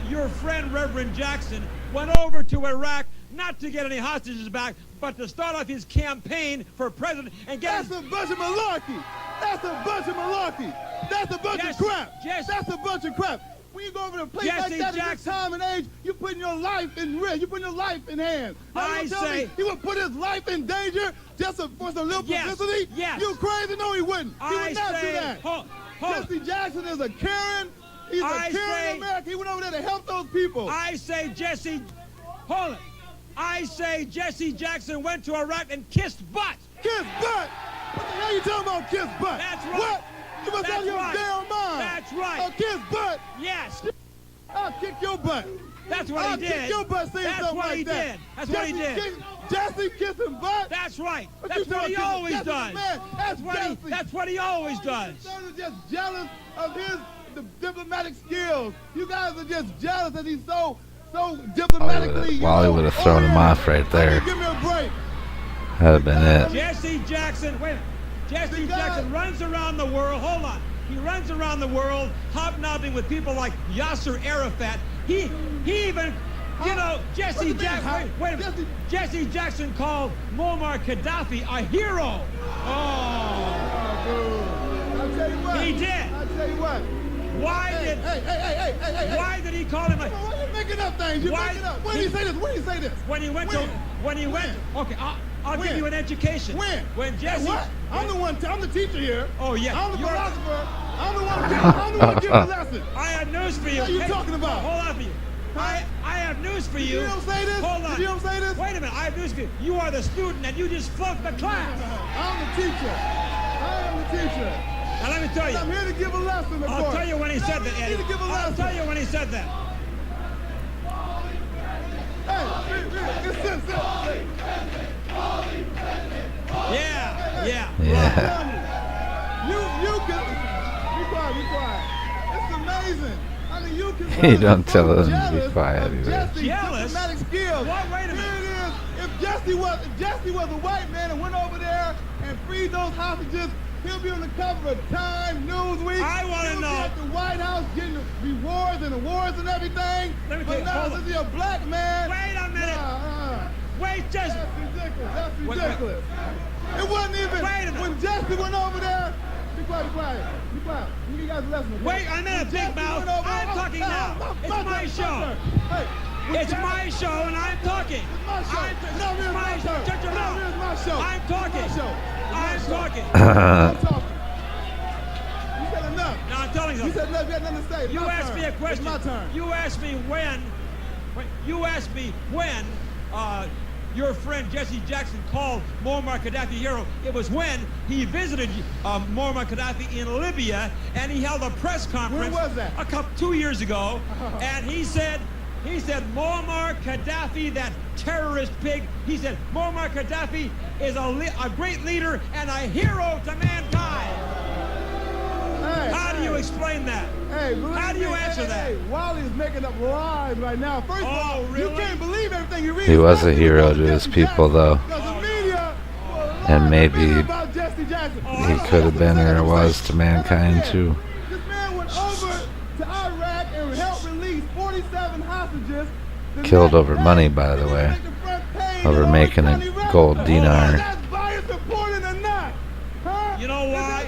your friend Reverend Jackson went over to Iraq not to get any hostages back, but to start off his campaign for president and get. That's a bunch of malarkey. That's a bunch of malarkey. That's a bunch of crap. That's a bunch of crap. When you go over to a place like that at this time and age, you're putting your life in risk. You're putting your life in hands. I say he would put his life in danger just for some little publicity. Yes. You crazy? No, he wouldn't. He would not do that. Jesse Jackson is a Karen. He's a Karen American. He went over there to help those people. I say Jesse Jackson went to Iraq and kissed butt. Kiss butt? What the hell you talking about, kiss butt? That's right. What? You must have your damn mind. That's right. A kiss butt? Yes. I'll kick your butt. That's what he did. I'll kick your butt saying something like that. That's what he did. Jesse kissing butt? That's right. That's what he always does. That's what he always does. You're just jealous of his diplomatic skills. You guys are just jealous that he's so diplomatically. Wally would have thrown him off right there. Give me a break. That'd have been it. Jesse Jackson, Jesse Jackson runs around the world. Hold on. He runs around the world hobnobbing with people like Yasser Arafat. He even, Jesse Jackson. Wait a minute. Jesse Jackson called Muammar Gaddafi a hero. I'll tell you what. He did. I'll tell you what. Why did he call him a? Why are you making up things? You're making up. When did he say this? When did he say this? When he went. Okay, I'll give you an education. When Jesse. What? I'm the teacher here. Oh yeah. I'm the philosopher. I'm the one giving the lesson. I have news for you. What are you talking about? Hold on for you. I have news for you. You don't say this? Hold on. You don't say this? Wait a minute. I have news for you. You are the student and you just flunked the class. I'm the teacher. I am the teacher. Now let me tell you. I'm here to give a lesson. I'll tell you when he said that, Eddie. I'll tell you when he said that. Yeah. You can be quiet. It's amazing. I mean, you can. You don't tell him to be quiet. Jealous? Diplomatic skills. What? Wait a minute. Here it is. If Jesse was a white man and went over there and freed those hostages, he'll be on the cover of Time, Newsweek. I want to know. He'll be at the White House getting rewards and awards and everything. Let me but now, since he's a black man. Wait a minute. Wait, Jesse. That's ridiculous. It wasn't even. Wait a minute. When Jesse went over there. Be quiet. You guys a lesson. Okay? Wait a minute, big mouth. I'm talking now. It's my show. It's my show and I'm talking. It's my show. It's my show. Shut your mouth. It's my show. I'm talking. I'm talking. You said enough. No, I'm telling you. You said enough. You had nothing to say. It's you my asked turn. me a question. It's my turn. You asked me when. Your friend Jesse Jackson called Muammar Gaddafi a hero. It was when he visited Muammar Gaddafi in Libya, and he held a press conference. When was that? 2 years ago, and he said Muammar Gaddafi, that terrorist pig. He said Muammar Gaddafi is a great leader and a hero to mankind. How do you explain that? How do you answer that? Wally is making up lies right now. First of all, really? You can't believe everything you read. He was a hero to his people, though. And maybe he could have been or was to mankind, too. This man went over to Iraq and helped release 47 hostages. Killed over money, by the way. Over making a gold dinar. That's bias reporting or not? Huh? You know why?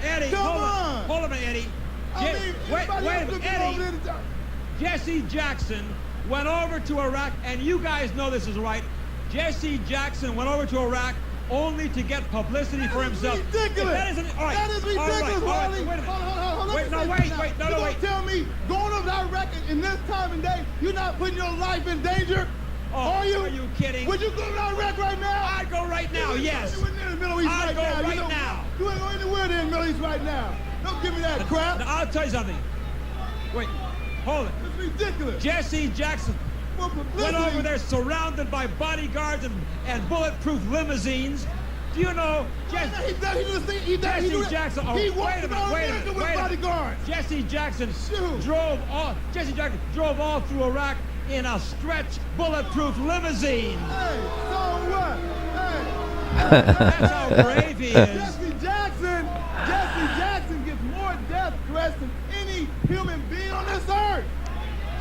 Eddie, hold on, Eddie. Wait a minute, Eddie. Jesse Jackson went over to Iraq, and you guys know this is right. Jesse Jackson went over to Iraq only to get publicity for himself. Ridiculous. That isn't, all right. That is ridiculous, Wait Wally. a minute. Hold on. Wait, no, wait. You tell me, going over that record in this time and day, you're not putting your life in danger? Are you kidding? Would you go over that record right now? I'd go right now, yes. You wouldn't in the Middle East I'd right go now. right now. You ain't going anywhere in the Middle East right now. Don't give me that crap. Now, I'll tell you something. Wait, hold it. It's ridiculous. Jesse Jackson went over there surrounded by bodyguards and bulletproof limousines. Do you know Jesse Jackson? Oh, He wait a minute. bodyguards. Jesse Jackson drove all through Iraq in a stretch bulletproof limousine. Hey, so what? Hey. That's how brave he is. Jesse Jackson gets more death threats than any human being on this earth.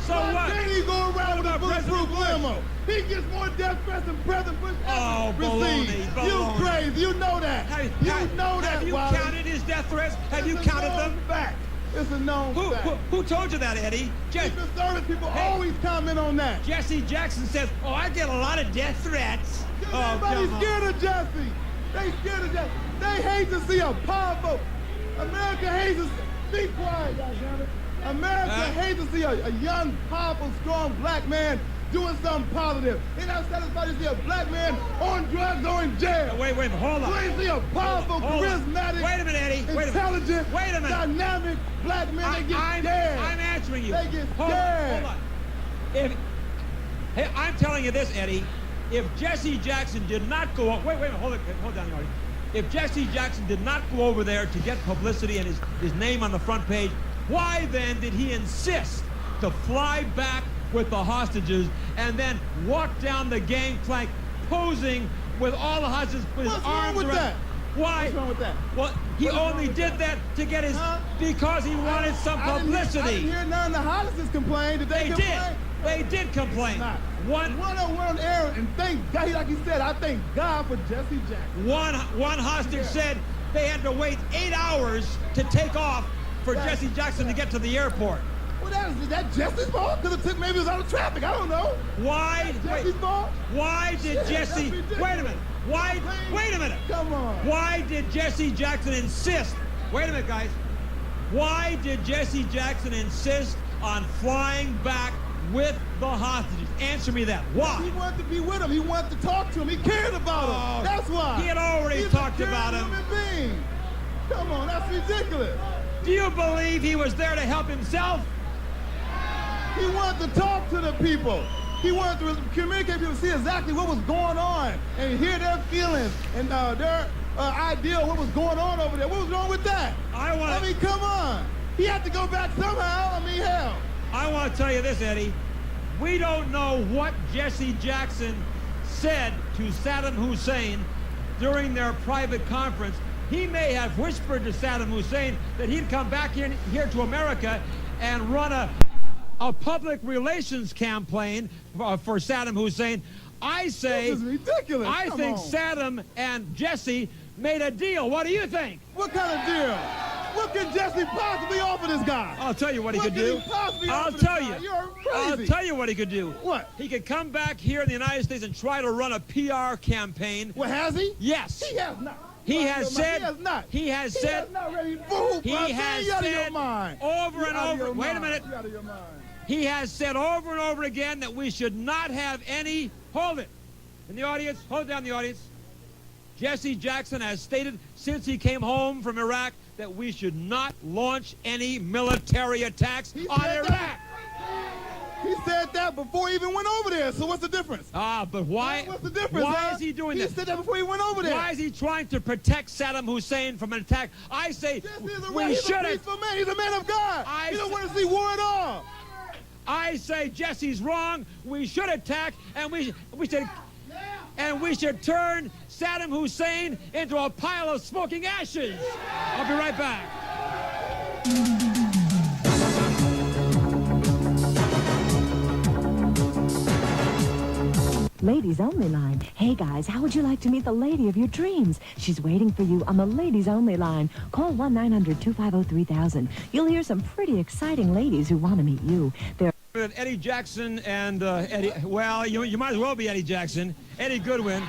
So what? Then he go around with a bulletproof limo. He gets more death threats than President Bush ever received. Baloney. You crazy. You know that. Have you Wally. counted his death threats? Have you counted them? Fact. It's a known fact. Who told you that, Eddie? Secret Service people always comment on that. Jesse Jackson says, "Oh, I get a lot of death threats." Everybody's scared of Jesse. They scared of Jesse. They hate to see a powerful. America hates to see. Be quiet, goddammit. America hates to see a young, powerful, strong black man doing something positive. They're not satisfied to see a black man on drugs or in jail. Wait, hold on. You ain't see a powerful, charismatic, wait a minute, Eddie. intelligent, wait a minute. dynamic black man. They get scared. I'm answering you. They get scared. Hold on. Hey, I'm telling you this, Eddie. If Jesse Jackson did not go up, wait, hold down, Eddie. If Jesse Jackson did not go over there to get publicity and his name on the front page, why then did he insist to fly back with the hostages and then walk down the gangplank posing with all the hostages with his arms around? That? Why? What's wrong with that? Well, he only did that to get his because he wanted some publicity. I didn't hear none of the hostages complain. Did they complain? They did complain. One on air, and thank God, like he said, I thank God for Jesse Jackson. One hostage said they had to wait 8 hours to take off for Jesse Jackson to get to the airport. Well, is that Jesse's fault? Because maybe it was out of traffic. I don't know. Why? Jesse's fault? Why did Jesse? Wait a minute. Wait a minute. Come on. Why did Jesse Jackson insist? Wait a minute, guys. Why did Jesse Jackson insist on flying back with the hostages? Answer me that. Why? He wanted to be with him. He wanted to talk to him. He cared about him. That's why. He had already talked about him. Human being. Come on, that's ridiculous. Do you believe he was there to help himself? He wanted to talk to the people. He wanted to communicate with people, see exactly what was going on, and hear their feelings and their idea of what was going on over there. What was wrong with that? I mean, come on. He had to go back somehow. I mean, hell. I want to tell you this, Eddie. We don't know what Jesse Jackson said to Saddam Hussein during their private conference. He may have whispered to Saddam Hussein that he'd come back here to America and run a public relations campaign for Saddam Hussein. I say, this is ridiculous. I think Saddam and Jesse made a deal. What do you think? What kind of deal? What could Jesse possibly offer this guy? I'll tell you what he could do. I'll tell you. You're crazy. I'll tell you what he could do. What? He could come back here in the United States and try to run a PR campaign. Well, has he? Yes. He has not. He has said. He has not. He has said. Not ready. Fool, he has said over and over. Wait a minute. Out of your mind. He has said over and over again that we should not have any. Hold it. In the audience, hold down the audience. Jesse Jackson has stated since he came home from Iraq that we should not launch any military attacks on Iraq. He said that before he even went over there, so what's the difference? But why? What's the difference? Why is he doing this? He said that before he went over there. Why is he trying to protect Saddam Hussein from an attack? I say we should have. He's a peaceful man. He's a man of God. He don't want to see war at all. I say Jesse's wrong. We should attack, and we should turn Saddam Hussein into a pile of smoking ashes. I'll be right back. Ladies Only line. Hey guys, how would you like to meet the lady of your dreams? She's waiting for you on the Ladies Only line. Call 1-900-250-3000. You'll hear some pretty exciting ladies who want to meet you. They're Eddie Jackson and Eddie. Well, you might as well be Eddie Jackson. Eddie Goodwin.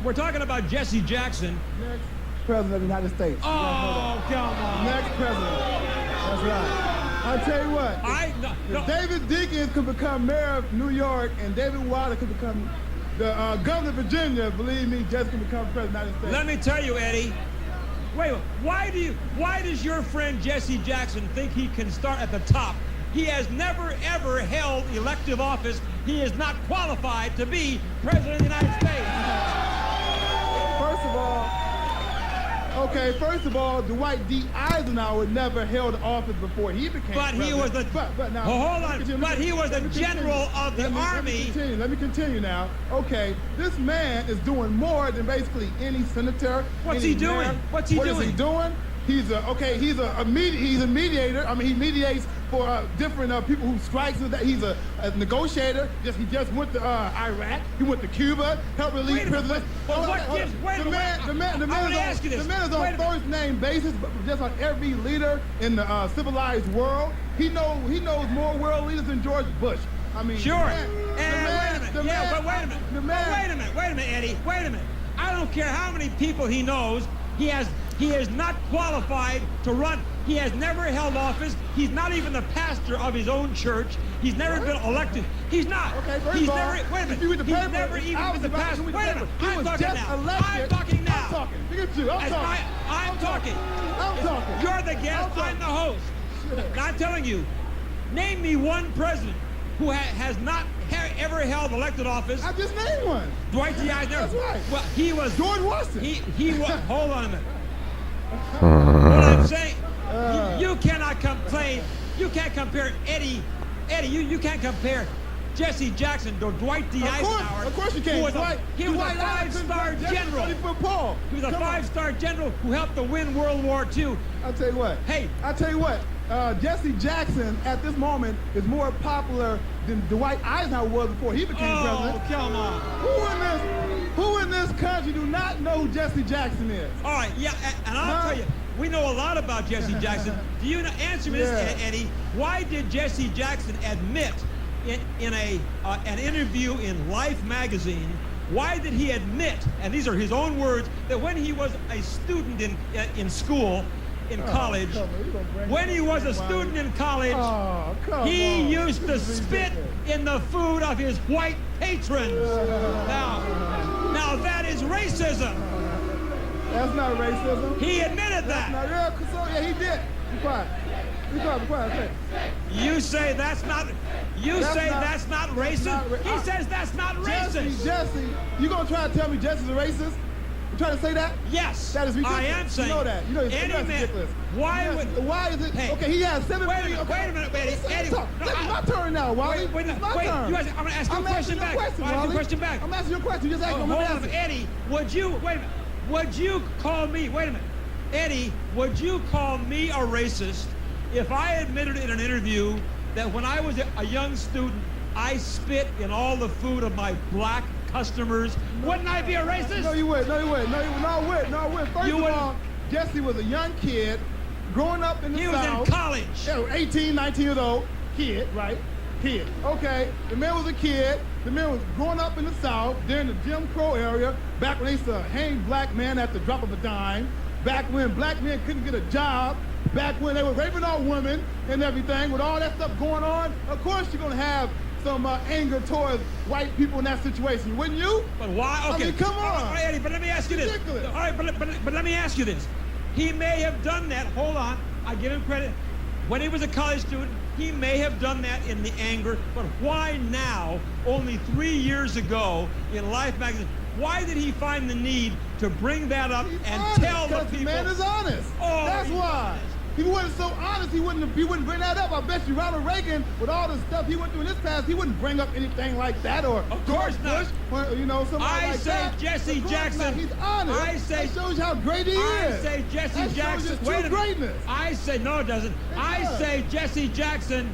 we're talking about Jesse Jackson. Next president of the United States. Oh, come on. Next president. That's right. I'll tell you what. If David Dinkins could become mayor of New York and David Wilder could become the governor of Virginia, believe me, Jesse can become president of the United States. Let me tell you, Eddie. Wait, why does your friend Jesse Jackson think he can start at the top? He has never, ever held elective office. He is not qualified to be president of the United States. First of all, Dwight D. Eisenhower never held office before he became president. He was the. But now, hold on. But he was the general of the army. Let me continue now. Okay, this man is doing more than basically any senator. What's he doing? What is he doing? He's a mediator. I mean, he mediates for different people who strikes. He's a negotiator. He just went to Iraq. He went to Cuba, helped release prisoners. The man is on first name basis, but just like every leader in the civilized world. He knows more world leaders than George Bush. I mean, sure. Wait a minute, Eddie. Wait a minute. I don't care how many people he knows. He is not qualified to run. He has never held office. He's not even the pastor of his own church. He's never been elected. He's not. Okay, he's never. Wait a minute. He's never even been the pastor. Wait a minute. I'm talking now. I'm talking now. Look at you. I'm talking. You're the guest. I'm the host. Now, I'm telling you. Name me one president who has not ever held elected office. I just named one. Dwight D. Eisenhower. That's right. Well, he was George Washington. He was. Hold on a minute. What I'm saying, you cannot complain. You can't compare Eddie. You can't compare Jesse Jackson to Dwight D. Eisenhower. Of course you can't. He was a five-star general. He was a five-star general who helped to win World War II. I'll tell you what. Hey. I'll tell you what. Jesse Jackson at this moment is more popular than Dwight Eisenhower was before he became president. Oh, come on. Who in this country do not know who Jesse Jackson is? All right, yeah, and I'll tell you, we know a lot about Jesse Jackson. Do you answer me this, Eddie? Why did Jesse Jackson admit in an interview in Life magazine? Why did he admit, and these are his own words, that when he was a student in school, in college, when he was a student in college, he used to spit in the food of his white patrons. Now that is racism. That's not racism. He admitted that. Yeah, he did. Be quiet. Be quiet. Okay. You say that's not. That's not racist. He says that's not racist. Jesse, you gonna try to tell me Jesse's a racist? You trying to say that? Yes. That is ridiculous. I am saying. You know that. You know that's ridiculous. Why is it? Hey, okay, he has 7 million. Wait a minute, Eddie. It's my turn now, Wally. Wait. It's my turn. I'm going to ask you a question back. I'm asking you a question. Just ask me. Hold on, Eddie. Would you call me? Wait a minute, Eddie. Would you call me a racist if I admitted in an interview that when I was a young student, I spit in all the food of my black customers? Wouldn't I be a racist? No, you wouldn't. First of all, Jesse was a young kid growing up in the South. He was in college. Yeah, 18, 19 years old. Kid, right? Kid. Okay, the man was a kid. The man was growing up in the South during the Jim Crow area, back when they used to hang black men at the drop of a dime, back when black men couldn't get a job, back when they were raping all women and everything. With all that stuff going on, of course you're going to have some anger towards white people in that situation, wouldn't you? But why? Okay. I mean, come on. All right, Eddie, but let me ask you this. Ridiculous. All right, but let me ask you this. He may have done that. Hold on. I give him credit. When he was a college student, he may have done that in the anger, but why now, only 3 years ago in Life magazine, why did he find the need to bring that up and tell the people? The man is honest. Oh, that's why. If he wasn't so honest, he wouldn't bring that up. I bet you Ronald Reagan, with all the stuff he went through in his past, he wouldn't bring up anything like that. Or of course not. Bush, or, somebody like that. I say Jesse Jackson. He's honest. That shows you how great he is. I say Jesse Jackson. Wait a minute. I say no, it doesn't. I say Jesse Jackson.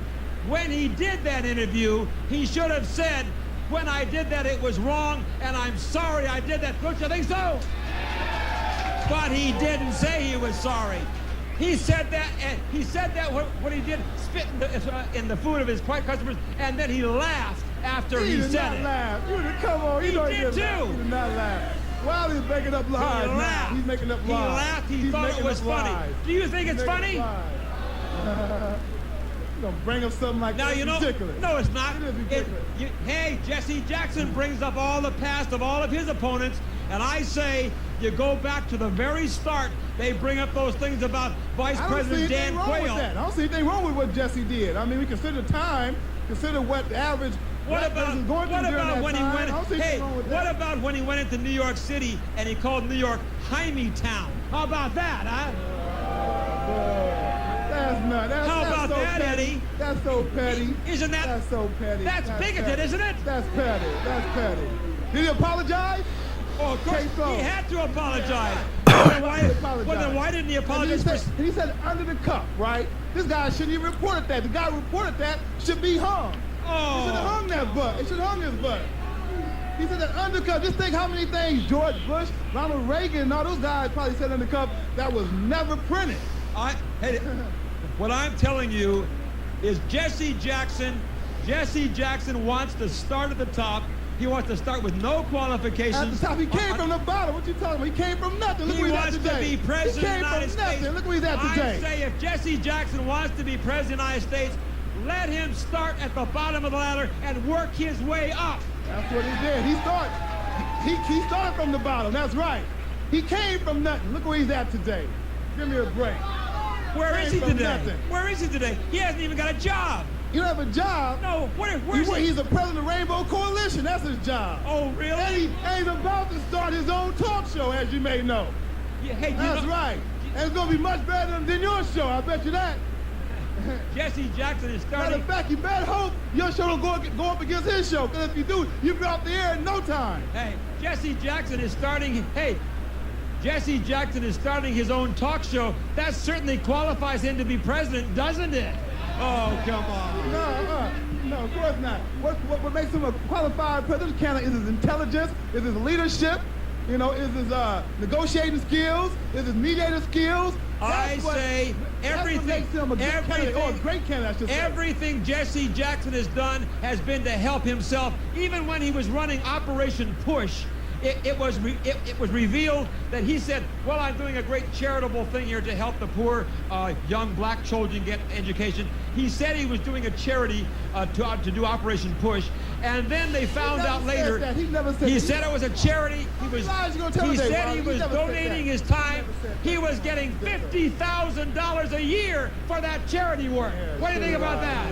When he did that interview, he should have said, "When I did that, it was wrong, and I'm sorry I did that." Don't you think so? But he didn't say he was sorry. He said that, and he said that when he did spit in the food of his white customers, and then he laughed after he said it. Laugh. Come on, he did too. He did not laugh. Wiley's making up lies now. laughed. He's making up lies. He laughed. He He's thought it making was up funny. lies. Do you think He's it's making funny? up lies. You're going to bring up something like Now, that? you know, Ridiculous. no, it's not. It is ridiculous. Hey, Jesse Jackson brings up all the past of all of his opponents, and I say you go back to the very start. They bring up those things about Vice President Dan Quayle. I don't see anything wrong with what Jesse did. I mean, we consider time, consider what the average What about when he went? Hey, what about when he went into New York City and he called New York Jaime Town? How about that, huh? That's not. How about so that, petty. Eddie? That's so petty. Isn't that? That's so petty. That's bigoted, petty. isn't it? That's petty. That's petty. Did he apologize? Oh, of course, he had to apologize. Well, then why didn't he apologize? He said under the cuff, right? This guy shouldn't even reported that. The guy who reported that should be hung. Oh. He should have hung that butt. He should have hung his butt. He said that undercuff. Just think how many things George Bush, Ronald Reagan, and all those guys probably said undercuff that was never printed. Hey, what I'm telling you is Jesse Jackson wants to start at the top. He wants to start with no qualifications. At the top, he came from the bottom. What you talking about? He came from nothing. Look He where wants he's at today. to be president of the United States. Look where he's at today. I say if Jesse Jackson wants to be president of the United States, let him start at the bottom of the ladder and work his way up. That's what he did. He started from the bottom. That's right. He came from nothing. Look where he's at today. Give me a break. Where is he today? Nothing. Where is he today? He hasn't even got a job. You don't have a job? No. Where's he? He's a president of Rainbow Coalition. That's his job. Oh, really? And he's about to start his own talk show, as you may know. Yeah, hey, that's right. And it's going to be much better than your show. I bet you that. Jesse Jackson is starting. Matter of fact, you better hope your show don't go up against his show. Because if you do, you'll be off the air in no time. Hey, Jesse Jackson is starting. Hey, Jesse Jackson is starting his own talk show. That certainly qualifies him to be president, doesn't it? Oh, come on. No, of course not. What makes him a qualified president candidate is his intelligence, is his leadership, is his negotiating skills, is his mediator skills. Everything, makes him a good candidate, or a great candidate, I should say. Everything Jesse Jackson has done has been to help himself. Even when he was running Operation Push, it was revealed that he said, well, I'm doing a great charitable thing here to help the poor young black children get education. He said he was doing a charity to do Operation Push, and then they found out later he said it was a charity. He said he was donating his time. He was getting $50,000 a year for that charity work. What do you think about that?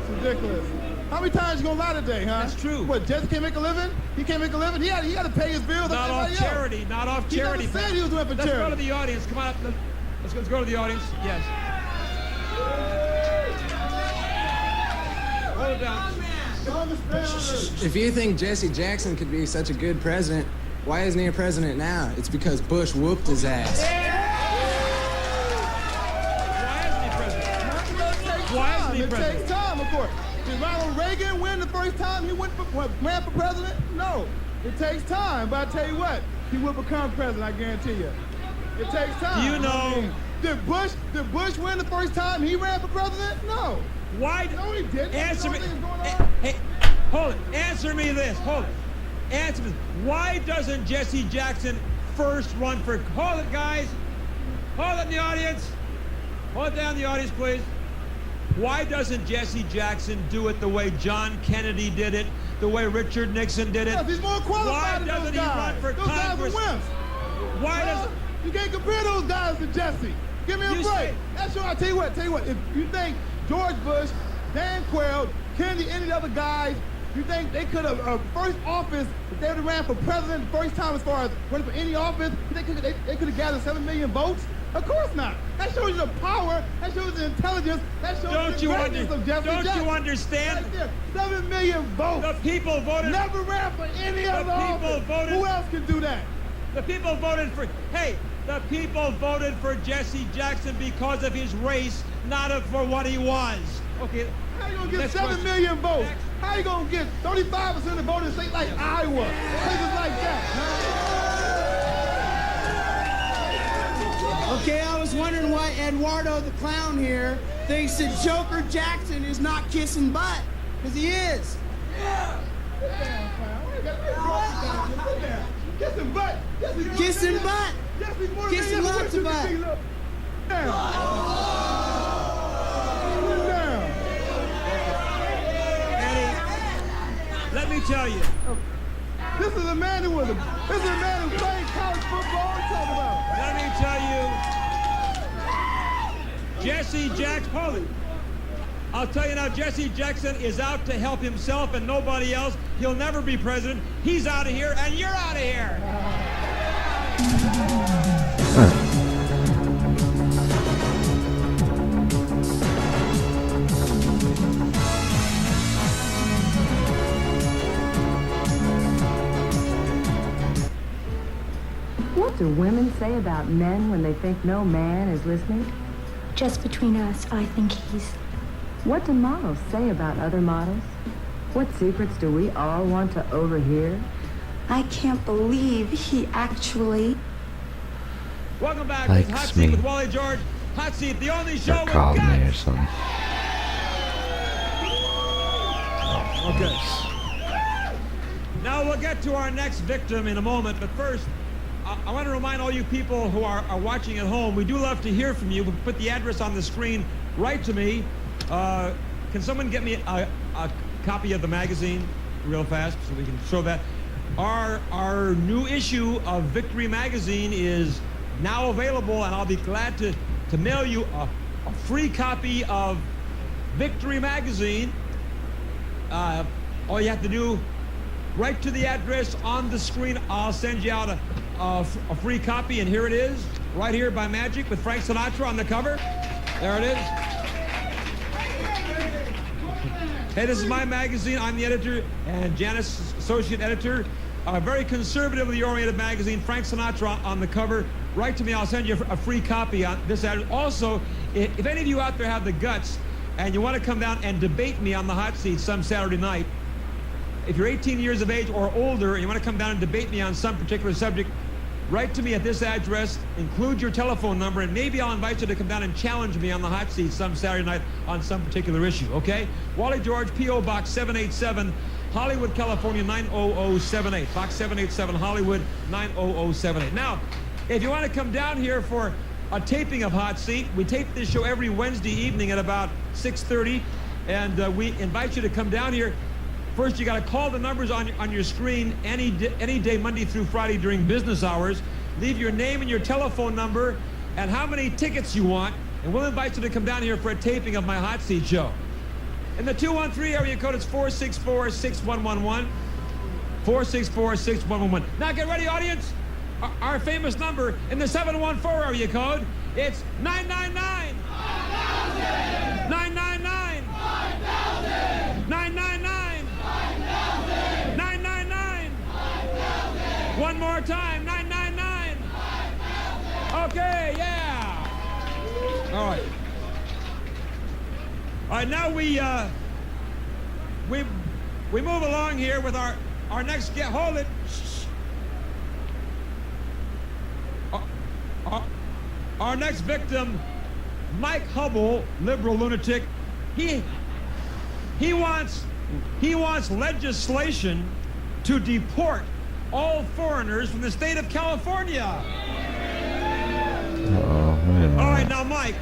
It's ridiculous. How many times you gonna lie today, huh? That's true. What, Jesse can't make a living? He can't make a living? He got to pay his bills. Not off charity. Not off charity. He never said he was doing it for charity. Let's go to the audience. Come on up. Let's go to the audience. Yes. Hold it down. If you think Jesse Jackson could be such a good president, why isn't he a president now? It's because Bush whooped his ass. Why isn't he president? It takes time, of course. Did Ronald Reagan win the first time he ran for president? No. It takes time, but I tell you what, he will become president, I guarantee you. It takes time. You know. Did Bush win the first time he ran for president? No. Why? No, he didn't. Answer me. Hey, hold it. Answer me this. Hold it. Answer me. Why doesn't Jesse Jackson first run for? Hold it, guys. Hold it in the audience. Hold it down in the audience, please. Why doesn't Jesse Jackson do it the way John Kennedy did it, the way Richard Nixon did it? Yeah, he's more qualified than those guys. Why doesn't he run for Congress? Those guys are wimps. Why does? You can't compare those guys to Jesse. Give me a break. That's sure. I tell you what. If you think George Bush, Dan Quayle, Kennedy, any of the other guys, you think they could have first office if they would have ran for president the first time as far as running for any office? They could have gathered 7 million votes? Of course not. That shows you the power. That shows the intelligence. That shows the greatness of Jesse Jackson. Don't you understand? Right there, 7 million votes. The people voted. Never ran for any other office. Who else can do that? The people voted for. Hey, the people voted for Jesse Jackson because of his race, not for what he was. Okay. How you gonna get 7 million votes? How you gonna get 35% of the votes in states like Iowa, places like that? Okay, I was wondering why Eduardo the clown here thinks that Joker Jackson is not kissing butt, because he is. Yeah. Kissing butt. Kissing butt. Kissing lots of butt. Let me tell you. This is a man who played college football. What talking about? Let me tell you, Jesse Jackson. Hold it. I'll tell you now, Jesse Jackson is out to help himself and nobody else. He'll never be president. He's out of here, and you're out of here. What do women say about men when they think no man is listening? Just between us, I think he's... What do models say about other models? What secrets do we all want to overhear? I can't believe he actually... Welcome back. Likes It's Hot me. Seat with Wally George. Hot Seat, the only show Or with called guts. me or something. Okay. Now we'll get to our next victim in a moment, but first, I want to remind all you people who are watching at home, we do love to hear from you. We'll put the address on the screen. Write to me. Can someone get me a copy of the magazine real fast so we can show that? Our new issue of Victory Magazine is now available, and I'll be glad to mail you a free copy of Victory Magazine. All you have to do, write to the address on the screen. I'll send you out a free copy, and here it is, right here by magic with Frank Sinatra on the cover. There it is. Hey, this is my magazine. I'm the editor, and Janice, associate editor. A very conservatively oriented magazine. Frank Sinatra on the cover. Write to me. I'll send you a free copy on this address. Also, if any of you out there have the guts and you want to come down and debate me on the hot seat some Saturday night, if you're 18 years of age or older and you want to come down and debate me on some particular subject, write to me at this address, include your telephone number, and maybe I'll invite you to come down and challenge me on the hot seat some Saturday night on some particular issue, okay? Wally George, P.O. Box 787, Hollywood, California, 90078. Box 787, Hollywood, 90078. Now, if you want to come down here for a taping of Hot Seat, we tape this show every Wednesday evening at about 6:30, and we invite you to come down here. First, you got to call the numbers on your screen any day, Monday through Friday during business hours. Leave your name and your telephone number and how many tickets you want, and we'll invite you to come down here for a taping of my Hot Seat show. In the 213 area code, it's 464-6111. 464-6111. Now get ready, audience. Our famous number in the 714 area code, it's 999. 999. 999. 999. One more time, 999. Okay, yeah. All right. All right, now we move along here with our next guest. Hold it. Our next victim, Mike Hubble, liberal lunatic. He wants legislation to deport all foreigners from the state of California. All right, now, Mike.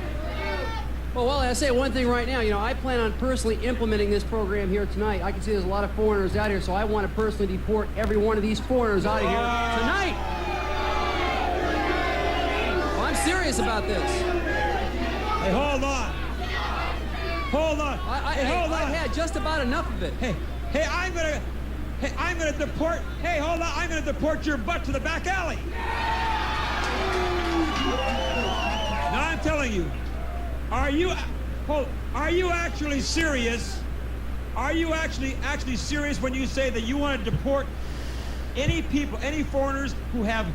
Well, I'll say one thing right now. You know, I plan on personally implementing this program here tonight. I can see there's a lot of foreigners out here, so I want to personally deport every one of these foreigners out of here tonight. Well, I'm serious about this. Hey, hold on. Hold on. Hold on. I've had just about enough of it. Hey, I'm gonna deport. Hey, hold on. I'm gonna deport your butt to the back alley. Now I'm telling you, are you actually serious? Are you actually serious when you say that you want to deport any people, any foreigners who have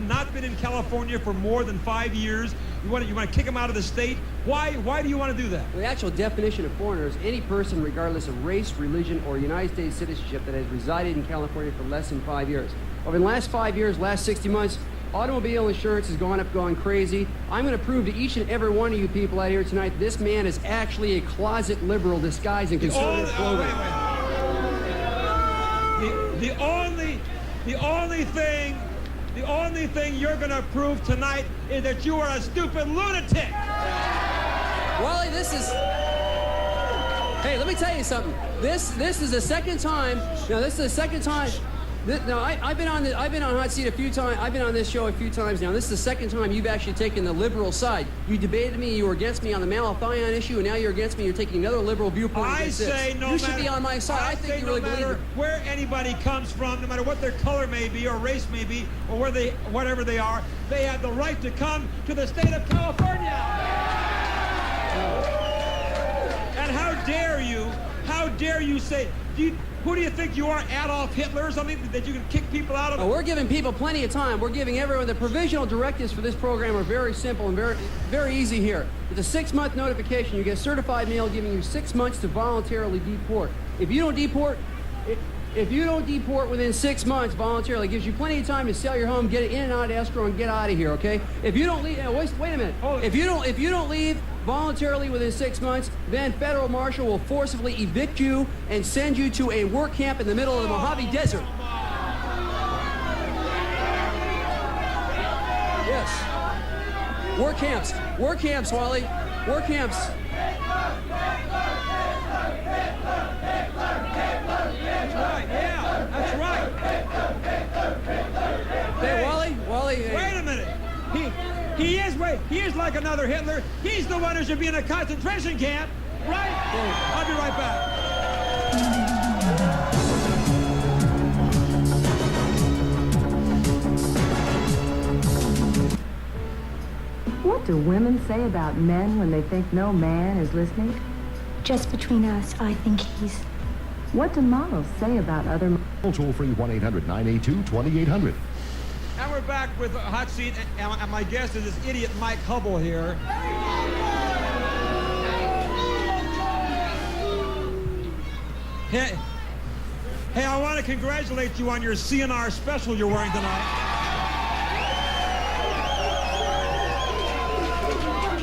not been in California for more than 5 years? You want to kick them out of the state? Why do you want to do that? Well, the actual definition of foreigner is any person, regardless of race, religion, or United States citizenship, that has resided in California for less than 5 years. Over the last 5 years, last 60 months, automobile insurance has gone up, going crazy. I'm going to prove to each and every one of you people out here tonight that this man is actually a closet liberal disguised in conservative clothing. The only thing you're going to prove tonight is that you are a stupid lunatic. Wally, this is... Hey, let me tell you something. This is the second time. This is the second time. I've been on Hot Seat a few times. I've been on this show a few times now. This is the second time you've actually taken the liberal side. You debated me. You were against me on the malathion issue, and now you're against me. You're taking another liberal viewpoint. I say no matter. You should be on my side. I think you really believe it. No matter where anybody comes from, no matter what their color may be or race may be, or whatever they are, they have the right to come to the state of California. And how dare you say? Who do you think you are, Adolf Hitler or something, that you can kick people out of? We're giving people plenty of time. We're giving everyone the provisional directives for this program are very simple and very, very easy here. It's a 6-month notification. You get certified mail giving you 6 months to voluntarily deport. If you don't deport within 6 months voluntarily, it gives you plenty of time to sell your home, get it in and out of escrow, and get out of here. Okay? If you don't leave, wait a minute. If you don't leave voluntarily within 6 months, then federal marshal will forcibly evict you and send you to a work camp in the middle of the Mojave Desert. Yes. Work camps, Wally. Work camps. That's right. Hey, Wally. Wait a minute. He is like another Hitler. He's the one who should be in a concentration camp, right? I'll be right back. What do women say about men when they think no man is listening? Just between us, I think he's... What do models say about other... Toll-free 1-800-982-2800. And we're back with a Hot Seat, and my guest is this idiot Mike Hubble here. Hey, I want to congratulate you on your CNR special you're wearing tonight.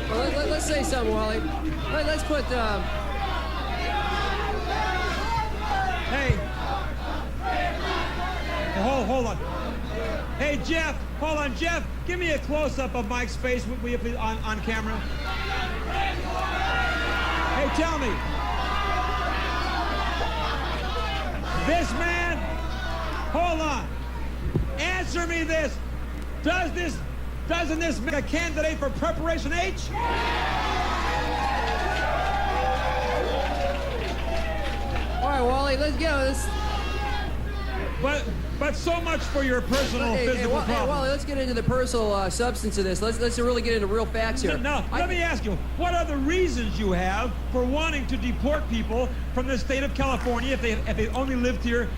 Well, let's say something, Wally. Let's put... Hey, hold on. Hey, Jeff, hold on. Jeff, give me a close-up of Mike's face on camera. Hey, tell me. This man, hold on. Answer me this. Doesn't this make a candidate for Preparation H? All right, Wally, let's go. But so much for your personal physical problem. Hey, Wally, let's get into the personal substance of this. Let's really get into real facts here. Now, let me ask you, what are the reasons you have for wanting to deport people from the state of California if they only lived here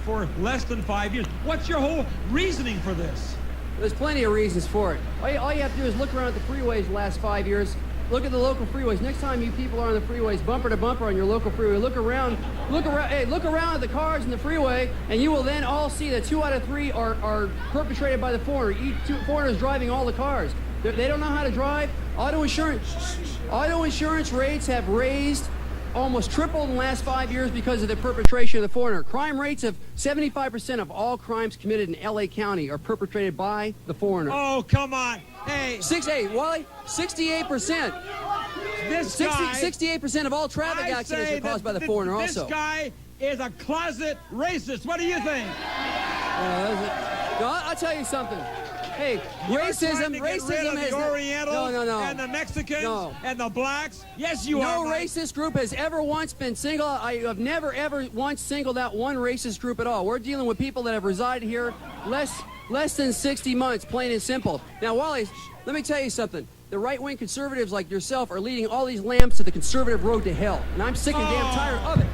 for less than 5 years? What's your whole reasoning for this? There's plenty of reasons for it. All you have to do is look around at the freeways the last 5 years. Look at the local freeways. Next time you people are on the freeways, bumper to bumper on your local freeway, look around at the cars in the freeway, and you will then all see that 2 out of 3 are perpetrated by the foreigner. Foreigners driving all the cars. They don't know how to drive. Auto insurance rates have raised, almost tripled in the last 5 years because of the perpetration of the foreigner. Crime rates of 75% of all crimes committed in LA County are perpetrated by the foreigner. Oh, come on. Hey. Wally, 68%. 68% of all traffic accidents are caused by the foreigner also. This guy is a closet racist. What do you think? I'll tell you something. Hey, racism has the Orientals and the Mexicans and the blacks. Yes, you are. No racist group has ever once been singled out. I have never ever once singled out one racist group at all. We're dealing with people that have resided here less than 60 months, plain and simple. Now, Wally, let me tell you something. The right-wing conservatives like yourself are leading all these lambs to the conservative road to hell, and I'm sick and damn tired of it.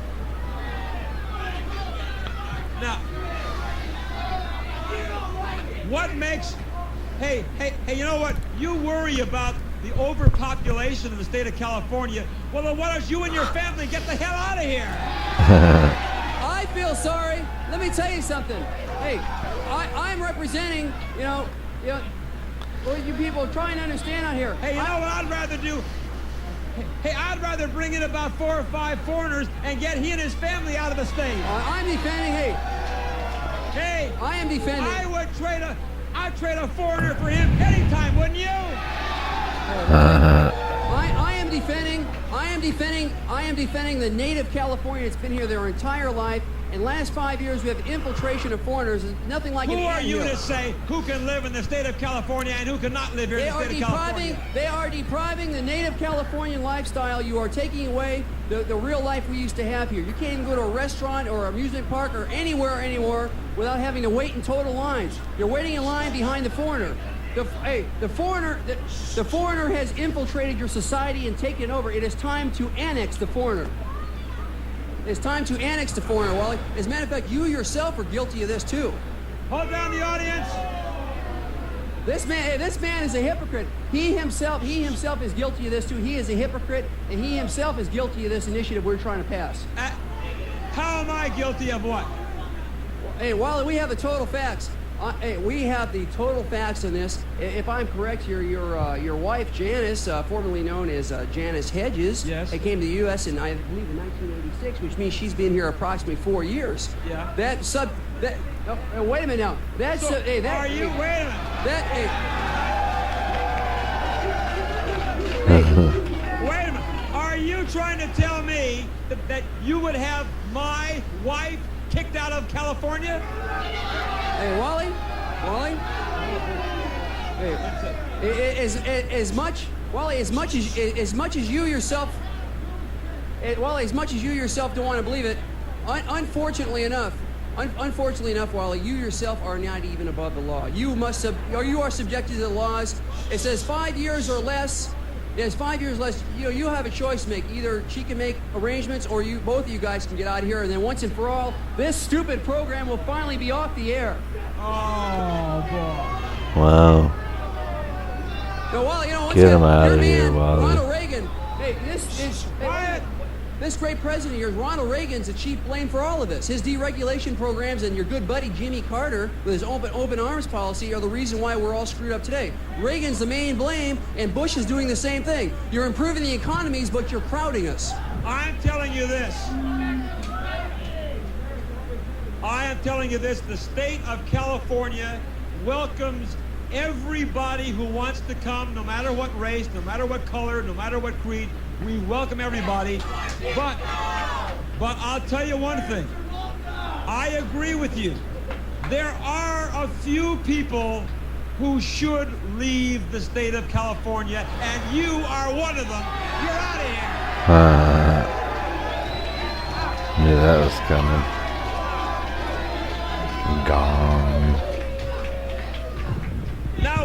Now, what makes... Hey, you know what? You worry about the overpopulation of the state of California. Well, then why don't you and your family get the hell out of here? I feel sorry. Let me tell you something. Hey, I'm representing, well, you people try and understand out here. Hey, you know what I'd rather do? Hey, I'd rather bring in about 4 or 5 foreigners and get he and his family out of the state. I'm defending, Hey, I am defending. I'd trade a foreigner for him anytime, wouldn't you? I am defending the native Californian that's been here their entire life. In last 5 years, we have infiltration of foreigners. Nothing like Who an are you anthill. to say who can live in the state of California and who cannot live here in the state of California? They are depriving the native Californian lifestyle. You are taking away the real life we used to have here. You can't even go to a restaurant or amusement park or anywhere anymore without having to wait in total lines. You're waiting in line behind the foreigner. The foreigner has infiltrated your society and taken over. It is time to annex the foreigner. It's time to annex the foreigner, Wally. As a matter of fact, you yourself are guilty of this too. Hold down the audience. This man is a hypocrite. He himself is guilty of this too. He is a hypocrite, and he himself is guilty of this initiative we're trying to pass. How am I guilty of what? Hey, Wally, we have the total facts. We have the total facts on this. If I'm correct, your wife Janice, formerly known as Janice Hedges, yes, came to the U.S. in I believe in 1986, which means she's been here approximately 4 years. Yeah. Wait a minute now. That's so, wait a minute. Wait a minute. Are you trying to tell me that you would have my wife kicked out of California? Hey, Wally. Hey, as much as you yourself don't want to believe it, unfortunately enough, Wally, you yourself are not even above the law. You are subjected to the laws. It says 5 years or less. It's 5 years less. You have a choice to make. Either she can make arrangements, or both of you guys can get out of here. And then once and for all, this stupid program will finally be off the air. Oh boy! Wow. No, Wally, get him out of here, Wally. Ronald Reagan. Hey, this great president of yours, Ronald Reagan's the chief blame for all of this. His deregulation programs and your good buddy Jimmy Carter with his open arms policy are the reason why we're all screwed up today. Reagan's the main blame, and Bush is doing the same thing. You're improving the economies, but you're crowding us. I'm telling you this. The state of California welcomes everybody who wants to come, no matter what race, no matter what color, no matter what creed. We welcome everybody, but I'll tell you one thing. I agree with you. There are a few people who should leave the state of California, and you are one of them. You're out of here. Knew that was coming. Gone. Now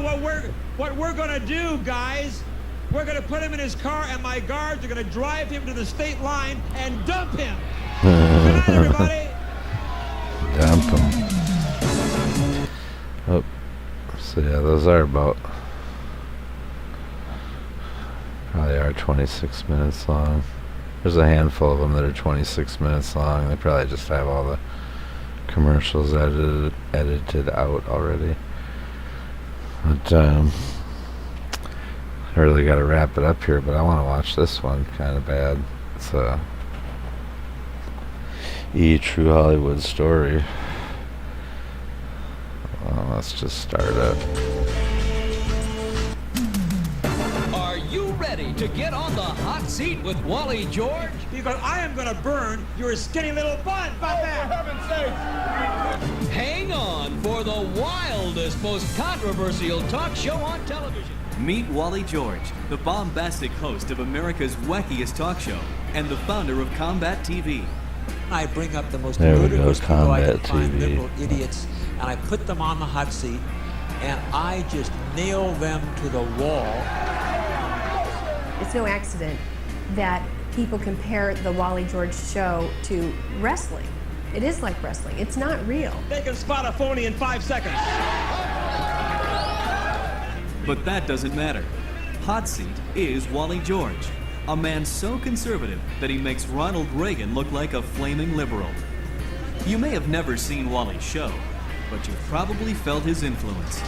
what we're gonna do, guys, we're going to put him in his car, and my guards are going to drive him to the state line and dump him. Good night, everybody. Dump him. Oh, so yeah, those are probably are 26 minutes long. There's a handful of them that are 26 minutes long. They probably just have all the commercials edited out already. But I really got to wrap it up here, but I want to watch this one kind of bad. It's a True Hollywood Story. Well, let's just start it. Are you ready to get on the hot seat with Wally George? Because I am going to burn your skinny little butt. About that. For heaven's sake. Hang on for the wildest, most controversial talk show on television. Meet Wally George, the bombastic host of America's wackiest talk show and the founder of Combat TV. I bring up the most ludicrous people I can find, liberal idiots, and I put them on the hot seat, and I just nail them to the wall. It's no accident that people compare the Wally George show to wrestling. It is like wrestling. It's not real. They can spot a phony in 5 seconds. But that doesn't matter. Hot Seat is Wally George, a man so conservative that he makes Ronald Reagan look like a flaming liberal. You may have never seen Wally's show, but you've probably felt his influence.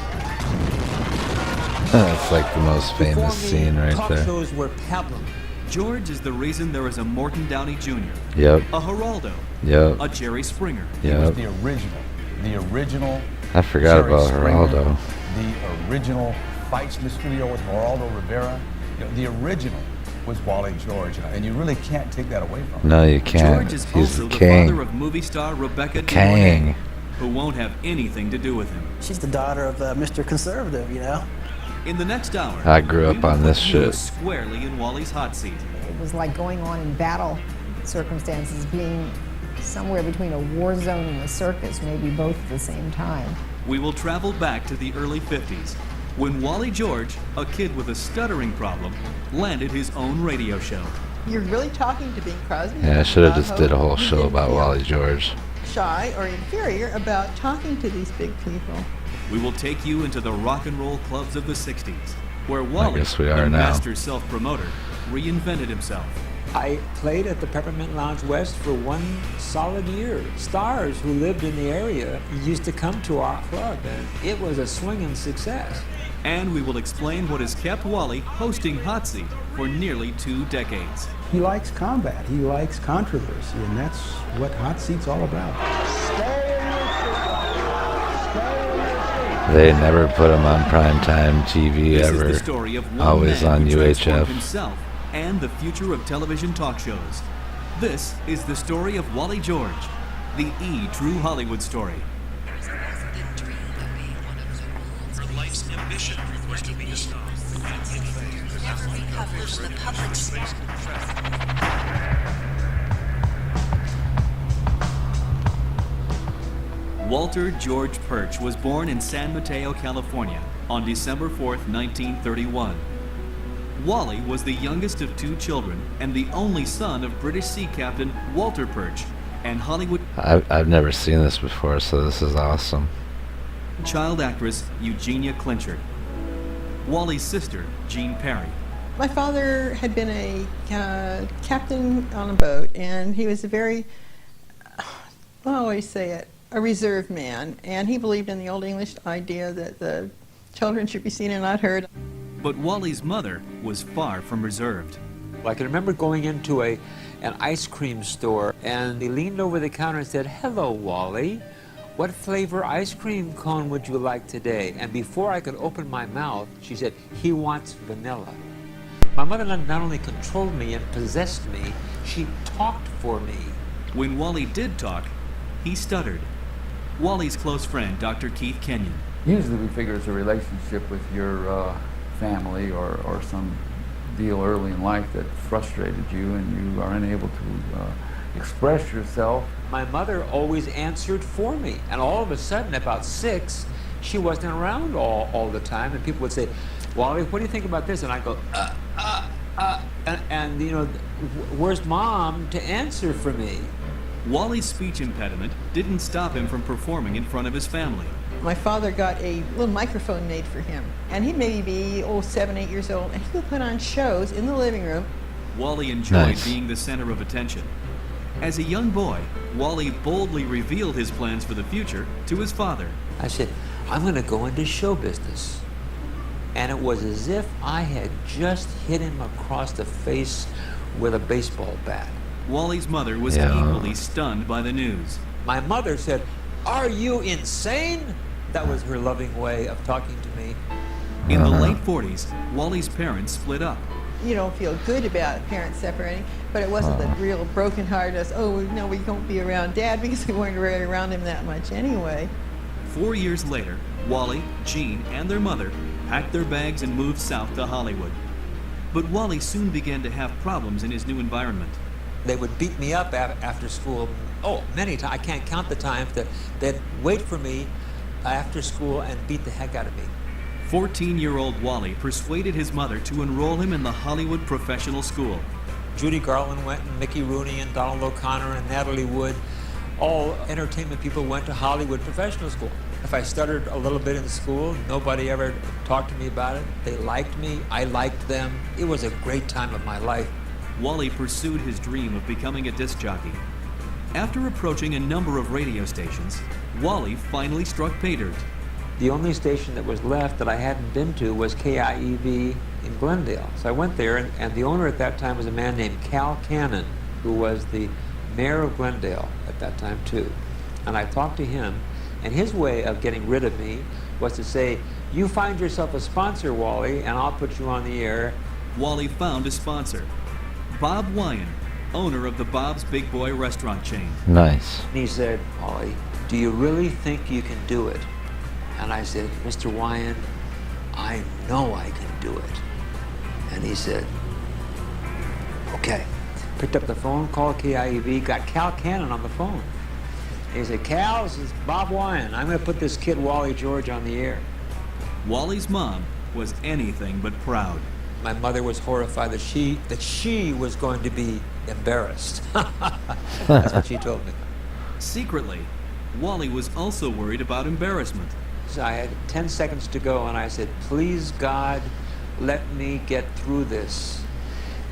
That's like the most famous scene right talk there. Shows were pablum. George is the reason there is a Morton Downey Jr., Yep. a Geraldo, Yep. a Jerry Springer. Yep. The original the original. I forgot Jerry about Springer, Geraldo. The original Fights in the Studio with Geraldo Rivera. You know, the original was Wally George, and you really can't take that away from him. No, you can't. George is He's also the the king. father of movie star Rebecca De King. Mornay, who won't have anything to do with him. She's the daughter of Mr. Conservative, you know? In the next hour, I grew up we will on this put you shit. squarely in Wally's hot seat. It was like going on in battle circumstances, being somewhere between a war zone and a circus, maybe both at the same time. We will travel back to the early 50s, when Wally George, a kid with a stuttering problem, landed his own radio show. You're really talking to Bing Crosby? Yeah, I should have just did a whole show about Wally George. Shy or inferior about talking to these big people. We will take you into the rock and roll clubs of the 60s, where Wally, guess we are the now. master self-promoter, reinvented himself. I played at the Peppermint Lounge West for 1 solid year. Stars who lived in the area used to come to our club, and it was a swinging success. And we will explain what has kept Wally hosting Hot Seat for nearly 2 decades. He likes combat, he likes controversy, and that's what Hot Seat's all about. They never put him on primetime TV This ever. is the story of one Always man on who transformed UHF. himself and the future of television talk shows. This is the story of Wally George, the True Hollywood story. Her life's ambition was to be a star. Never be published in the public sphere. Walter George Perch was born in San Mateo, California on December 4th, 1931. Wally was the youngest of 2 children and the only son of British Sea Captain Walter Perch and Hollywood I've never seen this before, so this is awesome. child actress Eugenia Clinchard. Wally's sister, Jean Perry. My father had been a captain on a boat, and he was a very, I always say it, a reserved man, and he believed in the Old English idea that the children should be seen and not heard. But Wally's mother was far from reserved. I can remember going into an ice cream store, and he leaned over the counter and said, "Hello, Wally. What flavor ice cream cone would you like today?" And before I could open my mouth, she said, "He wants vanilla." My mother not only controlled me and possessed me, she talked for me. When Wally did talk, he stuttered. Wally's close friend, Dr. Keith Kenyon. Usually we figure it's a relationship with your family or some deal early in life that frustrated you and you are unable to express yourself. My mother always answered for me, and all of a sudden, about 6, she wasn't around all the time, and people would say, "Wally, what do you think about this?" And I go, and you know, where's Mom to answer for me? Wally's speech impediment didn't stop him from performing in front of his family. My father got a little microphone made for him, and he'd maybe be 7, 8 years old, and he would put on shows in the living room. Wally enjoyed Nice. being the center of attention. As a young boy, Wally boldly revealed his plans for the future to his father. I said, "I'm going to go into show business." And it was as if I had just hit him across the face with a baseball bat. Wally's mother was Yeah. equally stunned by the news. My mother said, "Are you insane?" That was her loving way of talking to me. In the late 40s, Wally's parents split up. You don't feel good about parents separating, but it wasn't the real brokenheartedness, "Oh, no, we won't be around Dad," because we weren't really around him that much anyway. 4 years later, Wally, Jean, and their mother packed their bags and moved south to Hollywood. But Wally soon began to have problems in his new environment. They would beat me up after school. Oh, many times. I can't count the times that they'd wait for me after school and beat the heck out of me. 14-year-old Wally persuaded his mother to enroll him in the Hollywood Professional School. Judy Garland went, and Mickey Rooney and Donald O'Connor and Natalie Wood. All entertainment people went to Hollywood Professional School. If I stuttered a little bit in school, nobody ever talked to me about it. They liked me, I liked them. It was a great time of my life. Wally pursued his dream of becoming a disc jockey. After approaching a number of radio stations, Wally finally struck pay dirt. The only station that was left that I hadn't been to was KIEV in Glendale. So I went there, and the owner at that time was a man named Cal Cannon, who was the mayor of Glendale at that time too. And I talked to him, And his way of getting rid of me was to say, you find yourself a sponsor, Wally, and I'll put you on the air. Wally found a sponsor. Bob Wyan, owner of the Bob's Big Boy restaurant chain. Nice. And he said, Wally, do you really think you can do it? And I said, Mr. Wyan, I know I can do it. And he said, okay. Picked up the phone, called KIEV, got Cal Cannon on the phone. He said, Cal, this is Bob Wyan. I'm going to put this kid Wally George on the air. Wally's mom was anything but proud. My mother was horrified that she was going to be embarrassed. That's what she told me. Secretly, Wally was also worried about embarrassment. So I had 10 seconds to go, and I said, please, God, let me get through this.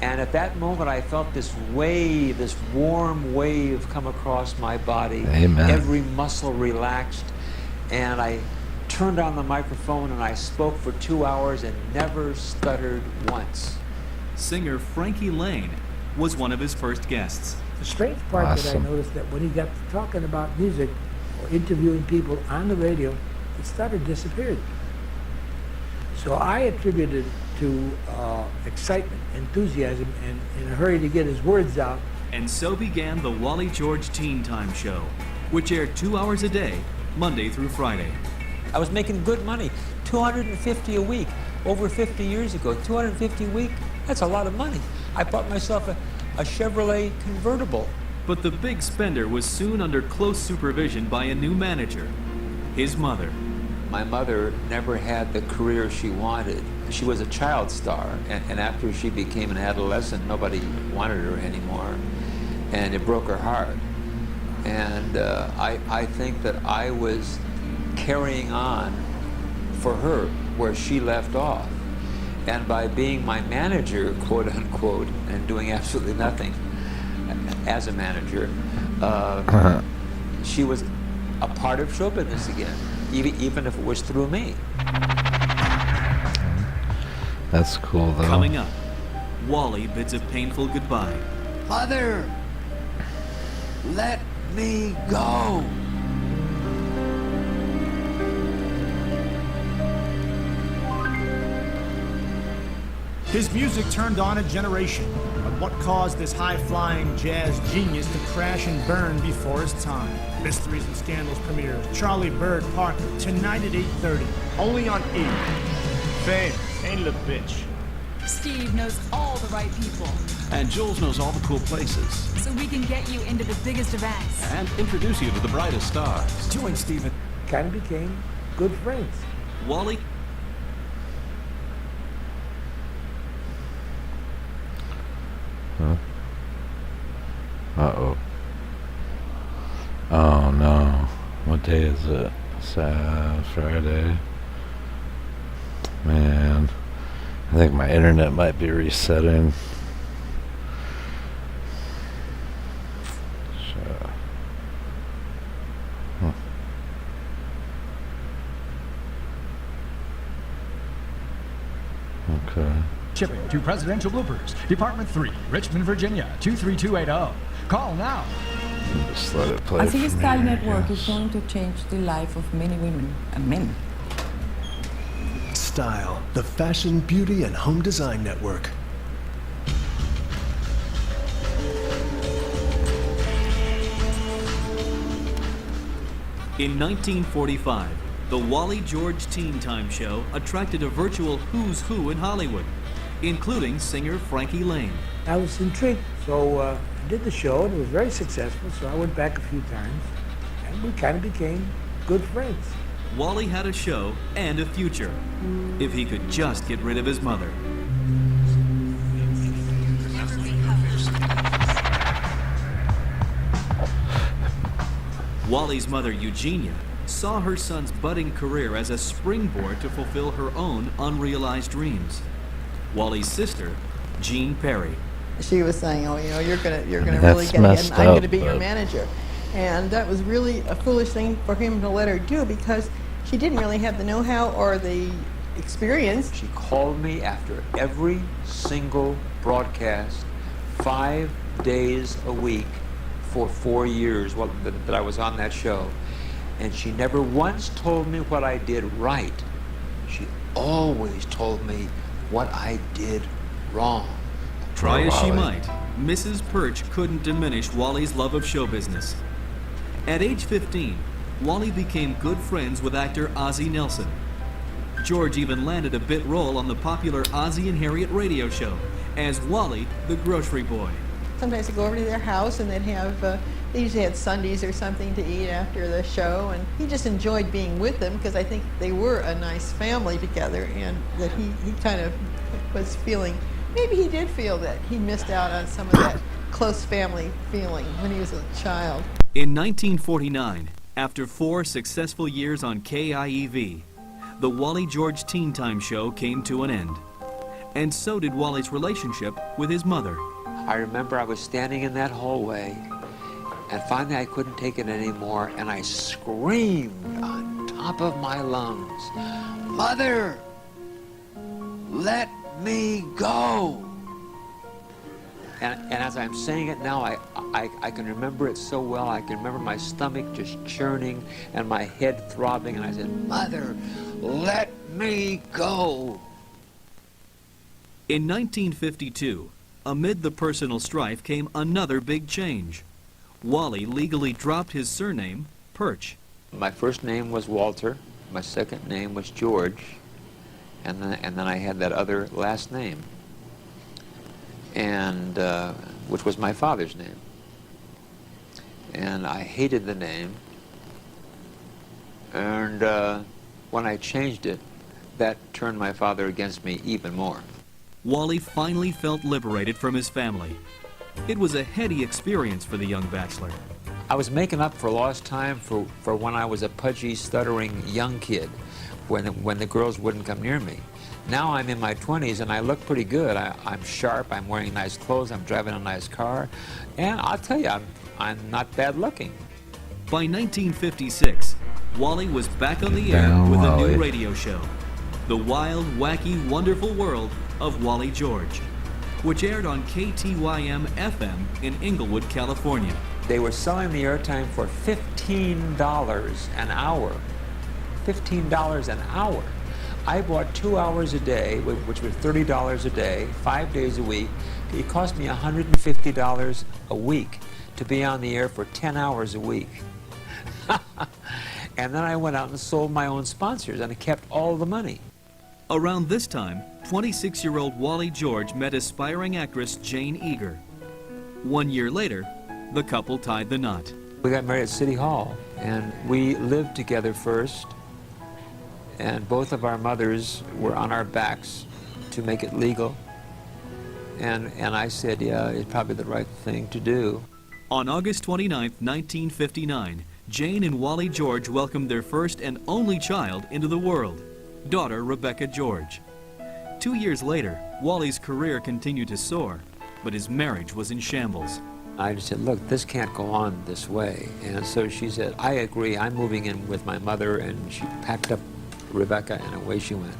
And at that moment, I felt this wave, this warm wave come across my body. Amen. Every muscle relaxed, and I turned on the microphone and I spoke for 2 hours and never stuttered once. Singer Frankie Lane was one of his first guests. The strange part that I noticed that when he got to talking about music or interviewing people on the radio, the stutter disappeared. So I attributed to excitement, enthusiasm, and in a hurry to get his words out. And so began the Wally George Teen Time Show, which aired 2 hours a day, Monday through Friday. I was making good money, $250 a week, over 50 years ago. $250 a week, that's a lot of money. I bought myself a Chevrolet convertible. But the big spender was soon under close supervision by a new manager, his mother. My mother never had the career she wanted. She was a child star, and after she became an adolescent, nobody wanted her anymore, and it broke her heart. And I think that I was carrying on for her where she left off. And by being my manager, quote unquote, and doing absolutely nothing as a manager, she was a part of show business again, even if it was through me. That's cool, though. Coming up, Wally bids a painful goodbye. Mother, let me go. His music turned on a generation, but what caused this high-flying jazz genius to crash and burn before his time? Mysteries and Scandals premieres Charlie Bird Parker tonight at 8:30, only on E! Fame ain't a bitch. Steve knows all the right people. And Jules knows all the cool places. So we can get you into the biggest events. And introduce you to the brightest stars. Join Steven. Kind of became good friends. Wally. Huh? Uh-oh. Oh, no. What day is it? Friday. Man. I think my internet might be resetting. Huh. Okay. Shipping to Presidential Bloopers, Department 3, Richmond, Virginia, 23280. Call now. Just let it play. I think for Style me, Network yes. is going to change the life of many women and men. Style, the fashion, beauty, and home design network. In 1945, the Wally George Teen Time Show attracted a virtual who's who in Hollywood, including singer Frankie Lane. I was intrigued, so I did the show, and it was very successful, so I went back a few times, and we kind of became good friends. Wally had a show and a future, if he could just get rid of his mother. Wally's mother, Eugenia, saw her son's budding career as a springboard to fulfill her own unrealized dreams. Wally's sister, Jean Perry. She was saying, "Oh, you know, you're gonna really That's get messed it. I'm gonna up, be your but- manager," and that was really a foolish thing for him to let her do because she didn't really have the know-how or the experience. She called me after every single broadcast, 5 days a week for 4 years that I was on that show. And she never once told me what I did right. She always told me what I did wrong. Try as she Wally. might, Mrs. Perch couldn't diminish Wally's love of show business. At age 15, Wally became good friends with actor Ozzie Nelson. George even landed a bit role on the popular Ozzie and Harriet radio show as Wally the grocery boy. Sometimes I'd go over to their house and they'd have, they usually had Sundays or something to eat after the show, and he just enjoyed being with them because I think they were a nice family together, and that he kind of was feeling, maybe he did feel that he missed out on some of that close family feeling when he was a child. In 1949, after 4 successful years on KIEV, the Wally George Teen Time Show came to an end. And so did Wally's relationship with his mother. I remember I was standing in that hallway, and finally I couldn't take it anymore, and I screamed on top of my lungs, "Mother, let me go!" And as I'm saying it now, I can remember it so well. I can remember my stomach just churning and my head throbbing, and I said, "Mother, let me go!" In 1952, amid the personal strife came another big change. Wally legally dropped his surname, Perch. My first name was Walter. My second name was George. And then I had that other last name, and which was my father's name. And I hated the name. And when I changed it, that turned my father against me even more. Wally finally felt liberated from his family. It was a heady experience for the young bachelor. I was making up for lost time for when I was a pudgy, stuttering young kid, when the girls wouldn't come near me. Now I'm in my 20s and I look pretty good. I'm sharp, I'm wearing nice clothes, I'm driving a nice car, and I'll tell you, I'm not bad looking. By 1956, Wally was back on the air with a new radio show, The Wild, Wacky, Wonderful World of Wally George, which aired on KTYM FM in Inglewood, California. They were selling the airtime for $15 an hour. $15 an hour. I bought 2 hours a day, which was $30 a day, 5 days a week. It cost me $150 a week to be on the air for 10 hours a week. And then I went out and sold my own sponsors, and I kept all the money. Around this time, 26-year-old Wally George met aspiring actress Jane Eager. 1 year later, the couple tied the knot. We got married at City Hall, and we lived together first, and both of our mothers were on our backs to make it legal. And I said, yeah, it's probably the right thing to do. On August 29, 1959, Jane and Wally George welcomed their first and only child into the world, daughter Rebecca George. 2 years later, Wally's career continued to soar, but his marriage was in shambles. I just said, look, this can't go on this way. And so she said, I agree, I'm moving in with my mother, and she packed up Rebecca, and away she went.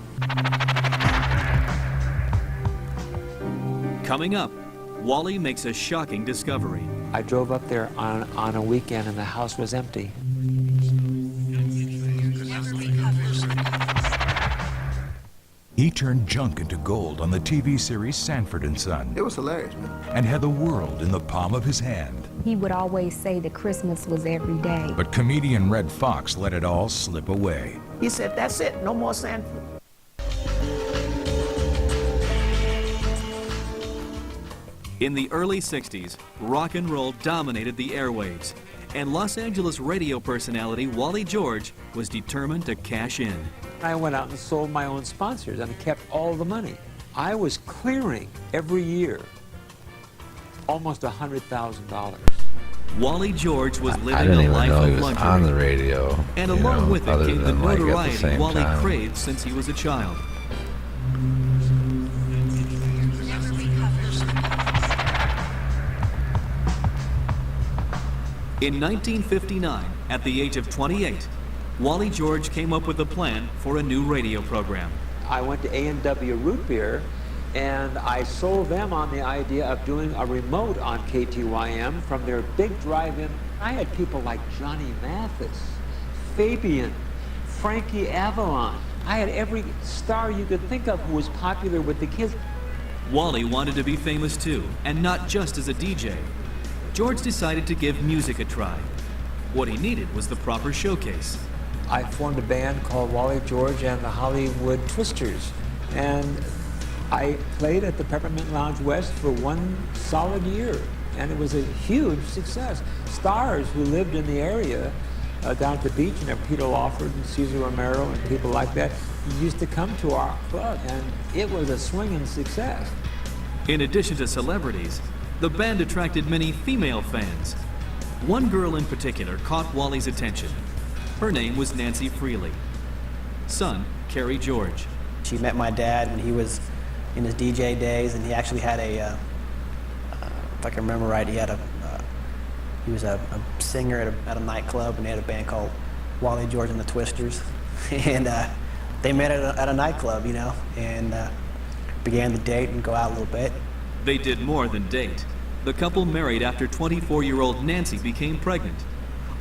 Coming up, Wally makes a shocking discovery. I drove up there on a weekend, and the house was empty. He turned junk into gold on the TV series Sanford and Son. It was hilarious, man. And had the world in the palm of his hand. He would always say that Christmas was every day. But comedian Red Fox let it all slip away. He said, that's it, no more Sanford. In the early 60s, rock and roll dominated the airwaves, and Los Angeles radio personality Wally George was determined to cash in. I went out and sold my own sponsors, and kept all the money. I was clearing every year almost $100,000. Wally George was I living didn't a even life know he of was luxury. on the radio. And you along know, with it other came the than, like, at the notoriety same Wally time. craved since he was a child. In 1959, at the age of 28, Wally George came up with a plan for a new radio program. I went to A&W Root Beer, and I sold them on the idea of doing a remote on KTYM from their big drive-in. I had people like Johnny Mathis, Fabian, Frankie Avalon. I had every star you could think of who was popular with the kids. Wally wanted to be famous too, and not just as a DJ. George decided to give music a try. What he needed was the proper showcase. I formed a band called Wally George and the Hollywood Twisters, and I played at the Peppermint Lounge West for 1 solid year, and it was a huge success. Stars who lived in the area down at the beach, and Peter Lawford and Cesar Romero and people like that used to come to our club, and it was a swinging success. In addition to celebrities, the band attracted many female fans. One girl in particular caught Wally's attention. Her name was Nancy Freely. Son, Kerry George. She met my dad when he was in his DJ days, and he actually had a, if I can remember right, he was a singer at a nightclub, and they had a band called Wally George and the Twisters. And they met at a nightclub, you know, and began to date and go out a little bit. They did more than date. The couple married after 24-year-old Nancy became pregnant.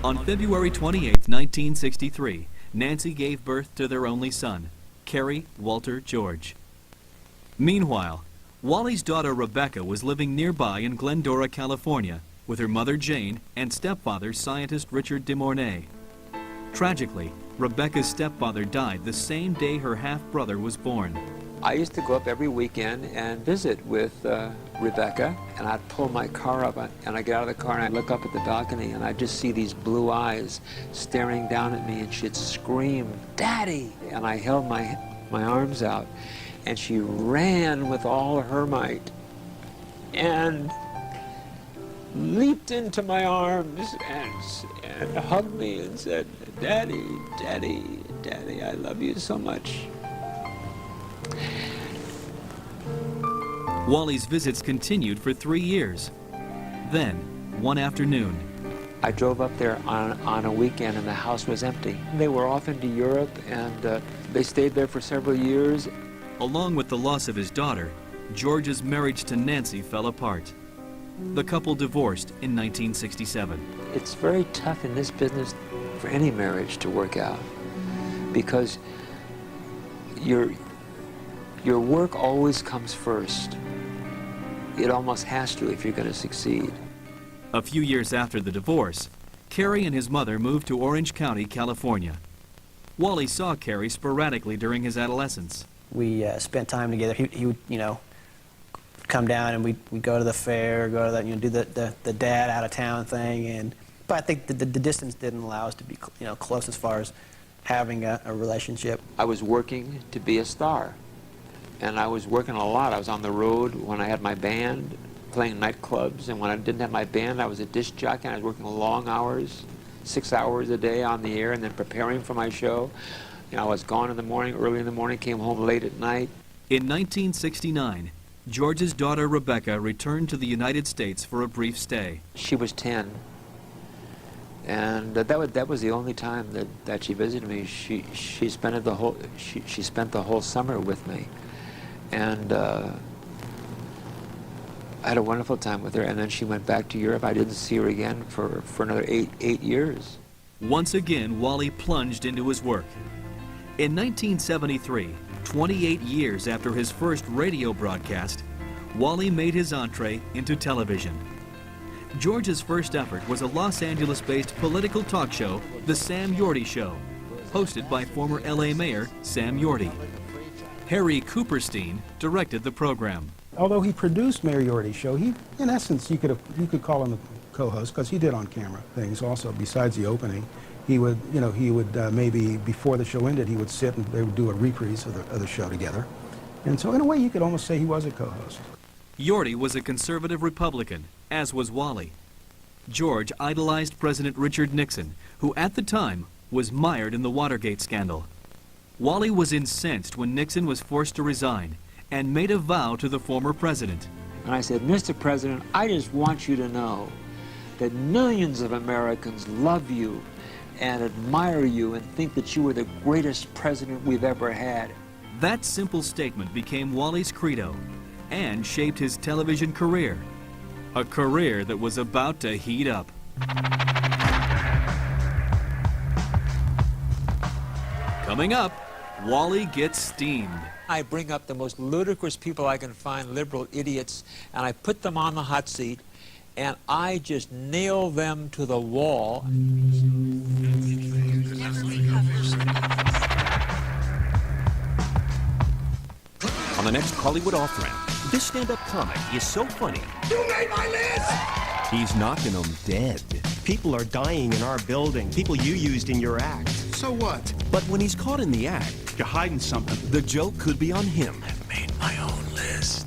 On February 28, 1963, Nancy gave birth to their only son, Kerry Walter George. Meanwhile, Wally's daughter Rebecca was living nearby in Glendora, California, with her mother Jane and stepfather scientist Richard de Mornay. Tragically, Rebecca's stepfather died the same day her half-brother was born. I used to go up every weekend and visit with Rebecca, and I'd pull my car up, and I get out of the car and I'd look up at the balcony, and I'd just see these blue eyes staring down at me, and she'd scream, "Daddy!" And I held my arms out, and she ran with all her might and leaped into my arms and hugged me and said, "Daddy, Daddy, Daddy, I love you so much." Wally's visits continued for 3 years. Then, one afternoon, I drove up there on a weekend and the house was empty. They were off into Europe, and they stayed there for several years. Along with the loss of his daughter, George's marriage to Nancy fell apart. The couple divorced in 1967. It's very tough in this business for any marriage to work out, because your work always comes first. It almost has to if you're going to succeed. A few years after the divorce, Kerry and his mother moved to Orange County, California. Wally saw Kerry sporadically during his adolescence. We spent time together. He would, you know, come down and we'd go to the fair, go to the, you know, do the dad out of town thing. But I think the distance didn't allow us to be, you know, close as far as having a relationship. I was working to be a star, and I was working a lot. I was on the road when I had my band, playing nightclubs, and when I didn't have my band, I was a disc jockey, and I was working long hours, 6 hours a day on the air, and then preparing for my show. You know, I was gone in the morning, early in the morning, came home late at night. In 1969, George's daughter Rebecca returned to the United States for a brief stay. She was 10, and that was the only time that she visited me. She spent the whole summer with me, and I had a wonderful time with her. And then she went back to Europe. I didn't see her again for another eight years. Once again, Wally plunged into his work. In 1973, 28 years after his first radio broadcast, Wally made his entree into television. George's first effort was a Los Angeles-based political talk show, The Sam Yorty Show, hosted by former LA Mayor Sam Yorty. Harry Cooperstein directed the program. Although he produced Mayor Yorty's show, he, in essence, you could call him a co-host, because he did on-camera things also besides the opening. He would, you know, maybe before the show ended, he would sit and they would do a reprise of the show together. And so in a way, you could almost say he was a co-host. Yorty was a conservative Republican, as was Wally. George idolized President Richard Nixon, who at the time was mired in the Watergate scandal. Wally was incensed when Nixon was forced to resign and made a vow to the former president. And I said, "Mr. President, I just want you to know that millions of Americans love you and admire you and think that you are the greatest president we've ever had." That simple statement became Wally's credo and shaped his television career, a career that was about to heat up. Coming up, Wally gets steamed. I bring up the most ludicrous people I can find, liberal idiots, and I put them on the hot seat, and I just nail them to the wall. On the next Hollywood Off-Ramp, this stand-up comic is so funny. You made my list! He's knocking them dead. People are dying in our building. People you used in your act. So what? But when he's caught in the act, You're hiding something. the joke could be on him. I've made my own list.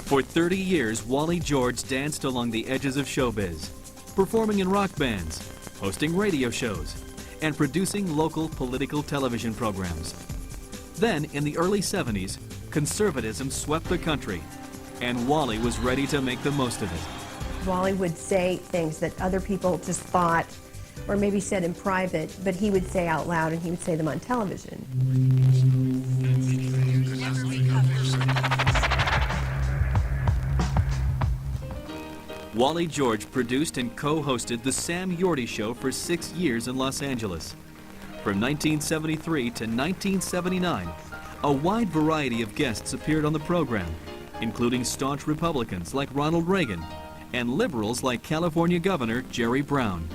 For 30 years, Wally George danced along the edges of showbiz, performing in rock bands, hosting radio shows, and producing local political television programs. Then, in the early 70s, conservatism swept the country, and Wally was ready to make the most of it. Wally would say things that other people just thought, or maybe said in private, but he would say out loud, and he would say them on television. Wally George produced and co-hosted The Sam Yorty Show for 6 years in Los Angeles. From 1973 to 1979, a wide variety of guests appeared on the program, including staunch Republicans like Ronald Reagan and liberals like California Governor Jerry Brown.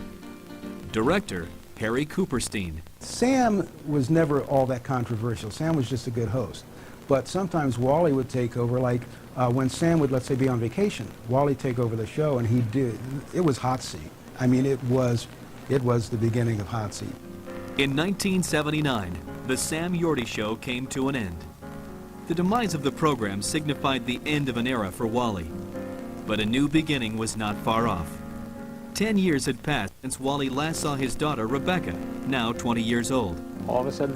Director Harry Cooperstein. Sam was never all that controversial. Sam was just a good host. But sometimes Wally would take over, like when Sam would, let's say, be on vacation, Wally'd take over the show, and he did. It was Hot Seat. I mean, it was the beginning of Hot Seat. In 1979, The Sam Yorty Show came to an end. The demise of the program signified the end of an era for Wally. But a new beginning was not far off. 10 years had passed since Wally last saw his daughter, Rebecca, now 20 years old. All of a sudden,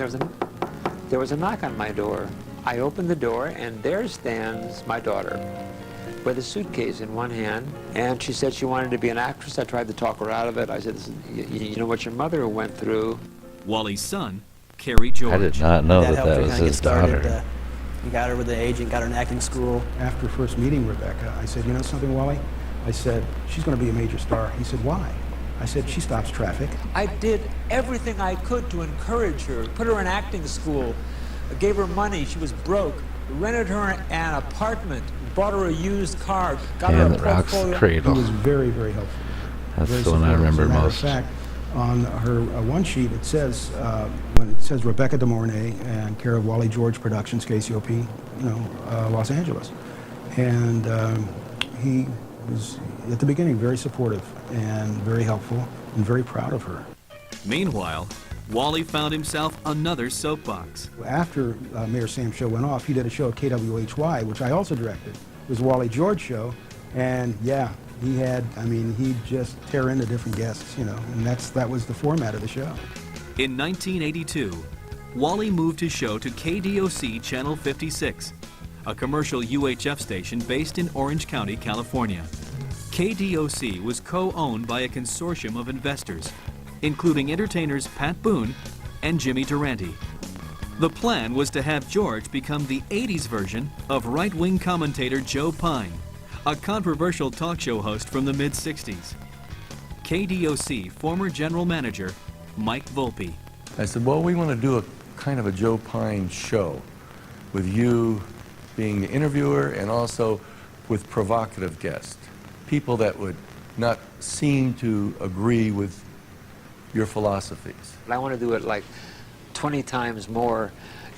there was a knock on my door. I opened the door, and there stands my daughter with a suitcase in one hand, and she said she wanted to be an actress. I tried to talk her out of it. I said, you know what your mother went through. Wally's son, Kerry George. I did not know That that helped her was kinda get his started. daughter. We got her with the agent, got her in acting school. After first meeting Rebecca, I said, you know something, Wally? I said, she's going to be a major star. He said, why? I said, she stops traffic. I did everything I could to encourage her, put her in acting school, gave her money. She was broke, rented her an apartment, bought her a used car, got her And a Rock's portfolio. Cradle. He was very, very helpful. That's Very the one I supportive. remember As a matter most. Of fact, on her one sheet, it says, when it says Rebecca De Mornay and care of Wally George Productions, KCOP, Los Angeles. And he was, at the beginning, very supportive and very helpful and very proud of her. Meanwhile, Wally found himself another soapbox. After Mayor Sam's show went off, he did a show at KWHY, which I also directed. It was Wally George show, and yeah, he'd just tear into different guests, and that was the format of the show. In 1982, Wally moved his show to KDOC Channel 56, a commercial UHF station based in Orange County, California. KDOC was co-owned by a consortium of investors, including entertainers Pat Boone and Jimmy Durante. The plan was to have George become the 80s version of right-wing commentator Joe Pine, a controversial talk show host from the mid-60s. KDOC former general manager Mike Volpe. I said, well, we want to do a kind of a Joe Pine show with you being the interviewer and also with provocative guests, people that would not seem to agree with your philosophies. I want to do it like 20 times more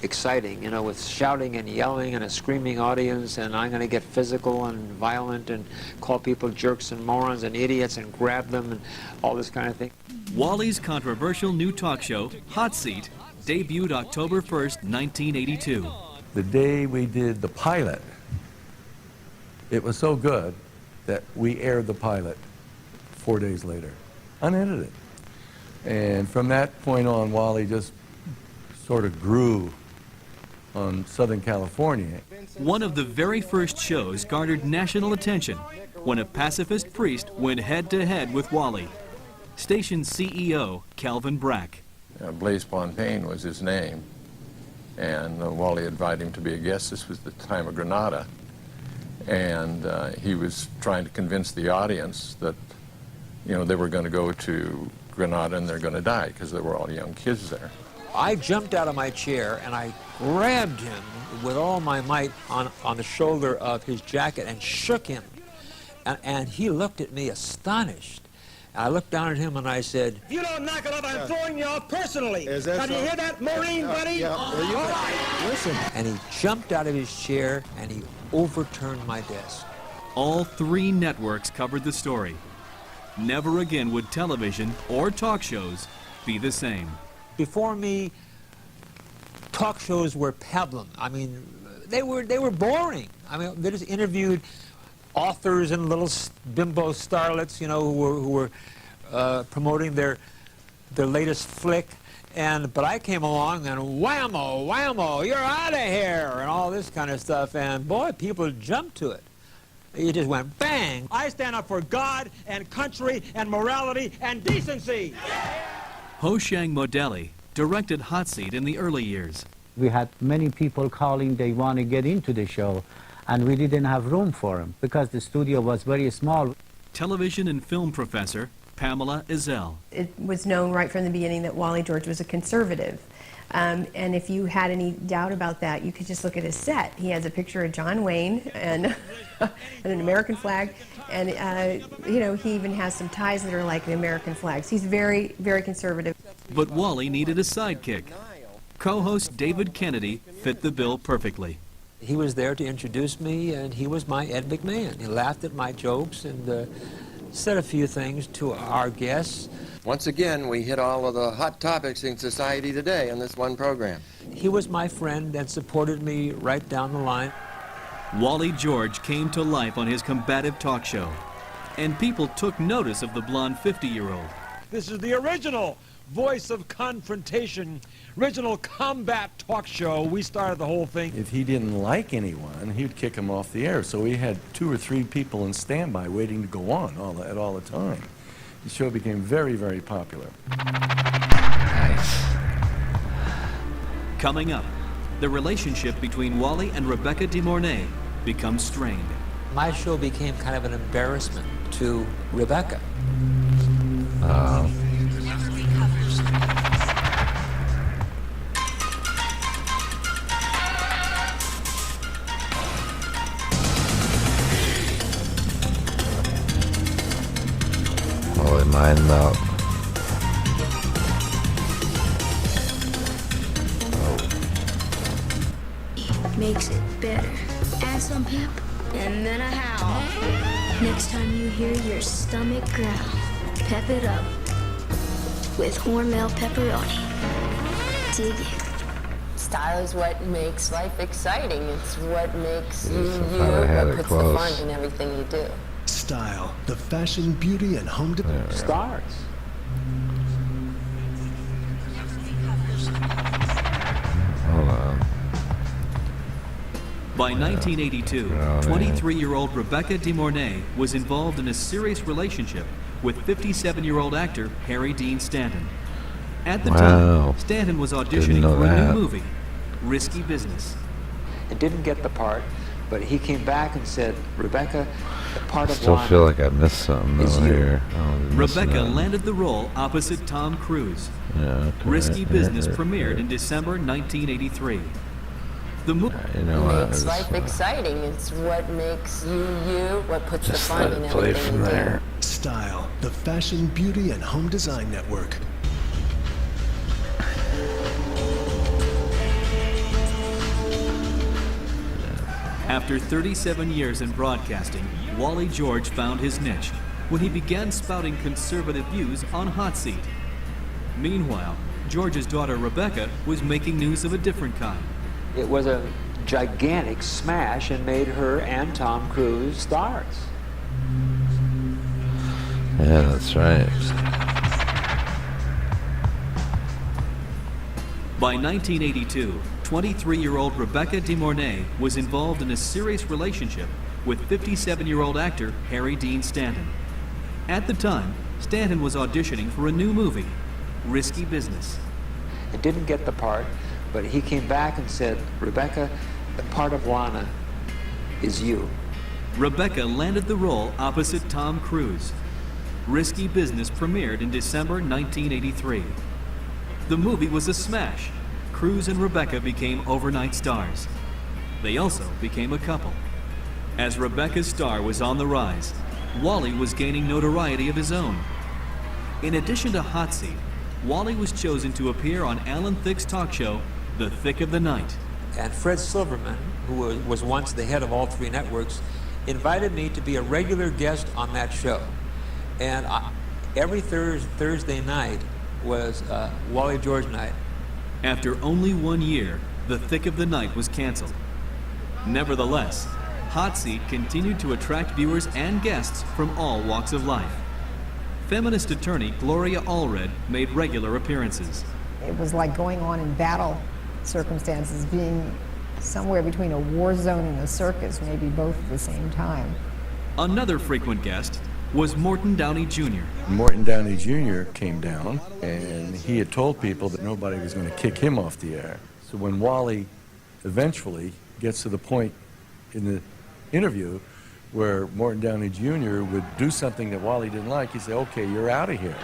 exciting, with shouting and yelling and a screaming audience, and I'm going to get physical and violent and call people jerks and morons and idiots and grab them and all this kind of thing. Wally's controversial new talk show, Hot Seat, debuted October 1st, 1982. The day we did the pilot, it was so good that we aired the pilot 4 days later, unedited. And from that point on, Wally just sort of grew on Southern California. One of the very first shows garnered national attention when a pacifist priest went head-to-head with Wally. Station CEO Calvin Brack. Blaise Fontaine was his name, and Wally invited him to be a guest. This was the time of Granada. And he was trying to convince the audience that, you know, they were going to go to Grenada and they're going to die because they were all young kids there. I jumped out of my chair and I grabbed him with all my might on the shoulder of his jacket and shook him. And he looked at me astonished. I looked down at him and I said, "If you don't knock it off, I'm throwing you off personally. Now, do you hear that, Marine buddy? All right. listen. And he jumped out of his chair and he overturned my desk. All 3 networks covered the story. Never again would television or talk shows be the same. Before me, talk shows were peblum. I mean, they were boring. I mean, they just interviewed authors and little bimbo starlets, you know, who were promoting their latest flick. But I came along and whammo, whammo, you're out of here, and all this kind of stuff. And boy, people jumped to it. It just went bang. I stand up for God and country and morality and decency. Hoshang Modeli directed Hot Seat in the early years. We had many people calling, they want to get into the show, and we didn't have room for them because the studio was very small. Television and film professor Pamela Ezell. It was known right from the beginning that Wally George was a conservative. And if you had any doubt about that, you could just look at his set. He has a picture of John Wayne and, and an American flag. And, you know, he even has some ties that are like the American flags. He's very, very conservative. But Wally needed a sidekick. Co-host David Kennedy fit the bill perfectly. He was there to introduce me, and he was my Ed McMahon. He laughed at my jokes and said a few things to our guests. Once again, we hit all of the hot topics in society today in this one program. He was my friend and supported me right down the line. Wally George came to life on his combative talk show, and people took notice of the blonde 50-year-old. This is the original voice of confrontation, original combat talk show. We started the whole thing. If he didn't like anyone, he would kick him off the air. So we had 2 or 3 people in standby waiting to go on at all the time. The show became very, very popular. Nice. Coming up, the relationship between Wally and Rebecca De Mornay becomes strained. My show became kind of an embarrassment to Rebecca. Holy mind melt. Makes it better. Add some pep, and then a howl. Next time you hear your stomach growl, pep it up with Hormel pepperoni. Dig it. Style is what makes life exciting. It's what makes you had what it puts close. the fun in everything you do. Style, the fashion, beauty, and home decor. Stars. Hold on. By 1982, 23-year-old Rebecca De Mornay was involved in a serious relationship with 57-year-old actor Harry Dean Stanton. At the Wow. time, Stanton was auditioning Didn't know for a that. new movie, Risky Business. It didn't get the part, but he came back and said, Rebecca, the part of Still Lana feel like I missed something is though you. here. Oh, Rebecca landed the role opposite Tom Cruise. Yeah, okay. Risky Business Yeah, premiered in December 1983. The movie You know what? Makes life exciting. It's what makes you, what puts the Just fun let in it play everything from you there. Style, the fashion, beauty, and home design network. After 37 years in broadcasting, Wally George found his niche when he began spouting conservative views on Hot Seat. Meanwhile, George's daughter Rebecca was making news of a different kind. It was a gigantic smash and made her and Tom Cruise stars. Yeah, that's right. By 1982, 23-year-old Rebecca De Mornay was involved in a serious relationship with 57-year-old actor Harry Dean Stanton. At the time, Stanton was auditioning for a new movie, Risky Business. It didn't get the part, but he came back and said, Rebecca, the part of Lana is you. Rebecca landed the role opposite Tom Cruise. Risky Business premiered in December 1983. The movie was a smash. Cruise and Rebecca became overnight stars. They also became a couple. As Rebecca's star was on the rise, Wally was gaining notoriety of his own. In addition to Hot Seat, Wally was chosen to appear on Alan Thicke's talk show, The Thick of the Night. And Fred Silverman, who was once the head of all three networks, invited me to be a regular guest on that show. And every Thursday night was Wally George night. After only 1 year, The Thick of the Night was canceled. Nevertheless, Hot Seat continued to attract viewers and guests from all walks of life. Feminist attorney Gloria Allred made regular appearances. It was like going on in battle circumstances, being somewhere between a war zone and a circus, maybe both at the same time. Another frequent guest was Morton Downey Jr. Morton Downey Jr. came down, and he had told people that nobody was going to kick him off the air. So when Wally eventually gets to the point in the interview where Morton Downey Jr. would do something that Wally didn't like, he'd say, okay, you're out of here.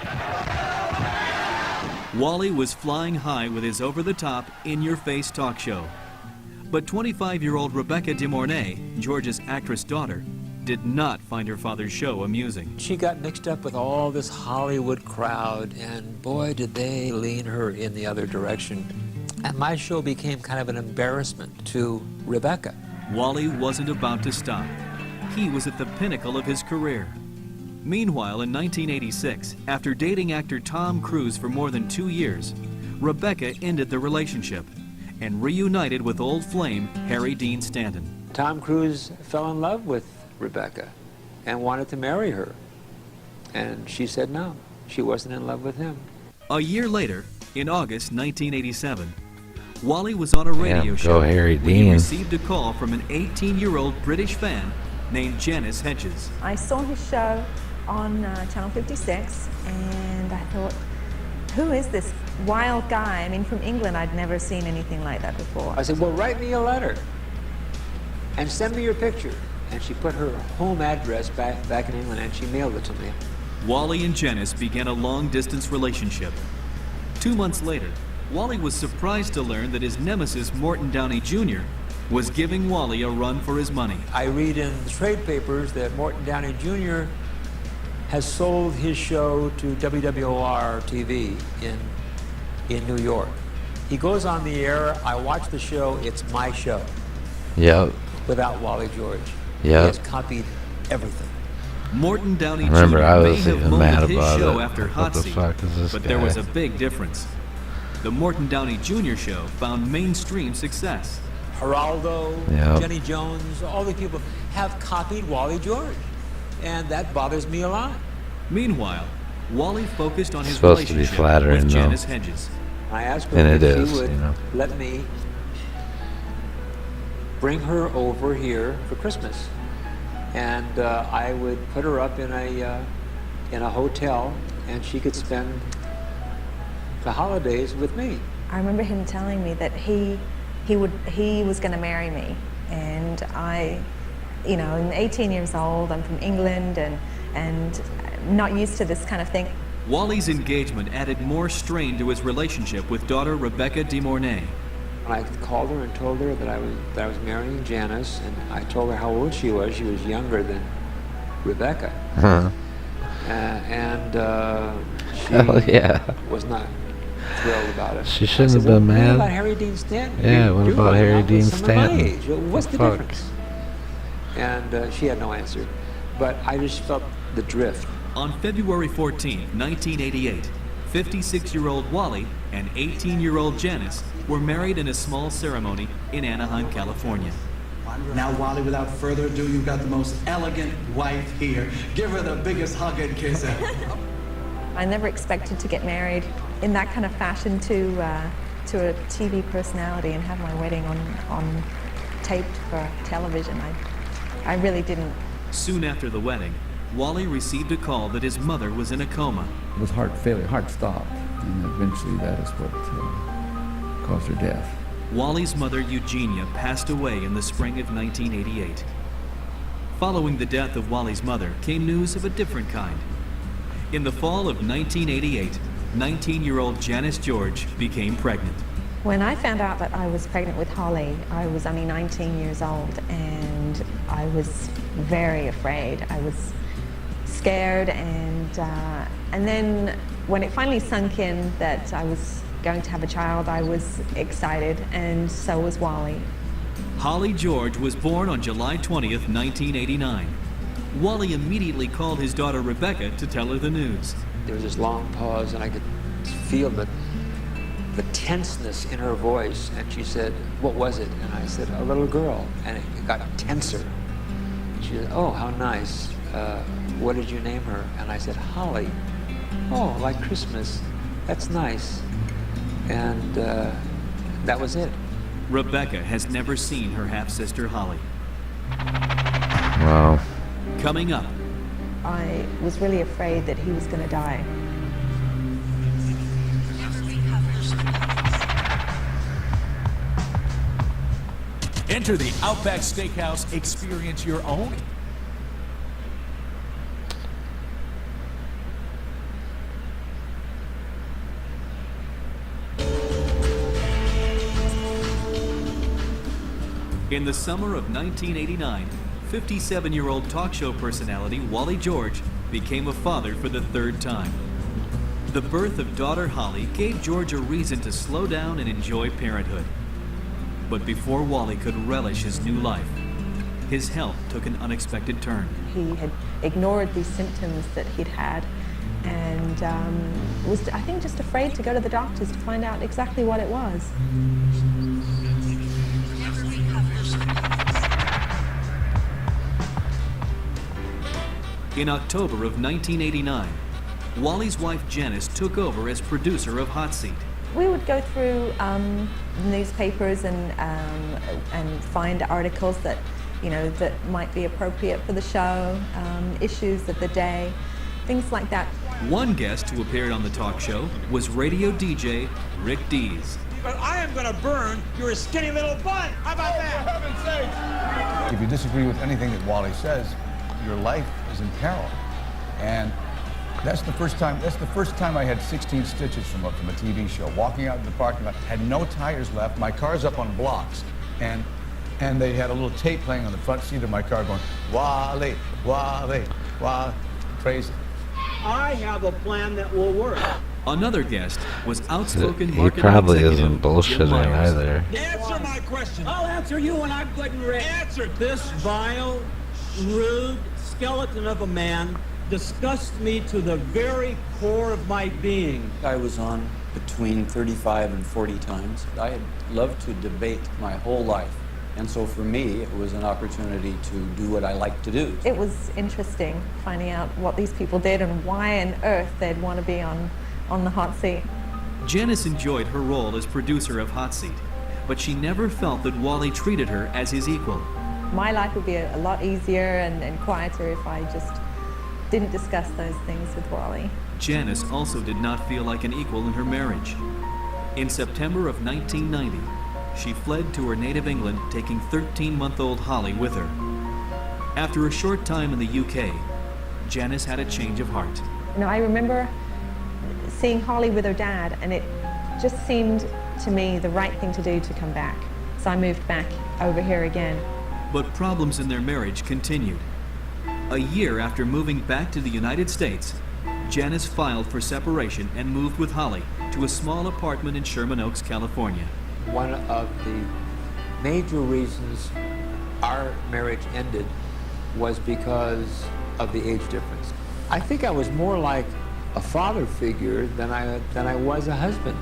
Wally was flying high with his over-the-top, in-your-face talk show. But 25-year-old Rebecca De Mornay, George's actress daughter, did not find her father's show amusing. She got mixed up with all this Hollywood crowd, and boy, did they lean her in the other direction. And my show became kind of an embarrassment to Rebecca. Wally wasn't about to stop. He was at the pinnacle of his career. Meanwhile, in 1986, after dating actor Tom Cruise for more than 2 years, Rebecca ended the relationship and reunited with old flame Harry Dean Stanton. Tom Cruise fell in love with Rebecca and wanted to marry her. And she said no, she wasn't in love with him. A year later, in August 1987, Wally was on a radio show Harry when he Dean. received a call from an 18-year-old British fan named Janice Hedges. I saw his show on Channel 56, and I thought, who is this wild guy? I mean, from England, I'd never seen anything like that before. I said, well, write me a letter and send me your picture. And she put her home address back in England, and she mailed it to me. Wally and Janice began a long-distance relationship. 2 months later, Wally was surprised to learn that his nemesis, Morton Downey Jr., was giving Wally a run for his money. I read in the trade papers that Morton Downey Jr. has sold his show to WWOR-TV in New York. He goes on the air, I watch the show, it's my show. Yep. Without Wally George. Yep. He has copied everything. Morton Downey Remember, Jr. I may was have even molded mad his about show it. after What Hot the Seat, fuck is this but there guy? was a big difference. The Morton Downey Jr. show found mainstream success. Geraldo, Yep. Jenny Jones, all the people have copied Wally George. And that bothers me a lot. Meanwhile, Wally focused on his Supposed to be relationship flattering, with though. Janice Hedges. I asked her And if it she is, would you know. let me bring her over here for Christmas. And I would put her up in a hotel, and she could spend the holidays with me. I remember him telling me that he was going to marry me, and I'm 18 years old. I'm from England, and not used to this kind of thing. Wally's engagement added more strain to his relationship with daughter Rebecca De Mornay. I called her and told her that I was marrying Janice, and I told her how old she was. She was younger than Rebecca. Huh. She Hell yeah. was not thrilled about it. She shouldn't I have said, been well, mad. What about Harry Dean Stanton? Yeah, what You're about going Harry out with Dean someone my Stanton? age. What's the Fuck. difference? And she had no answer. But I just felt the drift. On February 14, 1988, 56-year-old Wally and 18-year-old Janice were married in a small ceremony in Anaheim, California. Now, Wally, without further ado, you've got the most elegant wife here. Give her the biggest hug and kiss. I never expected to get married in that kind of fashion to a TV personality and have my wedding on taped for television. I really didn't. Soon after the wedding, Wally received a call that his mother was in a coma. It was heart failure, heart stopped, and eventually that is what caused her death. Wally's mother, Eugenia, passed away in the spring of 1988. Following the death of Wally's mother came news of a different kind. In the fall of 1988, 19-year-old Janice George became pregnant. When I found out that I was pregnant with Holly, I was only 19 years old, and I was very afraid. I was scared, and then when it finally sunk in that I was going to have a child, I was excited, and so was Wally. Holly George was born on July 20th, 1989. Wally immediately called his daughter Rebecca to tell her the news. There was this long pause, and I could feel the tenseness in her voice. And she said, "What was it?" And I said, "A little girl." And it got tenser. She said, "Oh, how nice. What did you name her?" And I said, "Holly." "Oh, like Christmas. That's nice." And that was it. Rebecca has never seen her half-sister Holly. Wow. Coming up. I was really afraid that he was going to die. Enter the Outback Steakhouse. Experience your own. In the summer of 1989, 57-year-old talk show personality Wally George became a father for the third time. The birth of daughter Holly gave George a reason to slow down and enjoy parenthood. But before Wally could relish his new life, his health took an unexpected turn. He had ignored these symptoms that he'd had, and was, I think, just afraid to go to the doctors to find out exactly what it was. In October of 1989, Wally's wife Janice took over as producer of Hot Seat. We would go through newspapers and find articles that, that might be appropriate for the show, issues of the day, things like that. One guest who appeared on the talk show was radio DJ Rick Dees. But I am going to burn your skinny little butt. How about that? For heaven's sake. If you disagree with anything that Wally says, your life is in peril. And that's the first time I had 16 stitches from a TV show. Walking out in the parking lot, had no tires left. My car's up on blocks, and they had a little tape playing on the front seat of my car going, Wally, Wally, Wally, crazy. I have a plan that will work. Another guest was outspoken He marketing probably executive isn't bullshitting Jim Myers. either. Answer my question. I'll answer you when I'm good and ready. Answer. This vile, rude skeleton of a man disgusts me to the very core of my being. I was on between 35 and 40 times. I had loved to debate my whole life. And so for me, it was an opportunity to do what I like to do. It was interesting finding out what these people did and why on earth they'd want to be on the hot seat. Janice enjoyed her role as producer of Hot Seat, but she never felt that Wally treated her as his equal. My life would be a lot easier and quieter if I just didn't discuss those things with Wally. Janice also did not feel like an equal in her marriage. In September of 1990, she fled to her native England, taking 13-month-old Holly with her. After a short time in the UK, Janice had a change of heart. I remember seeing Holly with her dad, and it just seemed to me the right thing to do to come back. So I moved back over here again. But problems in their marriage continued. A year after moving back to the United States, Janice filed for separation and moved with Holly to a small apartment in Sherman Oaks, California. One of the major reasons our marriage ended was because of the age difference. I think I was more like a father figure than I was a husband.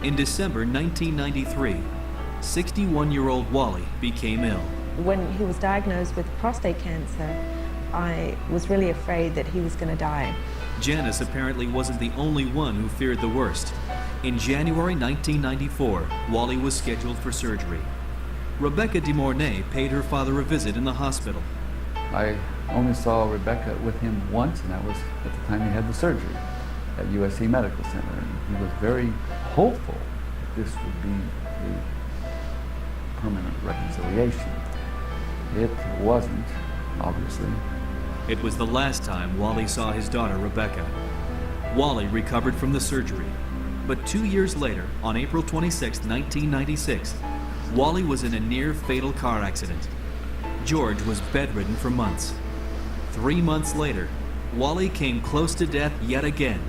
In December 1993, 61-year-old Wally became ill. When he was diagnosed with prostate cancer, I was really afraid that he was going to die. Janice apparently wasn't the only one who feared the worst. In January 1994, Wally was scheduled for surgery. Rebecca De Mornay paid her father a visit in the hospital. I only saw Rebecca with him once, and that was at the time he had the surgery at USC Medical Center. And he was very hopeful that this would be the permanent reconciliation. It wasn't, obviously. It was the last time Wally saw his daughter, Rebecca. Wally recovered from the surgery, but 2 years later, on April 26, 1996, Wally was in a near-fatal car accident. George was bedridden for months. 3 months later, Wally came close to death yet again.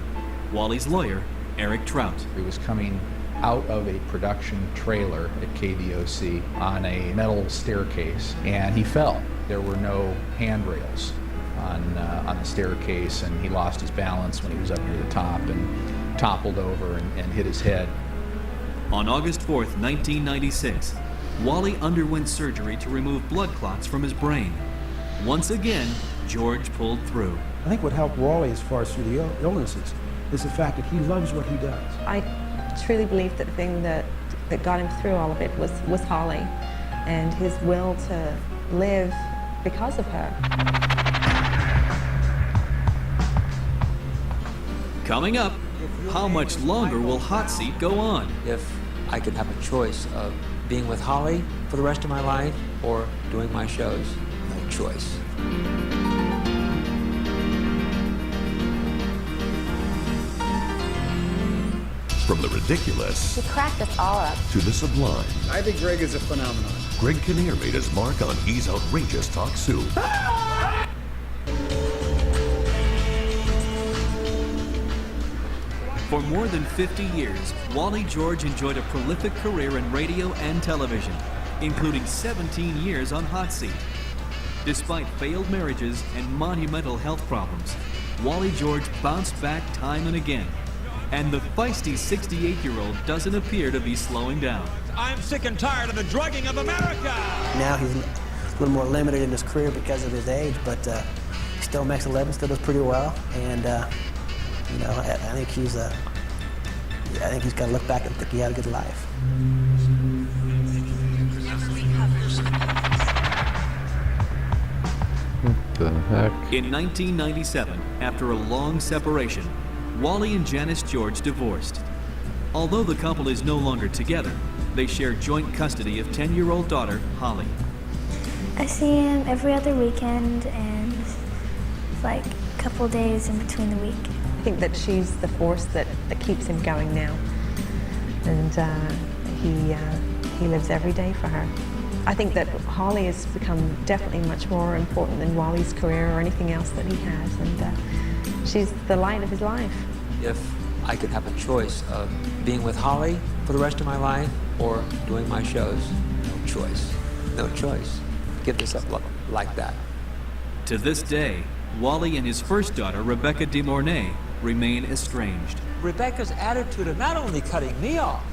Wally's lawyer, Eric Trout. He was coming out of a production trailer at KDOC on a metal staircase, and he fell. There were no handrails on the staircase, and he lost his balance when he was up near the top and toppled over and hit his head. On August 4th, 1996, Wally underwent surgery to remove blood clots from his brain. Once again, George pulled through. I think what helped Wally as far as through the illnesses is the fact that he loves what he does. I truly believe that the thing that got him through all of it was Holly and his will to live because of her. Coming up, how much longer will Hot Seat go on? If I could have a choice of being with Holly for the rest of my life or doing my shows, no choice. From the ridiculous He cracked us all up. to the sublime, I think Greg is a phenomenon. Greg Kinnear made his mark on He's Outrageous Talk Soup. For more than 50 years, Wally George enjoyed a prolific career in radio and television, including 17 years on Hot Seat. Despite failed marriages and monumental health problems, Wally George bounced back time and again. And the feisty 68-year-old doesn't appear to be slowing down. I'm sick and tired of the drugging of America! Now he's a little more limited in his career because of his age, but he still makes a living, still does pretty well, and you know, I think he's got to look back and think he had a good life. What the heck? In 1997, after a long separation, Wally and Janice George divorced. Although the couple is no longer together, they share joint custody of 10-year-old daughter, Holly. I see him every other weekend and like a couple days in between the week. I think that she's the force that keeps him going now. And he lives every day for her. I think that Holly has become definitely much more important than Wally's career or anything else that he has. And she's the light of his life. If I could have a choice of being with Holly for the rest of my life or doing my shows, no choice. No choice. Give this up like that. To this day, Wally and his first daughter, Rebecca De Mornay, remain estranged. Rebecca's attitude of not only cutting me off,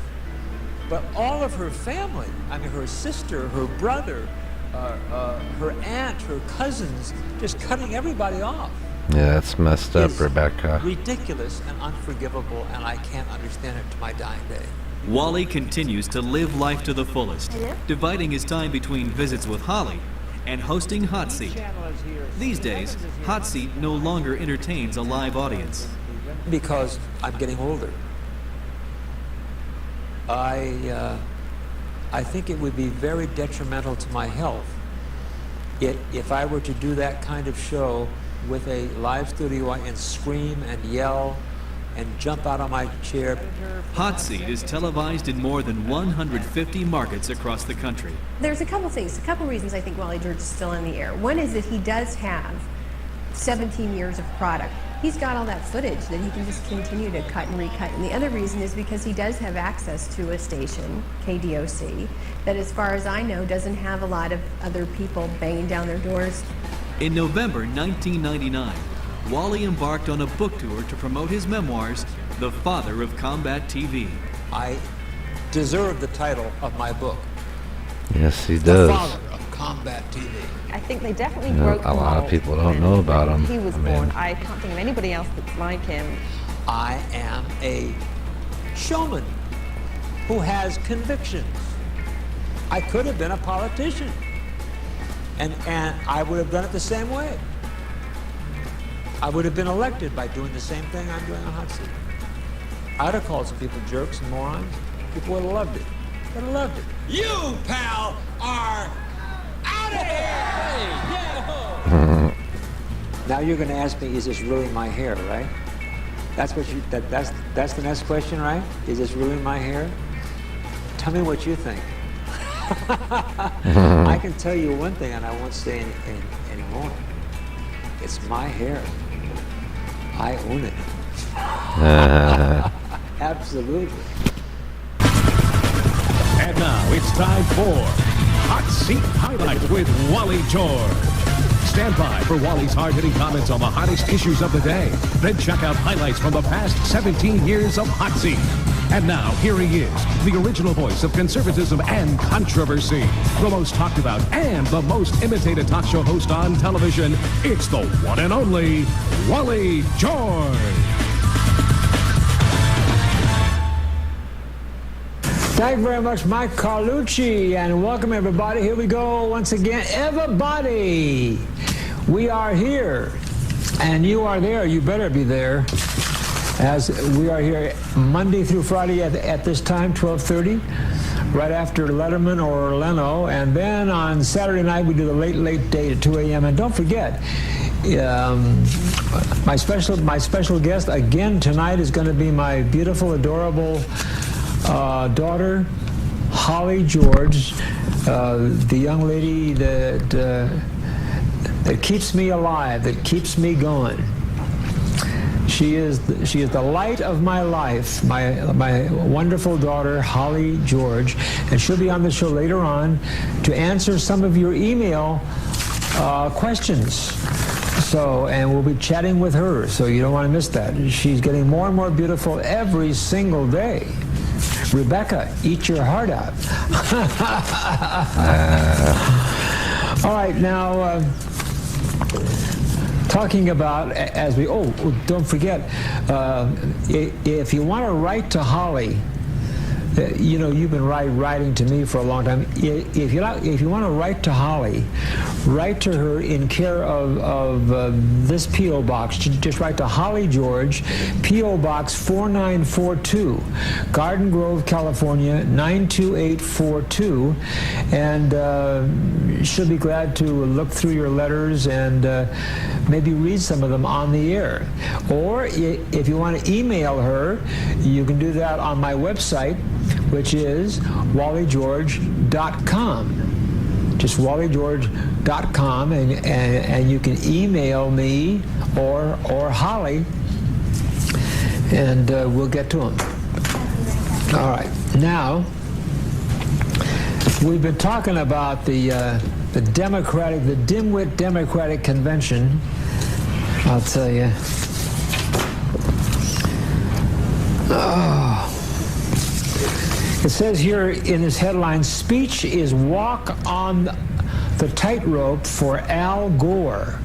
but all of her family, I mean her sister, her brother, her aunt, her cousins, just cutting everybody off. Yeah, that's messed up, Is Rebecca. ridiculous and unforgivable, and I can't understand it to my dying day. Wally continues to live life to the fullest, dividing his time between visits with Holly and hosting Hot Seat. These days, Hot Seat no longer entertains a live audience. Because I'm getting older. I think it would be very detrimental to my health if I were to do that kind of show with a live studio and scream and yell and jump out of my chair. Hot Seat is televised in more than 150 markets across the country. There's a couple things, a couple reasons I think Wally George is still on the air. One is that he does have 17 years of product. He's got all that footage that he can just continue to cut and recut. And the other reason is because he does have access to a station, KDOC, that as far as I know doesn't have a lot of other people banging down their doors. In November 1999, Wally embarked on a book tour to promote his memoirs, The Father of Combat TV. I deserve the title of my book. Yes, he The does. Father of Combat TV. I think they definitely You know, broke the a lot of mold people don't when know about him. He was I mean- born. I can't think of anybody else that's like him. I am a showman who has convictions. I could have been a politician, and I would have done it the same way. I would have been elected by doing the same thing I'm doing on Hot Seat. I'd have called some people jerks and morons. People would have loved it. Would have loved it. You, pal, are out Now you're going to ask me, is this really my hair, right? That's what you. That's the next question, right? Is this really my hair? Tell me what you think. I can tell you one thing, and I won't say any more. It's my hair. I own it. Absolutely. And now it's time for Hot Seat Highlight with Wally George. Stand by for Wally's hard-hitting comments on the hottest issues of the day. Then check out highlights from the past 17 years of Hot Seat. And now, here he is, the original voice of conservatism and controversy. The most talked about and the most imitated talk show host on television. It's the one and only Wally George. Thank you very much, Mike Carlucci, and welcome everybody. Here we go once again. Everybody, we are here, and you are there. You better be there, as we are here Monday through Friday at this time, 12:30, right after Letterman or Leno, and then on Saturday night we do the late date at 2 a.m. And don't forget, my special guest again tonight is going to be my beautiful, adorable daughter, Holly George, the young lady that keeps me alive, that keeps me going. She is the light of my life, my wonderful daughter, Holly George, and she'll be on the show later on to answer some of your email questions. So, and we'll be chatting with her, so you don't want to miss that. She's getting more and more beautiful every single day. Rebecca, eat your heart out. All right, now, talking about, as we, don't forget, if you want to write to Holly, you know, you've been writing to me for a long time. If you want to write to Holly, write to her in care of this P.O. Box. Just write to Holly George, P.O. Box 4942, Garden Grove, California, 92842. And she'll be glad to look through your letters and maybe read some of them on the air. Or if you want to email her, you can do that on my website, which is wallygeorge.com. Just wallygeorge.com, and you can email me or Holly, and we'll get to them. All right. Now, we've been talking about the dimwit Democratic Convention. I'll tell you. It says here in this headline, speech is walk on the tightrope for Al Gore.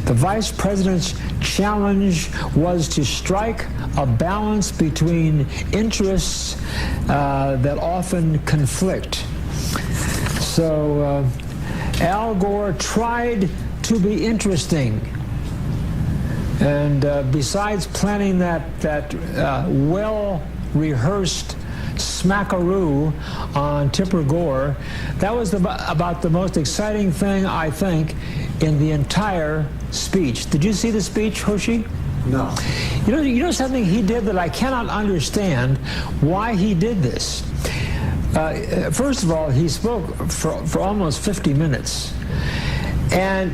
The vice president's challenge was to strike a balance between interests that often conflict. So Al Gore tried to be interesting. And besides planning that well-rehearsed smackaroo on Tipper Gore, that was about the most exciting thing, I think, in the entire speech. Did you see the speech, Hoshi? No. You know something he did that I cannot understand why he did this. First of all, he spoke for almost 50 minutes. And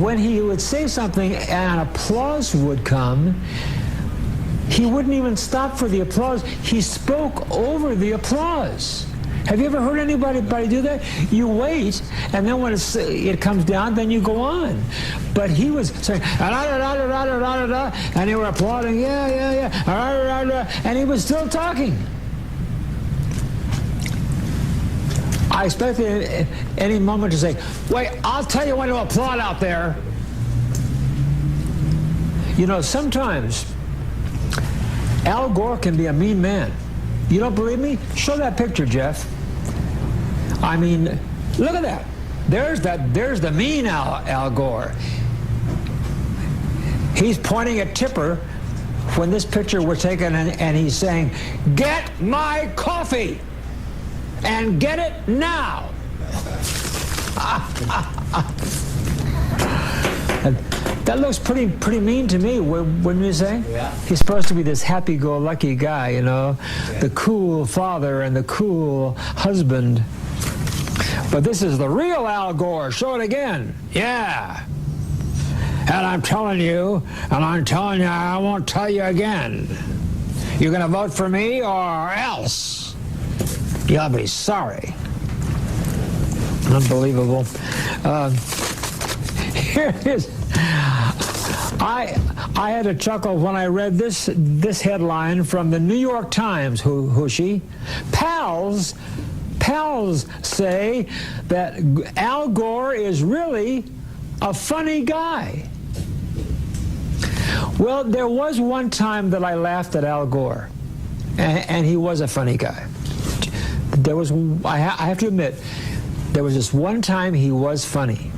when he would say something and applause would come, he wouldn't even stop for the applause. He spoke over the applause. Have you ever heard anybody do that? You wait, and then when it comes down, then you go on. But he was saying, and they were applauding, yeah, and he was still talking. I expected any moment to say, wait, I'll tell you when to applaud out there. You know, sometimes Al Gore can be a mean man. You don't believe me? Show that picture, Jeff. I mean, look at that. There's the mean Al Gore. He's pointing at Tipper when this picture was taken, and he's saying, "Get my coffee, and get it now." And that looks pretty mean to me, wouldn't you say? Yeah. He's supposed to be this happy-go-lucky guy, you know, the cool father and the cool husband. But this is the real Al Gore. Show it again. Yeah. And I'm telling you, I won't tell you again. You're going to vote for me or else. You'll be sorry. Unbelievable. Here it is. I had a chuckle when I read this headline from the New York Times, Hooshie. Pals say that Al Gore is really a funny guy. Well, there was one time that I laughed at Al Gore, and he was a funny guy. There was, I have to admit, there was this one time he was funny.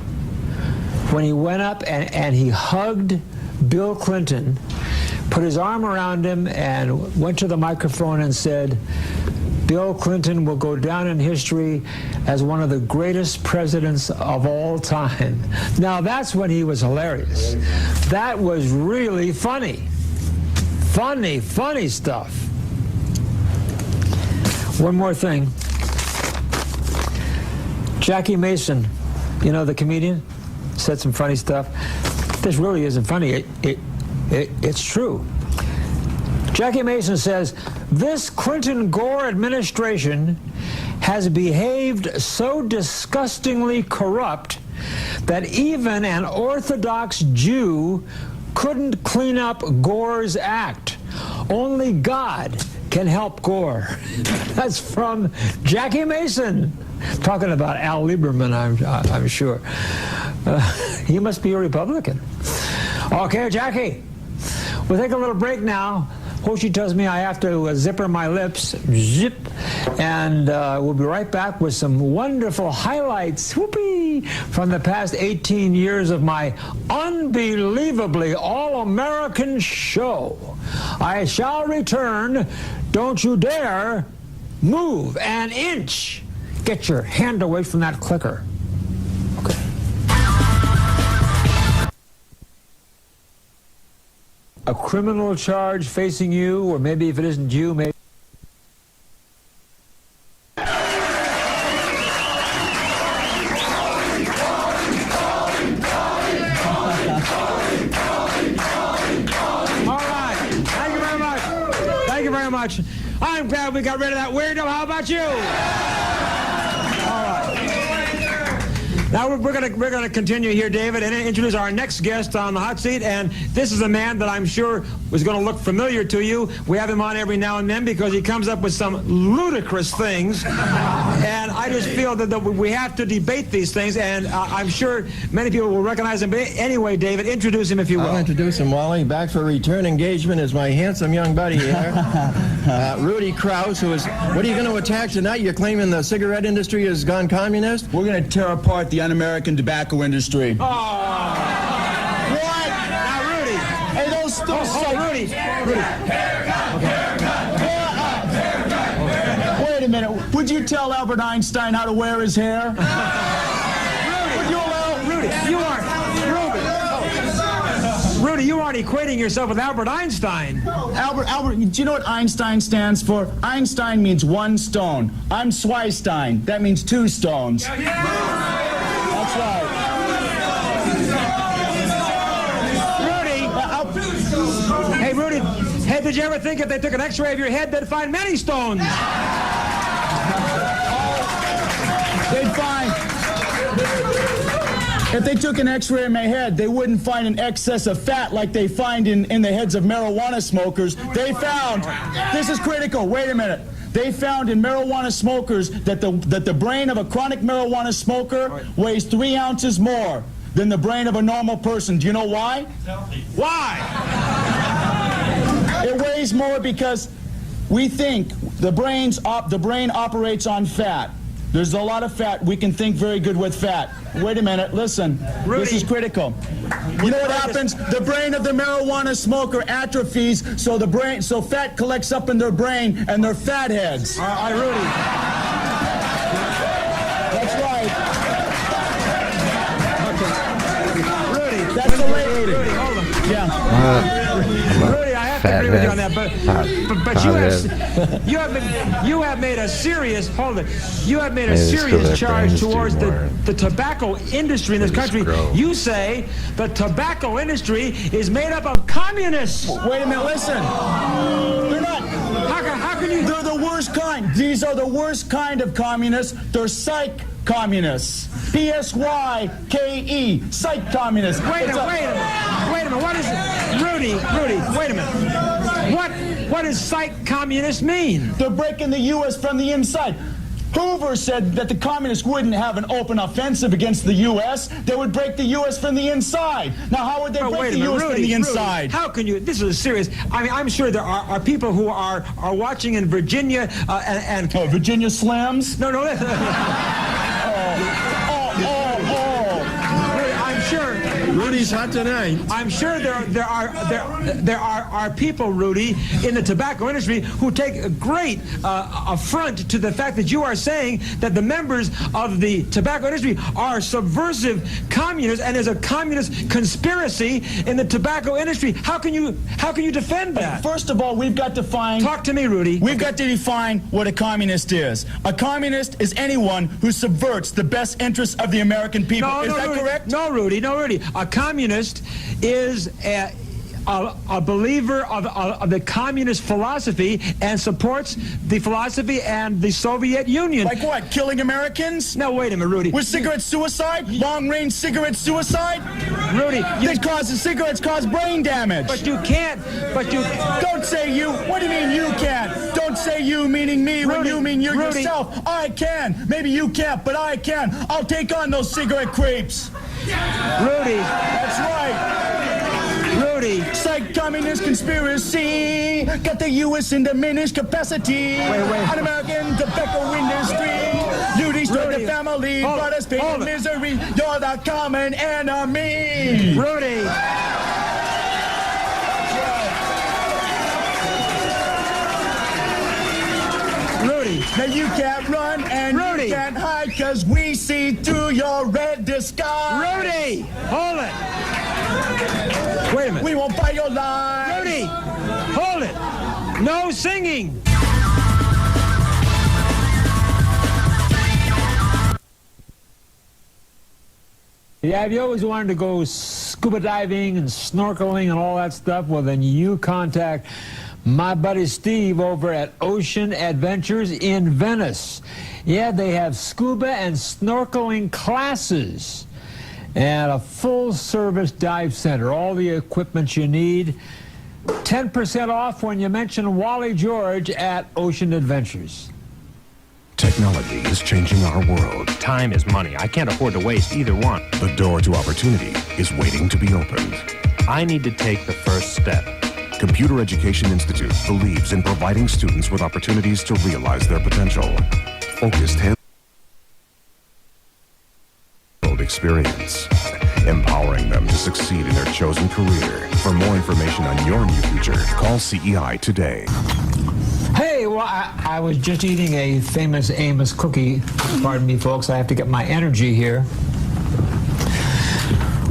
When he went up and he hugged Bill Clinton, put his arm around him and went to the microphone and said, Bill Clinton will go down in history as one of the greatest presidents of all time. Now that's when he was hilarious. That was really funny. Funny stuff. One more thing. Jackie Mason, you know, the comedian, said some funny stuff. This really isn't funny. It's true. Jackie Mason says, this Clinton-Gore administration has behaved so disgustingly corrupt that even an Orthodox Jew couldn't clean up Gore's act. Only God can help Gore. That's from Jackie Mason. Talking about Al Lieberman, I'm sure. He must be a Republican. Okay, Jackie, we'll take a little break now. Hoshi tells me I have to zipper my lips, zip, and we'll be right back with some wonderful highlights, whoopee, from the past 18 years of my unbelievably all-American show. I shall return. Don't you dare move an inch. Get your hand away from that clicker. Okay. A criminal charge facing you, or maybe if it isn't you, maybe. I'm glad we got rid of that weirdo. How about you? All right. Now we're gonna continue here, David, and introduce our next guest on the hot seat. And this is a man that I'm sure was going to look familiar to you. We have him on every now and then because he comes up with some ludicrous things, and I just feel that we have to debate these things. And I'm sure many people will recognize him. But anyway, David, introduce him if you will. I'll introduce him, Wally. Back for a return engagement is my handsome young buddy here, Rudy Krause, who is. What are you going to attack tonight? You're claiming the cigarette industry has gone communist? We're going to tear apart the un-American tobacco industry. Oh. What? Now, Rudy. Hey, those Rudy. Wait a minute. Would you tell Albert Einstein how to wear his hair? Rudy, you aren't equating yourself with Albert Einstein. Albert, do you know what Einstein stands for? Einstein means one stone. I'm Sweistein. That means two stones. That's right. Rudy! Hey, Rudy, hey, did you ever think if they took an x-ray of your head, they'd find many stones? They'd find... If they took an x-ray of my head, they wouldn't find an excess of fat like they find in the heads of marijuana smokers. They found, this is critical, wait a minute. They found in marijuana smokers that the brain of a chronic marijuana smoker weighs 3 ounces more than the brain of a normal person. Do you know why? Why? It weighs more because we think the brain operates on fat. There's a lot of fat. We can think very good with fat. Wait a minute, listen. Rudy. This is critical. You know what happens? The brain of the marijuana smoker atrophies, so fat collects up in their brain and they're fat heads. All right, Rudy. That's right. Rudy. Rudy, hold on. Yeah. Rudy, I have to agree with you on that, but you have made a serious charge towards the tobacco industry in this country. You say the tobacco industry is made up of communists. Wait a minute, listen. They're not. How can you? They're the worst kind. These are the worst kind of communists. They're psych communists. P-S-Y-K-E. Psych communists. Wait a minute. What is it? Rudy, wait a minute. What does psych communist mean? They're breaking the U.S. from the inside. Hoover said that the communists wouldn't have an open offensive against the U.S. They would break the U.S. from the inside. Now, how would they break the U.S. from the inside? How can you? This is serious. I mean, I'm sure there are people who are watching in Virginia and Virginia Slams? No. I'm sure. Rudy's hot tonight. I'm sure there are people, Rudy, in the tobacco industry who take a great affront to the fact that you are saying that the members of the tobacco industry are subversive communists and there's a communist conspiracy in the tobacco industry. How can you defend that? First of all, we've got to find. Talk to me, Rudy. We've got to define what a communist is. A communist is anyone who subverts the best interests of the American people. Is that Rudy, correct? No, Rudy. A communist is a believer of the communist philosophy and supports the philosophy and the Soviet Union. Like what? Killing Americans? No, wait a minute, Rudy. With cigarette suicide? Long-range cigarette suicide? Rudy, cigarettes cause brain damage. But you can't. Don't say you. What do you mean you can't? Don't say you meaning me when you mean you yourself. I can. Maybe you can't, but I can. I'll take on those cigarette creeps. Rudy. That's right. Rudy. Psych communist conspiracy. Got the U.S. in diminished capacity. An American tobacco industry. You destroyed the family. Brought us pain and misery. You're the common enemy. Rudy. Rudy. Now you can't run and you can't hide because we see through your red disguise. Rudy, hold it. Wait a minute. We won't buy your lies. Rudy, hold it. No singing. Yeah, if you always wanted to go scuba diving and snorkeling and all that stuff, well, then you contact my buddy Steve over at Ocean Adventures in Venice. Yeah, they have scuba and snorkeling classes and a full-service dive center. All the equipment you need. 10% off when you mention Wally George at Ocean Adventures. Technology is changing our world. Time is money. I can't afford to waste either one. The door to opportunity is waiting to be opened. I need to take the first step. Computer Education Institute believes in providing students with opportunities to realize their potential. Focused hand-held experience, empowering them to succeed in their chosen career. For more information on your new future, call CEI today. Hey, well, I was just eating a famous Amos cookie. Pardon me, folks, I have to get my energy here.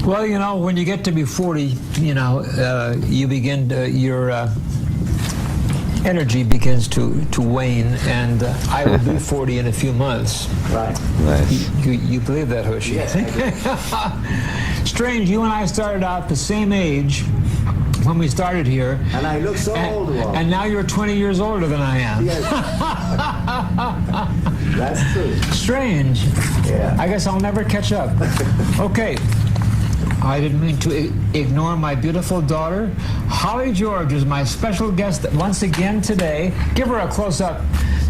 Well, you know, when you get to be 40, you know, you begin to, your energy begins to wane, and I will be 40 in a few months. Right. Nice. You believe that, Hoshi? Yes, I do. Strange, you and I started out the same age when we started here. And I look so old, Walt. And now you're 20 years older than I am. Yes. That's true. Strange. Yeah. I guess I'll never catch up. Okay. I didn't mean to ignore my beautiful daughter. Holly George is my special guest once again today. Give her a close-up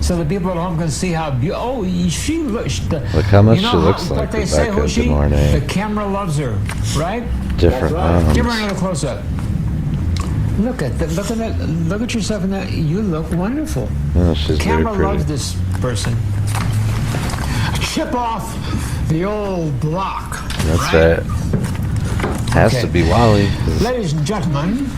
so the people at home can see how beautiful. Oh, she looks. Look how much she looks like What they say, Rebecca. Hoshi, Good morning. the camera loves her, right? Different moms. Give her another close-up. Look at that. Look at yourself in that. You look wonderful. Oh, she's the camera very pretty. loves this person. Chip off the old block. That's right. Has to be Wally. Ladies and gentlemen,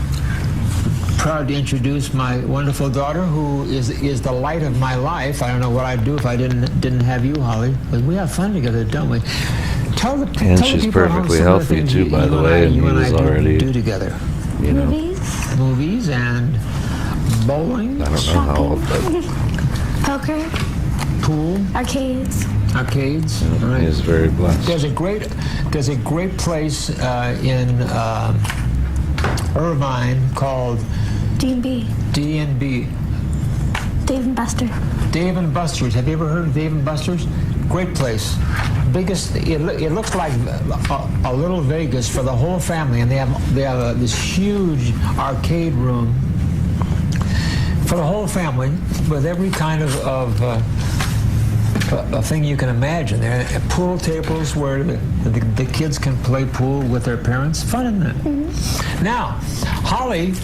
proud to introduce my wonderful daughter, who is the light of my life. I don't know what I'd do if I didn't have you, Holly. But we have fun together, don't we? And she's perfectly healthy too, by the way, and he was already, do together. you know, Movies and bowling. I don't know how old, but Poker, pool, arcades. arcades. Right. he is very blessed. There's a great place in Irvine called D&B. D&B. Dave and Buster. Dave and Buster's. Have you ever heard of Dave and Buster's? Great place. Biggest. It looks like a little Vegas for the whole family, and they have this huge arcade room for the whole family with every kind of a thing you can imagine. There are pool tables where the kids can play pool with their parents. Fun, isn't it? Mm-hmm. Now, Holly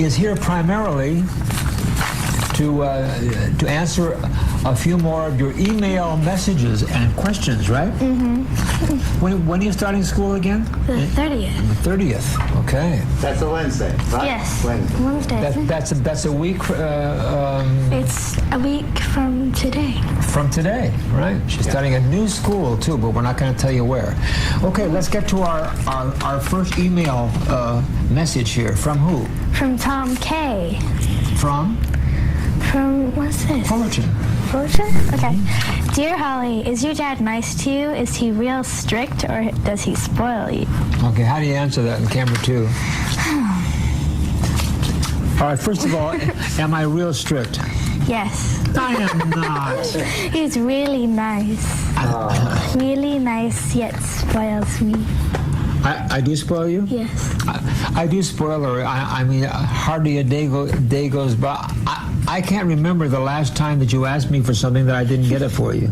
is here primarily to answer a few more of your email messages and questions, right? Mm-hmm. When are you starting school again? The 30th. The 30th. Okay. That's a Wednesday, right? Yes. Wednesday. That's a week. It's a week from today. From today, right? She's starting a new school too, but we're not going to tell you where. Okay, let's get to our first email message here. From who? From Tom K. From what's this? Fullerton. Fullerton? Okay. Dear Holly, is your dad nice to you? Is he real strict or does he spoil you? Okay, how do you answer that in camera 2? All right, first of all, am I real strict? Yes. I am not. He's really nice. Really nice, yet spoils me. I do spoil you? Yes. I do spoil her. I mean, hardly a day goes by. I can't remember the last time that you asked me for something that I didn't get it for you.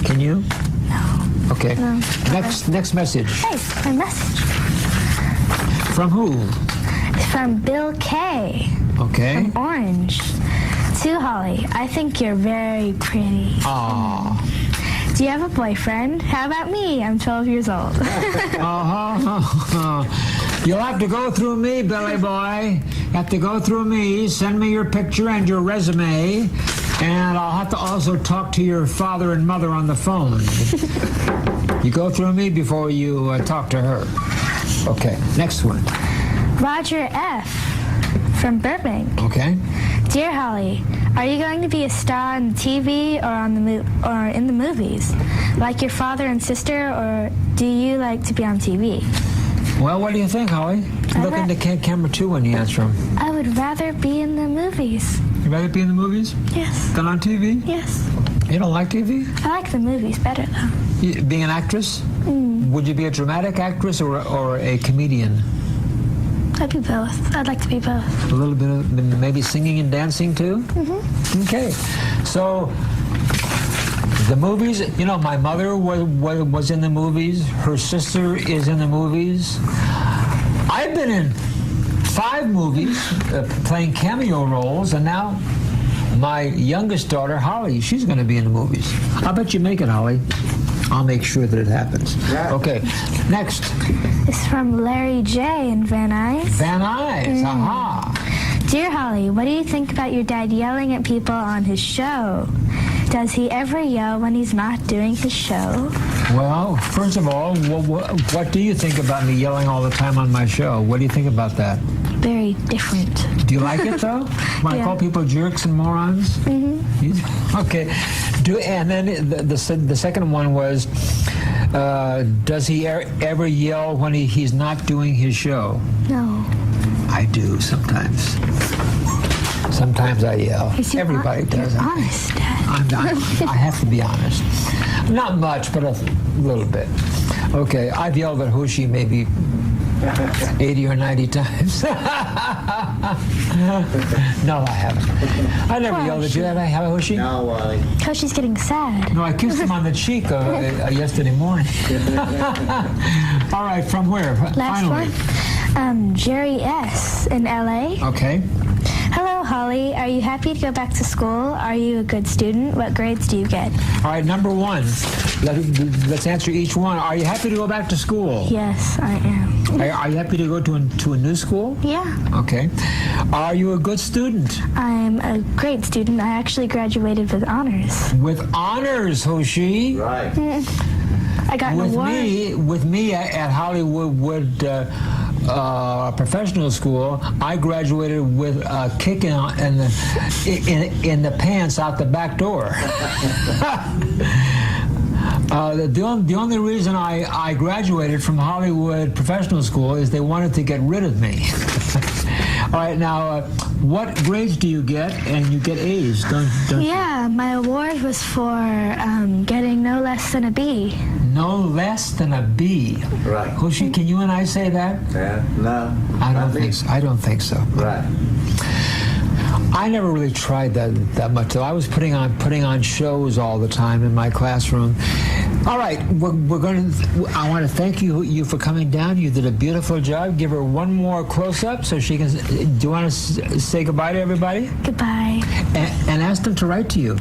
Can you? No. Okay. No. Next message. Hey, my message. From who? From Bill K. Okay. From Orange. To Holly, I think you're very pretty. Aww. Do you have a boyfriend? How about me? I'm 12 years old. You'll have to go through me, Billy boy. You have to go through me. Send me your picture and your resume. And I'll have to also talk to your father and mother on the phone. You go through me before you talk to her. Okay, next one. Roger F. from Burbank. Okay. Dear Holly, are you going to be a star on TV or or in the movies, like your father and sister, or do you like to be on TV? Well, what do you think, Holly? Look into camera 2 when you answer them. I would rather be in the movies. You'd rather be in the movies? Yes. Than on TV? Yes. You don't like TV? I like the movies better, though. Being an actress? Would you be a dramatic actress or a comedian? I'd be both. I'd like to be both. A little bit of maybe singing and dancing too? Mm-hmm. Okay. So the movies, you know, my mother was in the movies. Her sister is in the movies. I've been in 5 movies playing cameo roles, and now my youngest daughter, Holly, she's going to be in the movies. How about you make it, Holly? I'll make sure that it happens. Yeah. Okay, next. It's from Larry J. in Van Nuys. Van Nuys, aha. Dear Holly, what do you think about your dad yelling at people on his show? Does he ever yell when he's not doing his show? Well, first of all, what do you think about me yelling all the time on my show? What do you think about that? Very different. Do you like it, though? When I call people jerks and morons? Mm-hmm. Okay. And then the second one was, does he ever yell when he's not doing his show? No. I do sometimes. Sometimes I yell. Everybody does. You're honest, Dad. I have to be honest. Not much, but a little bit. Okay, I've yelled at Hoshi maybe 80 or 90 times. No, I haven't. I never yelled at you. Have I, Hoshi? No, Wally. Hoshi's getting sad. No, I kissed him on the cheek yesterday morning. All right, from where? Last Finally. one. Jerry S. in L.A. Okay. Hello, Holly. Are you happy to go back to school? Are you a good student? What grades do you get? All right, number 1. Let's answer each one. Are you happy to go back to school? Yes, I am. Are you happy to go to a new school? Yeah. Okay. Are you a good student? I'm a great student. I actually graduated with honors. With honors, Hoshi? Right. I got an award. With me at Hollywood Professional School, I graduated with a kick in the pants out the back door. The only reason I graduated from Hollywood Professional School is they wanted to get rid of me. All right, now, what grades do you get? And you get A's, don't you? Yeah, my award was for getting no less than a B. No less than a B. Right. Hoshi, can you and I say that? Yeah, no. I don't think so. Right. I never really tried that much, though. I was putting on shows all the time in my classroom. All right, I want to thank you for coming down. You did a beautiful job. Give her one more close-up so she can. Do you want to say goodbye to everybody? Goodbye. And ask them to write to you.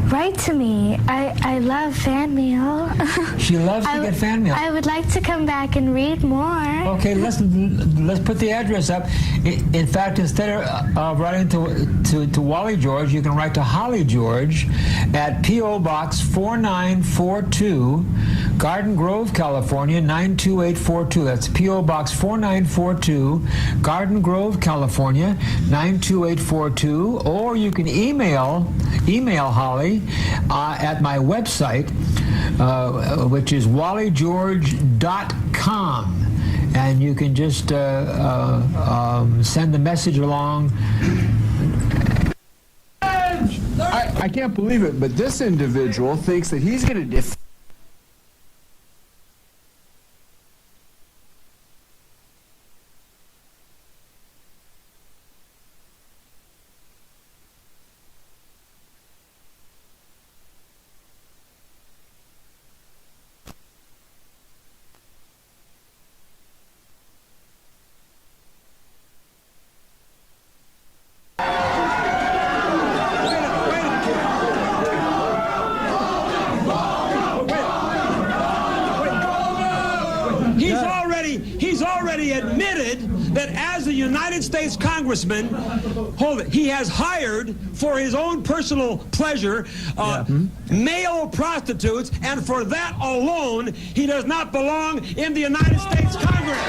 Write to me. I love fan mail. She loves to get fan mail. I would like to come back and read more. Okay, let's put the address up. In fact, instead of writing to Wally George, you can write to Holly George at P.O. Box 4942, Garden Grove, California 92842. That's P.O. Box 4942, Garden Grove, California 92842. Or you can email Holly at my website, which is wallygeorge.com. And you can just send the message along. I can't believe it, but this individual thinks that he's going to He's already admitted that as a United States Congressman, he has hired for his own personal pleasure male prostitutes, and for that alone, he does not belong in the United States Congress.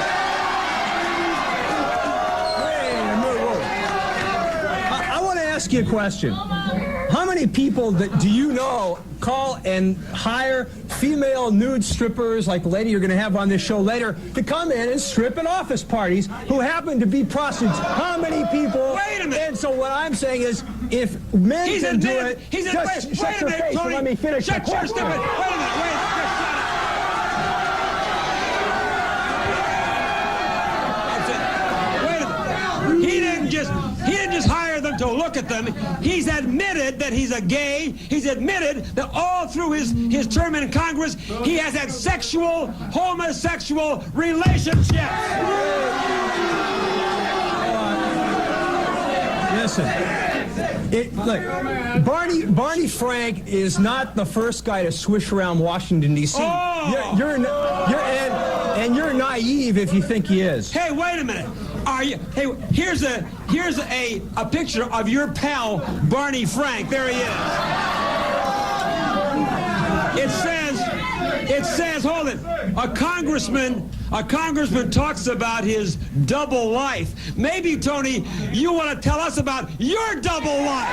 I want to ask you a question. How many people do you know call and hire female nude strippers like the lady you're going to have on this show later to come in and strip at office parties who happen to be prostitutes? How many people? Wait a minute. And so what I'm saying is, if men can do it, just shut your face and let me finish the question. Wait a minute. He didn't just hire them to look at them. He's admitted that he's a gay. He's admitted that all through his term in Congress, he has had homosexual relationships. Listen, look, Barney Frank is not the first guy to swish around Washington, D.C. Oh. You're naive if you think he is. Hey, wait a minute. Hey, here's a picture of your pal Barney Frank. There he is. It says, hold it. A congressman talks about his double life. Maybe, Tony, you want to tell us about your double life.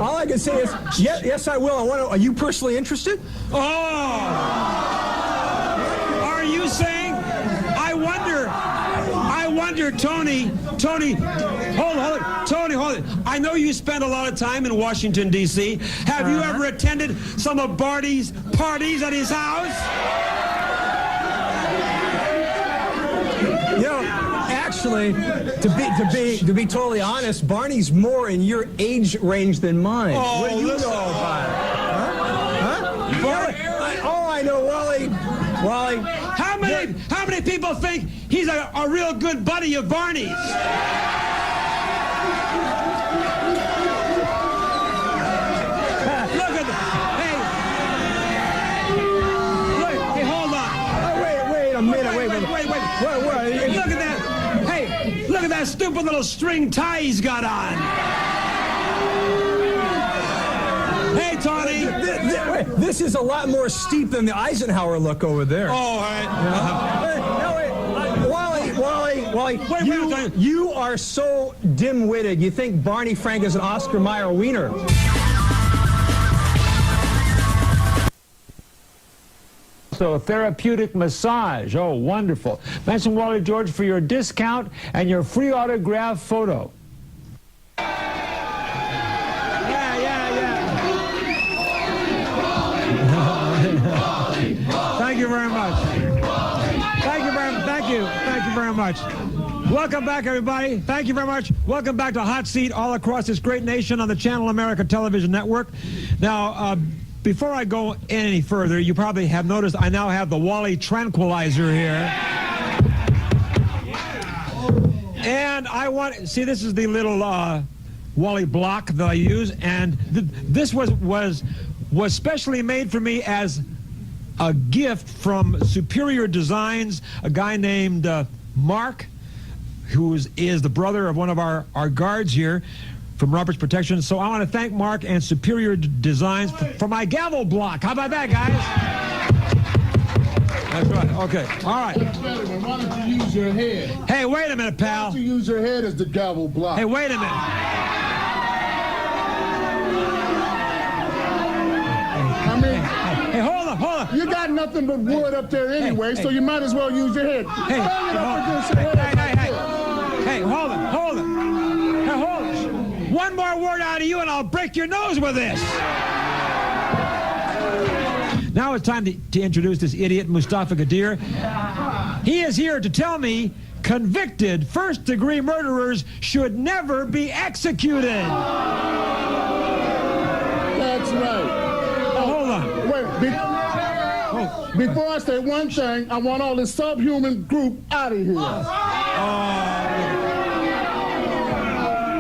All I can say is, yes, I will. Are you personally interested? Oh! Are you saying? I wonder, Tony, hold it. Tony, hold it. I know you spend a lot of time in Washington, D.C. Have you ever attended some of Barney's parties at his house? You know, actually, to be totally honest, Barney's more in your age range than mine. Oh, what do you know about it? Huh? All I know, Wally. How many people think he's a real good buddy of Barney's? Look at that. Hey, hold on. Wait a minute. Wait. Look at that. Hey, look at that stupid little string tie he's got on. Hey, Tony. This is a lot more steep than the Eisenhower look over there. Oh, all right. Wally, you are so dim-witted. You think Barney Frank is an Oscar Mayer wiener. So therapeutic massage. Oh, wonderful. Mention Wally George for your discount and your free autograph photo. Thank you very much. Thank you very much. Welcome back, everybody. Thank you very much. Welcome back to Hot Seat all across this great nation on the Channel America Television Network. Now, before I go any further, you probably have noticed I now have the Wally Tranquilizer here. And I want, see, this is the little Wally block that I use, and this was specially made for me as a gift from Superior Designs, a guy named Mark, who is the brother of one of our guards here from Roberts Protection. So I want to thank Mark and Superior Designs for my gavel block. How about that, guys? That's right. Okay. All right. Why don't you use your head? Hey, wait a minute, pal. Why don't you use your head as the gavel block? Hey, wait a minute. Hey, hold on. You got nothing but wood up there anyway, so you might as well use your head. Hey, hold on. One more word out of you and I'll break your nose with this. Now it's time to introduce this idiot, Mustafa Qadir. He is here to tell me convicted first-degree murderers should never be executed. That's right. Hold on. Wait, before I say one thing, I want all this subhuman group out of here.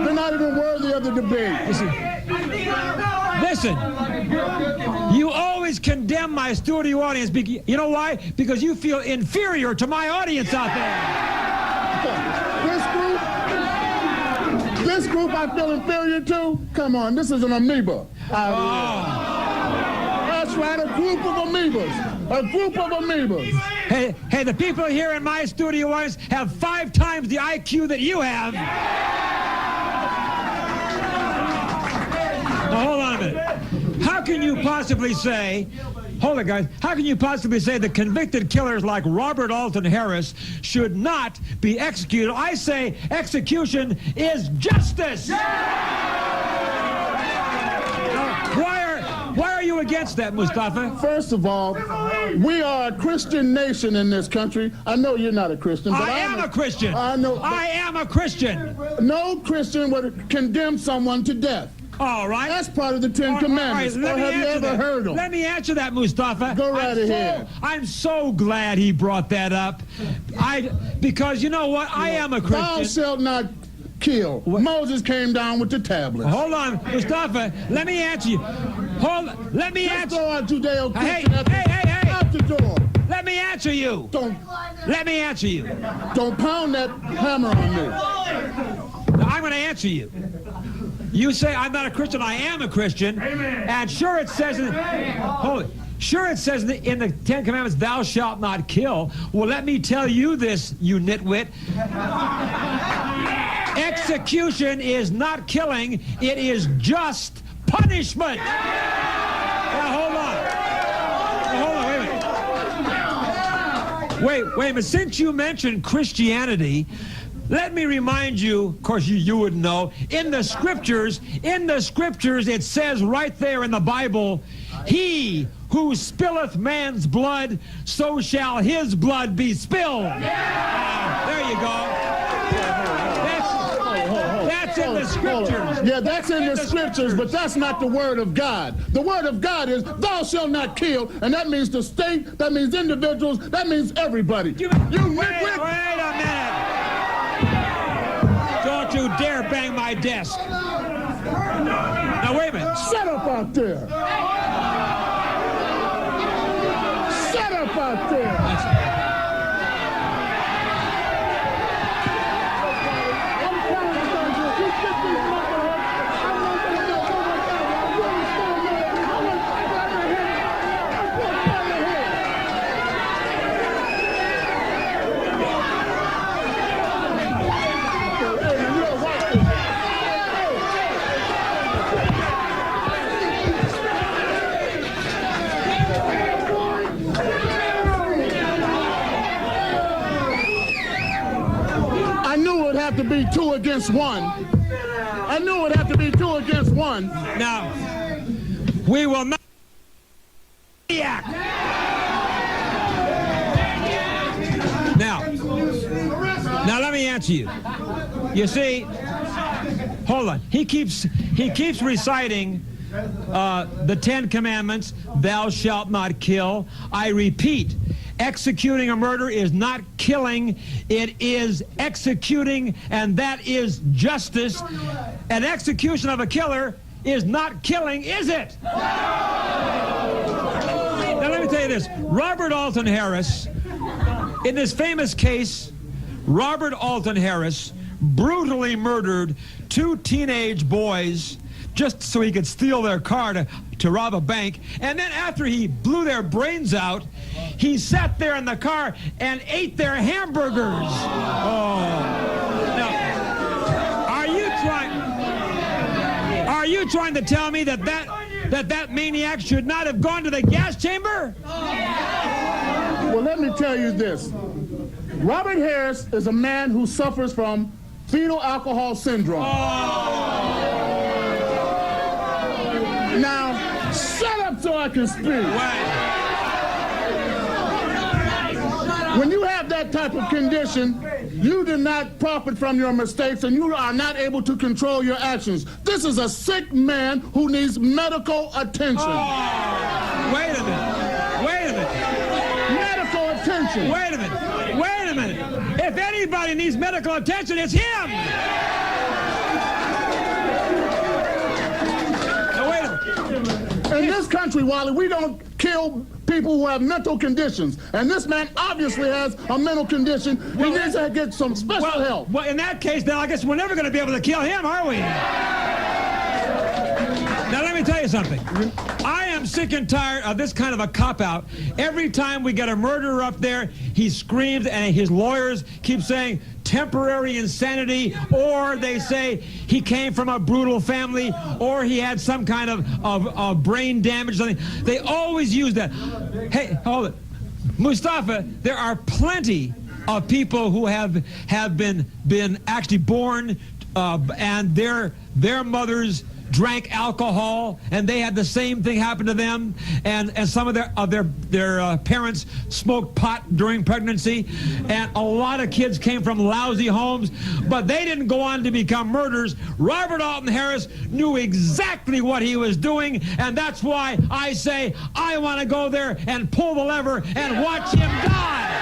They're not even worthy of the debate. Listen, you always condemn my studio audience. You know why? Because you feel inferior to my audience out there. This group I feel inferior to? Come on, this is an amoeba. That's right, a group of amoebas. A group of amoebas. Hey, the people here in my studio audience have 5 times the IQ that you have. Now, hold on a minute. How can you possibly say, hold it, guys, how can you possibly say that convicted killers like Robert Alton Harris should not be executed? I say execution is justice. Why are you against that, Mustafa? First of all, we are a Christian nation in this country. I know you're not a Christian, but I am a Christian. I know. I am a Christian. No Christian would condemn someone to death. All right. That's part of the Ten Commandments. Right, or have you ever heard them? Let me answer that, Mustafa. Go right ahead. I'm so glad he brought that up. Because you know what? I am a Christian. Thou shalt not kill. Moses came down with the tablets. Hold on, Mustafa. Let me answer you. Let me answer. Throw out Judeo-Christian Hey. out the door. Let me answer you. Let me answer you. Don't pound that hammer on me. Now, I'm going to answer you. You say I'm not a Christian. I am a Christian. Amen. And sure it says in the Ten Commandments, thou shalt not kill. Well, let me tell you this, you nitwit. Execution is not killing. It is just punishment. Now, hold on, wait a minute. Since you mentioned Christianity, let me remind you, of course you would know, in the scriptures it says right there in the Bible, he who spilleth man's blood, so shall his blood be spilled. There you go. That's in the scriptures. Yeah, that's in the scriptures, but that's not the word of God. The word of God is, thou shalt not kill, and that means the state, that means individuals, that means everybody. Wait a minute. Don't you dare bang my desk. Now, wait a minute. Shut up out there. Shut up out there. to be 2 against 1. I knew it would have to be 2 against 1. Now, we will not. Now let me answer you. You see, hold on. He keeps reciting the 10 Commandments. Thou shalt not kill. I repeat, executing a murder is not killing. It is executing, and that is justice. An execution of a killer is not killing, is it? Now let me tell you this. Robert Alton Harris, in this famous case, Robert Alton Harris brutally murdered 2 teenage boys just so he could steal their car to rob a bank. And then after he blew their brains out, he sat there in the car and ate their hamburgers. Oh. Now, are you trying to tell me that maniac should not have gone to the gas chamber? Well, let me tell you this. Robert Harris is a man who suffers from fetal alcohol syndrome. Now, shut up so I can speak. When you have that type of condition, you do not profit from your mistakes and you are not able to control your actions. This is a sick man who needs medical attention. Wait a minute. Medical attention. Wait a minute. If anybody needs medical attention, it's him. Now, wait a minute. In this country, Wally, we don't kill people who have mental conditions. And this man obviously has a mental condition. He needs to get some special help. Well, in that case, then I guess we're never going to be able to kill him, are we? Now, let me tell you something. I am sick and tired of this kind of a cop-out. Every time we get a murderer up there, he screams, and his lawyers keep saying temporary insanity, or they say he came from a brutal family, or he had some kind of brain damage. Something. They always use that. Hey, hold it. Mustafa, there are plenty of people who have been actually born and their mothers drank alcohol, and they had the same thing happen to them, and some of their parents smoked pot during pregnancy, and a lot of kids came from lousy homes, but they didn't go on to become murderers. Robert Alton Harris knew exactly what he was doing, and that's why I say I want to go there and pull the lever and watch him die.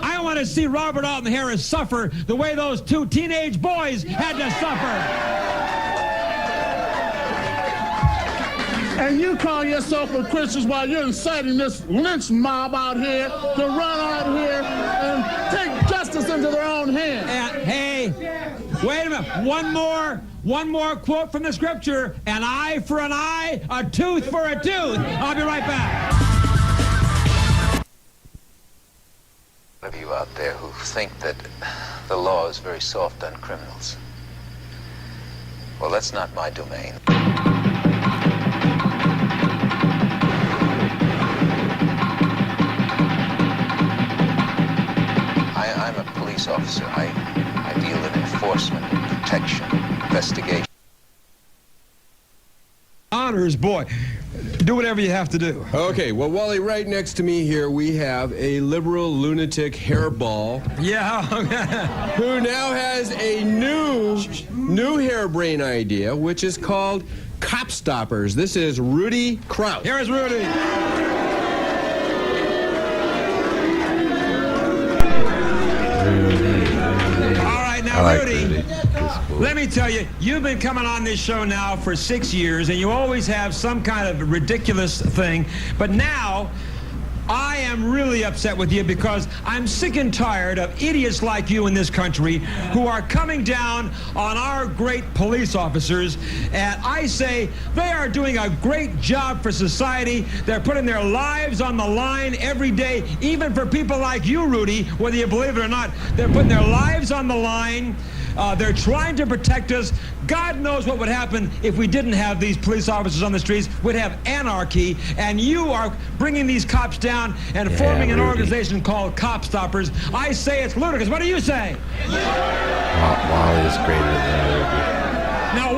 I want to see Robert Alton Harris suffer the way those 2 teenage boys had to suffer. And you call yourself a Christian while you're inciting this lynch mob out here to run out here and take justice into their own hands. And, hey, wait a minute. One more quote from the scripture. An eye for an eye, a tooth for a tooth. I'll be right back. Of you out there who think that the law is very soft on criminals. Well, that's not my domain. I'm a police officer. I deal in enforcement, protection, investigation. Honors, boy. Do whatever you have to do. Okay, well, Wally, right next to me here, we have a liberal lunatic hairball. Yeah. Who now has a new harebrained idea, which is called Cop Stoppers. This is Rudy Kraus. Here is Rudy. All right, now, Rudy. Let me tell you, you've been coming on this show now for 6 years, and you always have some kind of ridiculous thing. But now, I am really upset with you because I'm sick and tired of idiots like you in this country who are coming down on our great police officers. And I say they are doing a great job for society. They're putting their lives on the line every day, even for people like you, Rudy, whether you believe it or not. They're putting their lives on the line They're trying to protect us. God knows what would happen if we didn't have these police officers on the streets. We'd have anarchy, and you are bringing these cops down and forming an organization called Cop Stoppers. I say it's ludicrous. What do you say? Wally is greater than Rudy. Now,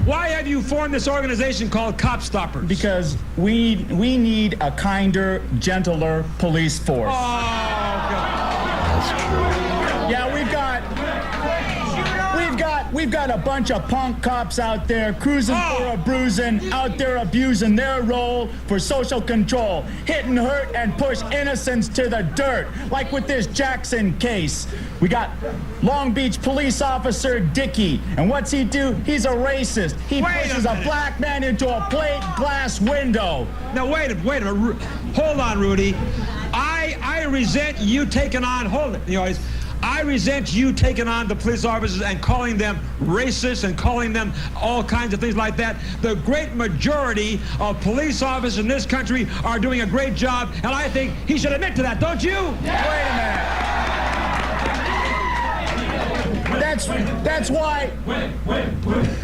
why have you formed this organization called Cop Stoppers? Because we need a kinder, gentler police force. Oh, God. That's true. Yeah, we've got a bunch of punk cops out there cruising for a bruising, out there abusing their role for social control, hitting, hurt, and push innocents to the dirt, like with this Jackson case. We got Long Beach police officer Dickey, and what's he do? He's a racist. He pushes a black man into a plate glass window. Now wait a minute. Hold on, Rudy. I resent you taking on. Hold it. I resent you taking on the police officers and calling them racist and calling them all kinds of things like that. The great majority of police officers in this country are doing a great job, and I think he should admit to that, don't you? Wait a minute.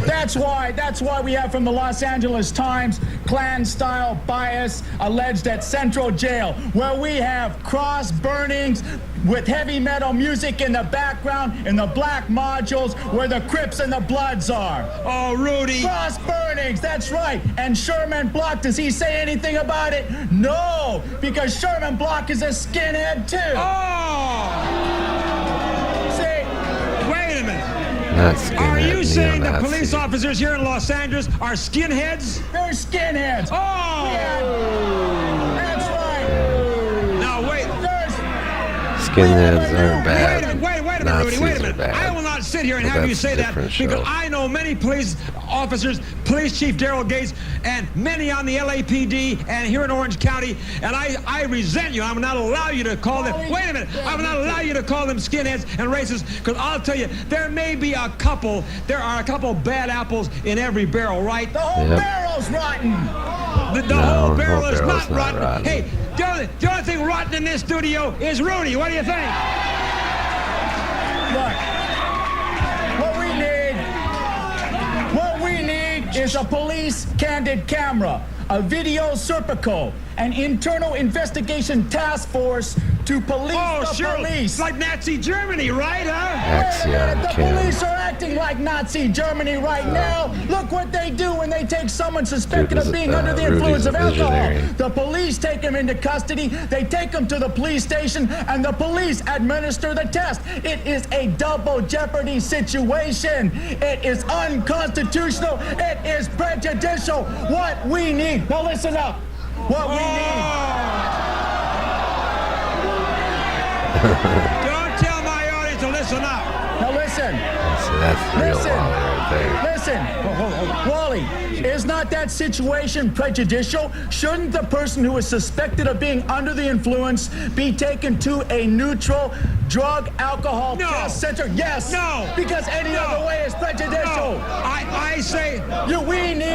That's why we have from the Los Angeles Times Klan-style bias alleged at Central Jail, where we have cross burnings with heavy metal music in the background in the black modules where the Crips and the Bloods are. Oh, Rudy. Cross burnings, that's right. And Sherman Block, does he say anything about it? No, because Sherman Block is a skinhead too. Wait a minute. That's Are you saying the neo-Nazi. police officers here in Los Angeles are skinheads? They're skinheads. Oh! That's right. Now, wait. Skinheads aren't bad. Wait a minute, Nazis Rudy, wait a are minute. bad. I will not sit here and But have you that's say a that different because show. I know many police officers, Police Chief Daryl Gates, and many on the LAPD and here in Orange County, and I resent you. I will not allow you to call them, wait a minute, I will not allow you to call them skinheads and racists, because I'll tell you, there are a couple bad apples in every barrel, right? The whole barrel's rotten. The whole barrel is not rotten. Hey, the only thing rotten in this studio is Rudy. What do you think? Look, what we need is a police candid camera, a video Serpico, an internal investigation task force to police the police. It's like Nazi Germany, right, huh? Axiom The Cam. police are acting like Nazi Germany right now. Look what they do when they take someone suspected of being under the influence of Rudy's a alcohol. visionary. The police take him into custody, they take him to the police station, and the police administer the test. It is a double jeopardy situation. It is unconstitutional. It is prejudicial. What we need. Now listen up. What we need. Don't tell my audience to listen up. Now listen. That's real Wally right there. Listen, Wally, is not that situation prejudicial? Shouldn't the person who is suspected of being under the influence be taken to a neutral drug alcohol test center? Yes. No. Because any other way is prejudicial. No. I say. We need a.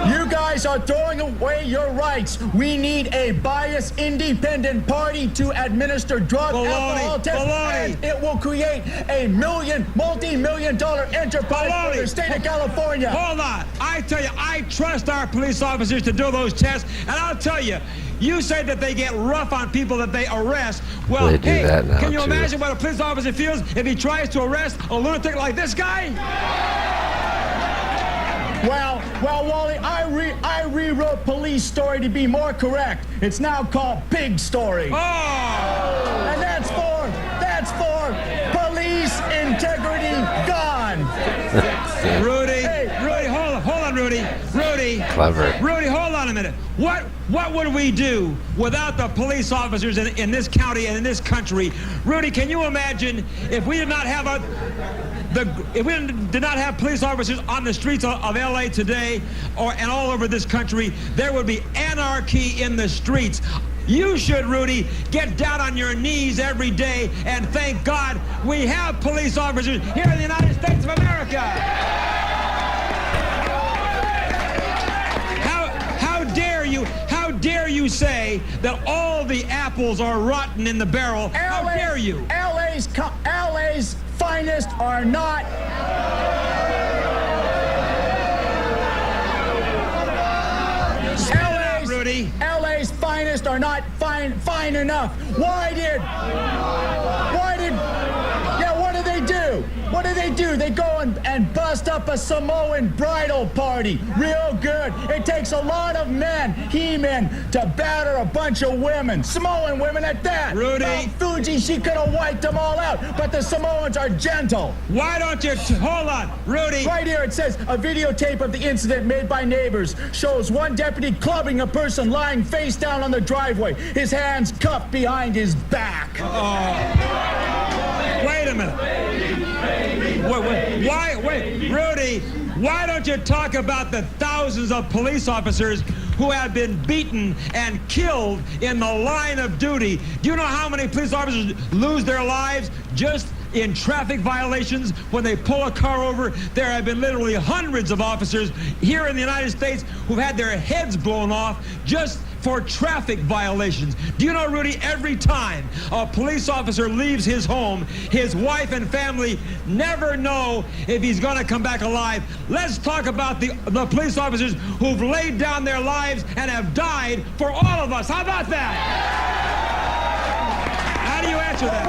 You guys are throwing away your rights. We need a biased, independent party to administer drug alcohol tests. And it will create a multi-million-dollar enterprise for the state of California. Hold on. I tell you, I trust our police officers to do those tests, and I'll tell you, you say that they get rough on people that they arrest. Well, They do that now, can you too. imagine what a police officer feels if he tries to arrest a lunatic like this guy? Well, Wally, I rewrote Police Story to be more correct. It's now called Pig Story. Oh! And that's for police integrity gone. Rudy, hold on, Rudy. Clever. Rudy, hold on a minute. What would we do without the police officers in this county and in this country? Rudy, can you imagine if we did not have police officers on the streets of LA today and all over this country, there would be anarchy in the streets. You should, Rudy, get down on your knees every day and thank God we have police officers here in the United States of America. How dare you say that all the apples are rotten in the barrel? How dare you? LA's finest are not. LA's finest are not fine enough. What do they do? What do? They go and bust up a Samoan bridal party. Real good. It takes a lot of men, he-men, to batter a bunch of women. Samoan women at that. Rudy. Fuji, she could have wiped them all out, but the Samoans are gentle. Why don't you, hold on, Rudy. Right here it says, a videotape of the incident made by neighbors shows one deputy clubbing a person lying face down on the driveway, his hands cuffed behind his back. Wait a minute. Wait, Rudy, why don't you talk about the thousands of police officers who have been beaten and killed in the line of duty? Do you know how many police officers lose their lives just in traffic violations when they pull a car over? There have been literally hundreds of officers here in the United States who've had their heads blown off just for traffic violations. Do you know, Rudy, every time a police officer leaves his home, his wife and family never know if he's going to come back alive. Let's talk about the police officers who've laid down their lives and have died for all of us. How about that? How do you answer that?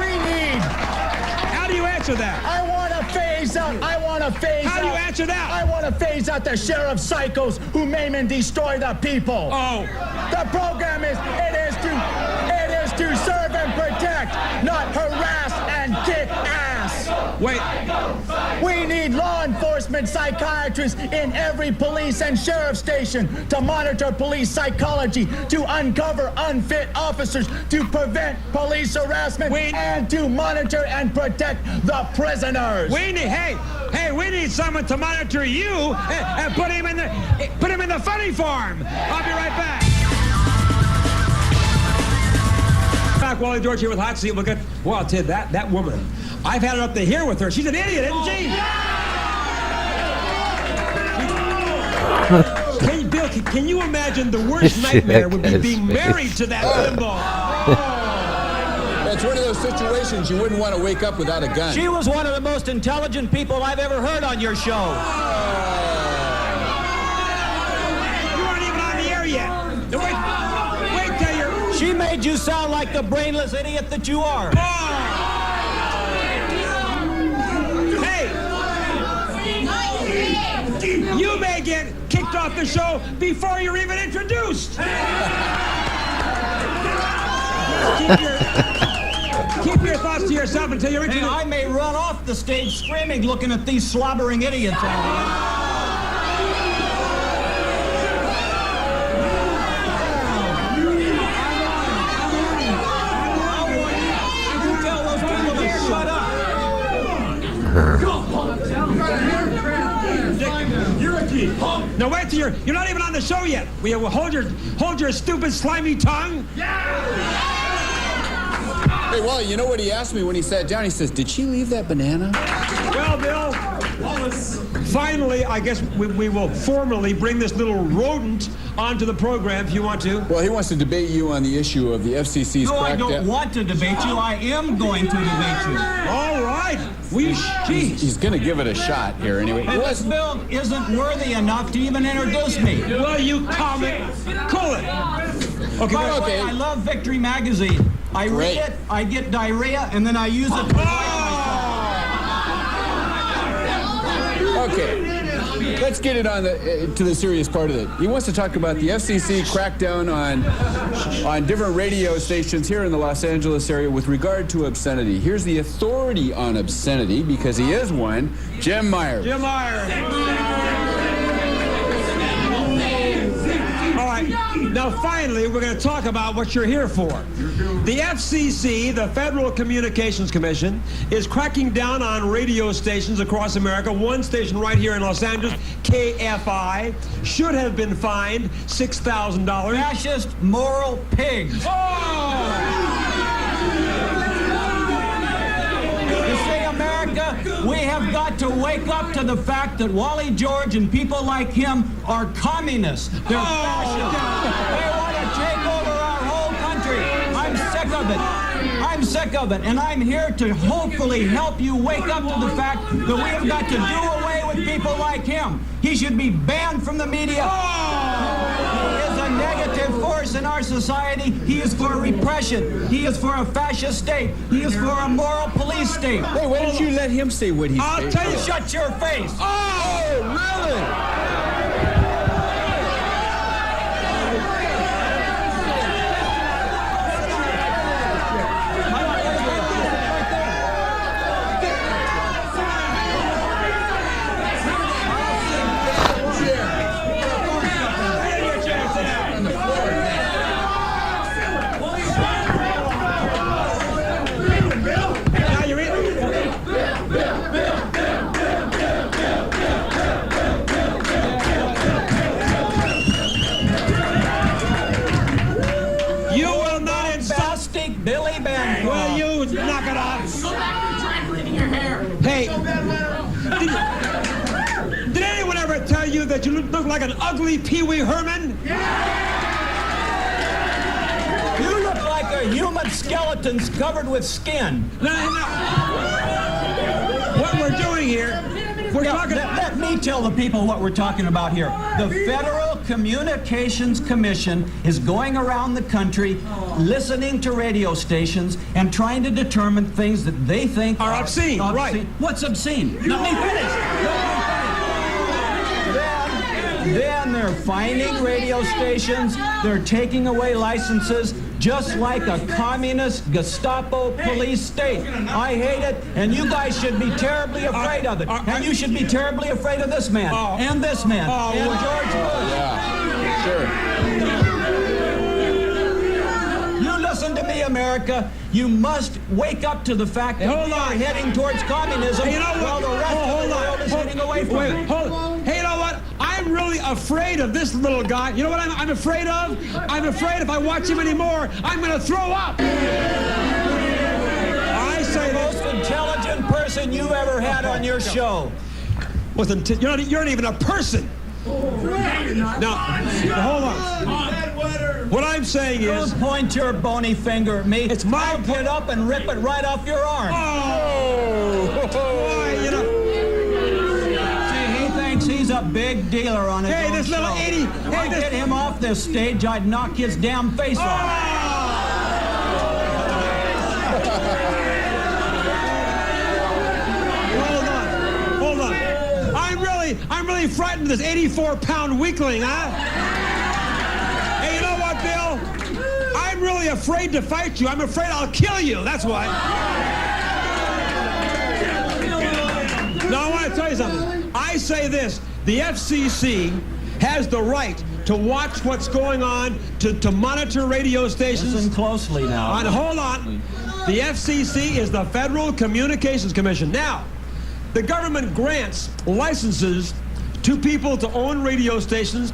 How do you answer that? I want to phase out. How do you answer that? I want to phase out the sheriff psychos who maim and destroy the people. Oh. The program is to serve and protect, not harass and kick ass. Wait. We need law enforcement psychiatrists in every police and sheriff station to monitor police psychology, to uncover unfit officers, to prevent police harassment, and to monitor and protect the prisoners. We need someone to monitor you and put him in the funny farm. I'll be right back. Wally George here with Hot Seat. Look at, well, I'll tell you that woman. I've had it up to here with her. She's an idiot, isn't she? Bill, can you imagine the worst nightmare would be being married to that bimbo? It's one of those situations you wouldn't want to wake up without a gun. She was one of the most intelligent people I've ever heard on your show. You aren't even on the air yet. Wait till you're... She made you sound like the brainless idiot that you are. Hey! You may get kicked off the show before you're even introduced. Keep your thoughts to yourself until you're introduced. I may run off the stage screaming, looking at these slobbering idiots out here. No, wait till you're not even on the show yet. Will you hold your stupid slimy tongue? Hey, Wally, you know what he asked me when he sat down? He says, did she leave that banana? Well, Bill, finally, I guess we will formally bring this little rodent onto the program if you want to. Well, he wants to debate you on the issue of the FCC's crackdown. No, I don't down. want to debate you. I am going to debate you. All right. He's going to give it a shot here anyway. And this bill isn't worthy enough to even introduce me. Well, you comment. Cool it. Okay. By the way, I love Victory Magazine. I read it, I get diarrhea, and then I use it to wipe myself. Okay, let's get it on to the serious part of it. He wants to talk about the FCC crackdown on different radio stations here in the Los Angeles area with regard to obscenity. Here's the authority on obscenity, because he is one, Jim Myers. Jim Myers. All right, now finally we're going to talk about what you're here for. The FCC, the Federal Communications Commission, is cracking down on radio stations across America. One station right here in Los Angeles, KFI, should have been fined $6,000. Fascist moral pigs. You see, America, we have got to wake up to the fact that Wally George and people like him are communists. They're fascists. They want to change of it. I'm sick of it, and I'm here to hopefully help you wake up to the fact that we have got to do away with people like him. He should be banned from the media. He is a negative force in our society. He is for repression. He is for a fascist state. He is for a moral police state. Hey, why don't you let him say what he's saying? I'll tell you. Shut your face. Oh, really? Billy Bancroft. Well, you knock it off. Go back to dry cleaning your hair. Hey, did anyone ever tell you that you look like an ugly Pee Wee Herman? You look like a human skeleton covered with skin. No. What we're doing here, we're talking... Let me tell the people what we're talking about here. The Federal Communications Commission is going around the country listening to radio stations and trying to determine things that they think are obscene. Right. What's obscene? Let me finish. Then they're finding radio stations, they're taking away licenses, just like a communist Gestapo police state. I hate it, and you guys should be terribly afraid of it. And you should be terribly afraid of this man, and this man, and George Bush. Yeah, sure. You listen to me, America. You must wake up to the fact that we are heading towards communism while the rest of the world is heading away from it. Hey, you know what? I'm really afraid of this little guy. You know what I'm afraid of? I'm afraid if I watch him anymore, I'm going to throw up. I say the most intelligent person you ever had on your show. You're not even a person. Now, hold on. What I'm saying is... Don't point your bony finger at me. It's my... I'll get up and rip it right off your arm. Oh! Boy, you know... He thinks he's a big dealer on his own this little show. idiot! If I get him off this stage, I'd knock his damn face off. Hold on. I'm really frightened of this 84-pound weakling, huh? Hey, you know what, Bill? I'm really afraid to fight you. I'm afraid I'll kill you. That's why. Now, I want to tell you something. I say this. The FCC has the right to watch what's going on, to monitor radio stations. Listen closely now. And hold on. The FCC is the Federal Communications Commission. Now, the government grants licenses to people to own radio stations.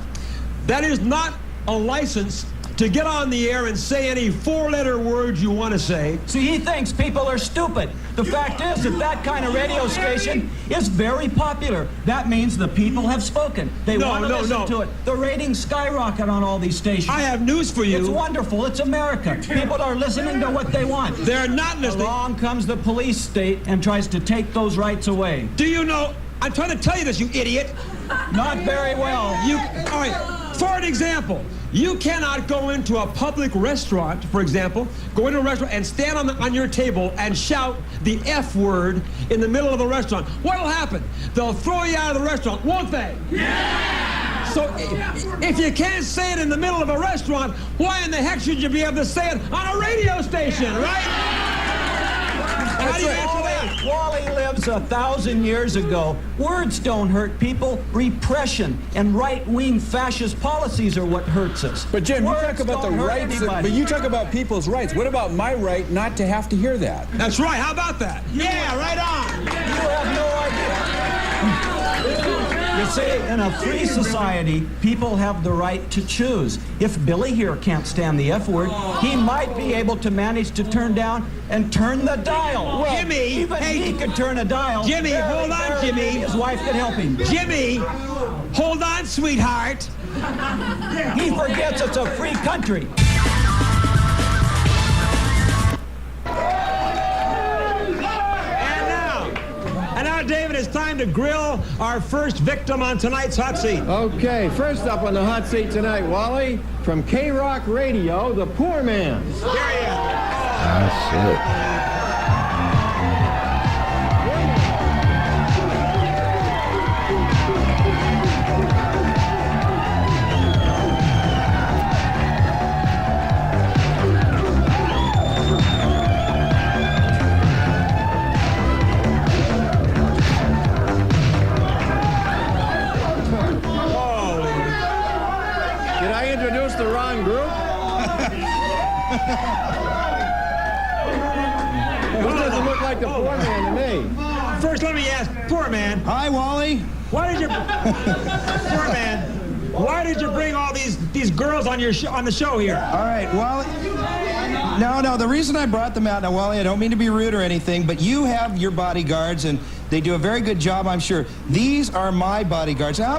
That is not a license to get on the air and say any four-letter words you want to say. See, he thinks people are stupid. The fact is that kind of radio station is very popular. That means the people have spoken. They want to listen to it. The ratings skyrocket on all these stations. I have news for you. It's wonderful. It's America. People are listening to what they want. They're not listening. Along comes the police state and tries to take those rights away. Do you know? I'm trying to tell you this, you idiot. Not very well. All right, for an example, you cannot go into a public restaurant, for example, go into a restaurant and stand on your table and shout the F word in the middle of the restaurant. What'll happen? They'll throw you out of the restaurant, won't they? Yeah! So if you can't say it in the middle of a restaurant, why in the heck should you be able to say it on a radio station, right? How do you answer that? Wally lives 1,000 years ago. Words don't hurt people. Repression and right-wing fascist policies are what hurts us. But Jim, you talk about the rights, but you talk about people's rights. What about my right not to have to hear that? That's right. How about that? Yeah, right on. You have no idea. You see, in a free society, people have the right to choose. If Billy here can't stand the F word, he might be able to manage to turn down and turn the dial. Well, Jimmy, even he could turn a dial. Jimmy, hold on, Jimmy. His wife could help him. Jimmy, hold on, sweetheart. He forgets it's a free country. it's time to grill our first victim on tonight's hot seat. Okay, first up on the hot seat tonight, Wally, from K-Rock Radio, the Poor Man. There he is. That's it. Did I introduce the wrong group? This doesn't look like the Poor Man to me. First, let me ask, Poor Man. Hi, Wally. Why did you, Poor Man? Why did you bring all these girls on your on the show here? All right, Wally. No. The reason I brought them out now, Wally, I don't mean to be rude or anything, but you have your bodyguards, and they do a very good job, I'm sure. These are my bodyguards. Now,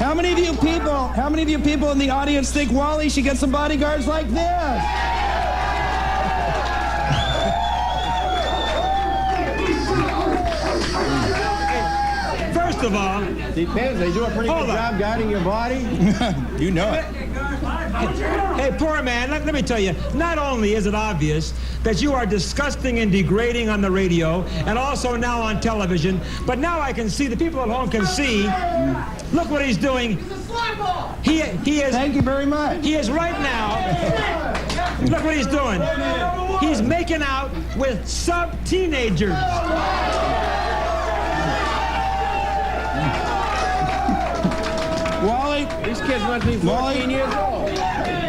How many of you people in the audience think Wally should get some bodyguards like this? First of all, depends. They do a pretty good job guiding your body. You know it. Hey, Poor Man, let me tell you, not only is it obvious that you are disgusting and degrading on the radio and also now on television, but now I can see, the people at home can see, look what he's doing. He is... Thank you very much. He is right now, look what he's doing. He's making out with sub-teenagers. Wally, these kids must be 14 years old.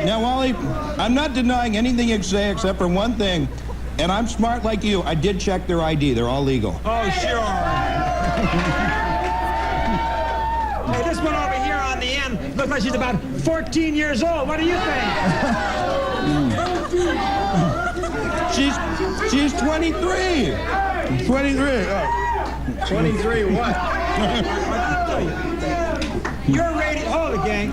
Now, Wally, I'm not denying anything you say except for one thing, and I'm smart like you. I did check their ID. They're all legal. Oh, sure. Hey, this one over here on the end looks like she's about 14 years old. What do you think? She's 23. 23. Oh. 23 what? Your radio, hold it, gang.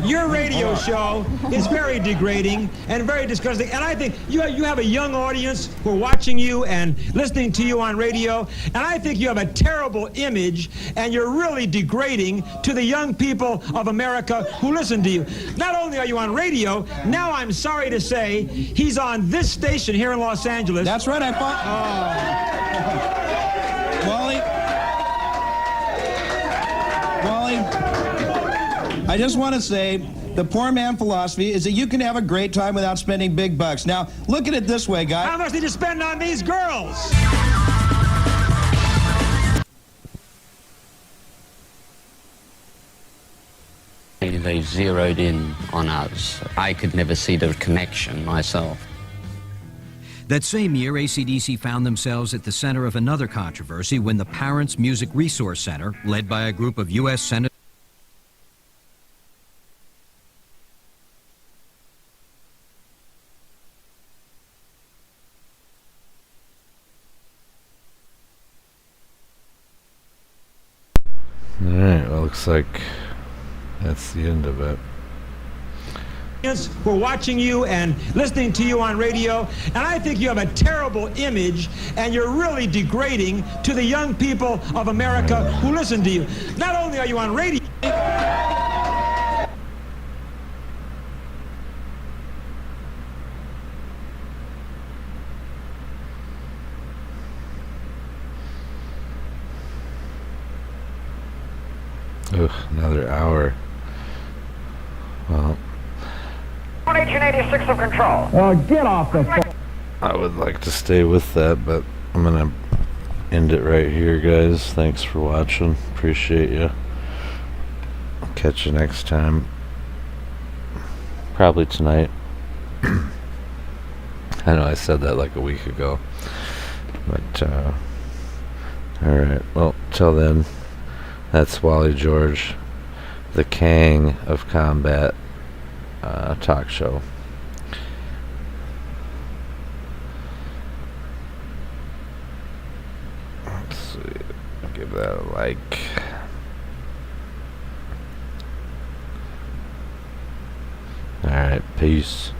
Your radio show is very degrading and very disgusting. And I think you have a young audience who are watching you and listening to you on radio. And I think you have a terrible image, and you're really degrading to the young people of America who listen to you. Not only are you on radio, now I'm sorry to say he's on this station here in Los Angeles. That's right, I thought. Wally, I just want to say the Poor Man philosophy is that you can have a great time without spending big bucks. Now, look at it this way, guys. How much did you spend on these girls? They zeroed in on us. I could never see the connection myself. That same year, AC/DC found themselves at the center of another controversy when the Parents Music Resource Center, led by a group of U.S. Senators, Alright, well, looks like that's the end of it. Who are watching you and listening to you on radio, and I think you have a terrible image, and you're really degrading to the young people of America who listen to you. Not only are you on radio... Ugh, another hour. Well, 1886 of control. Get off the phone. I would like to stay with that, but I'm gonna end it right here, guys. Thanks for watching. Appreciate you. I'll catch you next time. Probably tonight. I know I said that like a week ago. But, alright. Well, till then, that's Wally George, the Kang of Combat talk show. Let's see. Give that a like. Alright, peace.